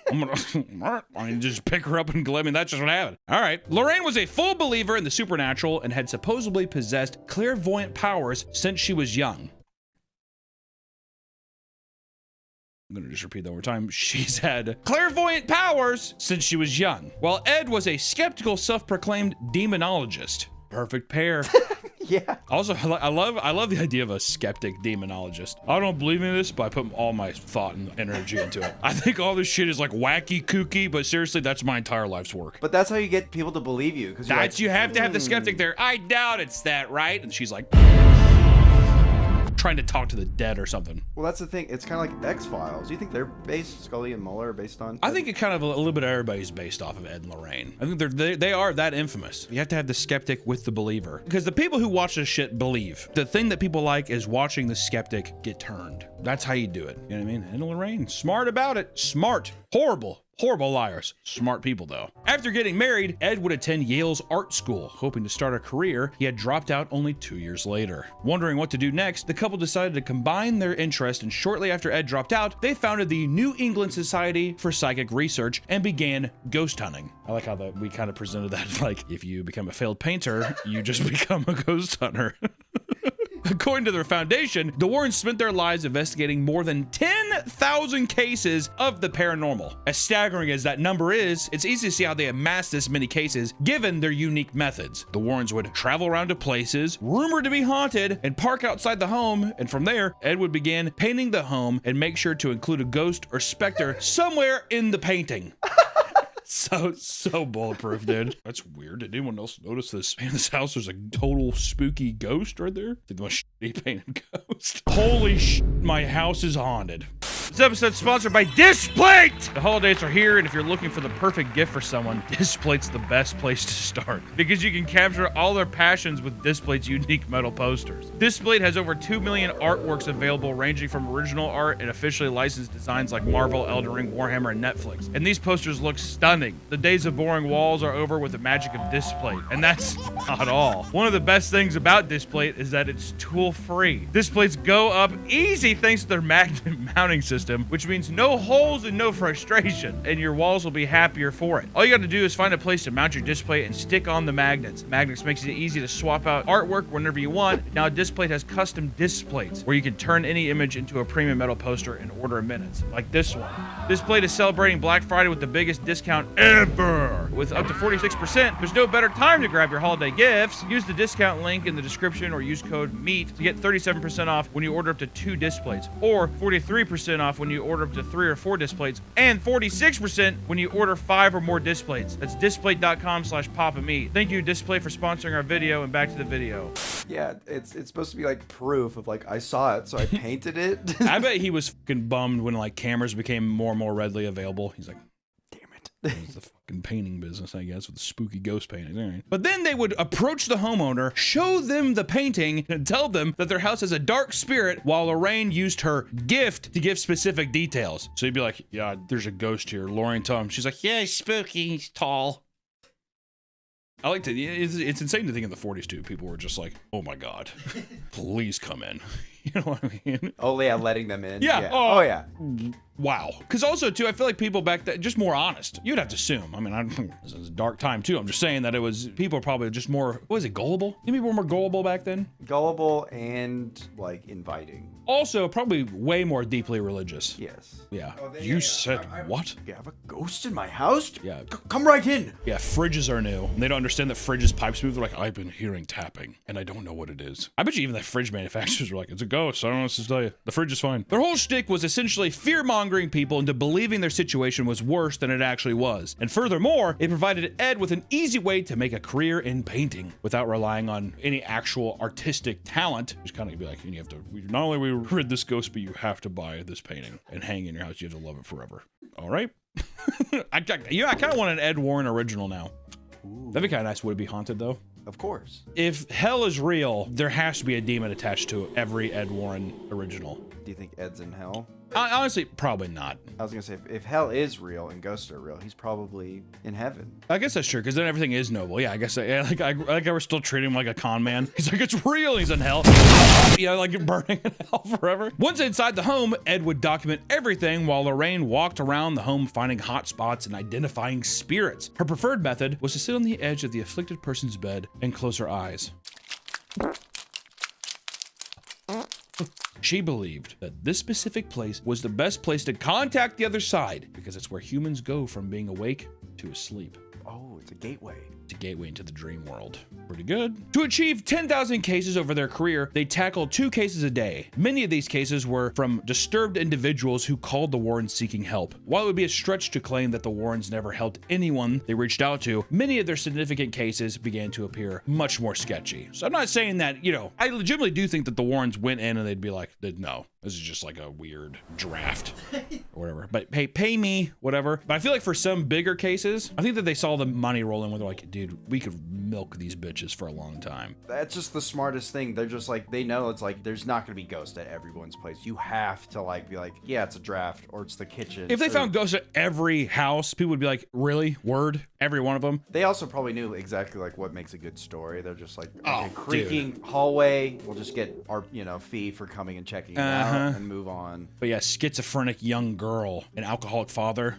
I'm gonna just pick her up and go. I mean, that's just what happened. All right. Lorraine was a full believer in the supernatural and had supposedly possessed clairvoyant powers since she was young. I'm gonna just repeat that one more time. She's had clairvoyant powers since she was young, while Ed was a skeptical, self-proclaimed demonologist. Perfect pair. Yeah. Also, I love the idea of a skeptic demonologist. I don't believe in this, but I put all my thought and energy into it. I think all this shit is like wacky, kooky, but seriously, that's my entire life's work. But that's how you get people to believe you. Because That's, you have to have the skeptic there. I doubt it's that, right? And she's like, trying to talk to the dead or something. Well, that's the thing. It's kind of like X-Files. Do you think they're based, Scully and Mueller are based on? I think it kind of a little bit of everybody's based off of Ed and Lorraine. I think they are that infamous. You have to have the skeptic with the believer. Because the people who watch this shit believe. The thing that people like is watching the skeptic get turned. That's how you do it. You know what I mean? Ed and Lorraine, smart about it. Smart. Horrible liars. Smart people, though. After getting married, Ed would attend Yale's art school, hoping to start a career. He had dropped out only 2 years later. Wondering what to do next, the couple decided to combine their interest, and shortly after Ed dropped out, they founded the New England Society for Psychic Research and began ghost hunting. I like how we kind of presented that like, if you become a failed painter, you just become a ghost hunter. According to their foundation, the Warrens spent their lives investigating more than 10,000 cases of the paranormal. As staggering as that number is, it's easy to see how they amassed this many cases given their unique methods. The Warrens would travel around to places rumored to be haunted and park outside the home, and from there, Ed would begin painting the home and make sure to include a ghost or specter somewhere in the painting. So bulletproof, dude. That's weird. Did anyone else notice this? Man, this house, there's a total spooky ghost right there. The most shitty painted ghost. Holy shit, my house is haunted. This episode is sponsored by Displate! The holidays are here, and if you're looking for the perfect gift for someone, Displate's the best place to start. Because you can capture all their passions with Displate's unique metal posters. Displate has over 2 million artworks available, ranging from original art and officially licensed designs like Marvel, Elden Ring, Warhammer, and Netflix. And these posters look stunning. The days of boring walls are over with the magic of Displate. And that's not all. One of the best things about Displate is that it's tool-free. Displates go up easy thanks to their magnet mounting system, which means no holes and no frustration, and your walls will be happier for it. All you got to do is find a place to mount your Displate and stick on the magnets. Magnets makes it easy to swap out artwork whenever you want. Now Displate has custom Displates where you can turn any image into a premium metal poster in order of minutes, like this one. Displate is celebrating Black Friday with the biggest discount ever, with up to 46%. There's no better time to grab your holiday gifts. Use the discount link in the description or use code MEAT to get 37% off when you order up to 2 Displates, or 43% off when you order up to 3 or 4 Displates, and 46% when you order 5 or more Displates. That's Displate.com/PapaMeat. Thank you, Displate, for sponsoring our video, and back to the video. Yeah, it's supposed to be like proof of like, I saw it, so I painted it. I bet he was fucking bummed when like cameras became more and more readily available. He's like, damn it. It's the fucking painting business, I guess, with the spooky ghost paintings. All right. But then they would approach the homeowner, show them the painting, and tell them that their house has a dark spirit, while Lorraine used her gift to give specific details. So he'd be like, yeah, there's a ghost here. Lorraine told him. She's like, yeah, he's spooky. He's tall. I like to, it's insane to think in the 40s too, people were just like, oh my God, please come in. You know what I mean? Oh yeah, letting them in. Yeah. Oh yeah. Wow. Because also too, I feel like people back then, just more honest. You'd have to assume. I mean, this is a dark time too. I'm just saying that it was, people are probably just more, what was it, gullible? Maybe people were more gullible back then? Gullible and like inviting. Also, probably way more deeply religious. Yes. Yeah. You said what? You have a ghost in my house? Yeah. Come right in. Yeah, fridges are new. And they don't understand that fridges pipes move. They're like, I've been hearing tapping, and I don't know what it is. I bet you even the fridge manufacturers were like, it's a ghost. I don't know what to tell you. The fridge is fine. Their whole shtick was essentially fear-mongering people into believing their situation was worse than it actually was. And furthermore, it provided Ed with an easy way to make a career in painting without relying on any actual artistic talent. Just kind of be like, you have to, not only we rid this ghost, but you have to buy this painting and hang in your house. You have to love it forever. all right. I kind of want an Ed Warren original now. That'd be kind of nice. Would it be haunted though? Of course. If hell is real, there has to be a demon attached to every Ed Warren original. Do you think Ed's in hell? Honestly, probably not. I was gonna say, if hell is real and ghosts are real, he's probably in heaven. I guess that's true, because then everything is noble. Yeah, I guess. Like I we're still treating him like a con man. He's like, it's real. He's in hell. Yeah, like burning in hell forever. Once inside the home, Ed would document everything while Lorraine walked around the home, finding hot spots and identifying spirits. Her preferred method was to sit on the edge of the afflicted person's bed and close her eyes. She believed that this specific place was the best place to contact the other side because it's where humans go from being awake to asleep. Oh, it's a gateway. It's a gateway into the dream world. Pretty good. To achieve 10,000 cases over their career, they tackled 2 cases a day. Many of these cases were from disturbed individuals who called the Warrens seeking help. While it would be a stretch to claim that the Warrens never helped anyone they reached out to, many of their significant cases began to appear much more sketchy. So I'm not saying that, you know, I legitimately do think that the Warrens went in and they'd be like, no, this is just like a weird draft or whatever. But hey, pay me, whatever. But I feel like for some bigger cases, I think that they saw the money rolling when they're like, dude, we could milk these bitches for a long time. That's just the smartest thing. They're just like, they know it's like, there's not gonna be ghosts at everyone's place. You have to like, be like, yeah, it's a draft or it's the kitchen. If they found ghosts at every house, people would be like, really? Word? Every one of them? They also probably knew exactly like what makes a good story. They're just like, oh, okay, creaking hallway, we'll just get our, you know, fee for coming and checking it out and move on. But yeah, schizophrenic young girl, an alcoholic father.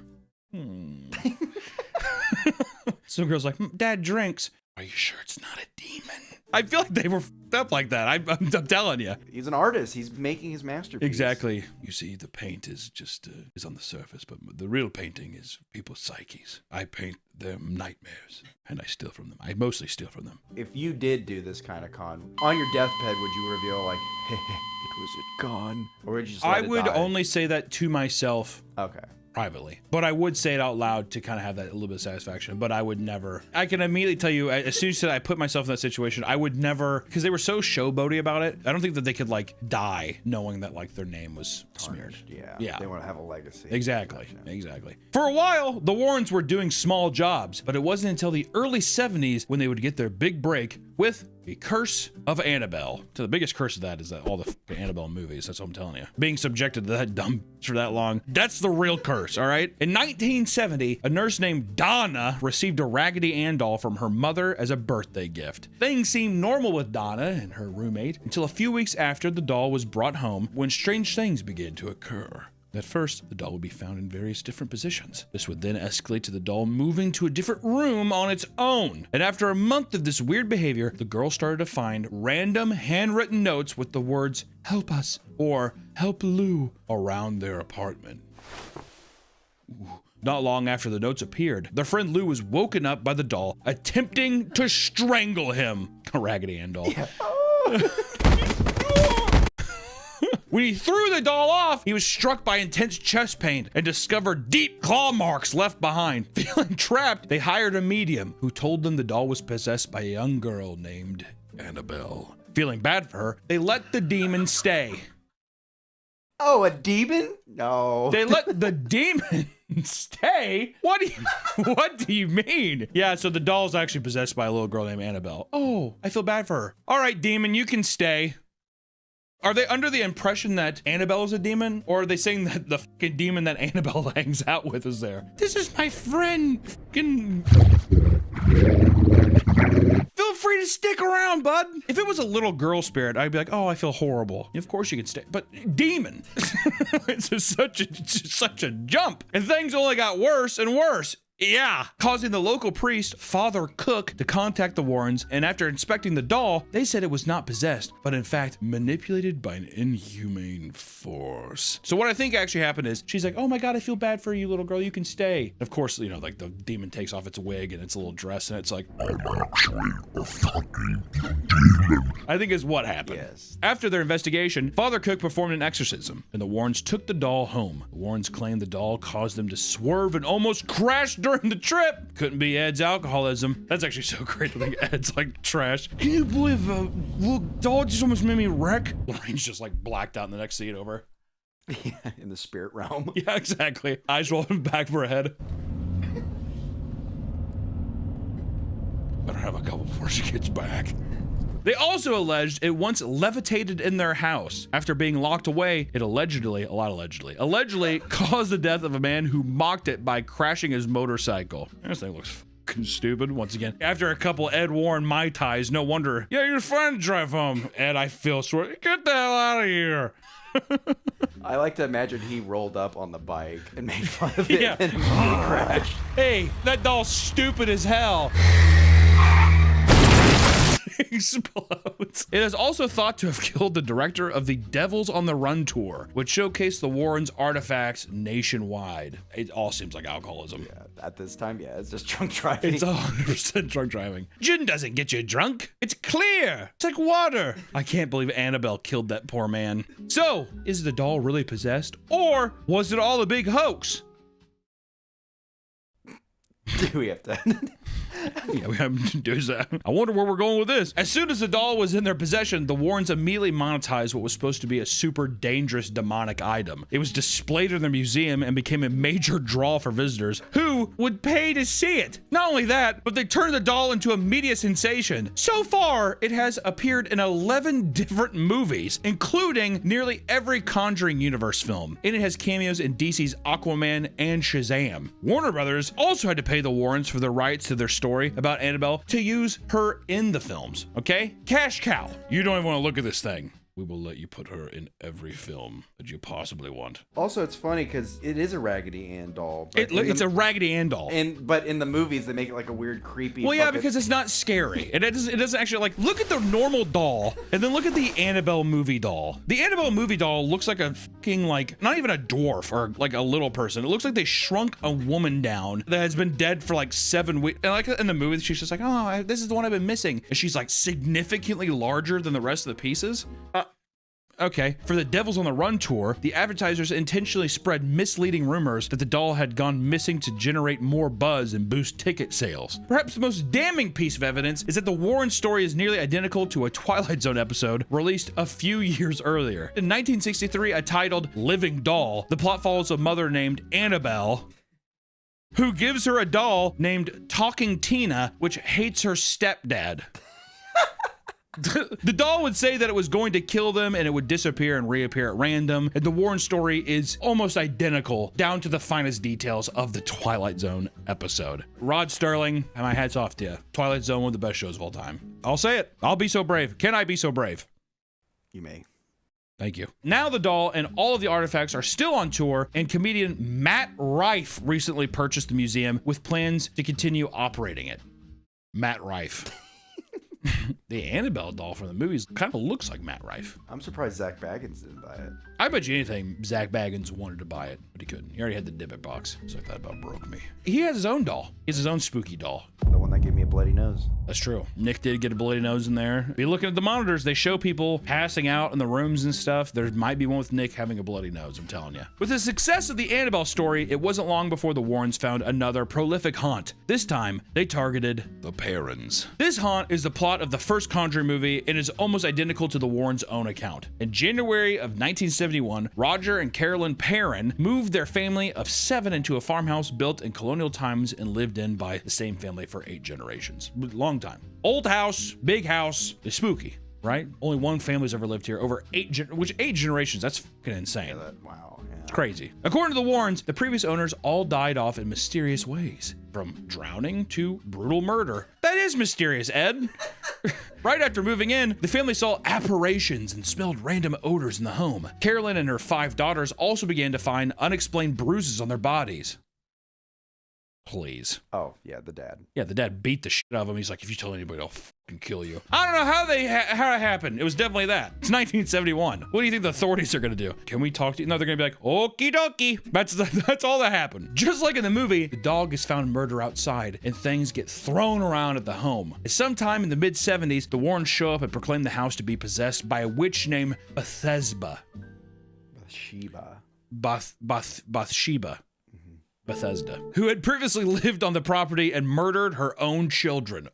Some girl's like, Dad drinks. Are you sure it's not a demon? I feel like they were up like that. I'm telling you. He's an artist. He's making his masterpiece. Exactly. You see, the paint is just is on the surface, but the real painting is people's psyches. I paint their nightmares, and I steal from them. I mostly steal from them. If you did do this kind of con, on your deathbed, would you reveal like, hey, it was a con? Or would you just let it die? Only say that to myself. Okay. Privately, but I would say it out loud to kind of have that a little bit of satisfaction. But I would never. I can immediately tell you, as soon as I put myself in that situation, I would never, because they were so showboaty about it. I don't think that they could like die knowing that like their name was smeared. Yeah. They want to have a legacy. Exactly. For a while, the Warrens were doing small jobs, but it wasn't until the early 70s when they would get their big break with The Curse of Annabelle. So the biggest curse of that is that all the Annabelle movies, that's what I'm telling you. Being subjected to that dumb for that long, that's the real curse, all right? In 1970, a nurse named Donna received a Raggedy Ann doll from her mother as a birthday gift. Things seemed normal with Donna and her roommate until a few weeks after the doll was brought home when strange things began to occur. At first, the doll would be found in various different positions. This would then escalate to the doll moving to a different room on its own. And after a month of this weird behavior, the girl started to find random handwritten notes with the words, "Help us," or "Help Lou," around their apartment. Not long after the notes appeared, their friend Lou was woken up by the doll, attempting to strangle him. A Raggedy Ann doll. Yeah. When he threw the doll off, he was struck by intense chest pain and discovered deep claw marks left behind. Feeling trapped, they hired a medium who told them the doll was possessed by a young girl named Annabelle. Feeling bad for her, they let the demon stay. Oh, a demon? No. They let the demon stay? What do you mean? Yeah, so the doll's actually possessed by a little girl named Annabelle. Oh, I feel bad for her. All right, demon, you can stay. Are they under the impression that Annabelle is a demon? Or are they saying that the fucking demon that Annabelle hangs out with is there? This is my friend. Fucking... Feel free to stick around, bud. If it was a little girl spirit, I'd be like, oh, I feel horrible. Of course you can stay. But demon. It's just such a jump. And things only got worse and worse. Yeah, causing the local priest, Father Cook, to contact the Warrens, and after inspecting the doll, they said it was not possessed, but in fact manipulated by an inhumane force. So what I think actually happened is, she's like, oh my god, I feel bad for you, little girl, you can stay. Of course, you know, like the demon takes off its wig and its little dress, and it's like, I'm actually a fucking demon. I think is what happened. Yes. After their investigation, Father Cook performed an exorcism, and the Warrens took the doll home. The Warrens claimed the doll caused them to swerve and almost crash during the trip. Couldn't be Ed's alcoholism. That's actually so great to think Ed's like trash. Can you believe look, doll just almost made me wreck? Lorraine's just like blacked out in the next scene over. In the spirit realm. Yeah, exactly. Eyes rolling back for a head. Better have a couple before she gets back. They also alleged it once levitated in their house. After being locked away, it allegedly caused the death of a man who mocked it by crashing his motorcycle. This thing looks fucking stupid. Once again, after a couple Ed Warren Mai Tais, no wonder. Yeah, you're fine to drive home. Ed, I feel sore. Get the hell out of here. I like to imagine he rolled up on the bike and made fun of it and he crashed. Hey, that doll's stupid as hell. Explodes. It is also thought to have killed the director of the Devils on the Run tour, which showcased the Warrens' artifacts nationwide. It all seems like alcoholism. Yeah, at this time, yeah, it's just drunk driving. It's 100% drunk driving. Gin doesn't get you drunk. It's clear. It's like water. I can't believe Annabelle killed that poor man. So, is the doll really possessed, or was it all a big hoax? Do we have to? Yeah, we have to do that. I wonder where we're going with this. As soon as the doll was in their possession, the Warrens immediately monetized what was supposed to be a super dangerous demonic item. It was displayed in their museum and became a major draw for visitors who would pay to see it. Not only that, but they turned the doll into a media sensation. So far, it has appeared in 11 different movies, including nearly every Conjuring universe film. And it has cameos in DC's Aquaman and Shazam. Warner Brothers also had to pay the Warrens for the rights to their story about Annabelle to use her in the films, okay? Cash cow. You don't even want to look at this thing. We will let you put her in every film that you possibly want. Also, it's funny because it is a Raggedy Ann doll. It's a Raggedy Ann doll. But in the movies, they make it like a weird, creepy. Well, yeah, because it's not scary. It doesn't actually, like, look at the normal doll and then look at the Annabelle movie doll. The Annabelle movie doll looks like a fucking, like, not even a dwarf or like a little person. It looks like they shrunk a woman down that has been dead for like 7 weeks. And like in the movie, she's just like, oh, this is the one I've been missing. And she's like significantly larger than the rest of the pieces. Okay, for the Devils on the Run tour, the advertisers intentionally spread misleading rumors that the doll had gone missing to generate more buzz and boost ticket sales. Perhaps the most damning piece of evidence is that the Warren story is nearly identical to a Twilight Zone episode released a few years earlier. In 1963, titled Living Doll, the plot follows a mother named Annabelle who gives her a doll named Talking Tina, which hates her stepdad. The doll would say that it was going to kill them and it would disappear and reappear at random. And the Warren story is almost identical down to the finest details of the Twilight Zone episode. Rod Sterling, and my hat's off to you. Twilight Zone, one of the best shows of all time. I'll say it. I'll be so brave. Can I be so brave? You may. Thank you. Now the doll and all of the artifacts are still on tour, and comedian Matt Rife recently purchased the museum with plans to continue operating it. Matt Rife. The Annabelle doll from the movies kind of looks like Matt Rife. I'm surprised Zach Baggins didn't buy it. I bet you anything Zach Baggins wanted to buy it, but he couldn't. He already had the Dybbuk box, so that about broke me. He has his own doll. He has his own spooky doll. The one that gave me a bloody nose. That's true. Nick did get a bloody nose in there. Be looking at the monitors. They show people passing out in the rooms and stuff. There might be one with Nick having a bloody nose, I'm telling you. With the success of the Annabelle story, it wasn't long before the Warrens found another prolific haunt. This time, they targeted the Perrons. This haunt is the plot of the first Conjuring movie and is almost identical to the Warrens' own account. In January of 1971, Roger and Carolyn Perron moved their family of 7 into a farmhouse built in colonial times and lived in by the same family for 8 generations. Long time. Old house, big house, it's spooky, right? Only one family's ever lived here over 8 generations. That's fucking insane. Yeah, wow. Yeah. It's crazy. According to the Warrens, the previous owners all died off in mysterious ways, from drowning to brutal murder. That is mysterious, Ed. Right after moving in, the family saw apparitions and smelled random odors in the home. Carolyn and her 5 daughters also began to find unexplained bruises on their bodies. Please. Oh, yeah, the dad. Yeah, the dad beat the shit out of him. He's like, if you tell anybody, I'll fucking kill you. I don't know how how it happened. It was definitely that. It's 1971. What do you think the authorities are going to do? Can we talk to you? No, they're going to be like, okie dokie. That's all that happened. Just like in the movie, the dog is found murder outside and things get thrown around at the home. Sometime in the mid-70s, the Warrens show up and proclaim the house to be possessed by a witch named Bathsheba. Bathsheba. Bethesda, who had previously lived on the property and murdered her own children.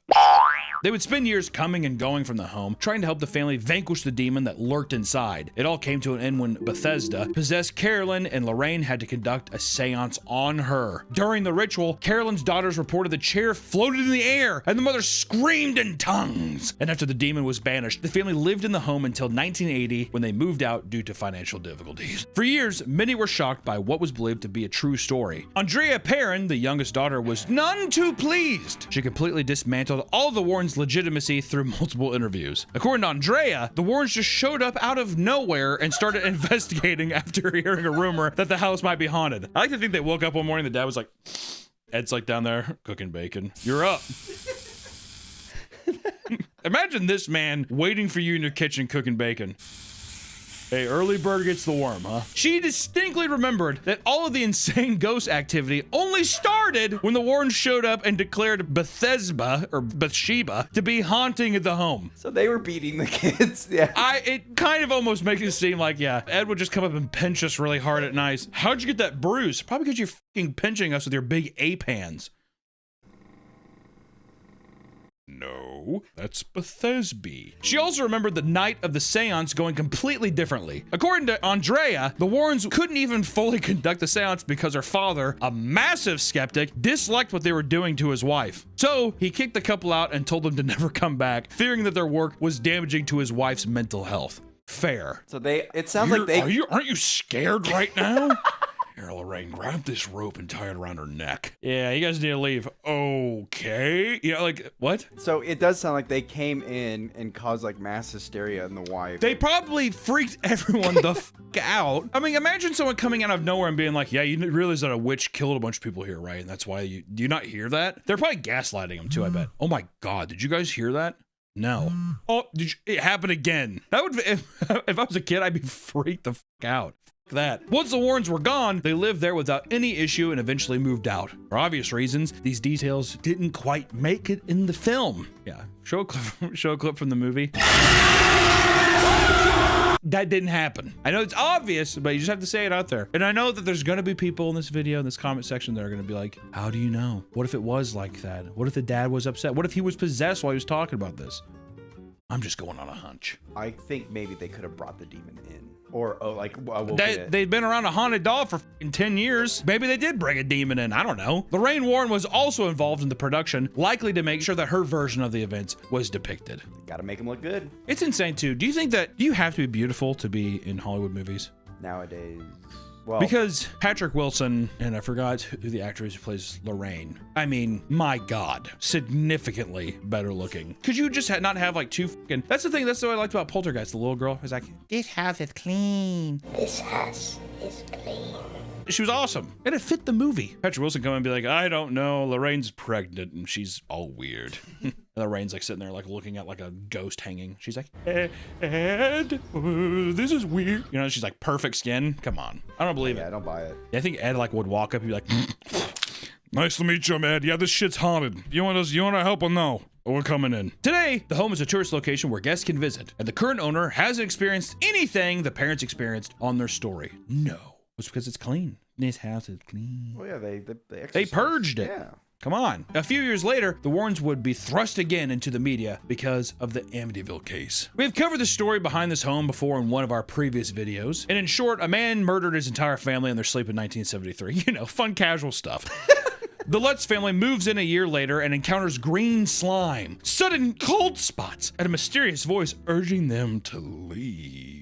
They would spend years coming and going from the home, trying to help the family vanquish the demon that lurked inside. It all came to an end when Bethesda possessed Carolyn, and Lorraine had to conduct a seance on her. During the ritual, Carolyn's daughters reported the chair floated in the air, and the mother screamed in tongues. And after the demon was banished, the family lived in the home until 1980, when they moved out due to financial difficulties. For years, many were shocked by what was believed to be a true story. Andrea Perrin, the youngest daughter, was none too pleased. She completely dismantled all of the Warrens' legitimacy through multiple interviews. According to Andrea, the Warrens just showed up out of nowhere and started investigating after hearing a rumor that the house might be haunted. I like to think they woke up one morning, the dad was like, Ed's like down there cooking bacon. You're up. Imagine this man waiting for you in your kitchen cooking bacon. Hey, early bird gets the worm, huh? She distinctly remembered that all of the insane ghost activity only started when the Warrens showed up and declared Bethesda to be haunting at the home. So they were beating the kids. Yeah. It kind of almost makes it seem like, yeah, Ed would just come up and pinch us really hard at night. How'd you get that bruise? Probably because you're fucking pinching us with your big ape hands. No, that's Bethesda. She also remembered the night of the seance going completely differently. According to Andrea, the Warrens couldn't even fully conduct the seance because her father, a massive skeptic, disliked what they were doing to his wife. So he kicked the couple out and told them to never come back, fearing that their work was damaging to his wife's mental health. Fair. So it sounds like they... Aren't you scared right now? Here, Lorraine, grab this rope and tie it around her neck. Yeah, you guys need to leave. Okay. You know, like, what? So it does sound like they came in and caused like mass hysteria in the wife. They probably freaked everyone the f out. I mean, imagine someone coming out of nowhere and being like, yeah, you realize that a witch killed a bunch of people here, right? And that's why do you not hear that? They're probably gaslighting them too, I bet. Oh my God, did you guys hear that? No. Oh, it happened again. That would, if I was a kid, I'd be freaked the f out. That. Once the Warrens were gone, they lived there without any issue and eventually moved out. For obvious reasons, these details didn't quite make it in the film. Yeah, show a clip from the movie. That didn't happen. I know it's obvious, but you just have to say it out there. And I know that there's gonna be people in this video, in this comment section, that are gonna be like, how do you know? What if it was like that? What if the dad was upset? What if he was possessed while he was talking about this? I'm just going on a hunch. I think maybe they could have brought the demon in. Or, they'd been around a haunted doll for 10 years. Maybe they did bring a demon in. I don't know. Lorraine Warren was also involved in the production, likely to make sure that her version of the events was depicted. Gotta make them look good. It's insane, too. Do you think that, do you have to be beautiful to be in Hollywood movies? Nowadays. Well, because Patrick Wilson, and I forgot who the actor is who plays Lorraine. I mean, my God, significantly better looking. Could you just not have like two fucking... That's the thing, that's what I liked about Poltergeist. The little girl was like, this house is clean. This house is clean. She was awesome, and it fit the movie. Patrick Wilson come and be like, I don't know, Lorraine's pregnant, and she's all weird. And Lorraine's like sitting there like looking at like a ghost hanging. She's like, Ed, this is weird. You know, she's like perfect skin. Come on. I don't believe it. I don't buy it. I think Ed like would walk up and be like, nice to meet you, Ed. Yeah, this shit's haunted. You want to help or no? We're coming in. Today, the home is a tourist location where guests can visit, and the current owner hasn't experienced anything the parents experienced on their story. No. It's because it's clean. This house is clean. Well, yeah, they purged it. Yeah. Come on. A few years later, the Warrens would be thrust again into the media because of the Amityville case. We have covered the story behind this home before in one of our previous videos. And in short, a man murdered his entire family in their sleep in 1973. You know, fun, casual stuff. The Lutz family moves in a year later and encounters green slime, sudden cold spots, and a mysterious voice urging them to leave.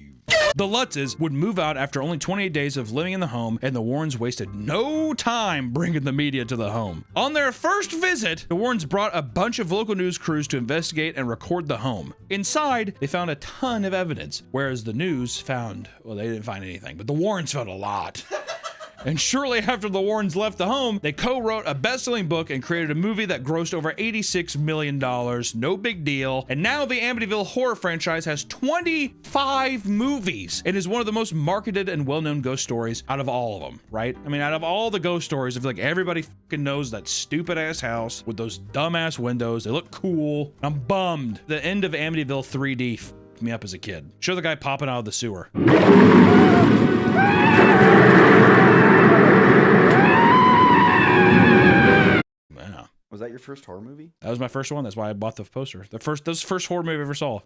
The Lutzes would move out after only 28 days of living in the home, and the Warrens wasted no time bringing the media to the home. On their first visit, the Warrens brought a bunch of local news crews to investigate and record the home. Inside, they found a ton of evidence, whereas the news found, well, they didn't find anything, but the Warrens found a lot. And shortly after the Warrens left the home, they co-wrote a best-selling book and created a movie that grossed over $86 million. No big deal. And now the Amityville horror franchise has 25 movies and is one of the most marketed and well-known ghost stories out of all of them, right? I mean, out of all the ghost stories, I feel like everybody fucking knows that stupid-ass house with those dumb-ass windows. They look cool. I'm bummed. The end of Amityville 3D fucked me up as a kid. Show the guy popping out of the sewer. that your first horror movie? That was my first one. That's why I bought the poster. That was the first horror movie I ever saw.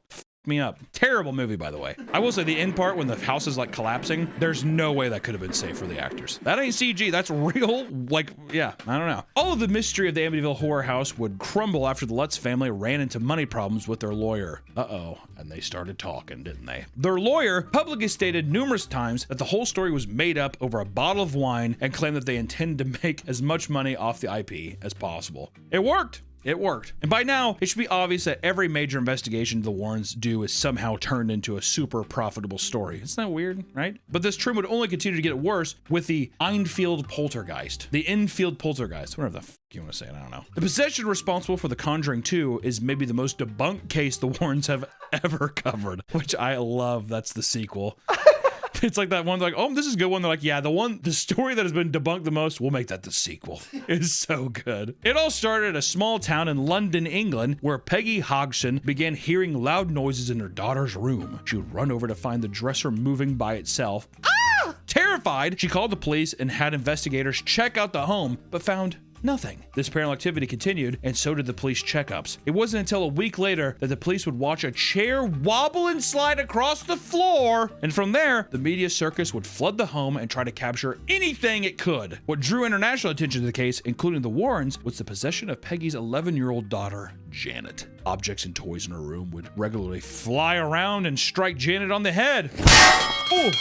Me up. Terrible movie, by the way. I will say the end part when the house is like collapsing, there's no way that could have been safe for the actors. That ain't CG. That's real. Like, yeah, I don't know. All of the mystery of the Amityville horror house would crumble after the Lutz family ran into money problems with their lawyer. Uh-oh. And they started talking, didn't they? Their lawyer publicly stated numerous times that the whole story was made up over a bottle of wine and claimed that they intended to make as much money off the IP as possible. It worked. It worked. And by now, it should be obvious that every major investigation the Warrens do is somehow turned into a super profitable story. Isn't that weird, right? But this trend would only continue to get worse with the Enfield poltergeist. The Enfield poltergeist, whatever the f you want to say it, I don't know. The possession responsible for The Conjuring 2 is maybe the most debunked case the Warrens have ever covered, which I love. That's the sequel. It's like that one, like, oh, this is a good one. They're like, yeah, the story that has been debunked the most, we'll make that the sequel. It's so good. It all started at a small town in London, England, where Peggy Hodgson began hearing loud noises in her daughter's room. She would run over to find the dresser moving by itself. Ah! Terrified, she called the police and had investigators check out the home, but found nothing. This paranormal activity continued, and so did the police checkups. It wasn't until a week later that the police would watch a chair wobble and slide across the floor, and from there, the media circus would flood the home and try to capture anything it could. What drew international attention to the case, including the Warrens, was the possession of Peggy's 11-year-old daughter, Janet. Objects and toys in her room would regularly fly around and strike Janet on the head. Oh!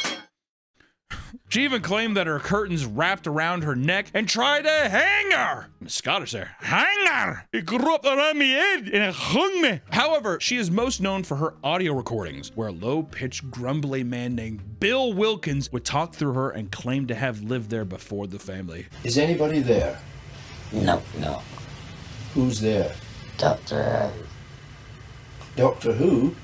She even claimed that her curtains wrapped around her neck and tried to hang her. Scottish there. Hang her! It grew up around me head and it hung me. However, she is most known for her audio recordings, where a low-pitched, grumbly man named Bill Wilkins would talk through her and claim to have lived there before the family. Is anybody there? No. Who's there? Doctor Who. Doctor Who?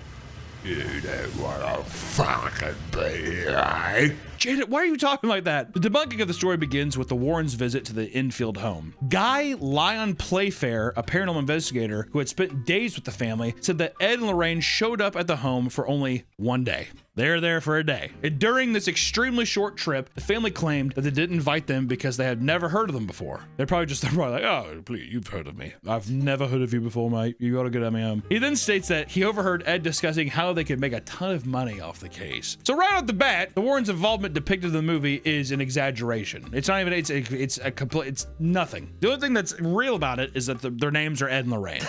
You don't want to fucking be, right? Janet, why are you talking like that? The debunking of the story begins with the Warrens' visit to the Enfield home. Guy Lyon Playfair, a paranormal investigator who had spent days with the family, said that Ed and Lorraine showed up at the home for only one day. They're there for a day. And during this extremely short trip, the family claimed that they didn't invite them because they had never heard of them before. They're probably like, oh, please, you've heard of me. I've never heard of you before, mate. You gotta get at me. He then states that he overheard Ed discussing how they could make a ton of money off the case. So right off the bat, the Warrens' involvement depicted in the movie is an exaggeration. It's not even, it's nothing. The only thing that's real about it is that their names are Ed and Lorraine.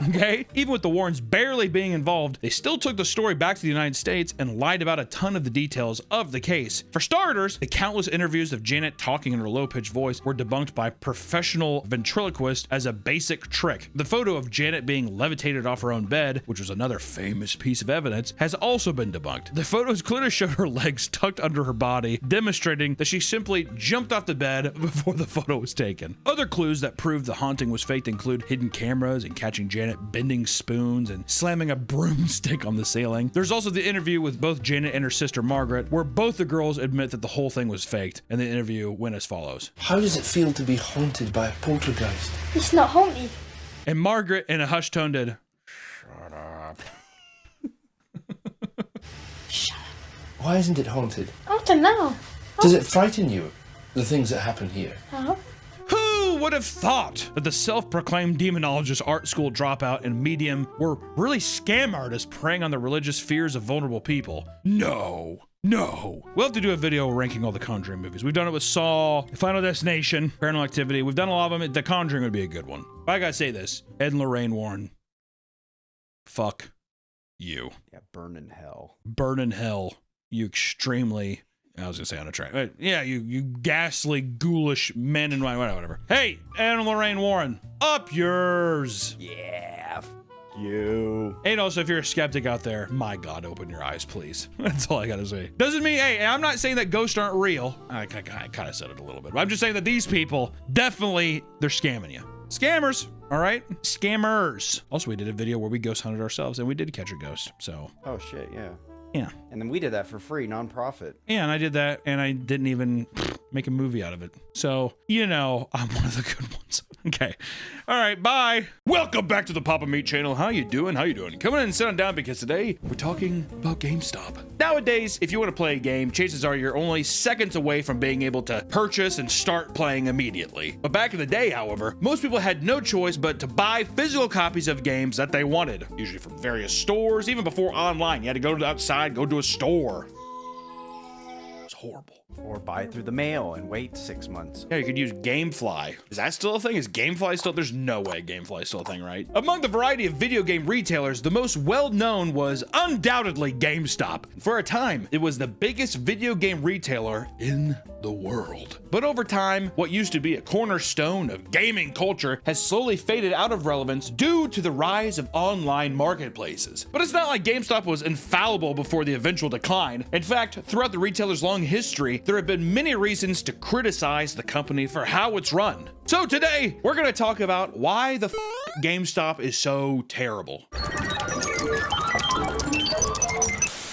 Okay? Even with the Warrens barely being involved, they still took the story back to the United States and lied about a ton of the details of the case. For starters, the countless interviews of Janet talking in her low-pitched voice were debunked by professional ventriloquists as a basic trick. The photo of Janet being levitated off her own bed, which was another famous piece of evidence, has also been debunked. The photos clearly showed her legs tucked under her body, demonstrating that she simply jumped off the bed before the photo was taken. Other clues that proved the haunting was faked include hidden cameras and catching Janet bending spoons and slamming a broomstick on the ceiling. There's also the interview with both Janet and her sister Margaret, where both the girls admit that the whole thing was faked, and the interview went as follows. How does it feel to be haunted by a poltergeist? It's not haunted. And Margaret, in a hushed tone, did, "Shut up." Shut up. Why isn't it haunted? I don't know. Does it frighten you, the things that happen here? Who would have thought that the self-proclaimed demonologist, art school dropout, and medium were really scam artists preying on the religious fears of vulnerable people? No. We'll have to do a video ranking all the Conjuring movies. We've done it with Saw, Final Destination, Paranormal Activity. We've done a lot of them. The Conjuring would be a good one. But I gotta say this. Ed and Lorraine Warren. Fuck you. Yeah, burn in hell. Burn in hell. You extremely... I was gonna say unattractive. Yeah, you ghastly, ghoulish men and whatever. Hey, Ed and Lorraine Warren, up yours. Yeah, you. And also, if you're a skeptic out there, my God, open your eyes, please. That's all I gotta say. Doesn't mean, hey, I'm not saying that ghosts aren't real. I kind of said it a little bit, but I'm just saying that these people, definitely, they're scamming you. Scammers, all right? Scammers. Also, we did a video where we ghost hunted ourselves, and we did catch a ghost, so. Oh, shit, yeah. Yeah. And then we did that for free, non-profit. Yeah, and I did that, and I didn't even make a movie out of it. So, you know, I'm one of the good ones. Okay. All right, bye. Welcome back to the Papa Meat channel. How you doing? How you doing? Come in and sit on down because today we're talking about GameStop. Nowadays, if you want to play a game, chances are you're only seconds away from being able to purchase and start playing immediately. But back in the day, however, most people had no choice but to buy physical copies of games that they wanted, usually from various stores. Even before online, you had to go outside, go to a store. It's horrible. Or buy it through the mail and wait 6 months. Yeah, you could use GameFly. Is that still a thing? Is GameFly still? There's no way GameFly is still a thing, right? Among the variety of video game retailers, the most well-known was undoubtedly GameStop. For a time, it was the biggest video game retailer in the world. But over time, what used to be a cornerstone of gaming culture has slowly faded out of relevance due to the rise of online marketplaces. But it's not like GameStop was infallible before the eventual decline. In fact, throughout the retailer's long history, there have been many reasons to criticize the company for how it's run. So today, we're gonna talk about why the GameStop is so terrible.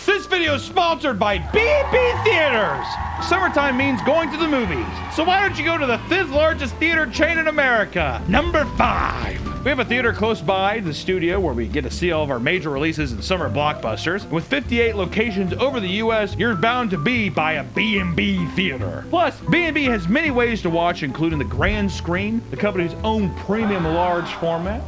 This video is sponsored by B&B Theaters. Summertime means going to the movies. So why don't you go to the 5th largest theater chain in America, number 5. We have a theater close by the studio where we get to see all of our major releases and summer blockbusters. With 58 locations over the US, you're bound to be by a B&B theater. Plus, B&B has many ways to watch, including the grand screen, the company's own premium large format.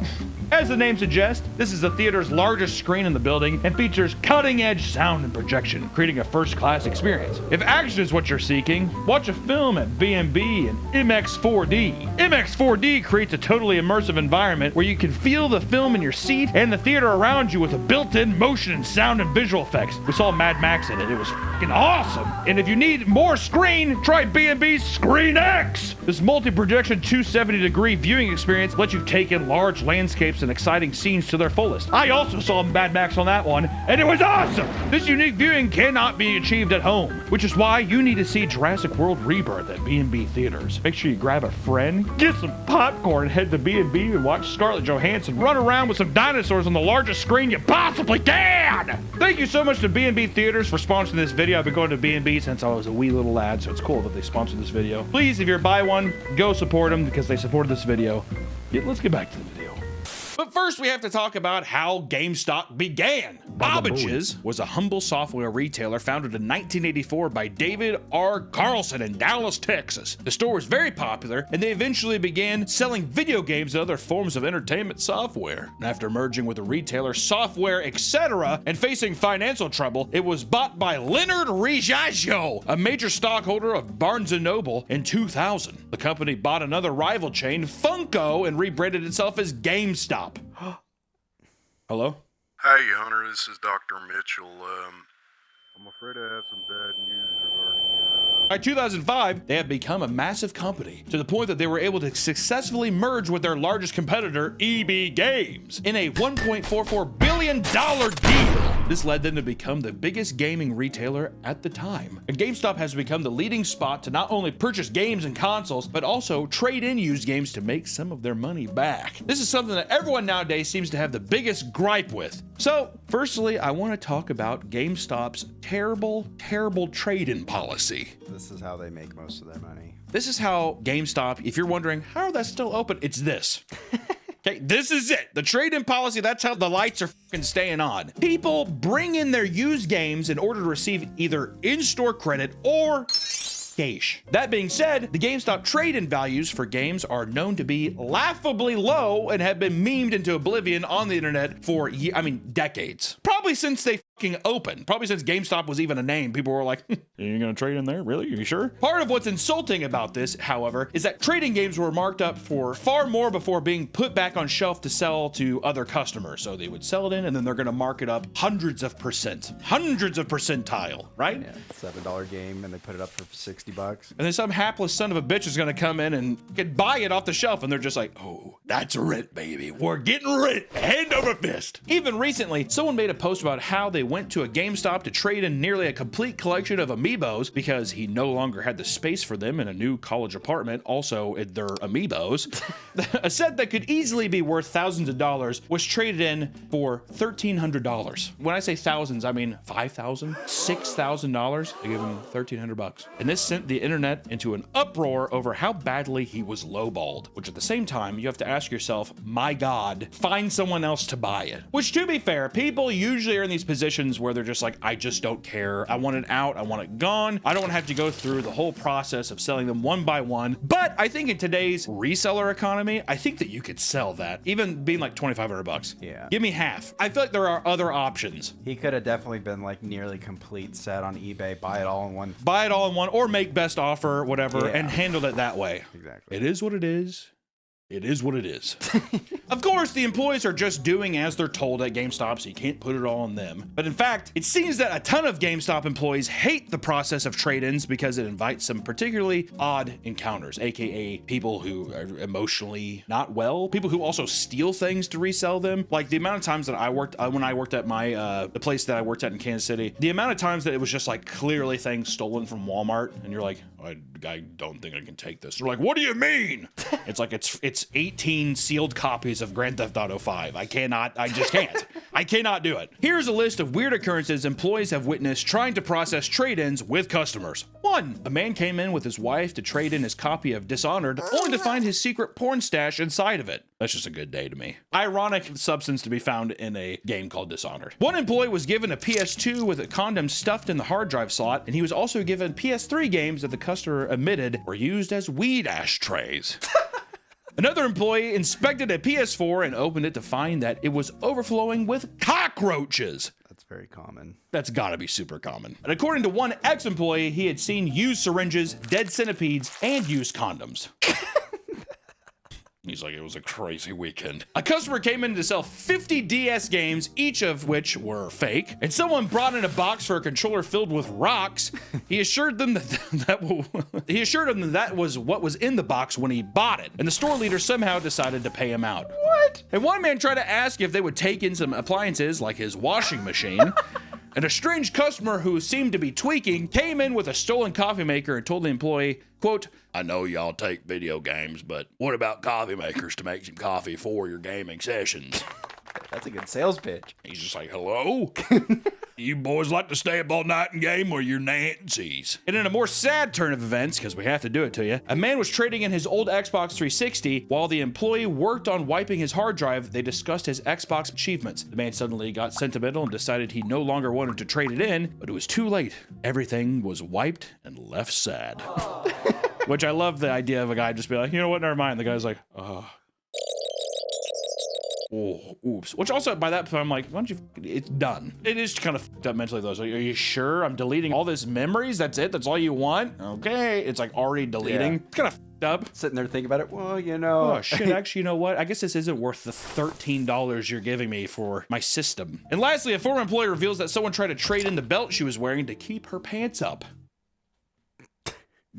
As the name suggests, this is the theater's largest screen in the building and features cutting-edge sound and projection, creating a first-class experience. If action is what you're seeking, watch a film at B&B and MX4D. MX4D creates a totally immersive environment where you can feel the film in your seat and the theater around you with a built-in motion and sound and visual effects. We saw Mad Max in it. It was fucking awesome. And if you need more screen, try B&B's Screen X. This multi-projection 270-degree viewing experience lets you take in large landscapes and exciting scenes to their fullest. I also saw Mad Max on that one, and it was awesome! This unique viewing cannot be achieved at home, which is why you need to see Jurassic World Rebirth at B&B Theaters. Make sure you grab a friend, get some popcorn, and head to B&B and watch Scarlett Johansson run around with some dinosaurs on the largest screen you possibly can! Thank you so much to B&B Theaters for sponsoring this video. I've been going to B&B since I was a wee little lad, so it's cool that they sponsored this video. Please, if you're buy one, go support them because they supported this video. Let's get back to the video. But first, we have to talk about how GameStop began. Bobbage's was a humble software retailer founded in 1984 by David R. Carlson in Dallas, Texas. The store was very popular, and they eventually began selling video games and other forms of entertainment software. And after merging with the retailer Software Etc. and facing financial trouble, it was bought by Leonard Riaggio, a major stockholder of Barnes & Noble, in 2000. The company bought another rival chain, Funko, and rebranded itself as GameStop. Hello? Hey, Hunter, this is Dr. Mitchell. I'm afraid I have some bad news regarding By 2005, they had become a massive company to the point that they were able to successfully merge with their largest competitor, EB Games, in a $1.44 billion deal. This led them to become the biggest gaming retailer at the time. And GameStop has become the leading spot to not only purchase games and consoles, but also trade in used games to make some of their money back. This is something that everyone nowadays seems to have the biggest gripe with. So, firstly, I want to talk about GameStop's terrible trade-in policy. This is how they make most of their money. This is how GameStop, if you're wondering, how are they still open? It's this. Okay, this is it. The trade-in policy, that's how the lights are fucking staying on. People bring in their used games in order to receive either in-store credit or cash. That being said, the GameStop trade-in values for games are known to be laughably low and have been memed into oblivion on the internet for, decades. Probably since they fucking opened. Probably since GameStop was even a name, people were like, you're gonna trade in there? Really? Are you sure? Part of what's insulting about this, however, is that trading games were marked up for far more before being put back on shelf to sell to other customers. So they would sell it in and then they're gonna mark it up hundreds of percentile, right? Yeah, $7 game and they put it up for $60. And then some hapless son of a bitch is gonna come in and buy it off the shelf and they're just like, oh, that's rent, baby. We're getting rent, hand over fist. Even recently, someone made a post about how they went to a GameStop to trade in nearly a complete collection of amiibos because he no longer had the space for them in a new college apartment. Also, they're amiibos. A set that could easily be worth thousands of dollars was traded in for $1,300. When I say thousands, I mean $5,000, $6,000. They give him $1,300. And this sent the internet into an uproar over how badly he was lowballed, which at the same time, you have to ask yourself, my God, find someone else to buy it. Which, to be fair, people usually are in these positions where they're just like, I just don't care. I want it out. I want it gone. I don't want to have to go through the whole process of selling them one by one. But I think in today's reseller economy, I think that you could sell that, even being like $2,500. Yeah. Give me half. I feel like there are other options. He could have definitely been like nearly complete set on eBay. Buy it all in one. Buy it all in one, or make best offer, whatever, Yeah. and handled it that way. Exactly. It is what it is. It is what it is. Of course, the employees are just doing as they're told at GameStop, so you can't put it all on them. But in fact, it seems that a ton of GameStop employees hate the process of trade-ins because it invites some particularly odd encounters, aka people who are emotionally not well, people who also steal things to resell them. Like the amount of times that I worked, when I worked at my, the place that I worked at in Kansas City, the amount of times that it was just like clearly things stolen from Walmart, and you're like, I don't think I can take this. They're like, what do you mean? It's like, it's 18 sealed copies of Grand Theft Auto 5. I just can't. I cannot do it. Here's a list of weird occurrences employees have witnessed trying to process trade-ins with customers. 1. A man came in with his wife to trade in his copy of Dishonored, only to find his secret porn stash inside of it. That's just a good day to me. Ironic substance to be found in a game called Dishonored. One employee was given a PS2 with a condom stuffed in the hard drive slot, and he was also given PS3 games that the customer admitted were used as weed ashtrays. Another employee inspected a PS4 and opened it to find that it was overflowing with cockroaches. That's very common. That's gotta be super common. And according to one ex-employee, he had seen used syringes, dead centipedes, and used condoms. He's like, it was a crazy weekend. A customer came in to sell 50 DS games, each of which were fake, and someone brought in a box for a controller filled with rocks. He assured them that was what was in the box when he bought it, and the store leader somehow decided to pay him out. What? And one man tried to ask if they would take in some appliances like his washing machine. And a strange customer who seemed to be tweaking came in with a stolen coffee maker and told the employee, quote, I know y'all take video games, but what about coffee makers to make some coffee for your gaming sessions? That's a good sales pitch. He's just like, hello? You boys like to stay up all night and game or your Nancy's? And in a more sad turn of events, because we have to do it to you, a man was trading in his old Xbox 360 while the employee worked on wiping his hard drive. They discussed his Xbox achievements. The man suddenly got sentimental and decided he no longer wanted to trade it in, but it was too late. Everything was wiped and left sad. Which I love the idea of a guy just be like, you know what, never mind. The guy's like, oh, oops. Which also, by that point, I'm like, why don't you, it's done. It is kind of fucked up mentally, though. So are you sure I'm deleting all this memories? That's it? That's all you want? Okay. It's like already deleting. Yeah. It's kind of fucked up. Sitting there thinking about it. Well, you know. Oh, shit. Actually, you know what? I guess this isn't worth the $13 you're giving me for my system. And lastly, a former employee reveals that someone tried to trade in the belt she was wearing to keep her pants up.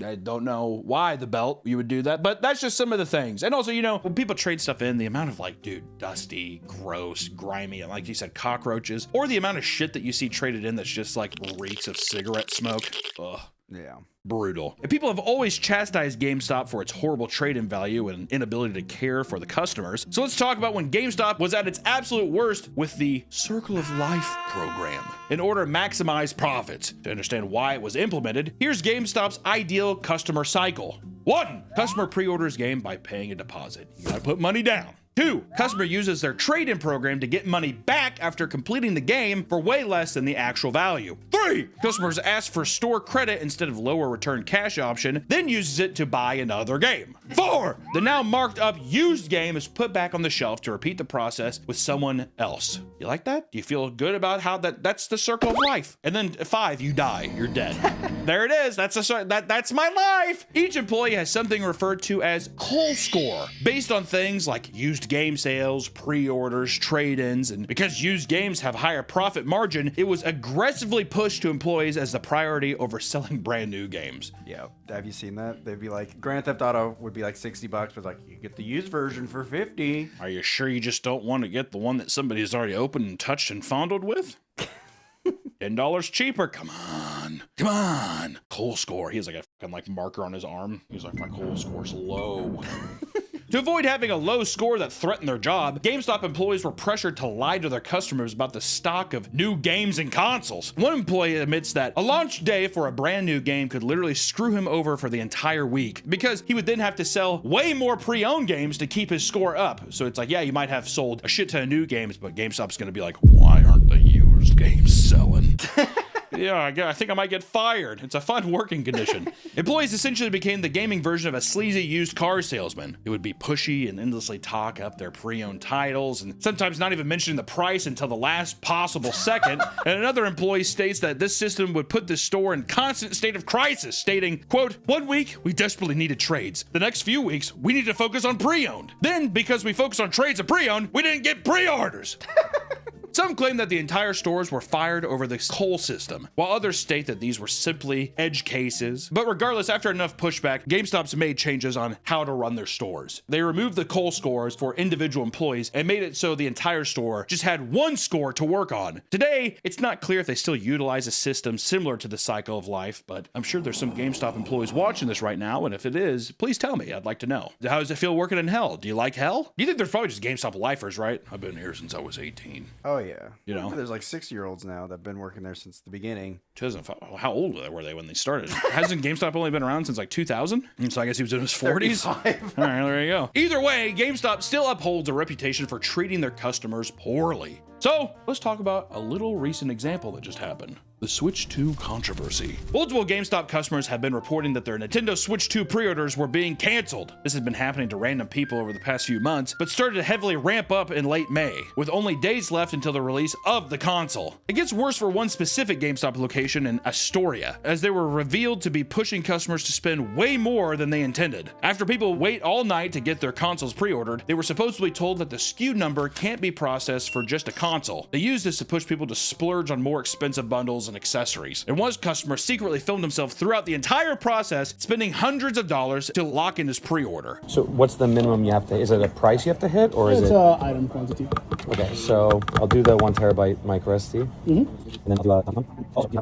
I don't know why the belt you would do that, but that's just some of the things. And also, you know, when people trade stuff in, the amount of like, dude, dusty, gross, grimy, and like you said, cockroaches, or the amount of shit that you see traded in that's just like reeks of cigarette smoke. Ugh. Yeah. Brutal. And people have always chastised GameStop for its horrible trade-in value and inability to care for the customers. So let's talk about when GameStop was at its absolute worst with the Circle of Life program. In order to maximize profits, to understand why it was implemented, here's GameStop's ideal customer cycle. 1. Customer pre-orders game by paying a deposit. You gotta put money down. 2. Customer uses their trade-in program to get money back after completing the game for way less than the actual value. 3. Customers ask for store credit instead of lower return cash option, then uses it to buy another game. 4. The now marked up used game is put back on the shelf to repeat the process with someone else. You like that? Do you feel good about how that's the circle of life? And then 5, you die. You're dead. There it is. That's my life. Each employee has something referred to as Cole Score, based on things like used game sales, pre-orders, trade-ins, and because used games have higher profit margin, it was aggressively pushed to employees as the priority over selling brand new games. Yeah, have you seen that? They'd be like, Grand Theft Auto would be like $60, but like, you get the used version for $50. Are you sure you just don't want to get the one that somebody has already opened and touched and fondled with? $10 cheaper. Come on. Come on. Coal score. He has like a fucking like marker on his arm. He's like, my coal score's low. To avoid having a low score that threatened their job, GameStop employees were pressured to lie to their customers about the stock of new games and consoles. One employee admits that a launch day for a brand new game could literally screw him over for the entire week because he would then have to sell way more pre-owned games to keep his score up. So it's like, yeah, you might have sold a shit ton of new games, but GameStop's gonna be like, why aren't the used games selling? Yeah, I think I might get fired. It's a fun working condition. Employees essentially became the gaming version of a sleazy used car salesman. It would be pushy and endlessly talk up their pre-owned titles and sometimes not even mentioning the price until the last possible second. And another employee states that this system would put the store in constant state of crisis, stating, quote, "One week, we desperately needed trades. The next few weeks, we need to focus on pre-owned. Then, because we focused on trades and pre-owned, we didn't get pre-orders." Some claim that the entire stores were fired over the coal system, while others state that these were simply edge cases. But regardless, after enough pushback, GameStop's made changes on how to run their stores. They removed the coal scores for individual employees and made it so the entire store just had one score to work on. Today, it's not clear if they still utilize a system similar to the cycle of life, but I'm sure there's some GameStop employees watching this right now, and if it is, please tell me. I'd like to know. How does it feel working in hell? Do you like hell? You think there's probably just GameStop lifers, right? I've been here since I was 18. Oh, yeah. You know? There's like 6-year-olds now that have been working there since the beginning. 2005. How old were they when they started? Hasn't GameStop only been around since like 2000? So I guess he was in his 40s. 35. All right, there you go. Either way, GameStop still upholds a reputation for treating their customers poorly. So let's talk about a little recent example that just happened. The Switch 2 controversy. Multiple GameStop customers have been reporting that their Nintendo Switch 2 pre-orders were being canceled. This has been happening to random people over the past few months, but started to heavily ramp up in late May, with only days left until the release of the console. It gets worse for one specific GameStop location in Astoria, as they were revealed to be pushing customers to spend way more than they intended. After people wait all night to get their consoles pre-ordered, they were supposedly told that the SKU number can't be processed for just a console. They used this to push people to splurge on more expensive bundles and accessories. And one customer secretly filmed himself throughout the entire process, spending hundreds of dollars to lock in his pre-order. So what's the minimum you have to, is it a price you have to hit, or is it? It's item quantity. Okay, so I'll do the 1 terabyte micro SD. And then I'll do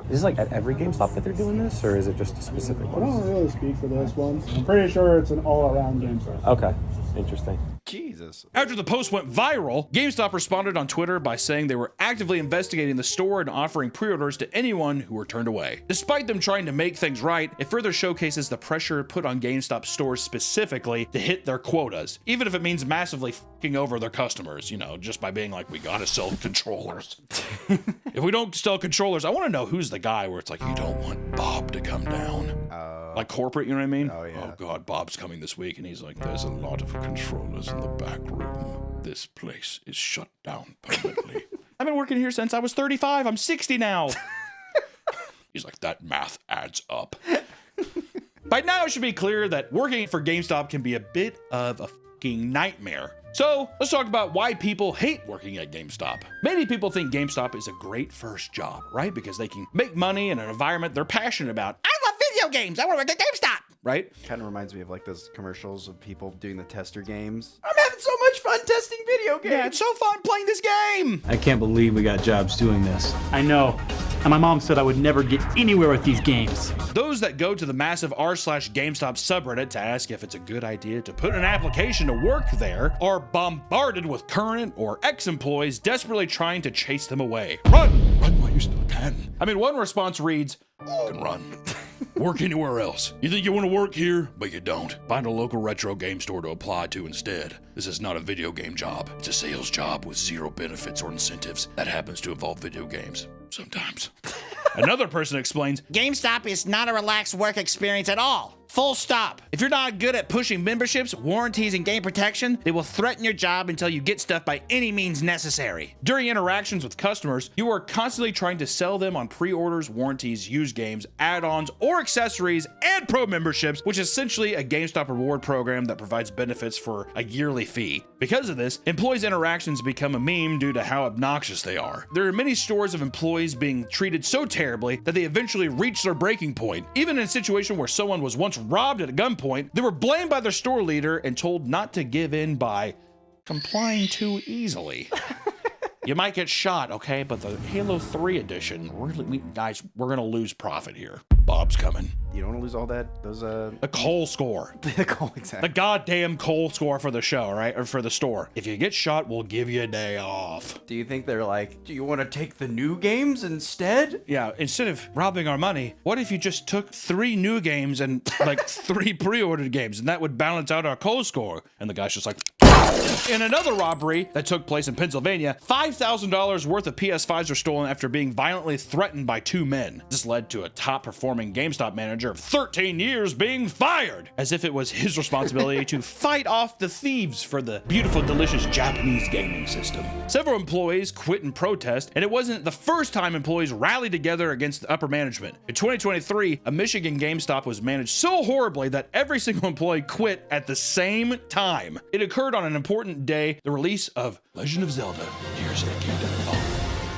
Is this like at every GameStop that they're doing this, or is it just a specific I one? don't really speak for this one. I'm pretty sure it's an all-around GameStop. Okay, interesting. Jesus. After the post went viral, GameStop responded on Twitter by saying they were actively investigating the store and offering pre-orders to anyone who were turned away. Despite them trying to make things right, it further showcases the pressure put on GameStop stores specifically to hit their quotas, even if it means massively fucking over their customers, you know, just by being like, we gotta sell controllers. If we don't sell controllers, I want to know who's the guy where it's like, you don't want Bob to come down. Like corporate, you know what I mean? Oh, yeah. Oh God, Bob's coming this week, and he's like, there's a lot of controllers in the back room. This place is shut down permanently. I've been working here since I was 35. I'm 60 now. He's like, that math adds up. By now, it should be clear that working for GameStop can be a bit of a fucking nightmare. So let's talk about why people hate working at GameStop. Many people think GameStop is a great first job, right? Because they can make money in an environment they're passionate about. I love video games. I want to work at GameStop, right? Kind of reminds me of like those commercials of people doing the tester games. I'm having so much fun testing video games. Yeah, it's so fun playing this game. I can't believe we got jobs doing this. I know. And my mom said I would never get anywhere with these games. Those that go to the massive r/GameStop subreddit to ask if it's a good idea to put an application to work there are bombarded with current or ex-employees desperately trying to chase them away. Run while you still can. I mean, one response reads, you can run. Work anywhere else. You think you want to work here, but you don't. Find a local retro game store to apply to instead. This is not a video game job. It's a sales job with zero benefits or incentives that happens to involve video games. Sometimes. Another person explains, GameStop is not a relaxed work experience at all. Full stop. If you're not good at pushing memberships, warranties, and game protection, they will threaten your job until you get stuff by any means necessary. During interactions with customers, you are constantly trying to sell them on pre-orders, warranties, used games, add-ons, or accessories, and pro memberships, which is essentially a GameStop reward program that provides benefits for a yearly fee. Because of this, employees' interactions become a meme due to how obnoxious they are. There are many stories of employees being treated so terribly that they eventually reach their breaking point. Even in a situation where someone was once robbed at gunpoint, they were blamed by their store leader and told not to give in by complying too easily. You might get shot, okay? But the Halo 3 edition, really, guys, we're gonna lose profit here. Bob's coming. You don't want to lose all that. Those The coal score. the coal, exactly. The goddamn coal score for the show, right? Or for the store. If you get shot, we'll give you a day off. Do you think they're like, do you want to take the new games instead? Yeah, instead of robbing our money, what if you just took 3 new games and like 3 pre-ordered games, and that would balance out our coal score? And the guy's just like, in another robbery that took place in Pennsylvania, $5,000 worth of PS5s were stolen after being violently threatened by 2 men. This led to a top-performing GameStop manager of 13 years being fired, as if it was his responsibility to fight off the thieves for the beautiful, delicious Japanese gaming system. Several employees quit in protest, and it wasn't the first time employees rallied together against the upper management. In 2023, a Michigan GameStop was managed so horribly that every single employee quit at the same time. It occurred on an important day, the release of Legend of Zelda: Tears of the Kingdom.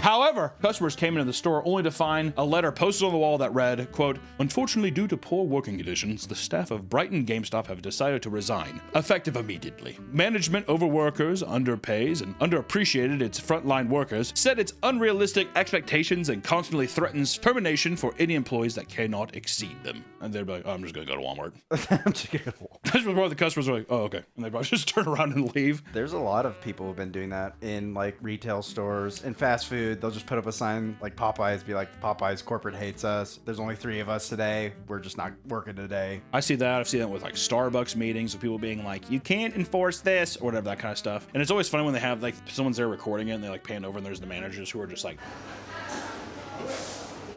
However, customers came into the store only to find a letter posted on the wall that read, quote, "Unfortunately, due to poor working conditions, the staff of Brighton GameStop have decided to resign, effective immediately. Management overworkers, underpays, and underappreciated its frontline workers, set its unrealistic expectations and constantly threatens termination for any employees that cannot exceed them." And they're like, "Oh, I'm just gonna go to Walmart." I'm just gonna go to Walmart. That's before the customers are like, "Oh, okay." And they probably just turn around and leave. There's a lot of people who've been doing that in like retail stores and fast food. They'll just put up a sign like Popeyes, be like, "Popeyes corporate hates us. There's only 3 of us today. We're just not working today." I see that. I've seen that with like Starbucks meetings of people being like, "You can't enforce this," or whatever, that kind of stuff. And it's always funny when they have like someone's there recording it and they like pan over and there's the managers who are just like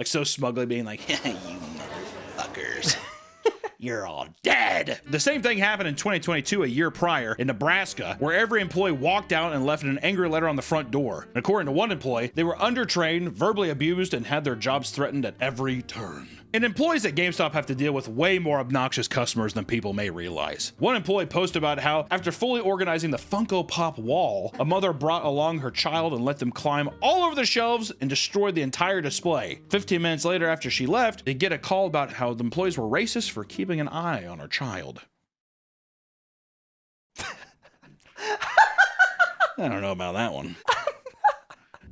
so smugly being like, "You motherfuckers. You're all dead." The same thing happened in 2022, a year prior, in Nebraska, where every employee walked out and left an angry letter on the front door. And according to one employee, they were undertrained, verbally abused, and had their jobs threatened at every turn. And employees at GameStop have to deal with way more obnoxious customers than people may realize. One employee posted about how, after fully organizing the Funko Pop wall, a mother brought along her child and let them climb all over the shelves and destroyed the entire display. 15 minutes later, after she left, they get a call about how the employees were racist for keeping an eye on her child. I don't know about that one.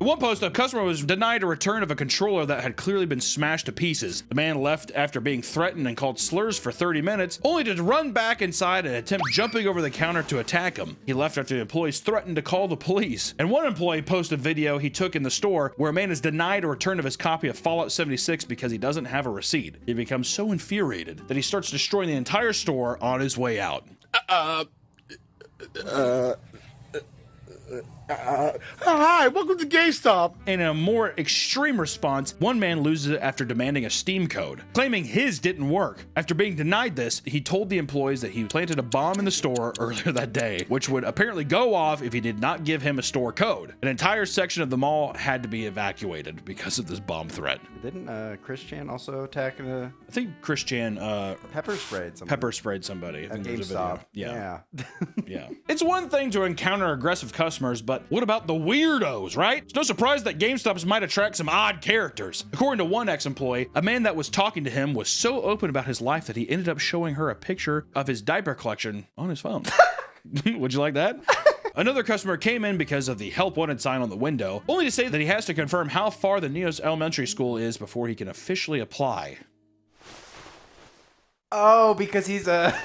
In one post, a customer was denied a return of a controller that had clearly been smashed to pieces. The man left after being threatened and called slurs for 30 minutes, only to run back inside and attempt jumping over the counter to attack him. He left after the employees threatened to call the police. And one employee posted a video he took in the store where a man is denied a return of his copy of Fallout 76 because he doesn't have a receipt. He becomes so infuriated that he starts destroying the entire store on his way out. Hi, welcome to GameStop. In a more extreme response, one man loses it after demanding a Steam code, claiming his didn't work. After being denied this, he told the employees that he planted a bomb in the store earlier that day, which would apparently go off if he did not give him a store code. An entire section of the mall had to be evacuated because of this bomb threat. Didn't Chris Chan also attack I think Chris Chan pepper sprayed somebody? Pepper sprayed somebody. I think there's a video. Yeah. Yeah. It's one thing to encounter aggressive customers, but what about the weirdos, right? It's no surprise that GameStops might attract some odd characters. According to one ex-employee, a man that was talking to him was so open about his life that he ended up showing her a picture of his diaper collection on his phone. Would you like that? Another customer came in because of the help wanted sign on the window, only to say that he has to confirm how far the Neos Elementary School is before he can officially apply. Oh, because he's a...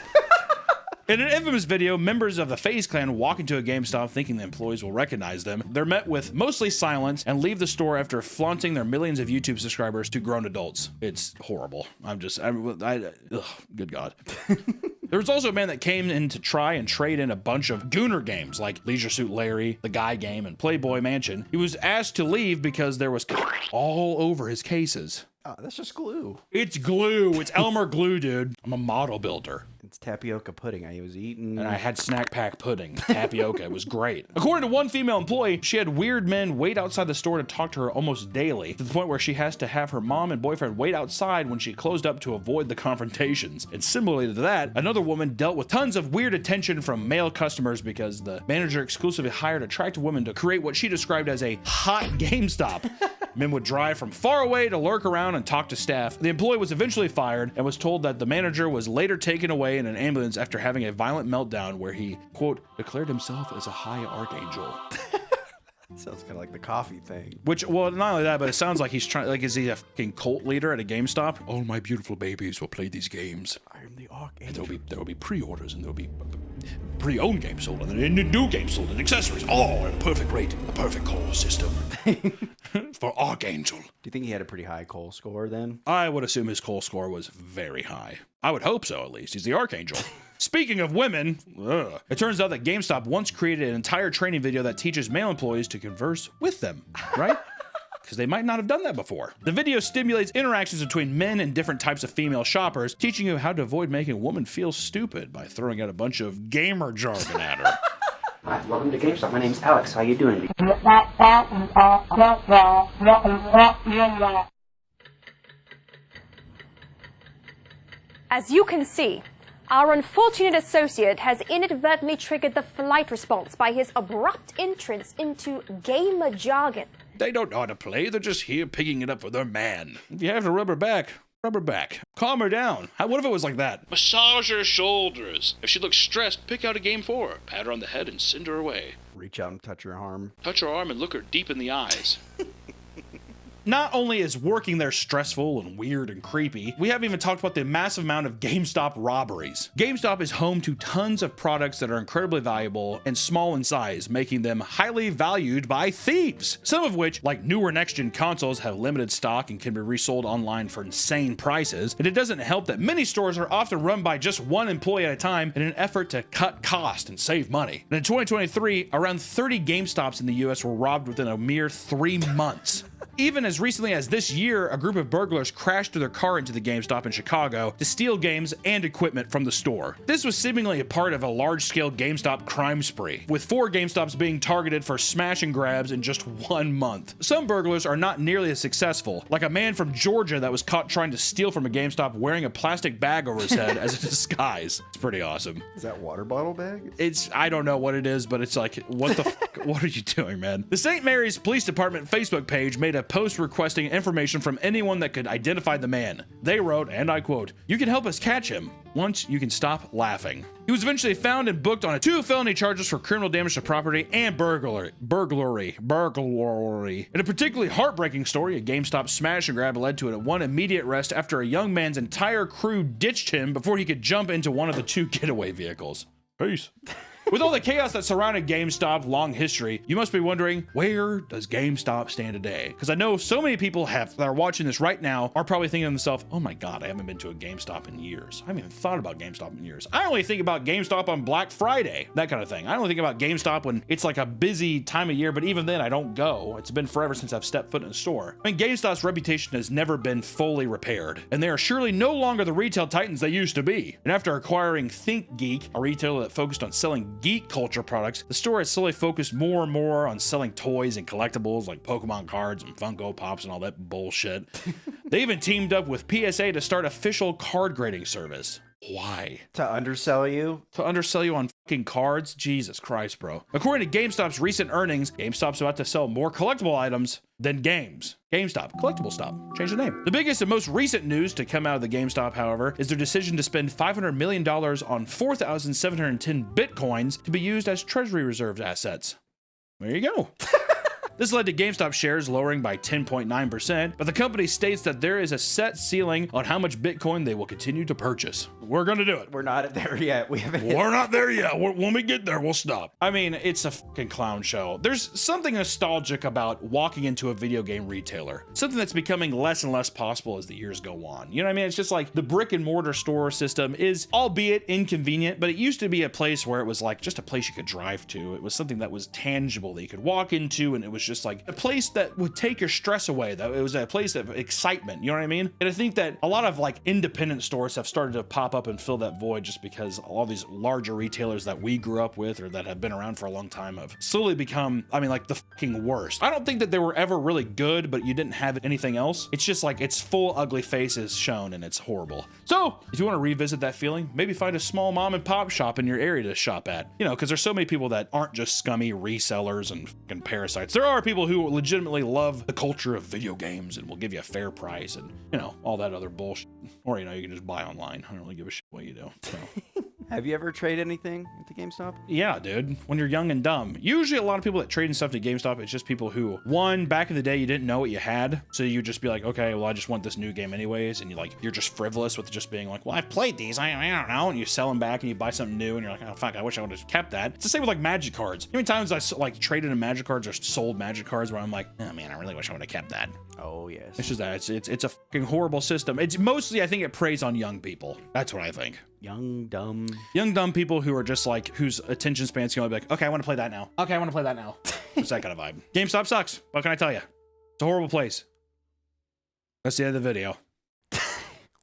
In an infamous video, members of the FaZe Clan walk into a GameStop thinking the employees will recognize them. They're met with mostly silence and leave the store after flaunting their millions of YouTube subscribers to grown adults. It's horrible. Good God. There was also a man that came in to try and trade in a bunch of Gooner games like Leisure Suit Larry, The Guy Game, and Playboy Mansion. He was asked to leave because there was all over his cases. Oh, that's just glue. It's glue. It's Elmer glue, dude. I'm a model builder. It's tapioca pudding I was eating. And I had snack pack pudding. Tapioca. It was great. According to one female employee, she had weird men wait outside the store to talk to her almost daily, to the point where she has to have her mom and boyfriend wait outside when she closed up to avoid the confrontations. And similarly to that, another woman dealt with tons of weird attention from male customers because the manager exclusively hired attractive women to create what she described as a hot GameStop. Men would drive from far away to lurk around and talk to staff. The employee was eventually fired and was told that the manager was later taken away in an ambulance after having a violent meltdown where he, quote, declared himself as a high archangel. Sounds kind of like the coffee thing. Which, well, not only that, but it sounds like he's trying, like, is he a fucking cult leader at a GameStop? All my beautiful babies will play these games. I am the Archangel. And there will be pre-orders, and there will be pre-owned games sold, and then new games sold, and accessories, all at a perfect rate, a perfect call system for Archangel. Do you think he had a pretty high Cole score then? I would assume his Cole score was very high. I would hope so, at least. He's the Archangel. Speaking of women, it turns out that GameStop once created an entire training video that teaches male employees to converse with them, right? Because they might not have done that before. The video stimulates interactions between men and different types of female shoppers, teaching you how to avoid making a woman feel stupid by throwing out a bunch of gamer jargon at her. Hi, welcome to GameStop. My name's Alex. How you doing? As you can see, our unfortunate associate has inadvertently triggered the flight response by his abrupt entrance into gamer jargon. They don't know how to play, they're just here picking it up for their man. If you have to rub her back, rub her back. Calm her down. What if it was like that? Massage her shoulders. If she looks stressed, pick out a game for her. Pat her on the head and send her away. Reach out and touch her arm. Touch her arm and look her deep in the eyes. Not only is working there stressful and weird and creepy, we haven't even talked about the massive amount of GameStop robberies. GameStop is home to tons of products that are incredibly valuable and small in size, making them highly valued by thieves. Some of which, like newer next-gen consoles, have limited stock and can be resold online for insane prices. And it doesn't help that many stores are often run by just one employee at a time in an effort to cut cost and save money. And in 2023, around 30 GameStops in the US were robbed within a mere 3 months. Even as recently as this year, a group of burglars crashed their car into the GameStop in Chicago to steal games and equipment from the store. This was seemingly a part of a large-scale GameStop crime spree, with 4 GameStops being targeted for smash and grabs in just 1 month. Some burglars are not nearly as successful, like a man from Georgia that was caught trying to steal from a GameStop wearing a plastic bag over his head as a disguise. It's pretty awesome. Is that water bottle bag? I don't know what it is, but it's like, what the what are you doing, man? The St. Mary's Police Department Facebook page made a post requesting information from anyone that could identify the man. They wrote, and I quote, "You can help us catch him once you can stop laughing." He was eventually found and booked on 2 felony charges for criminal damage to property and burglary. In a particularly heartbreaking story, a GameStop smash and grab led to one immediate arrest after a young man's entire crew ditched him before he could jump into one of the 2 getaway vehicles. Peace. With all the chaos that surrounded GameStop's long history, you must be wondering, where does GameStop stand today? Because I know so many people that are watching this right now are probably thinking to themselves, oh my God, I haven't been to a GameStop in years. I haven't even thought about GameStop in years. I only think about GameStop on Black Friday, that kind of thing. I only think about GameStop when it's like a busy time of year, but even then I don't go. It's been forever since I've stepped foot in a store. I mean, GameStop's reputation has never been fully repaired, and they are surely no longer the retail titans they used to be. And after acquiring ThinkGeek, a retailer that focused on selling geek culture products, the store has slowly focused more and more on selling toys and collectibles like Pokemon cards and Funko Pops and all that bullshit. They even teamed up with PSA to start official card grading service. Why? To undersell you? To undersell you on fucking cards? Jesus Christ, bro. According to GameStop's recent earnings, GameStop's about to sell more collectible items than games. GameStop, collectible stop. Change the name. The biggest and most recent news to come out of the GameStop, however, is their decision to spend $500 million on 4,710 Bitcoins to be used as treasury reserve assets. There you go. This led to GameStop shares lowering by 10.9%, but the company states that there is a set ceiling on how much Bitcoin they will continue to purchase. We're gonna do it. We're not there yet. We're not there yet. When we get there, we'll stop. I mean, it's a fucking clown show. There's something nostalgic about walking into a video game retailer. Something that's becoming less and less possible as the years go on. You know what I mean? It's just like the brick and mortar store system is, albeit inconvenient, but it used to be a place where it was like just a place you could drive to. It was something that was tangible that you could walk into, and it was just like a place that would take your stress away, though. It was a place of excitement, you know what I mean? And I think that a lot of like independent stores have started to pop up and fill that void just because all these larger retailers that we grew up with or that have been around for a long time have slowly become, I mean, like the fucking worst. I don't think that they were ever really good, but you didn't have anything else. It's just like it's full ugly faces shown and it's horrible. So if you want to revisit that feeling, maybe find a small mom and pop shop in your area to shop at, you know, because there's so many people that aren't just scummy resellers and fucking parasites. There are people who legitimately love the culture of video games and will give you a fair price and, you know, all that other bullshit. Or, you know, you can just buy online. I don't really give a shit what you do. So. Have you ever traded anything at the GameStop? Yeah, dude. When you're young and dumb. Usually a lot of people that trade stuff to GameStop, it's just people who, one, back in the day, you didn't know what you had. So you just be like, okay, well, I just want this new game anyways. And you're just frivolous with just being like, well, I've played these. I don't know. And you sell them back and you buy something new and you're like, oh, fuck, I wish I would have kept that. It's the same with like Magic cards. How many times I like traded in Magic cards or sold Magic cards where I'm like, oh man, I really wish I would have kept that. Oh, yes. It's just that. It's a fucking horrible system. It's mostly, I think it preys on young people. That's what I think. Young, dumb people who are just like, whose attention spans can only be like, okay, I want to play that now. Okay, I want to play that now. It's that kind of vibe. GameStop sucks. What can I tell you? It's a horrible place. That's the end of the video.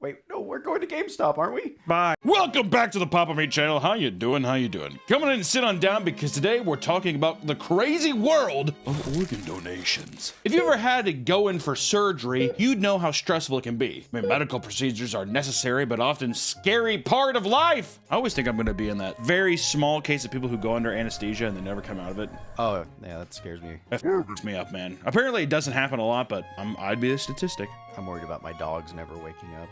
Wait, no, we're going to GameStop, aren't we? Bye. Welcome back to the Papa Meat channel. How you doing? How you doing? Come on in and sit on down because today we're talking about the crazy world of organ donations. If you ever had to go in for surgery, you'd know how stressful it can be. I mean, medical procedures are necessary, but often scary part of life. I always think I'm going to be in that very small case of people who go under anesthesia and they never come out of it. Oh, yeah, that scares me. That f***s me up, man. Apparently it doesn't happen a lot, but I'd be a statistic. I'm worried about my dogs never waking up.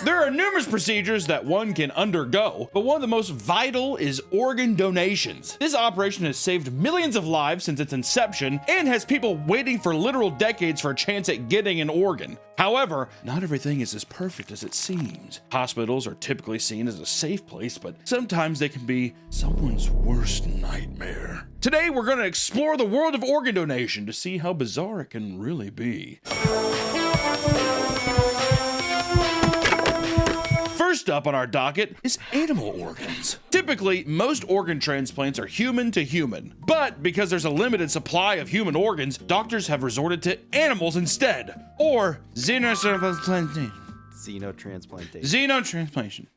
There are numerous procedures that one can undergo, but one of the most vital is organ donations. This operation has saved millions of lives since its inception and has people waiting for literal decades for a chance at getting an organ. However, not everything is as perfect as it seems. Hospitals are typically seen as a safe place, but sometimes they can be someone's worst nightmare. Today, we're going to explore the world of organ donation to see how bizarre it can really be. First up on our docket is animal organs. Typically, most organ transplants are human to human, but because there's a limited supply of human organs, doctors have resorted to animals instead, or xenotransplantation. Xenotransplantation.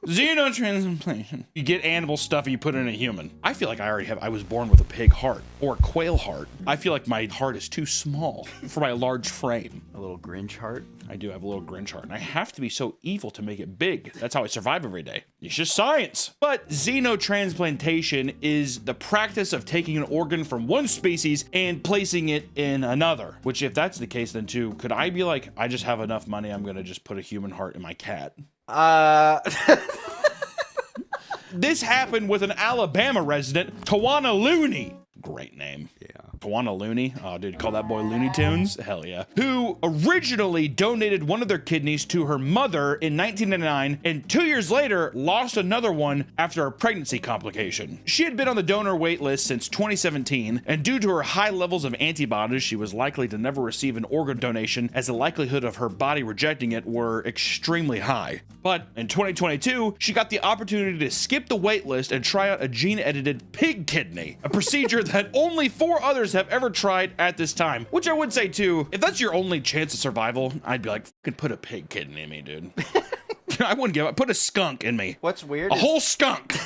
Xenotransplantation. You get animal stuff and you put it in a human. I feel like I was born with a pig heart or a quail heart. I feel like my heart is too small for my large frame. A little Grinch heart? I do have a little Grinch heart, and I have to be so evil to make it big. That's how I survive every day. It's just science. But xenotransplantation is the practice of taking an organ from one species and placing it in another. Which, if that's the case, then too, could I be like, I just have enough money, I'm gonna just put a human heart in my cat? This happened with an Alabama resident, Tawana Looney. Great name. Yeah. Tawana Looney. Oh, dude, call that boy Looney Tunes? Hell yeah. Who originally donated one of their kidneys to her mother in 1999 and 2 years later lost another one after a pregnancy complication. She had been on the donor wait list since 2017, and due to her high levels of antibodies, she was likely to never receive an organ donation as the likelihood of her body rejecting it were extremely high. But in 2022, she got the opportunity to skip the wait list and try out a gene-edited pig kidney, a procedure that only 4 others have ever tried at this time. Which I would say too, if that's your only chance of survival, I'd be like, fucking put a pig kidney in me, dude. I wouldn't give up. Put a skunk in me. What's weird? A whole skunk.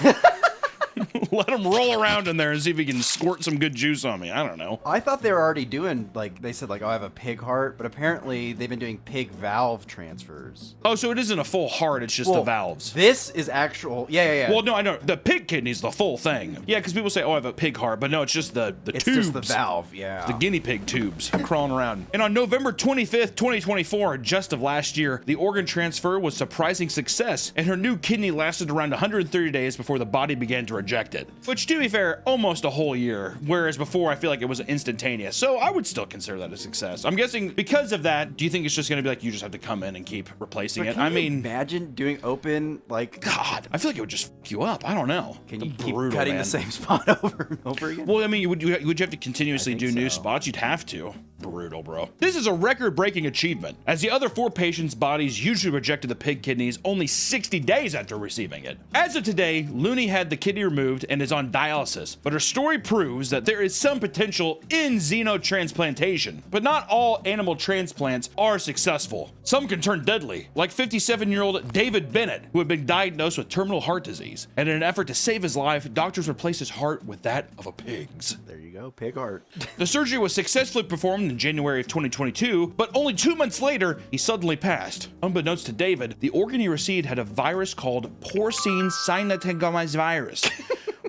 Let him roll around in there and see if he can squirt some good juice on me. I don't know. I thought they were already doing, like, they said, like, oh, I have a pig heart, but apparently they've been doing pig valve transfers. Oh, so it isn't a full heart, it's just the valves. This is actual, yeah. Well, no, I know. The pig kidney's the full thing. Yeah, because people say, oh, I have a pig heart, but no, it's just the tubes. It's just the valve, yeah. The guinea pig tubes crawling around. And on November 25th, 2024, just of last year, the organ transfer was surprising success, and her new kidney lasted around 130 days before the body began to reject it. Which, to be fair, almost a whole year, whereas before I feel like it was instantaneous. So I would still consider that a success. I'm guessing because of that, do you think it's just gonna be like you just have to come in and keep replacing it? I mean, imagine doing open, like, God, I feel like it would just fuck you up. I don't know. Can you keep cutting the same spot over and over again? Well, I mean, would you have to continuously do new spots? You'd have to. Brutal, bro. This is a record-breaking achievement, as the other 4 patients' bodies usually rejected the pig kidneys only 60 days after receiving it. As of today, Looney had the kidney removed and is on dialysis, but her story proves that there is some potential in xenotransplantation. But not all animal transplants are successful. Some can turn deadly, like 57-year-old David Bennett, who had been diagnosed with terminal heart disease. And in an effort to save his life, doctors replaced his heart with that of a pig's. There you go, pig heart. The surgery was successfully performed in January of 2022, but only 2 months later, he suddenly passed. Unbeknownst to David, the organ he received had a virus called porcine cytomegalovirus,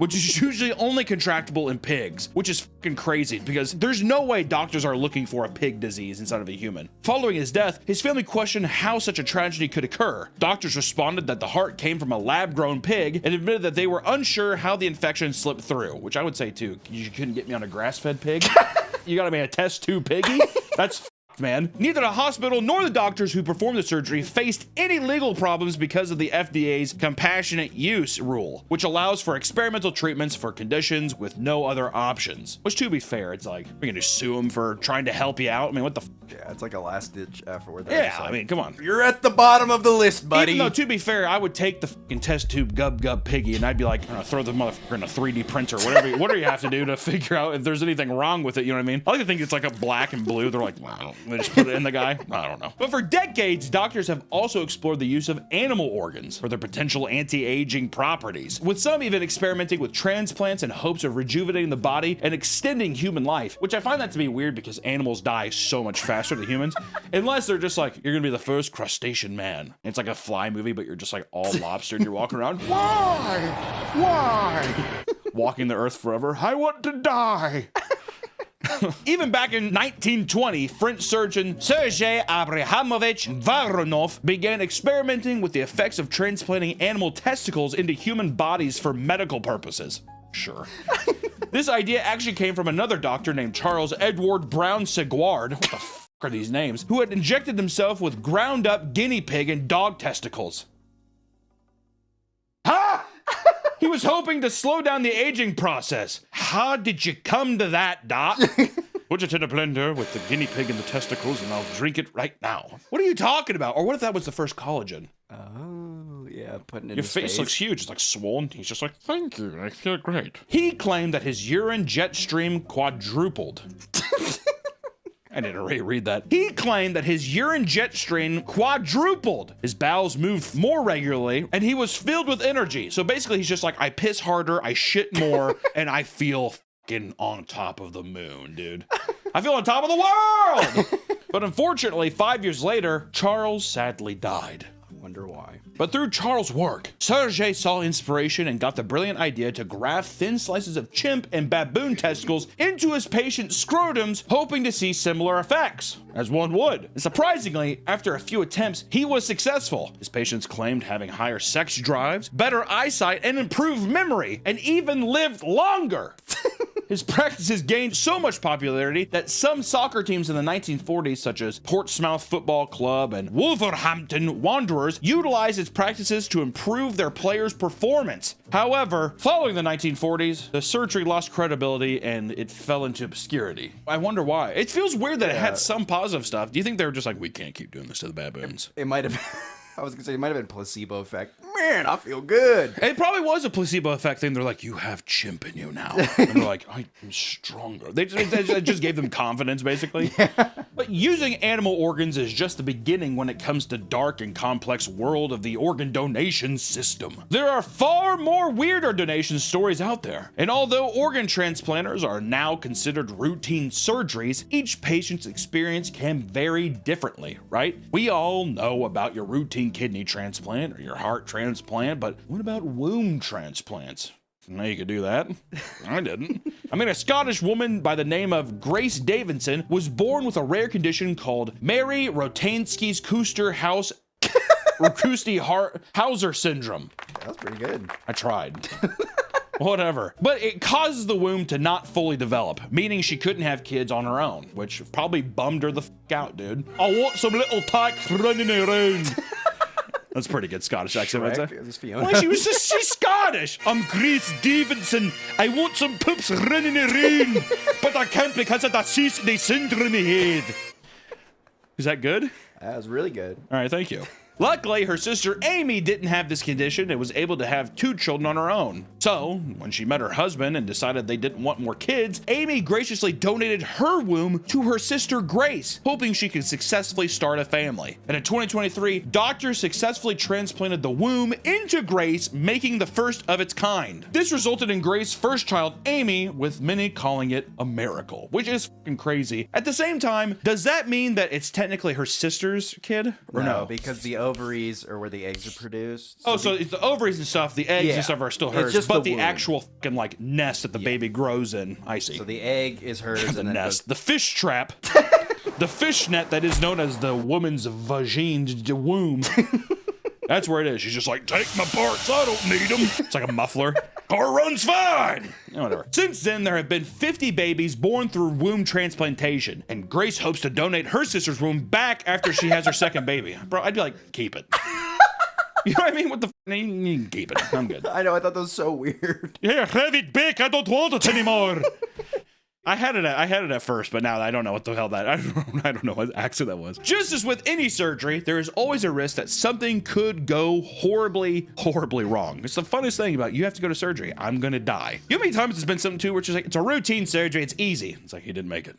which is usually only contractable in pigs, which is fucking crazy because there's no way doctors are looking for a pig disease inside of a human. Following his death, his family questioned how such a tragedy could occur. Doctors responded that the heart came from a lab-grown pig and admitted that they were unsure how the infection slipped through, which I would say too. You couldn't get me on a grass-fed pig. You gotta be a test tube piggy. That's man. Neither the hospital nor the doctors who performed the surgery faced any legal problems because of the FDA's compassionate use rule, which allows for experimental treatments for conditions with no other options. Which, to be fair, it's like, we're gonna sue them for trying to help you out. I mean, what the Yeah, it's like a last-ditch effort. Yeah, I mean, come on. You're at the bottom of the list, buddy. Even though, to be fair, I would take the fucking test tube gub piggy and I'd be like, throw the motherfucker in a 3D printer, whatever you have to do to figure out if there's anything wrong with it, you know what I mean? I like to think it's like a black and blue. They're like, wow, they just put it in the guy. I don't know. But for decades, doctors have also explored the use of animal organs for their potential anti-aging properties, with some even experimenting with transplants in hopes of rejuvenating the body and extending human life, which I find that to be weird because animals die so much faster than humans, unless they're just like, you're gonna be the first crustacean man. And it's like a Fly movie, but you're just like all lobster and you're walking around. Why? Walking the earth forever. I want to die. Even back in 1920, French surgeon Sergei Abrahamovich Voronov began experimenting with the effects of transplanting animal testicles into human bodies for medical purposes. Sure. This idea actually came from another doctor named Charles Edward Brown Seguard. What the f are these names? Who had injected himself with ground up guinea pig and dog testicles. Ha! He was hoping to slow down the aging process. How did you come to that, Doc? Put it in a blender with the guinea pig and the testicles and I'll drink it right now. What are you talking about? Or what if that was the first collagen? Oh, yeah, putting it in Your his face looks huge. It's like swollen. He's just like, thank you. I feel great. He claimed that his urine jet stream quadrupled. I didn't read that. He claimed that his urine jet stream quadrupled. His bowels moved more regularly, and he was filled with energy. So basically, he's just like, I piss harder, I shit more, and I feel fucking on top of the moon, dude. I feel on top of the world! But unfortunately, 5 years later, Charles sadly died. Wonder why. But through Charles' work, Sergei saw inspiration and got the brilliant idea to graft thin slices of chimp and baboon testicles into his patient's scrotums, hoping to see similar effects, as one would. And surprisingly, after a few attempts, he was successful. His patients claimed having higher sex drives, better eyesight, and improved memory, and even lived longer. His practices gained so much popularity that some soccer teams in the 1940s, such as Portsmouth Football Club and Wolverhampton Wanderers, utilized its practices to improve their players' performance. However, following the 1940s, the surgery lost credibility and it fell into obscurity. I wonder why. It feels weird that it had some positive stuff. Do you think they were just like, we can't keep doing this to the baboons? It might have I was gonna say it might have been placebo effect. Man, I feel good. It probably was a placebo effect thing. They're like, you have chimp in you now. And they're like, I am stronger. They just gave them confidence, basically. Yeah. But using animal organs is just the beginning when it comes to dark and complex world of the organ donation system. There are far more weirder donation stories out there. And although organ transplanters are now considered routine surgeries, each patient's experience can vary differently, right? We all know about your routine kidney transplant or your heart transplant, but what about womb transplants? Now you could do that. I didn't. I mean, a Scottish woman by the name of Grace Davidson was born with a rare condition called Mary Rotansky's Hauser syndrome. That's pretty good. I tried. Whatever. But it causes the womb to not fully develop, meaning she couldn't have kids on her own, which probably bummed her the f out, dude. I want some little tykes running around. That's pretty good Scottish accent, I'd say. Well, she's Scottish. I'm Grace Davidson. I want some poops running around, but I can't because of the syndrome in my head. Is that good? That was really good. All right, thank you. Luckily, her sister Amy didn't have this condition and was able to have 2 children on her own. So, when she met her husband and decided they didn't want more kids, Amy graciously donated her womb to her sister Grace, hoping she could successfully start a family. And in 2023, doctors successfully transplanted the womb into Grace, making the first of its kind. This resulted in Grace's first child, Amy, with many calling it a miracle, which is fucking crazy. At the same time, does that mean that it's technically her sister's kid? Or no? Because the O ovaries are where the eggs are produced. Oh, so it's the ovaries and stuff, the eggs Yeah. and stuff are still It's hers, just but the the womb. actual fucking like nest that the baby grows in. I see. So the egg is hers. The and then nest, the fish trap, the fish net that is known as the woman's vagine, the womb. That's where it is. She's just like, take my parts, I don't need them. It's like a muffler. Car runs fine. Whatever. Since then, there have been 50 babies born through womb transplantation, and Grace hopes to donate her sister's womb back after she has her second baby. Bro, I'd be like, keep it. You know what I mean? What the? You can keep it. I'm good. I know. I thought that was so weird. Yeah, have it back. I don't want it anymore. I had it at first, but now I don't know what the hell that I don't know what accent that was. Just as with any surgery, there is always a risk that something could go horribly wrong. It's the funniest thing about you have to go to surgery. I'm gonna die. You know how many times it's been something too, which is like it's a routine surgery, it's easy. It's like you didn't make it.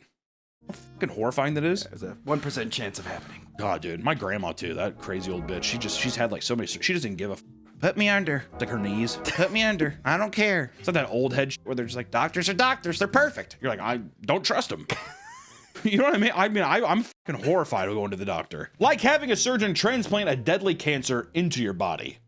How fucking horrifying that is. There's a 1% chance of happening. God, dude, my grandma too. That crazy old bitch. She's had like so many. She doesn't give a. Put me under. It's like her knees. Put me under. I don't care. It's like that old head where they're just like, doctors are doctors. They're perfect. You're like, I don't trust them. You know what I mean? I'm fucking horrified of going to the doctor. Like having a surgeon transplant a deadly cancer into your body.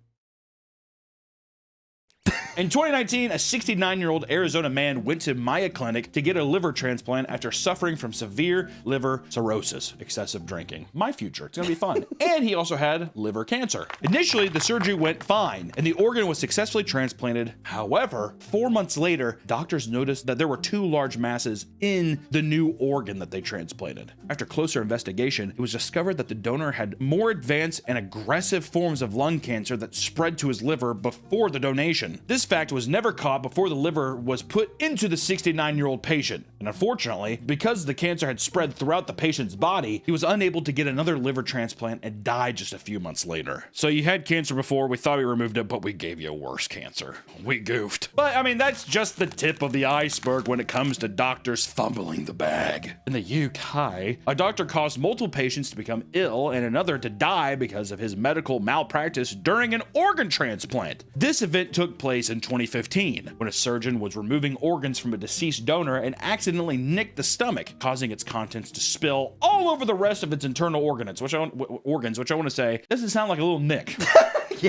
In 2019, a 69-year-old Arizona man went to Maya Clinic to get a liver transplant after suffering from severe liver cirrhosis, excessive drinking. My future, it's gonna be fun. And he also had liver cancer. Initially, the surgery went fine, and the organ was successfully transplanted. However, 4 months later, doctors noticed that there were 2 large masses in the new organ that they transplanted. After closer investigation, it was discovered that the donor had more advanced and aggressive forms of lung cancer that spread to his liver before the donation. This fact was never caught before the liver was put into the 69-year-old patient. And unfortunately, because the cancer had spread throughout the patient's body, he was unable to get another liver transplant and died just a few months later. So you had cancer before, we thought we removed it, but we gave you worse cancer. We goofed. But I mean, that's just the tip of the iceberg when it comes to doctors fumbling the bag. In the UK, a doctor caused multiple patients to become ill and another to die because of his medical malpractice during an organ transplant. This event took place in 2015 when a surgeon was removing organs from a deceased donor and accidentally nicked the stomach, causing its contents to spill all over the rest of its internal organs, which I want to say doesn't sound like a little nick.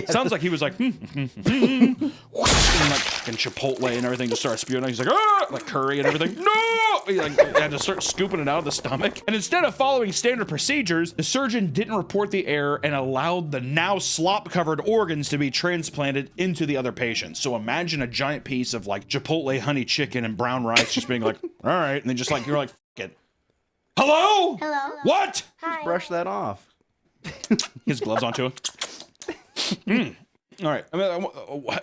Sounds like he was like, and like fucking Chipotle and everything just started spewing out. He's like, ah, like curry and everything. No! He like had to start scooping it out of the stomach. And instead of following standard procedures, the surgeon didn't report the error and allowed the now slop-covered organs to be transplanted into the other patients. So imagine a giant piece of like Chipotle honey chicken and brown rice just being like, all right, and then just like you're like, fuck it. Hello? Hello. What? Just brush that off. His gloves onto it. All right. I mean,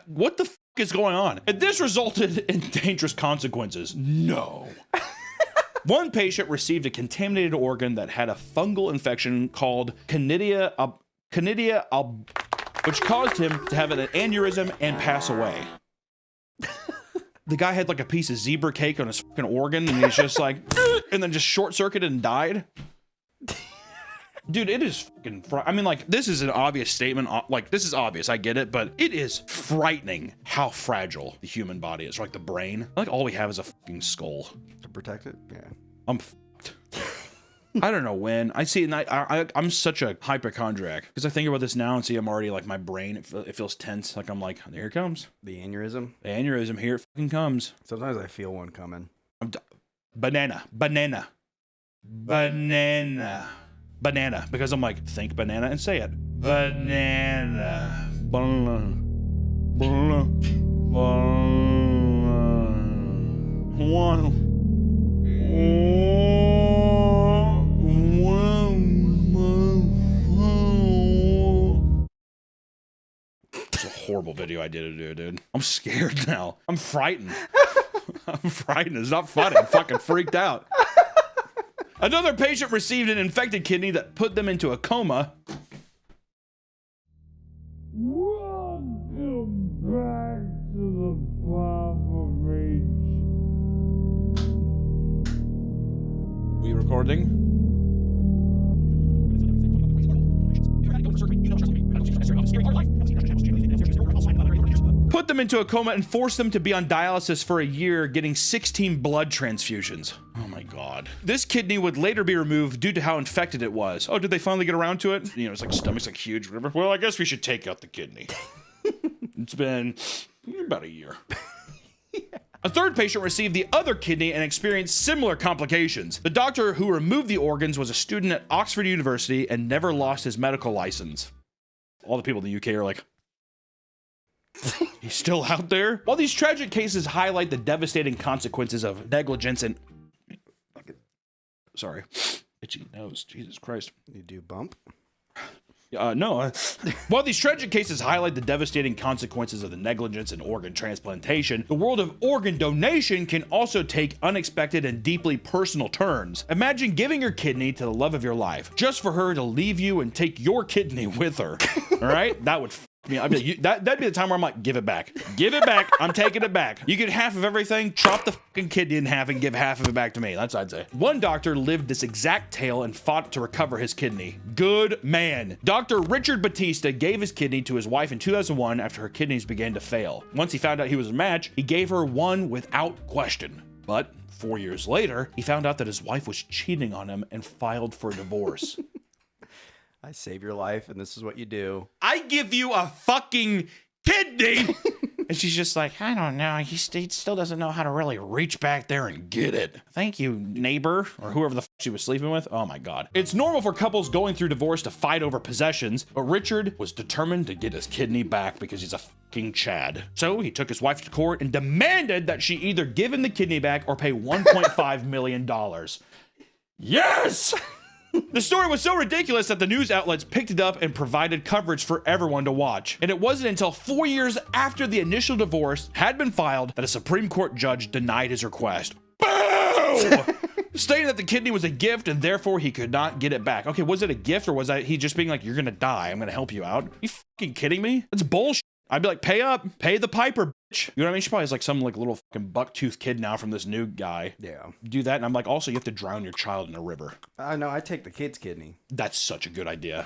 what the fuck is going on? And this resulted in dangerous consequences. No. One patient received a contaminated organ that had a fungal infection called Candida which caused him to have an aneurysm and pass away. The guy had like a piece of zebra cake on his fucking organ, and he's just like, and then just short circuited and died. Dude, it is fucking I mean, like, this is an obvious statement. Like, this is obvious. I get it. But it is frightening how fragile the human body is. Like, the brain. Like, all we have is a fucking skull. To protect it? Yeah. I'm fucked. I don't know when. I see, and I'm such a hypochondriac. Because I think about this now and see I'm already, like, my brain, it feels tense. Like, I'm like, here it comes. The aneurysm? The aneurysm, here it fucking comes. Sometimes I feel one coming. Banana. Because I'm like, think banana and say it. Banana. Banana. Banana. Banana. It's a horrible video I did to do, dude. I'm scared now. I'm frightened. I'm frightened. It's not funny. I'm fucking freaked out. Another patient received an infected kidney that put them into a coma. Welcome back to the Papa Beach. We recording? Put them into a coma and forced them to be on dialysis for a year, getting 16 blood transfusions. Oh my my God. This kidney would later be removed due to how infected it was. Oh, did they finally get around to it? You know, it's like stomach's like huge, whatever. Well, I guess we should take out the kidney. It's been about a year. A third patient received the other kidney and experienced similar complications. The doctor who removed the organs was a student at Oxford University and never lost his medical license. All the people in the UK are like, he's still out there? While these tragic cases highlight the devastating consequences of negligence and... Sorry. Itchy nose. Jesus Christ. You do bump? No. While these tragic cases highlight the devastating consequences of the negligence in organ transplantation, the world of organ donation can also take unexpected and deeply personal turns. Imagine giving your kidney to the love of your life, just for her to leave you and take your kidney with her. All right? That would me. I'd be like, that'd be the time where I'm like, give it back. Give it back. I'm taking it back. You get half of everything, chop the fucking kidney in half and give half of it back to me. That's what I'd say. One doctor lived this exact tale and fought to recover his kidney. Good man. Dr. Richard Batista gave his kidney to his wife in 2001 after her kidneys began to fail. Once he found out he was a match, he gave her one without question. But 4 years later, he found out that his wife was cheating on him and filed for a divorce. I save your life, and this is what you do. I give you a fucking kidney! And she's just like, I don't know. He still doesn't know how to really reach back there and get it. Thank you, neighbor, or whoever the fuck she was sleeping with. Oh my God. It's normal for couples going through divorce to fight over possessions, but Richard was determined to get his kidney back because he's a fucking Chad. So he took his wife to court and demanded that she either give him the kidney back or pay $1.5 million. Yes! The story was so ridiculous that the news outlets picked it up and provided coverage for everyone to watch. And it wasn't until 4 years after the initial divorce had been filed that a Supreme Court judge denied his request. Boo! Stating that the kidney was a gift and therefore he could not get it back. Okay, was it a gift or was he just being like, you're gonna die, I'm gonna help you out? Are you fucking kidding me? That's bullshit. I'd be like, pay up, pay the piper, bitch. You know what I mean? She probably has like some like little fucking buck-toothed kid now from this new guy. Yeah. Do that, and I'm like, also, you have to drown your child in a river. I know, I take the kid's kidney. That's such a good idea.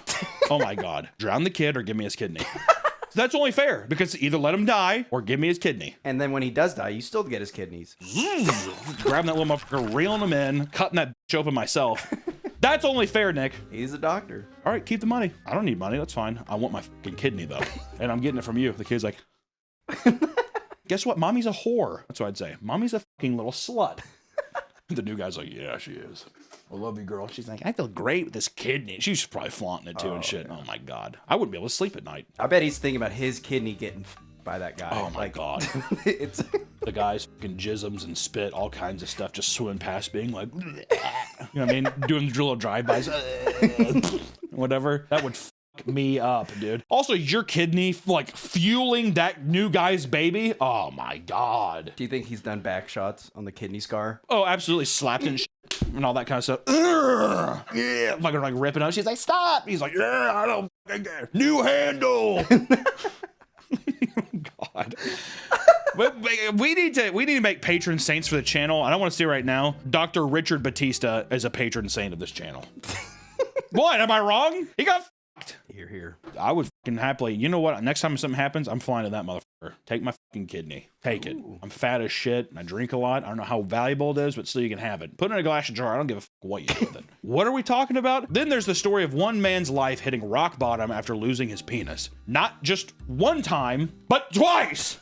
Oh my God. Drown the kid or give me his kidney. So that's only fair, because either let him die or give me his kidney. And then when he does die, you still get his kidneys. Grabbing that little motherfucker, reeling him in, cutting that bitch open myself. That's only fair, Nick. He's a doctor. All right, keep the money. I don't need money. That's fine. I want my fucking kidney, though. And I'm getting it from you. The kid's like, guess what? Mommy's a whore. That's what I'd say. Mommy's a fucking little slut. The new guy's like, yeah, she is. I love you, girl. She's like, I feel great with this kidney. She's probably flaunting it too and shit. Yeah. Oh my God. I wouldn't be able to sleep at night. I bet he's thinking about his kidney getting by that guy. Oh my God. It's the guy's fucking jisms and spit, all kinds of stuff, just swimming past, being like, you know what I mean? Doing little drive-bys, whatever. That would fuck me up, dude. Also, your kidney, like, fueling that new guy's baby. Oh my God. Do you think he's done back shots on the kidney scar? Oh, absolutely. Slapped and shit and all that kind of stuff. Yeah. Fucking like ripping out. She's like, stop. He's like, yeah, I don't fucking care. New handle. God. But we need to make patron saints for the channel. I don't want to say right now, Dr. Richard Batista is a patron saint of this channel. What? Am I wrong? He got fucked. Here. I would fucking happily. You know what? Next time something happens, I'm flying to that motherfucker. Take my fucking kidney. Take it. I'm fat as shit and I drink a lot. I don't know how valuable it is, but still you can have it. Put it in a glass jar. I don't give a fuck what you do with it. What are we talking about? Then there's the story of one man's life hitting rock bottom after losing his penis. Not just one time, but twice.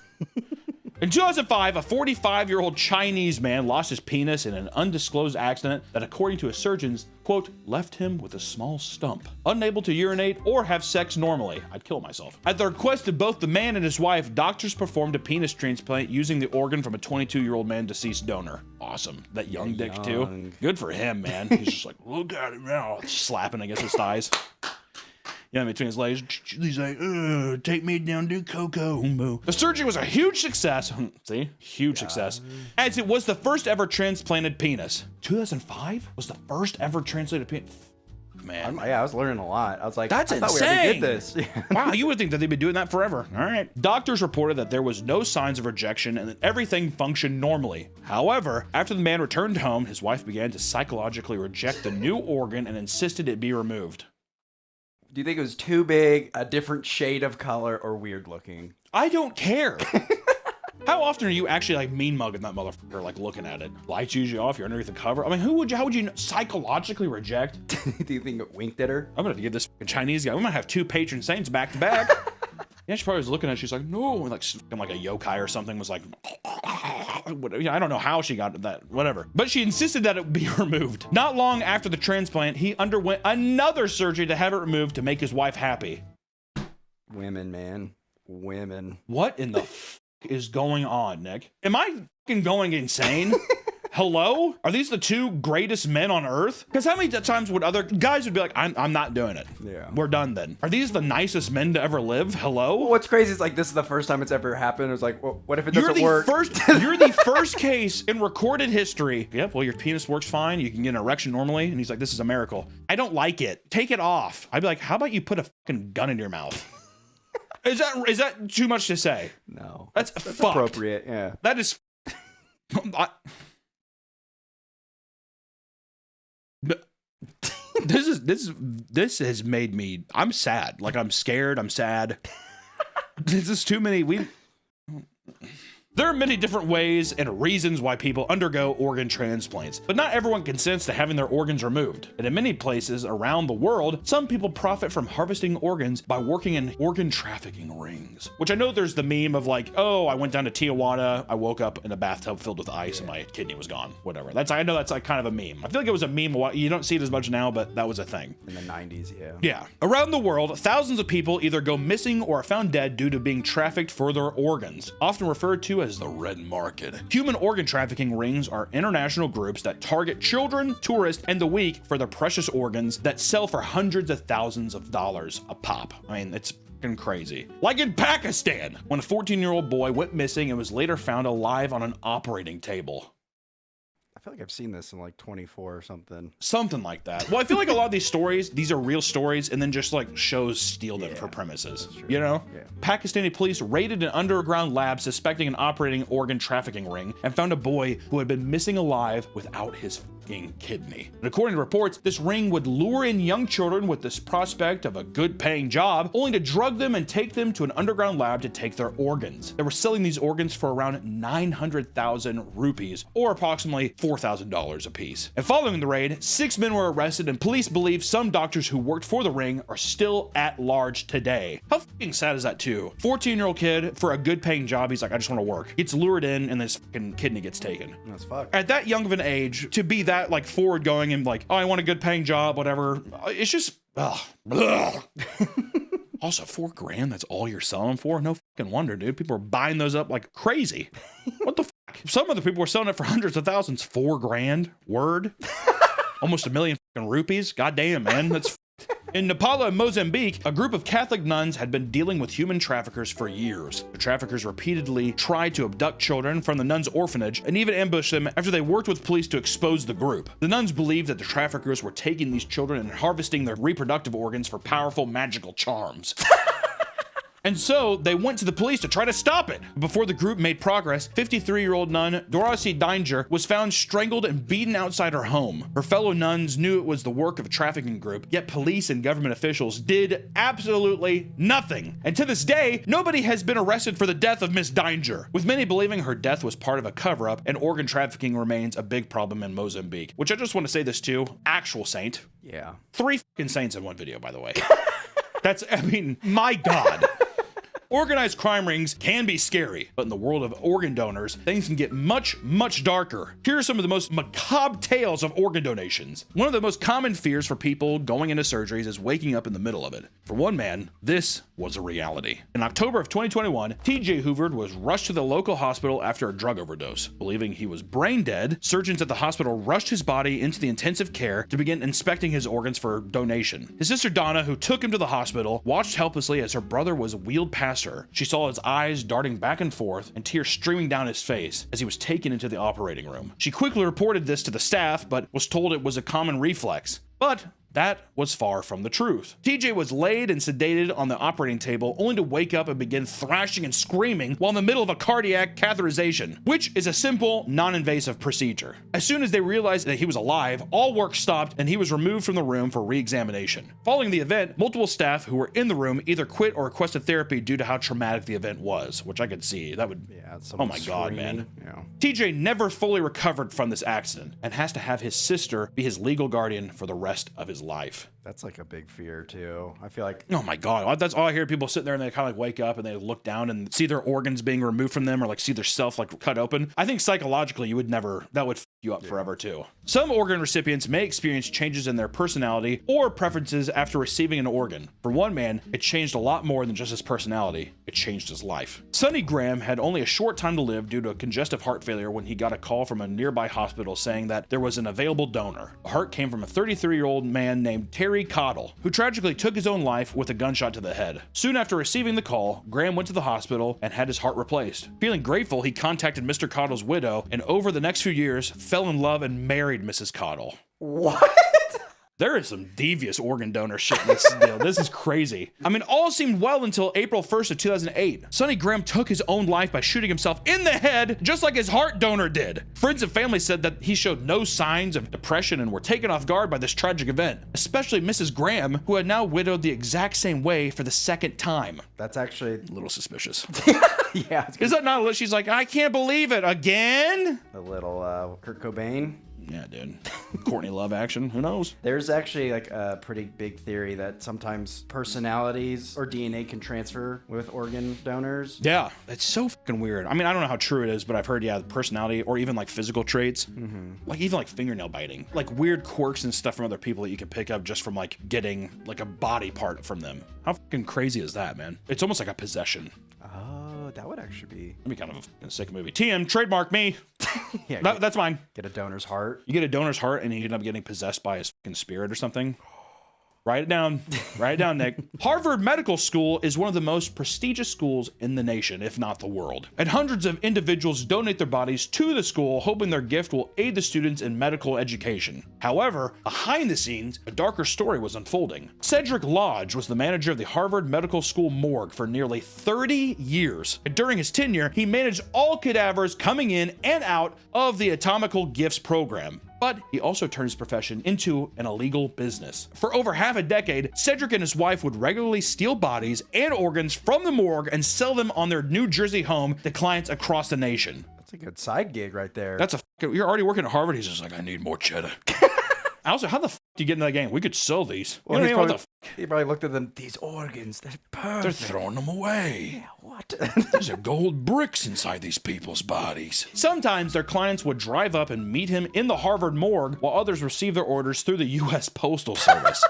In 2005, a 45-year-old Chinese man lost his penis in an undisclosed accident that, according to his surgeons, quote, left him with a small stump. Unable to urinate or have sex normally. I'd kill myself. At the request of both the man and his wife, doctors performed a penis transplant using the organ from a 22-year-old man deceased donor. Awesome. That young dick, too. Good for him, man. He's just like, look at him now. Slapping against his thighs. Yeah, between his legs, he's like, take me down to Kokomo. The surgery was a huge success. See? Huge success. As it was the first ever transplanted penis. 2005 was the first ever transplanted penis. Man. I was learning a lot. I was like, that's I thought insane. We already did this. Wow, you would think that they'd been doing that forever. All right. Doctors reported that there was no signs of rejection and that everything functioned normally. However, after the man returned home, his wife began to psychologically reject the new organ and insisted it be removed. Do you think it was too big, a different shade of color, or weird looking? I don't care. How often are you actually like mean mugging that motherfucker, like looking at it? Lights usually off, you're underneath the cover. I mean, how would you psychologically reject? Do you think it winked at her? I'm gonna give this Chinese guy, we might have 2 patron saints back to back. Yeah, she probably was looking at it, she's like, no, like a yokai or something was like, I don't know how she got that, whatever. But she insisted that it be removed. Not long after the transplant, he underwent another surgery to have it removed to make his wife happy. Women, man. Women. What in the f is going on, Nick? Am I fucking going insane? Hello? Are these the 2 greatest men on earth? Because how many times would other guys would be like, I'm not doing it. Yeah. We're done then. Are these the nicest men to ever live? Hello? Well, what's crazy is like this is the first time it's ever happened. It's like, well, what if it doesn't work? You're the first case in recorded history. Yep, well, your penis works fine. You can get an erection normally. And he's like, this is a miracle. I don't like it. Take it off. I'd be like, how about you put a fucking gun in your mouth? Is that too much to say? No. That's appropriate, yeah. That is... This has made me, I'm sad. Like, I'm scared, I'm sad. This is too many, there are many different ways and reasons why people undergo organ transplants, but not everyone consents to having their organs removed. And in many places around the world, some people profit from harvesting organs by working in organ trafficking rings. Which I know there's the meme of like, oh, I went down to Tijuana, I woke up in a bathtub filled with ice and my kidney was gone. Whatever. I know that's like kind of a meme. I feel like it was a meme. You don't see it as much now, but that was a thing. In the 90s, yeah. Yeah. Around the world, thousands of people either go missing or are found dead due to being trafficked for their organs, often referred to as the red market. Human organ trafficking rings are international groups that target children, tourists, and the weak for their precious organs that sell for hundreds of thousands of dollars a pop. I mean, it's fucking crazy. Like in Pakistan, when a 14-year-old boy went missing and was later found alive on an operating table. I feel like I've seen this in like 24 or something. Something like that. Well, I feel like a lot of these stories, these are real stories, and then just like shows steal them for premises. You know? Yeah. Pakistani police raided an underground lab suspecting an operating organ trafficking ring and found a boy who had been missing alive without his kidney. And according to reports, this ring would lure in young children with this prospect of a good paying job, only to drug them and take them to an underground lab to take their organs. They were selling these organs for around 900,000 rupees, or approximately $4,000 a piece. And following the raid, 6 men were arrested, and police believe some doctors who worked for the ring are still at large today. How fucking sad is that too? 14-year-old kid for a good paying job, he's like, I just want to work. Gets lured in and this fucking kidney gets taken. That's fucked. At that young of an age, to be that like forward going and like, oh, I want a good paying job, whatever. It's just, ugh. Also, $4,000, that's all you're selling for? No fucking wonder, dude. People are buying those up like crazy. What the fuck? Some other people were selling it for hundreds of thousands. $4,000? Word? Almost 1 million fucking rupees? God damn, man. That's in Nepal and Mozambique, a group of Catholic nuns had been dealing with human traffickers for years. The traffickers repeatedly tried to abduct children from the nuns' orphanage and even ambush them after they worked with police to expose the group. The nuns believed that the traffickers were taking these children and harvesting their reproductive organs for powerful magical charms. And so they went to the police to try to stop it. Before the group made progress, 53-year-old nun Dorothy Danger was found strangled and beaten outside her home. Her fellow nuns knew it was the work of a trafficking group, yet police and government officials did absolutely nothing. And to this day, nobody has been arrested for the death of Miss Danger, with many believing her death was part of a cover-up, and organ trafficking remains a big problem in Mozambique. Which I just want to say this too, actual saint. Yeah. 3 fucking saints in one video, by the way. That's, I mean, my God. Organized crime rings can be scary, but in the world of organ donors, things can get much, much darker. Here are some of the most macabre tales of organ donations. One of the most common fears for people going into surgeries is waking up in the middle of it. For one man, this was a reality. In October of 2021, TJ Hoover was rushed to the local hospital after a drug overdose. Believing he was brain dead, surgeons at the hospital rushed his body into the intensive care to begin inspecting his organs for donation. His sister Donna, who took him to the hospital, watched helplessly as her brother was wheeled past her. She saw his eyes darting back and forth and tears streaming down his face as he was taken into the operating room. She quickly reported this to the staff, but was told it was a common reflex. But That was far from the truth. TJ was laid and sedated on the operating table, only to wake up and begin thrashing and screaming while in the middle of a cardiac catheterization, which is a simple, non-invasive procedure. As soon as they realized that he was alive, all work stopped and he was removed from the room for re-examination. Following the event, multiple staff who were in the room either quit or requested therapy due to how traumatic the event was, which I could see. That would, oh my God, man. Yeah. TJ never fully recovered from this accident and has to have his sister be his legal guardian for the rest of his life. That's like a big fear too. I feel like, oh my God, that's all I hear. People sitting there and they kind of like wake up and they look down and see their organs being removed from them or like see their self like cut open. I think psychologically you would never, that would f you up forever too. Some organ recipients may experience changes in their personality or preferences after receiving an organ. For one man, it changed a lot more than just his personality. It changed his life. Sonny Graham had only a short time to live due to a congestive heart failure when he got a call from a nearby hospital saying that there was an available donor. The heart came from a 33-year-old man named Terry Cottle, who tragically took his own life with a gunshot to the head. Soon after receiving the call, Graham went to the hospital and had his heart replaced. Feeling grateful, he contacted Mr. Cottle's widow and over the next few years fell in love and married Mrs. Cottle. What? There is some devious organ donor shit in this deal. This is crazy. I mean, all seemed well until April 1st of 2008. Sonny Graham took his own life by shooting himself in the head, just like his heart donor did. Friends and family said that he showed no signs of depression and were taken off guard by this tragic event, especially Mrs. Graham, who had now widowed the exact same way for the second time. That's actually a little suspicious. Yeah. Is that not? She's like, I can't believe it again. A little Kurt Cobain. Yeah, dude. Courtney Love action. Who knows? There's actually like a pretty big theory that sometimes personalities or DNA can transfer with organ donors. Yeah, it's so fucking weird. I mean, I don't know how true it is, but I've heard, yeah, the personality or even like physical traits, like even like fingernail biting, like weird quirks and stuff from other people that you can pick up just from like getting like a body part from them. How fucking crazy is that, man? It's almost like a possession. Oh, that would actually be... That'd be kind of a sick movie. TM, trademark me. Yeah, that's mine. Get a donor's heart. You get a donor's heart and you end up getting possessed by his fucking spirit or something. Write it down. Write it down, Nick. Harvard Medical School is one of the most prestigious schools in the nation, if not the world. And hundreds of individuals donate their bodies to the school, hoping their gift will aid the students in medical education. However, behind the scenes, a darker story was unfolding. Cedric Lodge was the manager of the Harvard Medical School morgue for nearly 30 years. And during his tenure, he managed all cadavers coming in and out of the Atomical Gifts program. But he also turned his profession into an illegal business. For over half a decade, Cedric and his wife would regularly steal bodies and organs from the morgue and sell them on their New Jersey home to clients across the nation. That's a good side gig right there. That's you're already working at Harvard. He's just like, I need more cheddar. Also, how the f do you get into that game? We could sell these. Well, you know what the f he probably looked at them. These organs, they're perfect. They're throwing them away. Yeah, what? There's a gold bricks inside these people's bodies. Sometimes their clients would drive up and meet him in the Harvard morgue, while others received their orders through the U.S. Postal Service.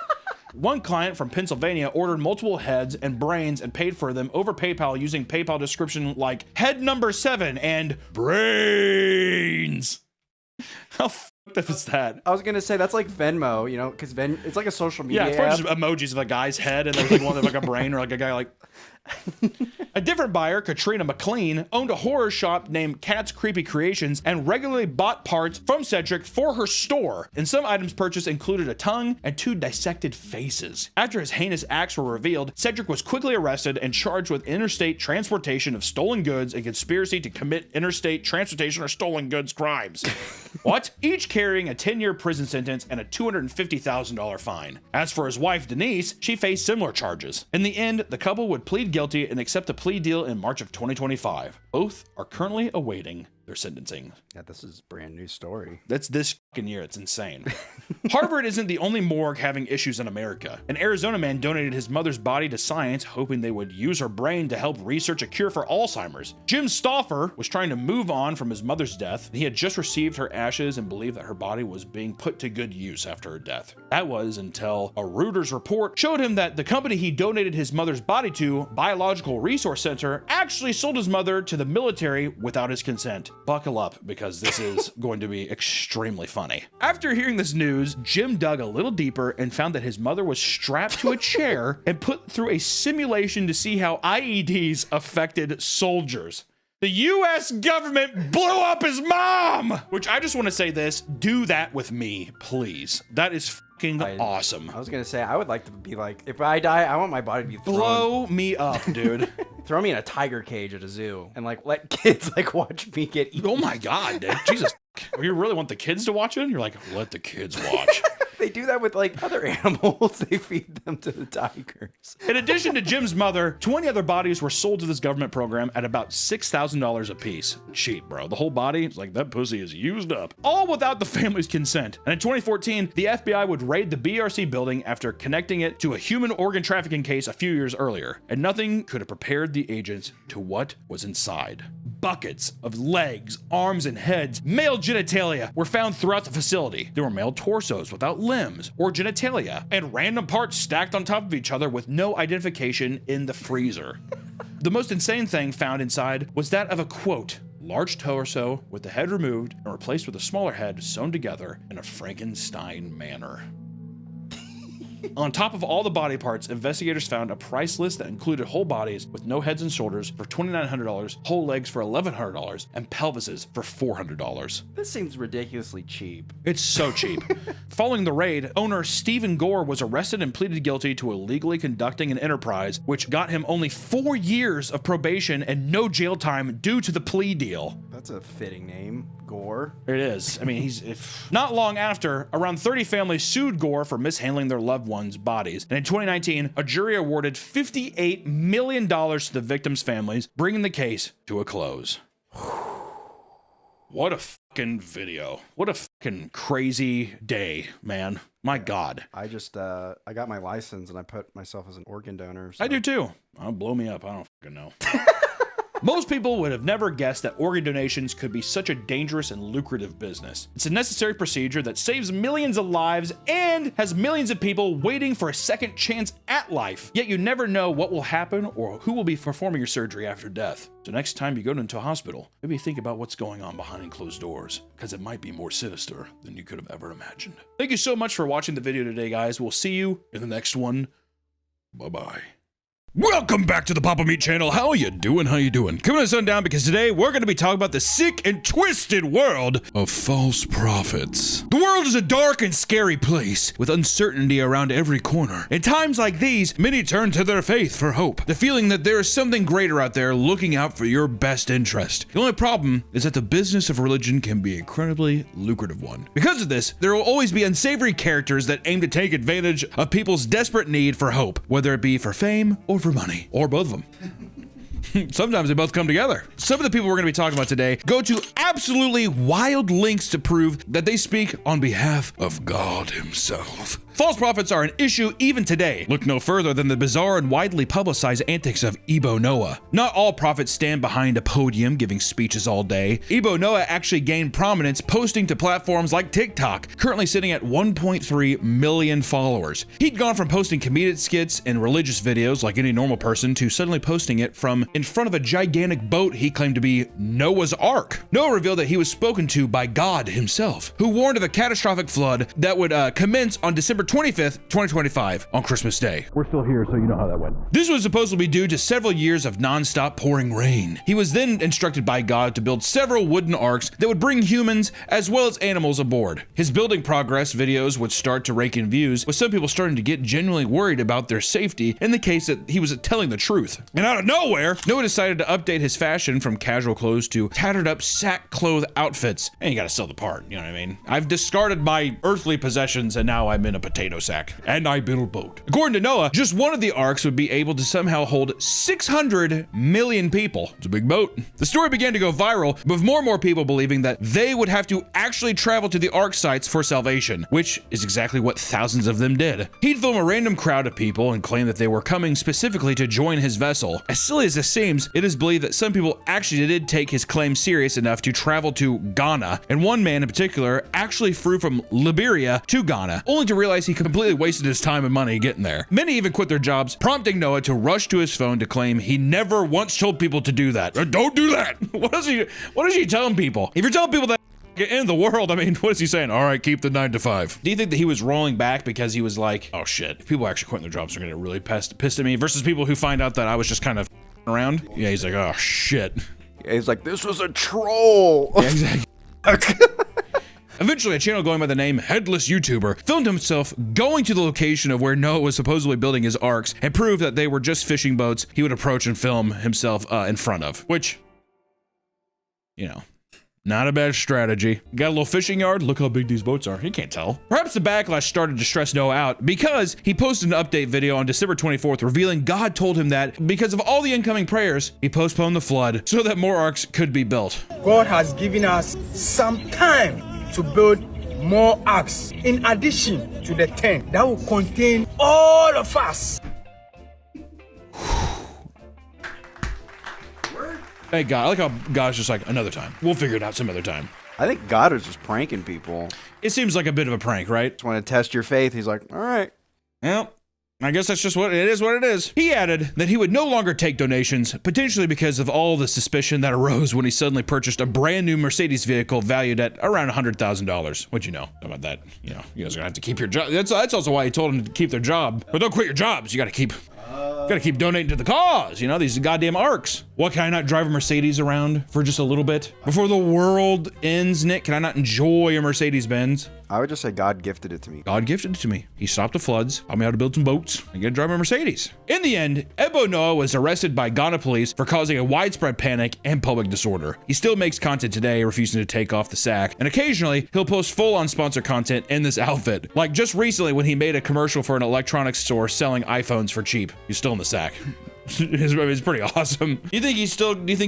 One client from Pennsylvania ordered multiple heads and brains and paid for them over PayPal using PayPal description like head number 7 and brains. How f***ed up is that? I was gonna say that's like Venmo, you know, because it's like a social media. Yeah, it's probably just emojis of a guy's head and there's like one with like a brain or like a guy like. A different buyer, Katrina McLean, owned a horror shop named Cat's Creepy Creations and regularly bought parts from Cedric for her store. And some items purchased included a tongue and 2 dissected faces. After his heinous acts were revealed, Cedric was quickly arrested and charged with interstate transportation of stolen goods and conspiracy to commit interstate transportation or stolen goods crimes. What? Each carrying a 10-year prison sentence and a $250,000 fine. As for his wife, Denise, she faced similar charges. In the end, the couple would plead guilty and accept a plea deal in March of 2025. Both are currently awaiting their sentencing. Yeah, this is a brand new story. That's this fucking year. It's insane. Harvard isn't the only morgue having issues in America. An Arizona man donated his mother's body to science, hoping they would use her brain to help research a cure for Alzheimer's. Jim Stauffer was trying to move on from his mother's death. He had just received her ashes and believed that her body was being put to good use after her death. That was until a Reuters report showed him that the company he donated his mother's body to, Biological Resource Center, actually sold his mother to the military without his consent. Buckle up, because this is going to be extremely funny. After hearing this news, Jim dug a little deeper and found that his mother was strapped to a chair and put through a simulation to see how IEDs affected soldiers. The US government blew up his mom! Which I just want to say this, do that with me, please. That is fucking awesome. I was gonna say, I would like to be like, if I die, I want my body to be thrown. Blow me up, dude. Throw me in a tiger cage at a zoo and like let kids like watch me get eaten. Oh my God, dude. Jesus. You really want the kids to watch it? You're like, let the kids watch. They do that with like other animals. They feed them to the tigers. In addition to Jim's mother, 20 other bodies were sold to this government program at about $6,000 a piece. Cheap, bro. The whole body, it's like that pussy is used up. All without the family's consent. And in 2014, the FBI would raid the BRC building after connecting it to a human organ trafficking case a few years earlier. And nothing could have prepared the agents to what was inside. Buckets of legs, arms, and heads, male genitalia were found throughout the facility. There were male torsos without limbs or genitalia, and random parts stacked on top of each other with no identification in the freezer. The most insane thing found inside was that of a, quote, large torso with the head removed and replaced with a smaller head sewn together in a Frankenstein manner. On top of all the body parts, investigators found a price list that included whole bodies with no heads and shoulders for $2,900, whole legs for $1,100, and pelvises for $400. This seems ridiculously cheap. It's so cheap. Following the raid, owner Stephen Gore was arrested and pleaded guilty to illegally conducting an enterprise, which got him only 4 years of probation and no jail time due to the plea deal. That's a fitting name. Gore. It is. I mean, not long after, around 30 families sued Gore for mishandling their loved ones' bodies. And in 2019, a jury awarded $58 million to the victims' families, bringing the case to a close. What a fucking video. What a fucking crazy day, man. My God. I just, I got my license and I put myself as an organ donor. So. I do too. Oh, blow me up. I don't fucking know. Most people would have never guessed that organ donations could be such a dangerous and lucrative business. It's a necessary procedure that saves millions of lives and has millions of people waiting for a second chance at life. Yet you never know what will happen or who will be performing your surgery after death. So next time you go into a hospital, maybe think about what's going on behind closed doors, because it might be more sinister than you could have ever imagined. Thank you so much for watching the video today, guys. We'll see you in the next one. Bye-bye. Welcome back to the Papa Meat channel. How you doing? How you doing? Coming to sundown because today we're going to be talking about the sick and twisted world of false prophets. The world is a dark and scary place with uncertainty around every corner. In times like these, many turn to their faith for hope, the feeling that there is something greater out there looking out for your best interest. The only problem is that the business of religion can be an incredibly lucrative one. Because of this, there will always be unsavory characters that aim to take advantage of people's desperate need for hope, whether it be for fame or for money, or both of them. Sometimes they both come together. Some of the people we're going to be talking about today go to absolutely wild lengths to prove that they speak on behalf of God himself. False prophets are an issue even today. Look no further than the bizarre and widely publicized antics of Ebo Noah. Not all prophets stand behind a podium giving speeches all day. Ebo Noah actually gained prominence posting to platforms like TikTok, currently sitting at 1.3 million followers. He'd gone from posting comedic skits and religious videos like any normal person to suddenly posting it from in front of a gigantic boat he claimed to be Noah's Ark. Noah revealed that he was spoken to by God himself, who warned of a catastrophic flood that would commence on December 25th, 2025, on Christmas Day. We're still here, so you know how that went. This was supposed to be due to several years of non-stop pouring rain. He was then instructed by God to build several wooden arks that would bring humans as well as animals aboard. His building progress videos would start to rake in views, with some people starting to get genuinely worried about their safety in the case that he was telling the truth. And out of nowhere, Noah decided to update his fashion from casual clothes to tattered up sackcloth outfits. And you gotta sell the part, you know what I mean? I've discarded my earthly possessions and now I'm in a potato sack. And I built a boat. According to Noah, just one of the arks would be able to somehow hold 600 million people. It's a big boat. The story began to go viral, with more and more people believing that they would have to actually travel to the ark sites for salvation, which is exactly what thousands of them did. He'd film a random crowd of people and claim that they were coming specifically to join his vessel. As silly as this seems, it is believed that some people actually did take his claim serious enough to travel to Ghana, and one man in particular actually flew from Liberia to Ghana, only to realize he completely wasted his time and money getting there. Many even quit their jobs, prompting Noah to rush to his phone to claim he never once told people to do that. Don't do that! What is he telling people? If you're telling people that in the world, I mean, what is he saying? All right, keep the 9 to 5. Do you think that he was rolling back because he was like, oh shit, if people actually quitting their jobs are gonna get really pissed at me, versus people who find out that I was just kind of around? Yeah, he's like, oh shit. Yeah, he's like, this was a troll. Yeah, exactly. Eventually, a channel going by the name Headless YouTuber filmed himself going to the location of where Noah was supposedly building his arks and proved that they were just fishing boats he would approach and film himself in front of, which, you know, not a bad strategy. Got a little fishing yard? Look how big these boats are. You can't tell. Perhaps the backlash started to stress Noah out because he posted an update video on December 24th revealing God told him that because of all the incoming prayers, he postponed the flood so that more arks could be built. God has given us some time to build more arks in addition to the 10 that will contain all of us. Hey, God, I like how God's just like, another time. We'll figure it out some other time. I think God was just pranking people. It seems like a bit of a prank, right? Just want to test your faith. He's like, all right. Well, I guess that's just what it is. He added that he would no longer take donations, potentially because of all the suspicion that arose when he suddenly purchased a brand new Mercedes vehicle valued at around $100,000. What you know about that? You know, you guys are gonna have to keep your job. That's also why he told them to keep their job. But don't quit your jobs. You gotta keep donating to the cause. You know, these goddamn arcs. What, can I not drive a Mercedes around for just a little bit? Before the world ends, Nick, can I not enjoy a Mercedes-Benz? I would just say God gifted it to me. God gifted it to me. He stopped the floods, taught me how to build some boats, and get to drive a Mercedes. In the end, Ebo Noah was arrested by Ghana police for causing a widespread panic and public disorder. He still makes content today, refusing to take off the sack, and occasionally he'll post full-on sponsored content in this outfit. Like just recently when he made a commercial for an electronics store selling iPhones for cheap. He's still in the sack. It's pretty awesome. Do you think he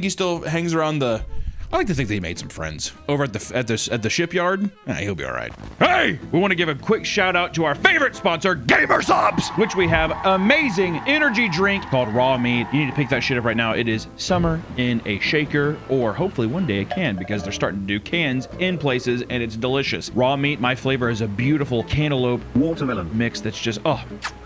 still hangs around the? I like to think that he made some friends over at the shipyard. He'll be all right. Hey, we want to give a quick shout out to our favorite sponsor, GamerSupps, which we have amazing energy drink called Raw Meat. You need to pick that shit up right now. It is summer in a shaker, or hopefully one day a can, because they're starting to do cans in places, and it's delicious. Raw Meat, my flavor is a beautiful cantaloupe watermelon mix that's just oh,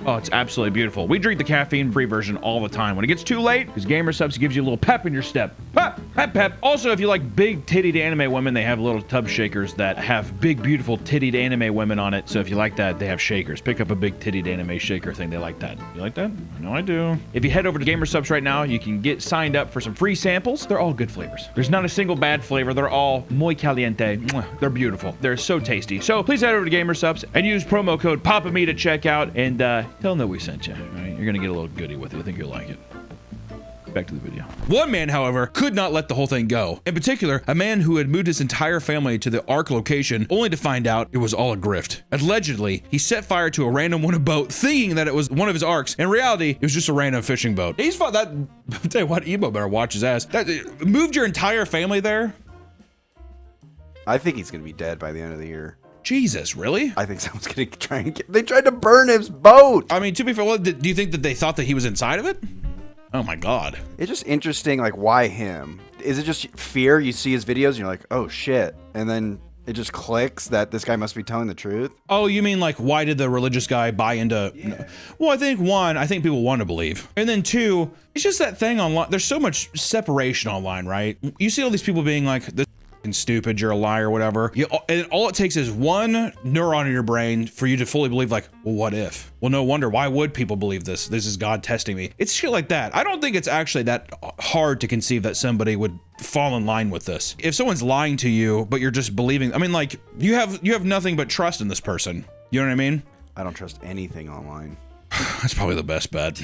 it's absolutely beautiful. We drink the caffeine-free version all the time. When it gets too late, because GamerSupps gives you a little pep in your step. Pep, pep, pep. Also, if you like big tittied anime women, they have little tub shakers that have big beautiful tittied anime women on it. So if you like that, they have shakers. Pick up a big tittied anime shaker thing. They like that. You like that? I know I do. If you head over to GamerSupps right now, you can get signed up for some free samples. They're all good flavors. There's not a single bad flavor. They're all muy caliente. They're beautiful. They're so tasty. So please head over to GamerSupps and use promo code PAPAMeat at checkout and tell them that we sent you. All right? You're gonna get a little goodie with it. I think you'll like it. Back to the video. One man, however, could not let the whole thing go. In particular, a man who had moved his entire family to the Ark location only to find out it was all a grift. Allegedly, he set fire to a random wooden boat thinking that it was one of his arks. In reality, it was just a random fishing boat. He's fought that. I'll tell you what, Ebo better watch his ass. That moved your entire family there? I think he's gonna be dead by the end of the year. Jesus, really? I think someone's gonna try and they tried to burn his boat. I mean, to be fair, do you think that they thought that he was inside of it? Oh my God. It's just interesting, like, why him? Is it just fear? You see his videos and you're like, oh shit. And then it just clicks that this guy must be telling the truth. Oh, you mean like, why did the religious guy buy into? Yeah. Well, I think people want to believe. And then two, it's just that thing online. There's so much separation online, right? You see all these people being like, this is stupid, you're a liar, or whatever. And all it takes is one neuron in your brain for you to fully believe, like, well, what if? Well, no wonder. Why would people believe this? This is God testing me. It's shit like that. I don't think it's actually that hard to conceive that somebody would fall in line with this. If someone's lying to you, but you're just believing, I mean, like, you have nothing but trust in this person. You know what I mean? I don't trust anything online. That's probably the best bet.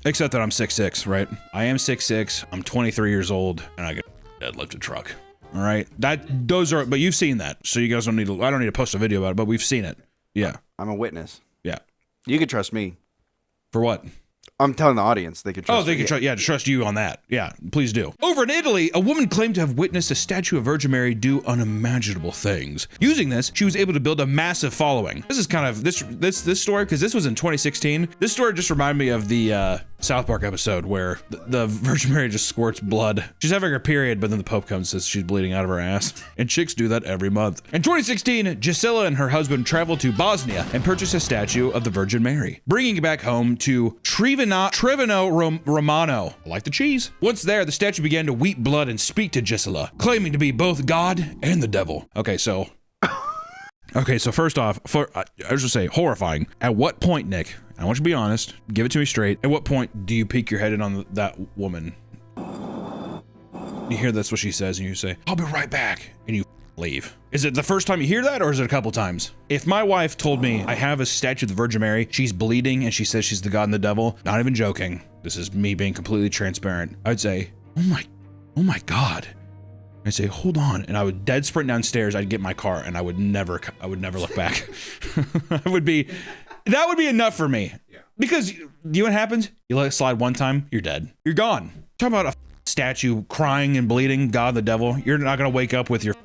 Except that I'm 6'6", right? I am 6'6", I'm 23 years old, and I can deadlift a truck. All right, but you've seen that, so you guys don't need to. I don't need to post a video about it, but we've seen it. Yeah, I'm a witness. Yeah, you can trust me. For what? I'm telling the audience they could trust. Oh, they could trust. Yeah, trust you on that. Yeah, please do. Over in Italy, a woman claimed to have witnessed a statue of Virgin Mary do unimaginable things. Using this, she was able to build a massive following. This is kind of this story, because this was in 2016. This story just reminded me of the South Park episode where the Virgin Mary just squirts blood. She's having her period, but then the Pope comes and says she's bleeding out of her ass. And chicks do that every month. In 2016, Gisela and her husband traveled to Bosnia and purchased a statue of the Virgin Mary, bringing it back home to Trevino Romano. I like the cheese. Once there, the statue began to weep blood and speak to Gisela, claiming to be both God and the devil. Okay, so first off, I was just say horrifying. At what point, Nick, I want you to be honest, give it to me straight. At what point do you peek your head in on that woman? You hear that's what she says, and you say, I'll be right back. And you leave. Is it the first time you hear that, or is it a couple times? If my wife told me I have a statue of the Virgin Mary, she's bleeding, and she says she's the God and the devil, not even joking, this is me being completely transparent, I'd say, oh my God. I'd say, hold on, and I would dead sprint downstairs, I'd get in my car, and I would never look back. That would be enough for me. Because you know what happens? You let it slide one time, you're dead. You're gone. Talking about a statue crying and bleeding, God the devil. You're not gonna wake up with your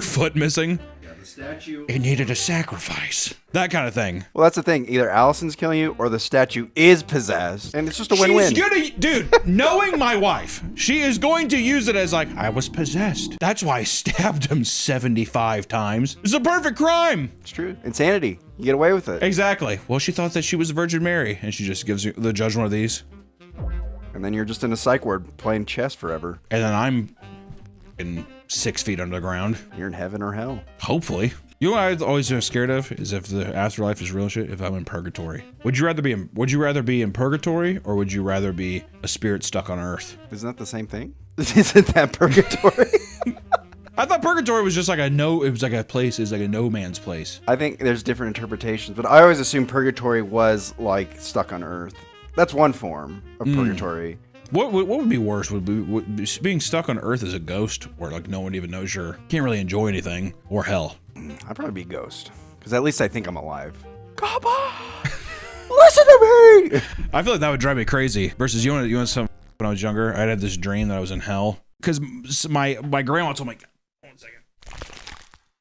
foot missing. Yeah, the statue. It needed a sacrifice. That kind of thing. Well, that's the thing. Either Allison's killing you or the statue is possessed, and it's just a win-win. Dude, knowing my wife, she is going to use it as like, I was possessed. That's why I stabbed him 75 times. It's a perfect crime. It's true. Insanity. You get away with it. Exactly. Well, she thought that she was the Virgin Mary, and she just gives you the judge one of these. And then you're just in a psych ward playing chess forever. And then I'm in 6 feet underground. You're in heaven or hell. Hopefully. You know what I always been scared of is if the afterlife is real shit, if I'm in purgatory. Would you rather be in purgatory, or would you rather be a spirit stuck on earth? Isn't that the same thing? Isn't that purgatory? I thought purgatory was just like it was like a place, it's like a no man's place. I think there's different interpretations, but I always assumed purgatory was like stuck on earth. That's one form of purgatory. What would be worse? Would be being stuck on earth as a ghost, where like no one even knows can't really enjoy anything, or hell? I'd probably be ghost, because at least I think I'm alive. Come on, listen to me. I feel like that would drive me crazy. Versus you want some? When I was younger, I had this dream that I was in hell because my grandma told me. One second.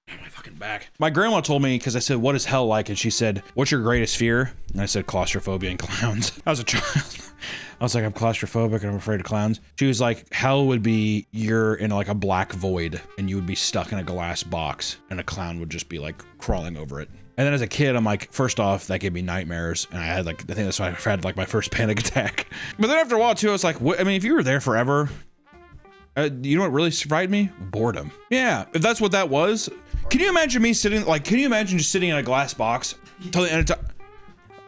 My fucking back. My grandma told me, because I said, "What is hell like?" And she said, "What's your greatest fear?" And I said, "Claustrophobia and clowns." I was a child. I was like, I'm claustrophobic and I'm afraid of clowns. She was like, hell would be you're in like a black void and you would be stuck in a glass box and a clown would just be like crawling over it. And then as a kid, I'm like, first off, that gave me nightmares. And I had like, I think that's why I had like my first panic attack. But then after a while too, I was like, what? I mean, if you were there forever, you know what really frightened me? Boredom. Yeah, if that's what that was. Can you imagine me sitting, like, can you imagine just sitting in a glass box till the end of time?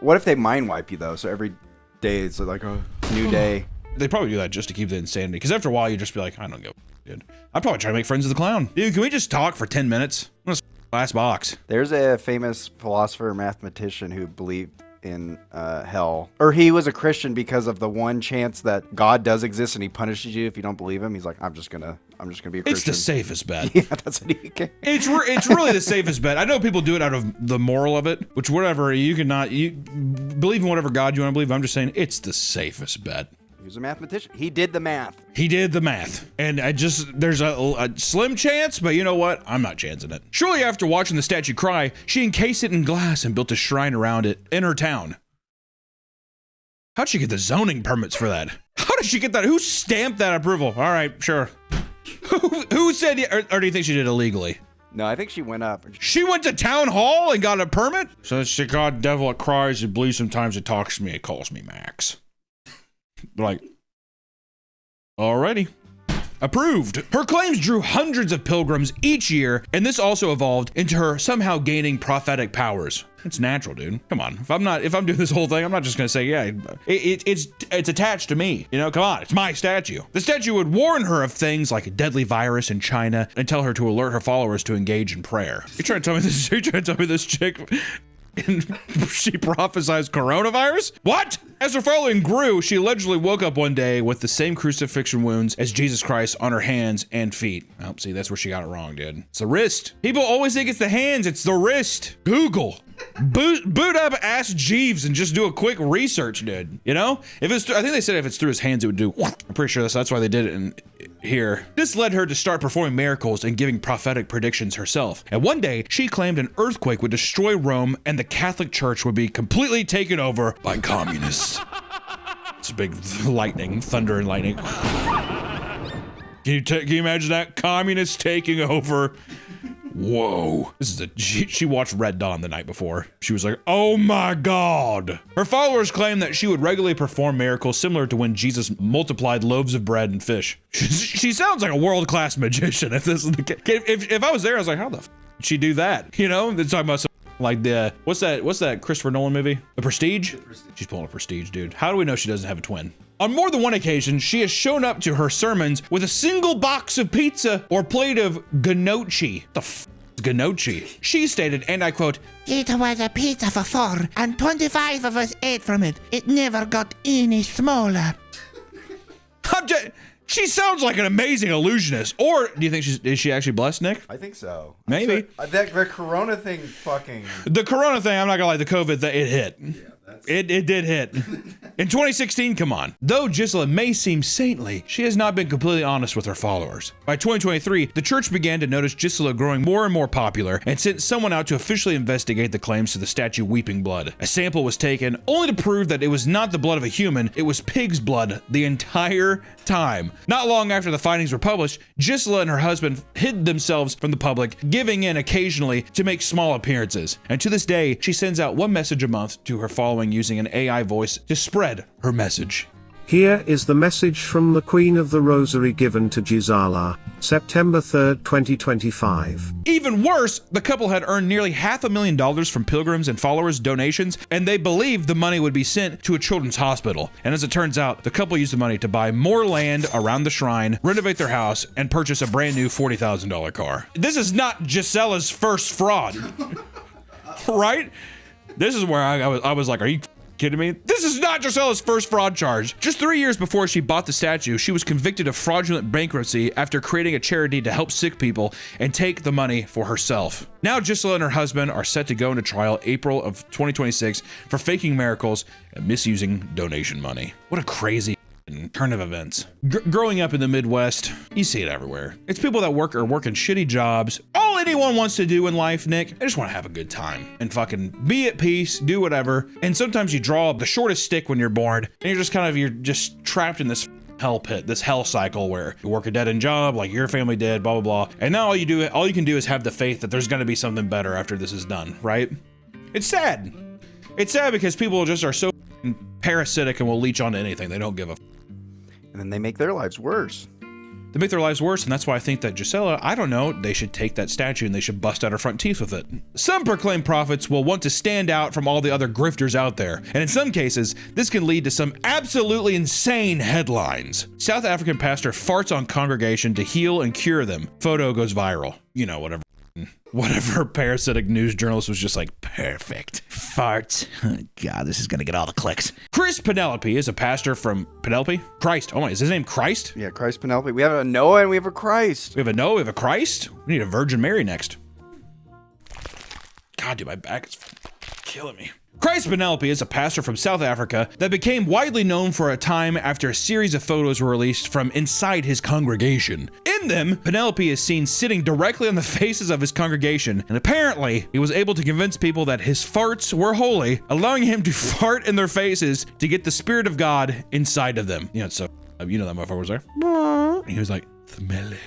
What if they mind wipe you though? So every day it's like a new day. They probably do that just to keep the insanity. Because after a while, you just be like, I don't give a dude. I'd probably try to make friends with the clown. Dude, can we just talk for 10 minutes? I'm gonna glass box. There's a famous philosopher, mathematician who believed in hell, or he was a Christian because of the one chance that God does exist and he punishes you if you don't believe him. He's like, I'm just gonna be a Christian. It's the safest bet. Yeah, that's what he can. It's really the safest bet. I know people do it out of the moral of it, which whatever, you believe in whatever God you want to believe. I'm just saying it's the safest bet. He was a mathematician. He did the math. He did the math. And there's a slim chance, but you know what? I'm not chancing it. Shortly after watching the statue cry, she encased it in glass and built a shrine around it in her town. How'd she get the zoning permits for that? How did she get that? Who stamped that approval? All right, sure. Who said, or do you think she did illegally? No, I think she went up. She went to town hall and got a permit? So it's the God devil, it cries, it bleeds sometimes, it talks to me, it calls me Max. Like, alrighty. Approved. Her claims drew hundreds of pilgrims each year, and this also evolved into her somehow gaining prophetic powers. It's natural, dude. Come on. If I'm doing this whole thing, I'm not just gonna say, yeah, it's attached to me. You know, come on, it's my statue. The statue would warn her of things like a deadly virus in China and tell her to alert her followers to engage in prayer. You're trying to tell me this chick and she prophesied coronavirus? What? As her following grew, she allegedly woke up one day with the same crucifixion wounds as Jesus Christ on her hands and feet. Oh, see, that's where she got it wrong, dude. It's the wrist. People always think it's the hands, it's the wrist. Google. Boot up Ask Jeeves and just do a quick research, dude. You know? If it's, I think they said if it's through his hands, it would do. I'm pretty sure that's why they did it in here. This led her to start performing miracles and giving prophetic predictions herself. And one day, she claimed an earthquake would destroy Rome and the Catholic Church would be completely taken over by communists. It's a big lightning, thunder and lightning. Can you imagine that? Communists taking over. Whoa. She watched Red Dawn the night before. She was like, oh my God. Her followers claim that she would regularly perform miracles similar to when Jesus multiplied loaves of bread and fish. She sounds like a world-class magician if this is the case. If I was there, I was like, how the f did she do that? You know, they're talking about some, like the, what's that Christopher Nolan movie? The Prestige? She's pulling a Prestige, dude. How do we know she doesn't have a twin? On more than one occasion, she has shown up to her sermons with a single box of pizza or plate of gnocchi. The f is gnocchi? She stated, and I quote, "It was a pizza for 4, and 25 of us ate from it. It never got any smaller." She sounds like an amazing illusionist. Or do you think is she actually blessed, Nick? I think so. Maybe. The corona thing fucking... The corona thing, I'm not gonna lie, the COVID, it hit. It did hit. In 2016, come on. Though Gisela may seem saintly, she has not been completely honest with her followers. By 2023, the church began to notice Gisela growing more and more popular and sent someone out to officially investigate the claims to the statue Weeping Blood. A sample was taken, only to prove that it was not the blood of a human, it was pig's blood the entire time. Not long after the findings were published, Gisela and her husband hid themselves from the public, giving in occasionally to make small appearances. And to this day, she sends out one message a month to her following using an AI voice to spread her message. Here is the message from the Queen of the Rosary given to Gisela, September 3rd, 2025. Even worse, the couple had earned nearly $500,000 from pilgrims and followers' donations, and they believed the money would be sent to a children's hospital. And as it turns out, the couple used the money to buy more land around the shrine, renovate their house, and purchase a brand new $40,000 car. This is not Gisela's first fraud, right? This is where I was like, are you kidding me? This is not Gisela's first fraud charge. Just 3 years before she bought the statue, she was convicted of fraudulent bankruptcy after creating a charity to help sick people and take the money for herself. Now Gisela and her husband are set to go into trial April of 2026 for faking miracles and misusing donation money. What a crazy turn of events. Growing up in the Midwest, you see it everywhere. It's people that work in shitty jobs. All anyone wants to do in life, Nick, they just want to have a good time and fucking be at peace, do whatever. And sometimes you draw up the shortest stick when you're bored, and you're just trapped in this hell pit, this hell cycle where you work a dead-end job like your family did, blah, blah, blah. And now all you can do is have the faith that there's going to be something better after this is done, right? It's sad. It's sad because people just are so parasitic and will leech onto anything. They don't give a And then they make their lives worse. They make their lives worse, and that's why I think that Gisela, I don't know, they should take that statue and they should bust out her front teeth with it. Some proclaimed prophets will want to stand out from all the other grifters out there, and in some cases, this can lead to some absolutely insane headlines. South African pastor farts on congregation to heal and cure them. Photo goes viral. You know, whatever parasitic news journalist was just like, perfect. Fart. Oh, God, this is gonna get all the clicks. Chris Penelope is a pastor from Christ. Oh my, is his name Christ? Yeah, Christ Penelope. We have a Noah and we have a Christ. We have a Noah, we have a Christ. We need a Virgin Mary next. God, dude, my back is killing me. Christ Penelope is a pastor from South Africa that became widely known for a time after a series of photos were released from inside his congregation. In them, Penelope is seen sitting directly on the faces of his congregation, and apparently, he was able to convince people that his farts were holy, allowing him to fart in their faces to get the Spirit of God inside of them. You know, so, you know that motherfucker was there. And he was like, smell it.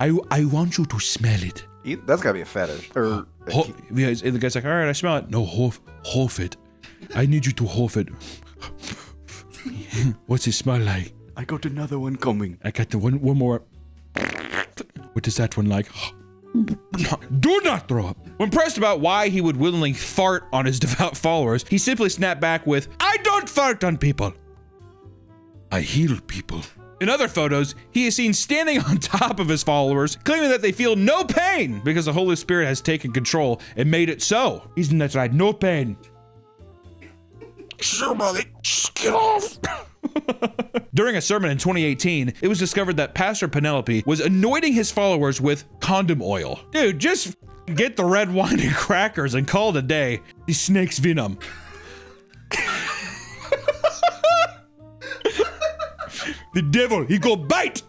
I want you to smell it. That's gotta be a fetish. Or the guy's like, all right, I smell it. No, huff it. I need you to huff it. What's it smell like? I got another one coming. I got the one more. What is that one like? Do not throw up. When pressed about why he would willingly fart on his devout followers, he simply snapped back with, I don't fart on people. I heal people. In other photos, he is seen standing on top of his followers, claiming that they feel no pain because the Holy Spirit has taken control and made it so. Isn't that right? No pain. Somebody, just get off. During a sermon in 2018, it was discovered that Pastor Penelope was anointing his followers with condom oil. Dude, just get the red wine and crackers and call it a day. These snakes venom. The devil, he go bite.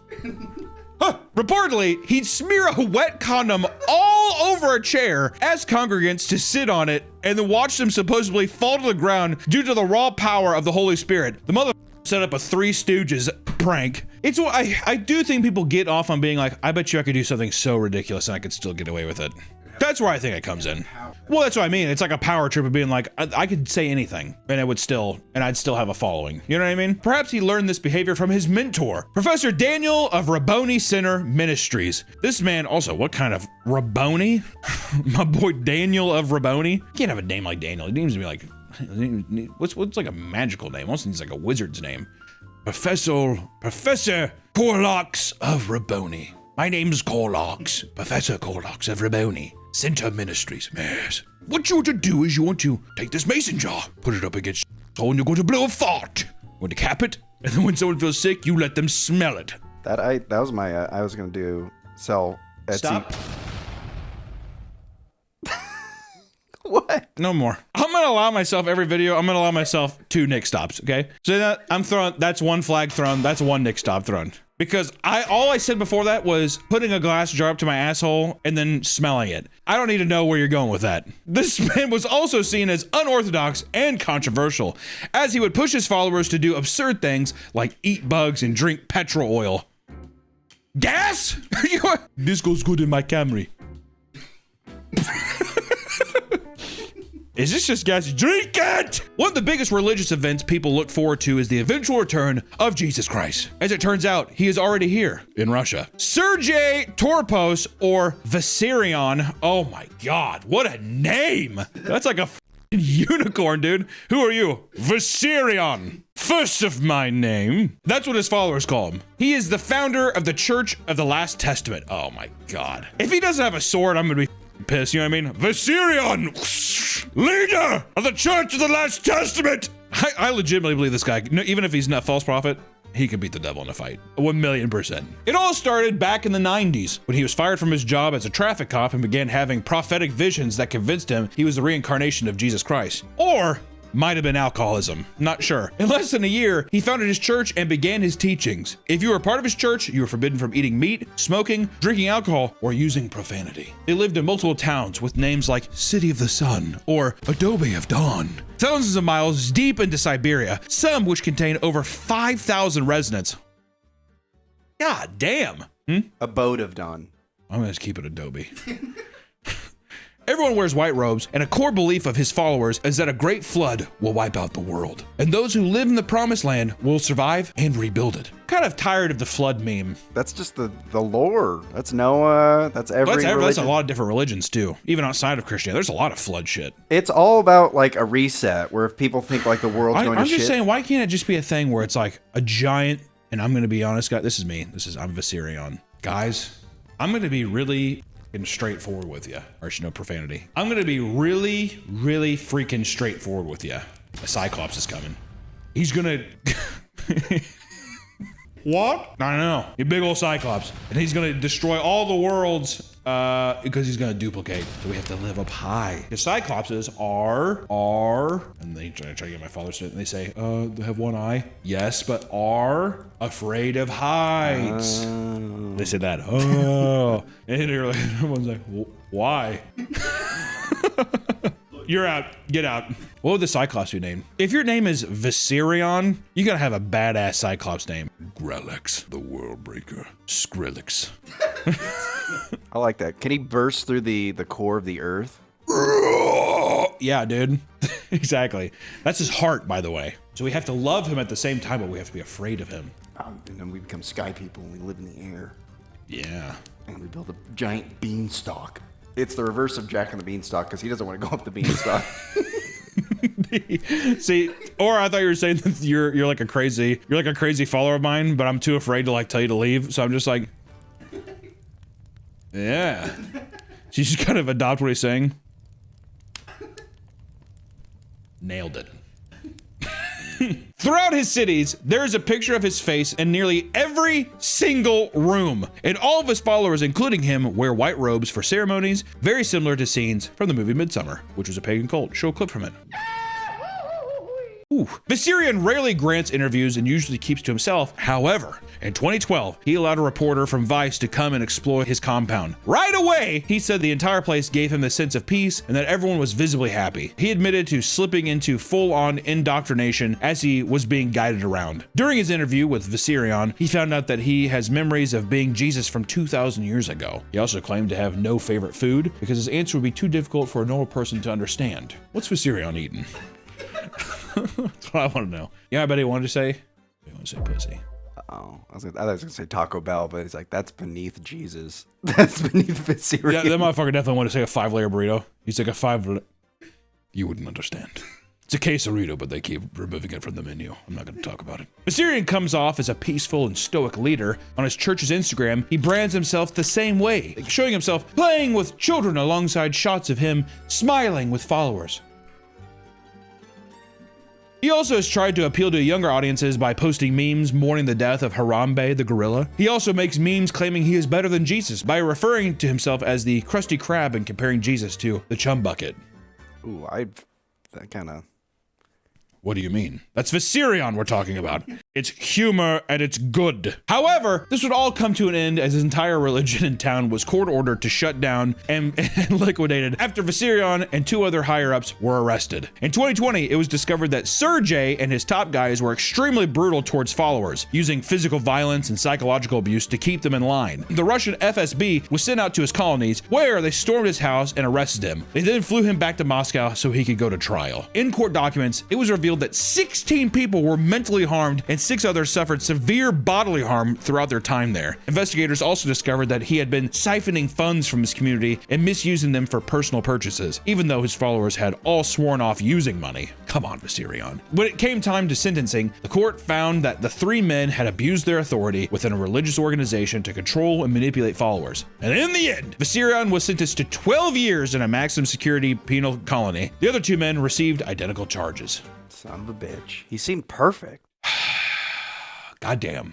Reportedly, he'd smear a wet condom all over a chair, ask congregants to sit on it, and then watch them supposedly fall to the ground due to the raw power of the Holy Spirit. The mother set up a Three Stooges prank. It's what I do think people get off on being like, I bet you I could do something so ridiculous and I could still get away with it. That's where I think it comes in. Well, that's what I mean. It's like a power trip of being like, I could say anything and I'd still have a following. You know what I mean? Perhaps he learned this behavior from his mentor, Professor Daniel of Rabboni Center Ministries. This man also, what kind of Rabboni? My boy Daniel of Rabboni. You can't have a name like Daniel. He needs to be like, what's like a magical name? Also needs like a wizard's name. Professor Corlox of Rabboni. My name's Corlox, Professor Corlox of Rabboni. Center Ministries, yes. What you want to do is you want to take this mason jar, put it up against your hole, and you're going to blow a fart. You're going to cap it, and then when someone feels sick, you let them smell it. That was my, I was going to sell Etsy. Stop. What? No more. I'm gonna allow myself every video. I'm gonna allow myself 2 Nick stops. Okay. So that I'm throwing. That's 1 flag thrown. That's 1 Nick stop thrown. Because all I said before that was putting a glass jar up to my asshole and then smelling it. I don't need to know where you're going with that. This man was also seen as unorthodox and controversial, as he would push his followers to do absurd things like eat bugs and drink petrol oil. Gas? This goes good in my Camry. Is this just gas? Drink it! One of the biggest religious events people look forward to is the eventual return of Jesus Christ. As it turns out, he is already here in Russia. Sergei Torpos, or Vissarion. Oh my God, what a name! That's like a unicorn, dude. Who are you? Vissarion. First of my name. That's what his followers call him. He is the founder of the Church of the Last Testament. Oh my God. If he doesn't have a sword, I'm gonna be pissed, you know what I mean? Vissarion, leader of the Church of the Last Testament. I legitimately believe this guy, even if he's not a false prophet, he could beat the devil in a fight. 1,000,000%. It all started back in the 90s when he was fired from his job as a traffic cop and began having prophetic visions that convinced him he was the reincarnation of Jesus Christ. Or might have been alcoholism, not sure. In less than a year, he founded his church and began his teachings. If you were part of his church, you were forbidden from eating meat, smoking, drinking alcohol, or using profanity. They lived in multiple towns with names like City of the Sun or Adobe of Dawn. Thousands of miles deep into Siberia, some which contain over 5,000 residents. God damn. Abode of Dawn. I'm gonna just keep it Adobe. Everyone wears white robes, and a core belief of his followers is that a great flood will wipe out the world, and those who live in the promised land will survive and rebuild it. Kind of tired of the flood meme. That's just the lore. That's Noah. That's every That's a lot of different religions too. Even outside of Christianity, there's a lot of flood shit. It's all about like a reset, where if people think like the world's going to shit. I'm just saying, why can't it just be a thing where it's like a giant, and I'm going to be honest, guys, this is me. I'm Vissarion. Guys, I'm going to be really straightforward with you. Or no profanity. I'm gonna be really, really freaking straightforward with you. A Cyclops is coming. He's gonna what? I don't know. You big old Cyclops. And he's gonna destroy all the worlds because he's gonna duplicate. So we have to live up high. The Cyclopses are, and they try to get my father to it, and they say, they have one eye. Yes, but are afraid of heights. They said that. Oh. And you're like, everyone's like, why? You're out. Get out. What would the Cyclops be named? If your name is Vissarion, you gotta have a badass Cyclops name. Grelix, the World Breaker. Skrillex. I like that. Can he burst through the core of the earth? Yeah, dude. Exactly. That's his heart, by the way. So we have to love him at the same time, but we have to be afraid of him. And then we become sky people and we live in the air. Yeah. And we build a giant beanstalk. It's the reverse of Jack and the Beanstalk because he doesn't want to go up the beanstalk. See, or I thought you were saying that you're like a crazy follower of mine, but I'm too afraid to like tell you to leave. So I'm just like, yeah. So you just kind of adopt what he's saying. Nailed it. Throughout his cities, there is a picture of his face in nearly every single room. And all of his followers, including him, wear white robes for ceremonies, very similar to scenes from the movie Midsummer, which was a pagan cult. Show a clip from it. Ooh. Vissarion rarely grants interviews and usually keeps to himself. However, in 2012, he allowed a reporter from Vice to come and explore his compound. Right away, he said the entire place gave him a sense of peace and that everyone was visibly happy. He admitted to slipping into full-on indoctrination as he was being guided around. During his interview with Vissarion, he found out that he has memories of being Jesus from 2,000 years ago. He also claimed to have no favorite food because his answer would be too difficult for a normal person to understand. What's Vissarion eating? That's what I want to know. Yeah, I bet he wanted to say. He wanted to say pussy. Oh, I thought he was gonna say Taco Bell, but he's like, that's beneath Jesus. That's beneath Vissarion. Yeah, that motherfucker definitely wanted to say a 5-layer burrito. He's like a 5. You wouldn't understand. It's a quesarito, but they keep removing it from the menu. I'm not going to talk about it. Viserion comes off as a peaceful and stoic leader. On his church's Instagram, he brands himself the same way, showing himself playing with children alongside shots of him smiling with followers. He also has tried to appeal to younger audiences by posting memes mourning the death of Harambe the gorilla. He also makes memes claiming he is better than Jesus by referring to himself as the Krusty Krab and comparing Jesus to the Chum Bucket. Ooh, that kind of... What do you mean? That's Viserion we're talking about. It's humor and it's good. However, this would all come to an end as his entire religion in town was court ordered to shut down and liquidated after Viserion and 2 other higher-ups were arrested. In 2020, it was discovered that Sergei and his top guys were extremely brutal towards followers, using physical violence and psychological abuse to keep them in line. The Russian FSB was sent out to his colonies, where they stormed his house and arrested him. They then flew him back to Moscow so he could go to trial. In court documents, it was revealed that 16 people were mentally harmed and 6 others suffered severe bodily harm throughout their time there. Investigators also discovered that he had been siphoning funds from his community and misusing them for personal purchases, even though his followers had all sworn off using money. Come on, Viserion. When it came time to sentencing, the court found that the 3 men had abused their authority within a religious organization to control and manipulate followers. And in the end, Viserion was sentenced to 12 years in a maximum security penal colony. The other 2 men received identical charges. Son of a bitch. He seemed perfect. Goddamn.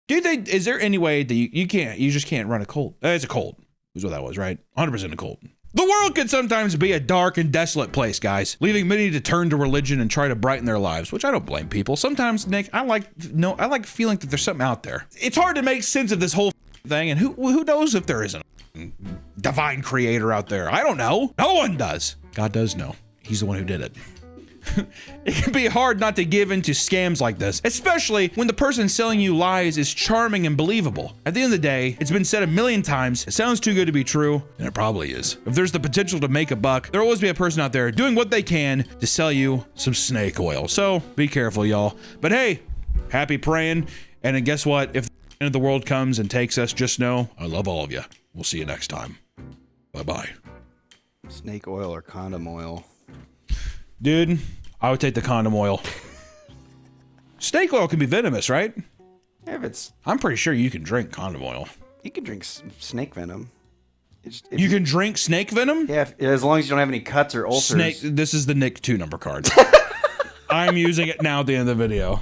Do you think, is there any way that you just can't run a cult? It's a cult. Is what that was, right? 100% a cult. The world can sometimes be a dark and desolate place, guys, leaving many to turn to religion and try to brighten their lives, which I don't blame people. Sometimes, Nick, I like feeling that there's something out there. It's hard to make sense of this whole thing, and who knows if there isn't a divine creator out there? I don't know. No one does. God does know. He's the one who did it. It can be hard not to give in to scams like this, especially when the person selling you lies is charming and believable. At the end of the day, it's been said a million times, it sounds too good to be true, and it probably is. If there's the potential to make a buck, there'll always be a person out there doing what they can to sell you some snake oil. So be careful, y'all. But hey, happy praying, and then guess what? If the end of the world comes and takes us, just know I love all of you. We'll see you next time. Bye-bye. Snake oil or condom oil? Dude, I would take the condom oil. Snake oil can be venomous, right? Yeah, if it's... I'm pretty sure you can drink condom oil. You can drink snake venom. You can drink snake venom? Yeah, as long as you don't have any cuts or ulcers. This is the Nick 2 number card. I'm using it now at the end of the video.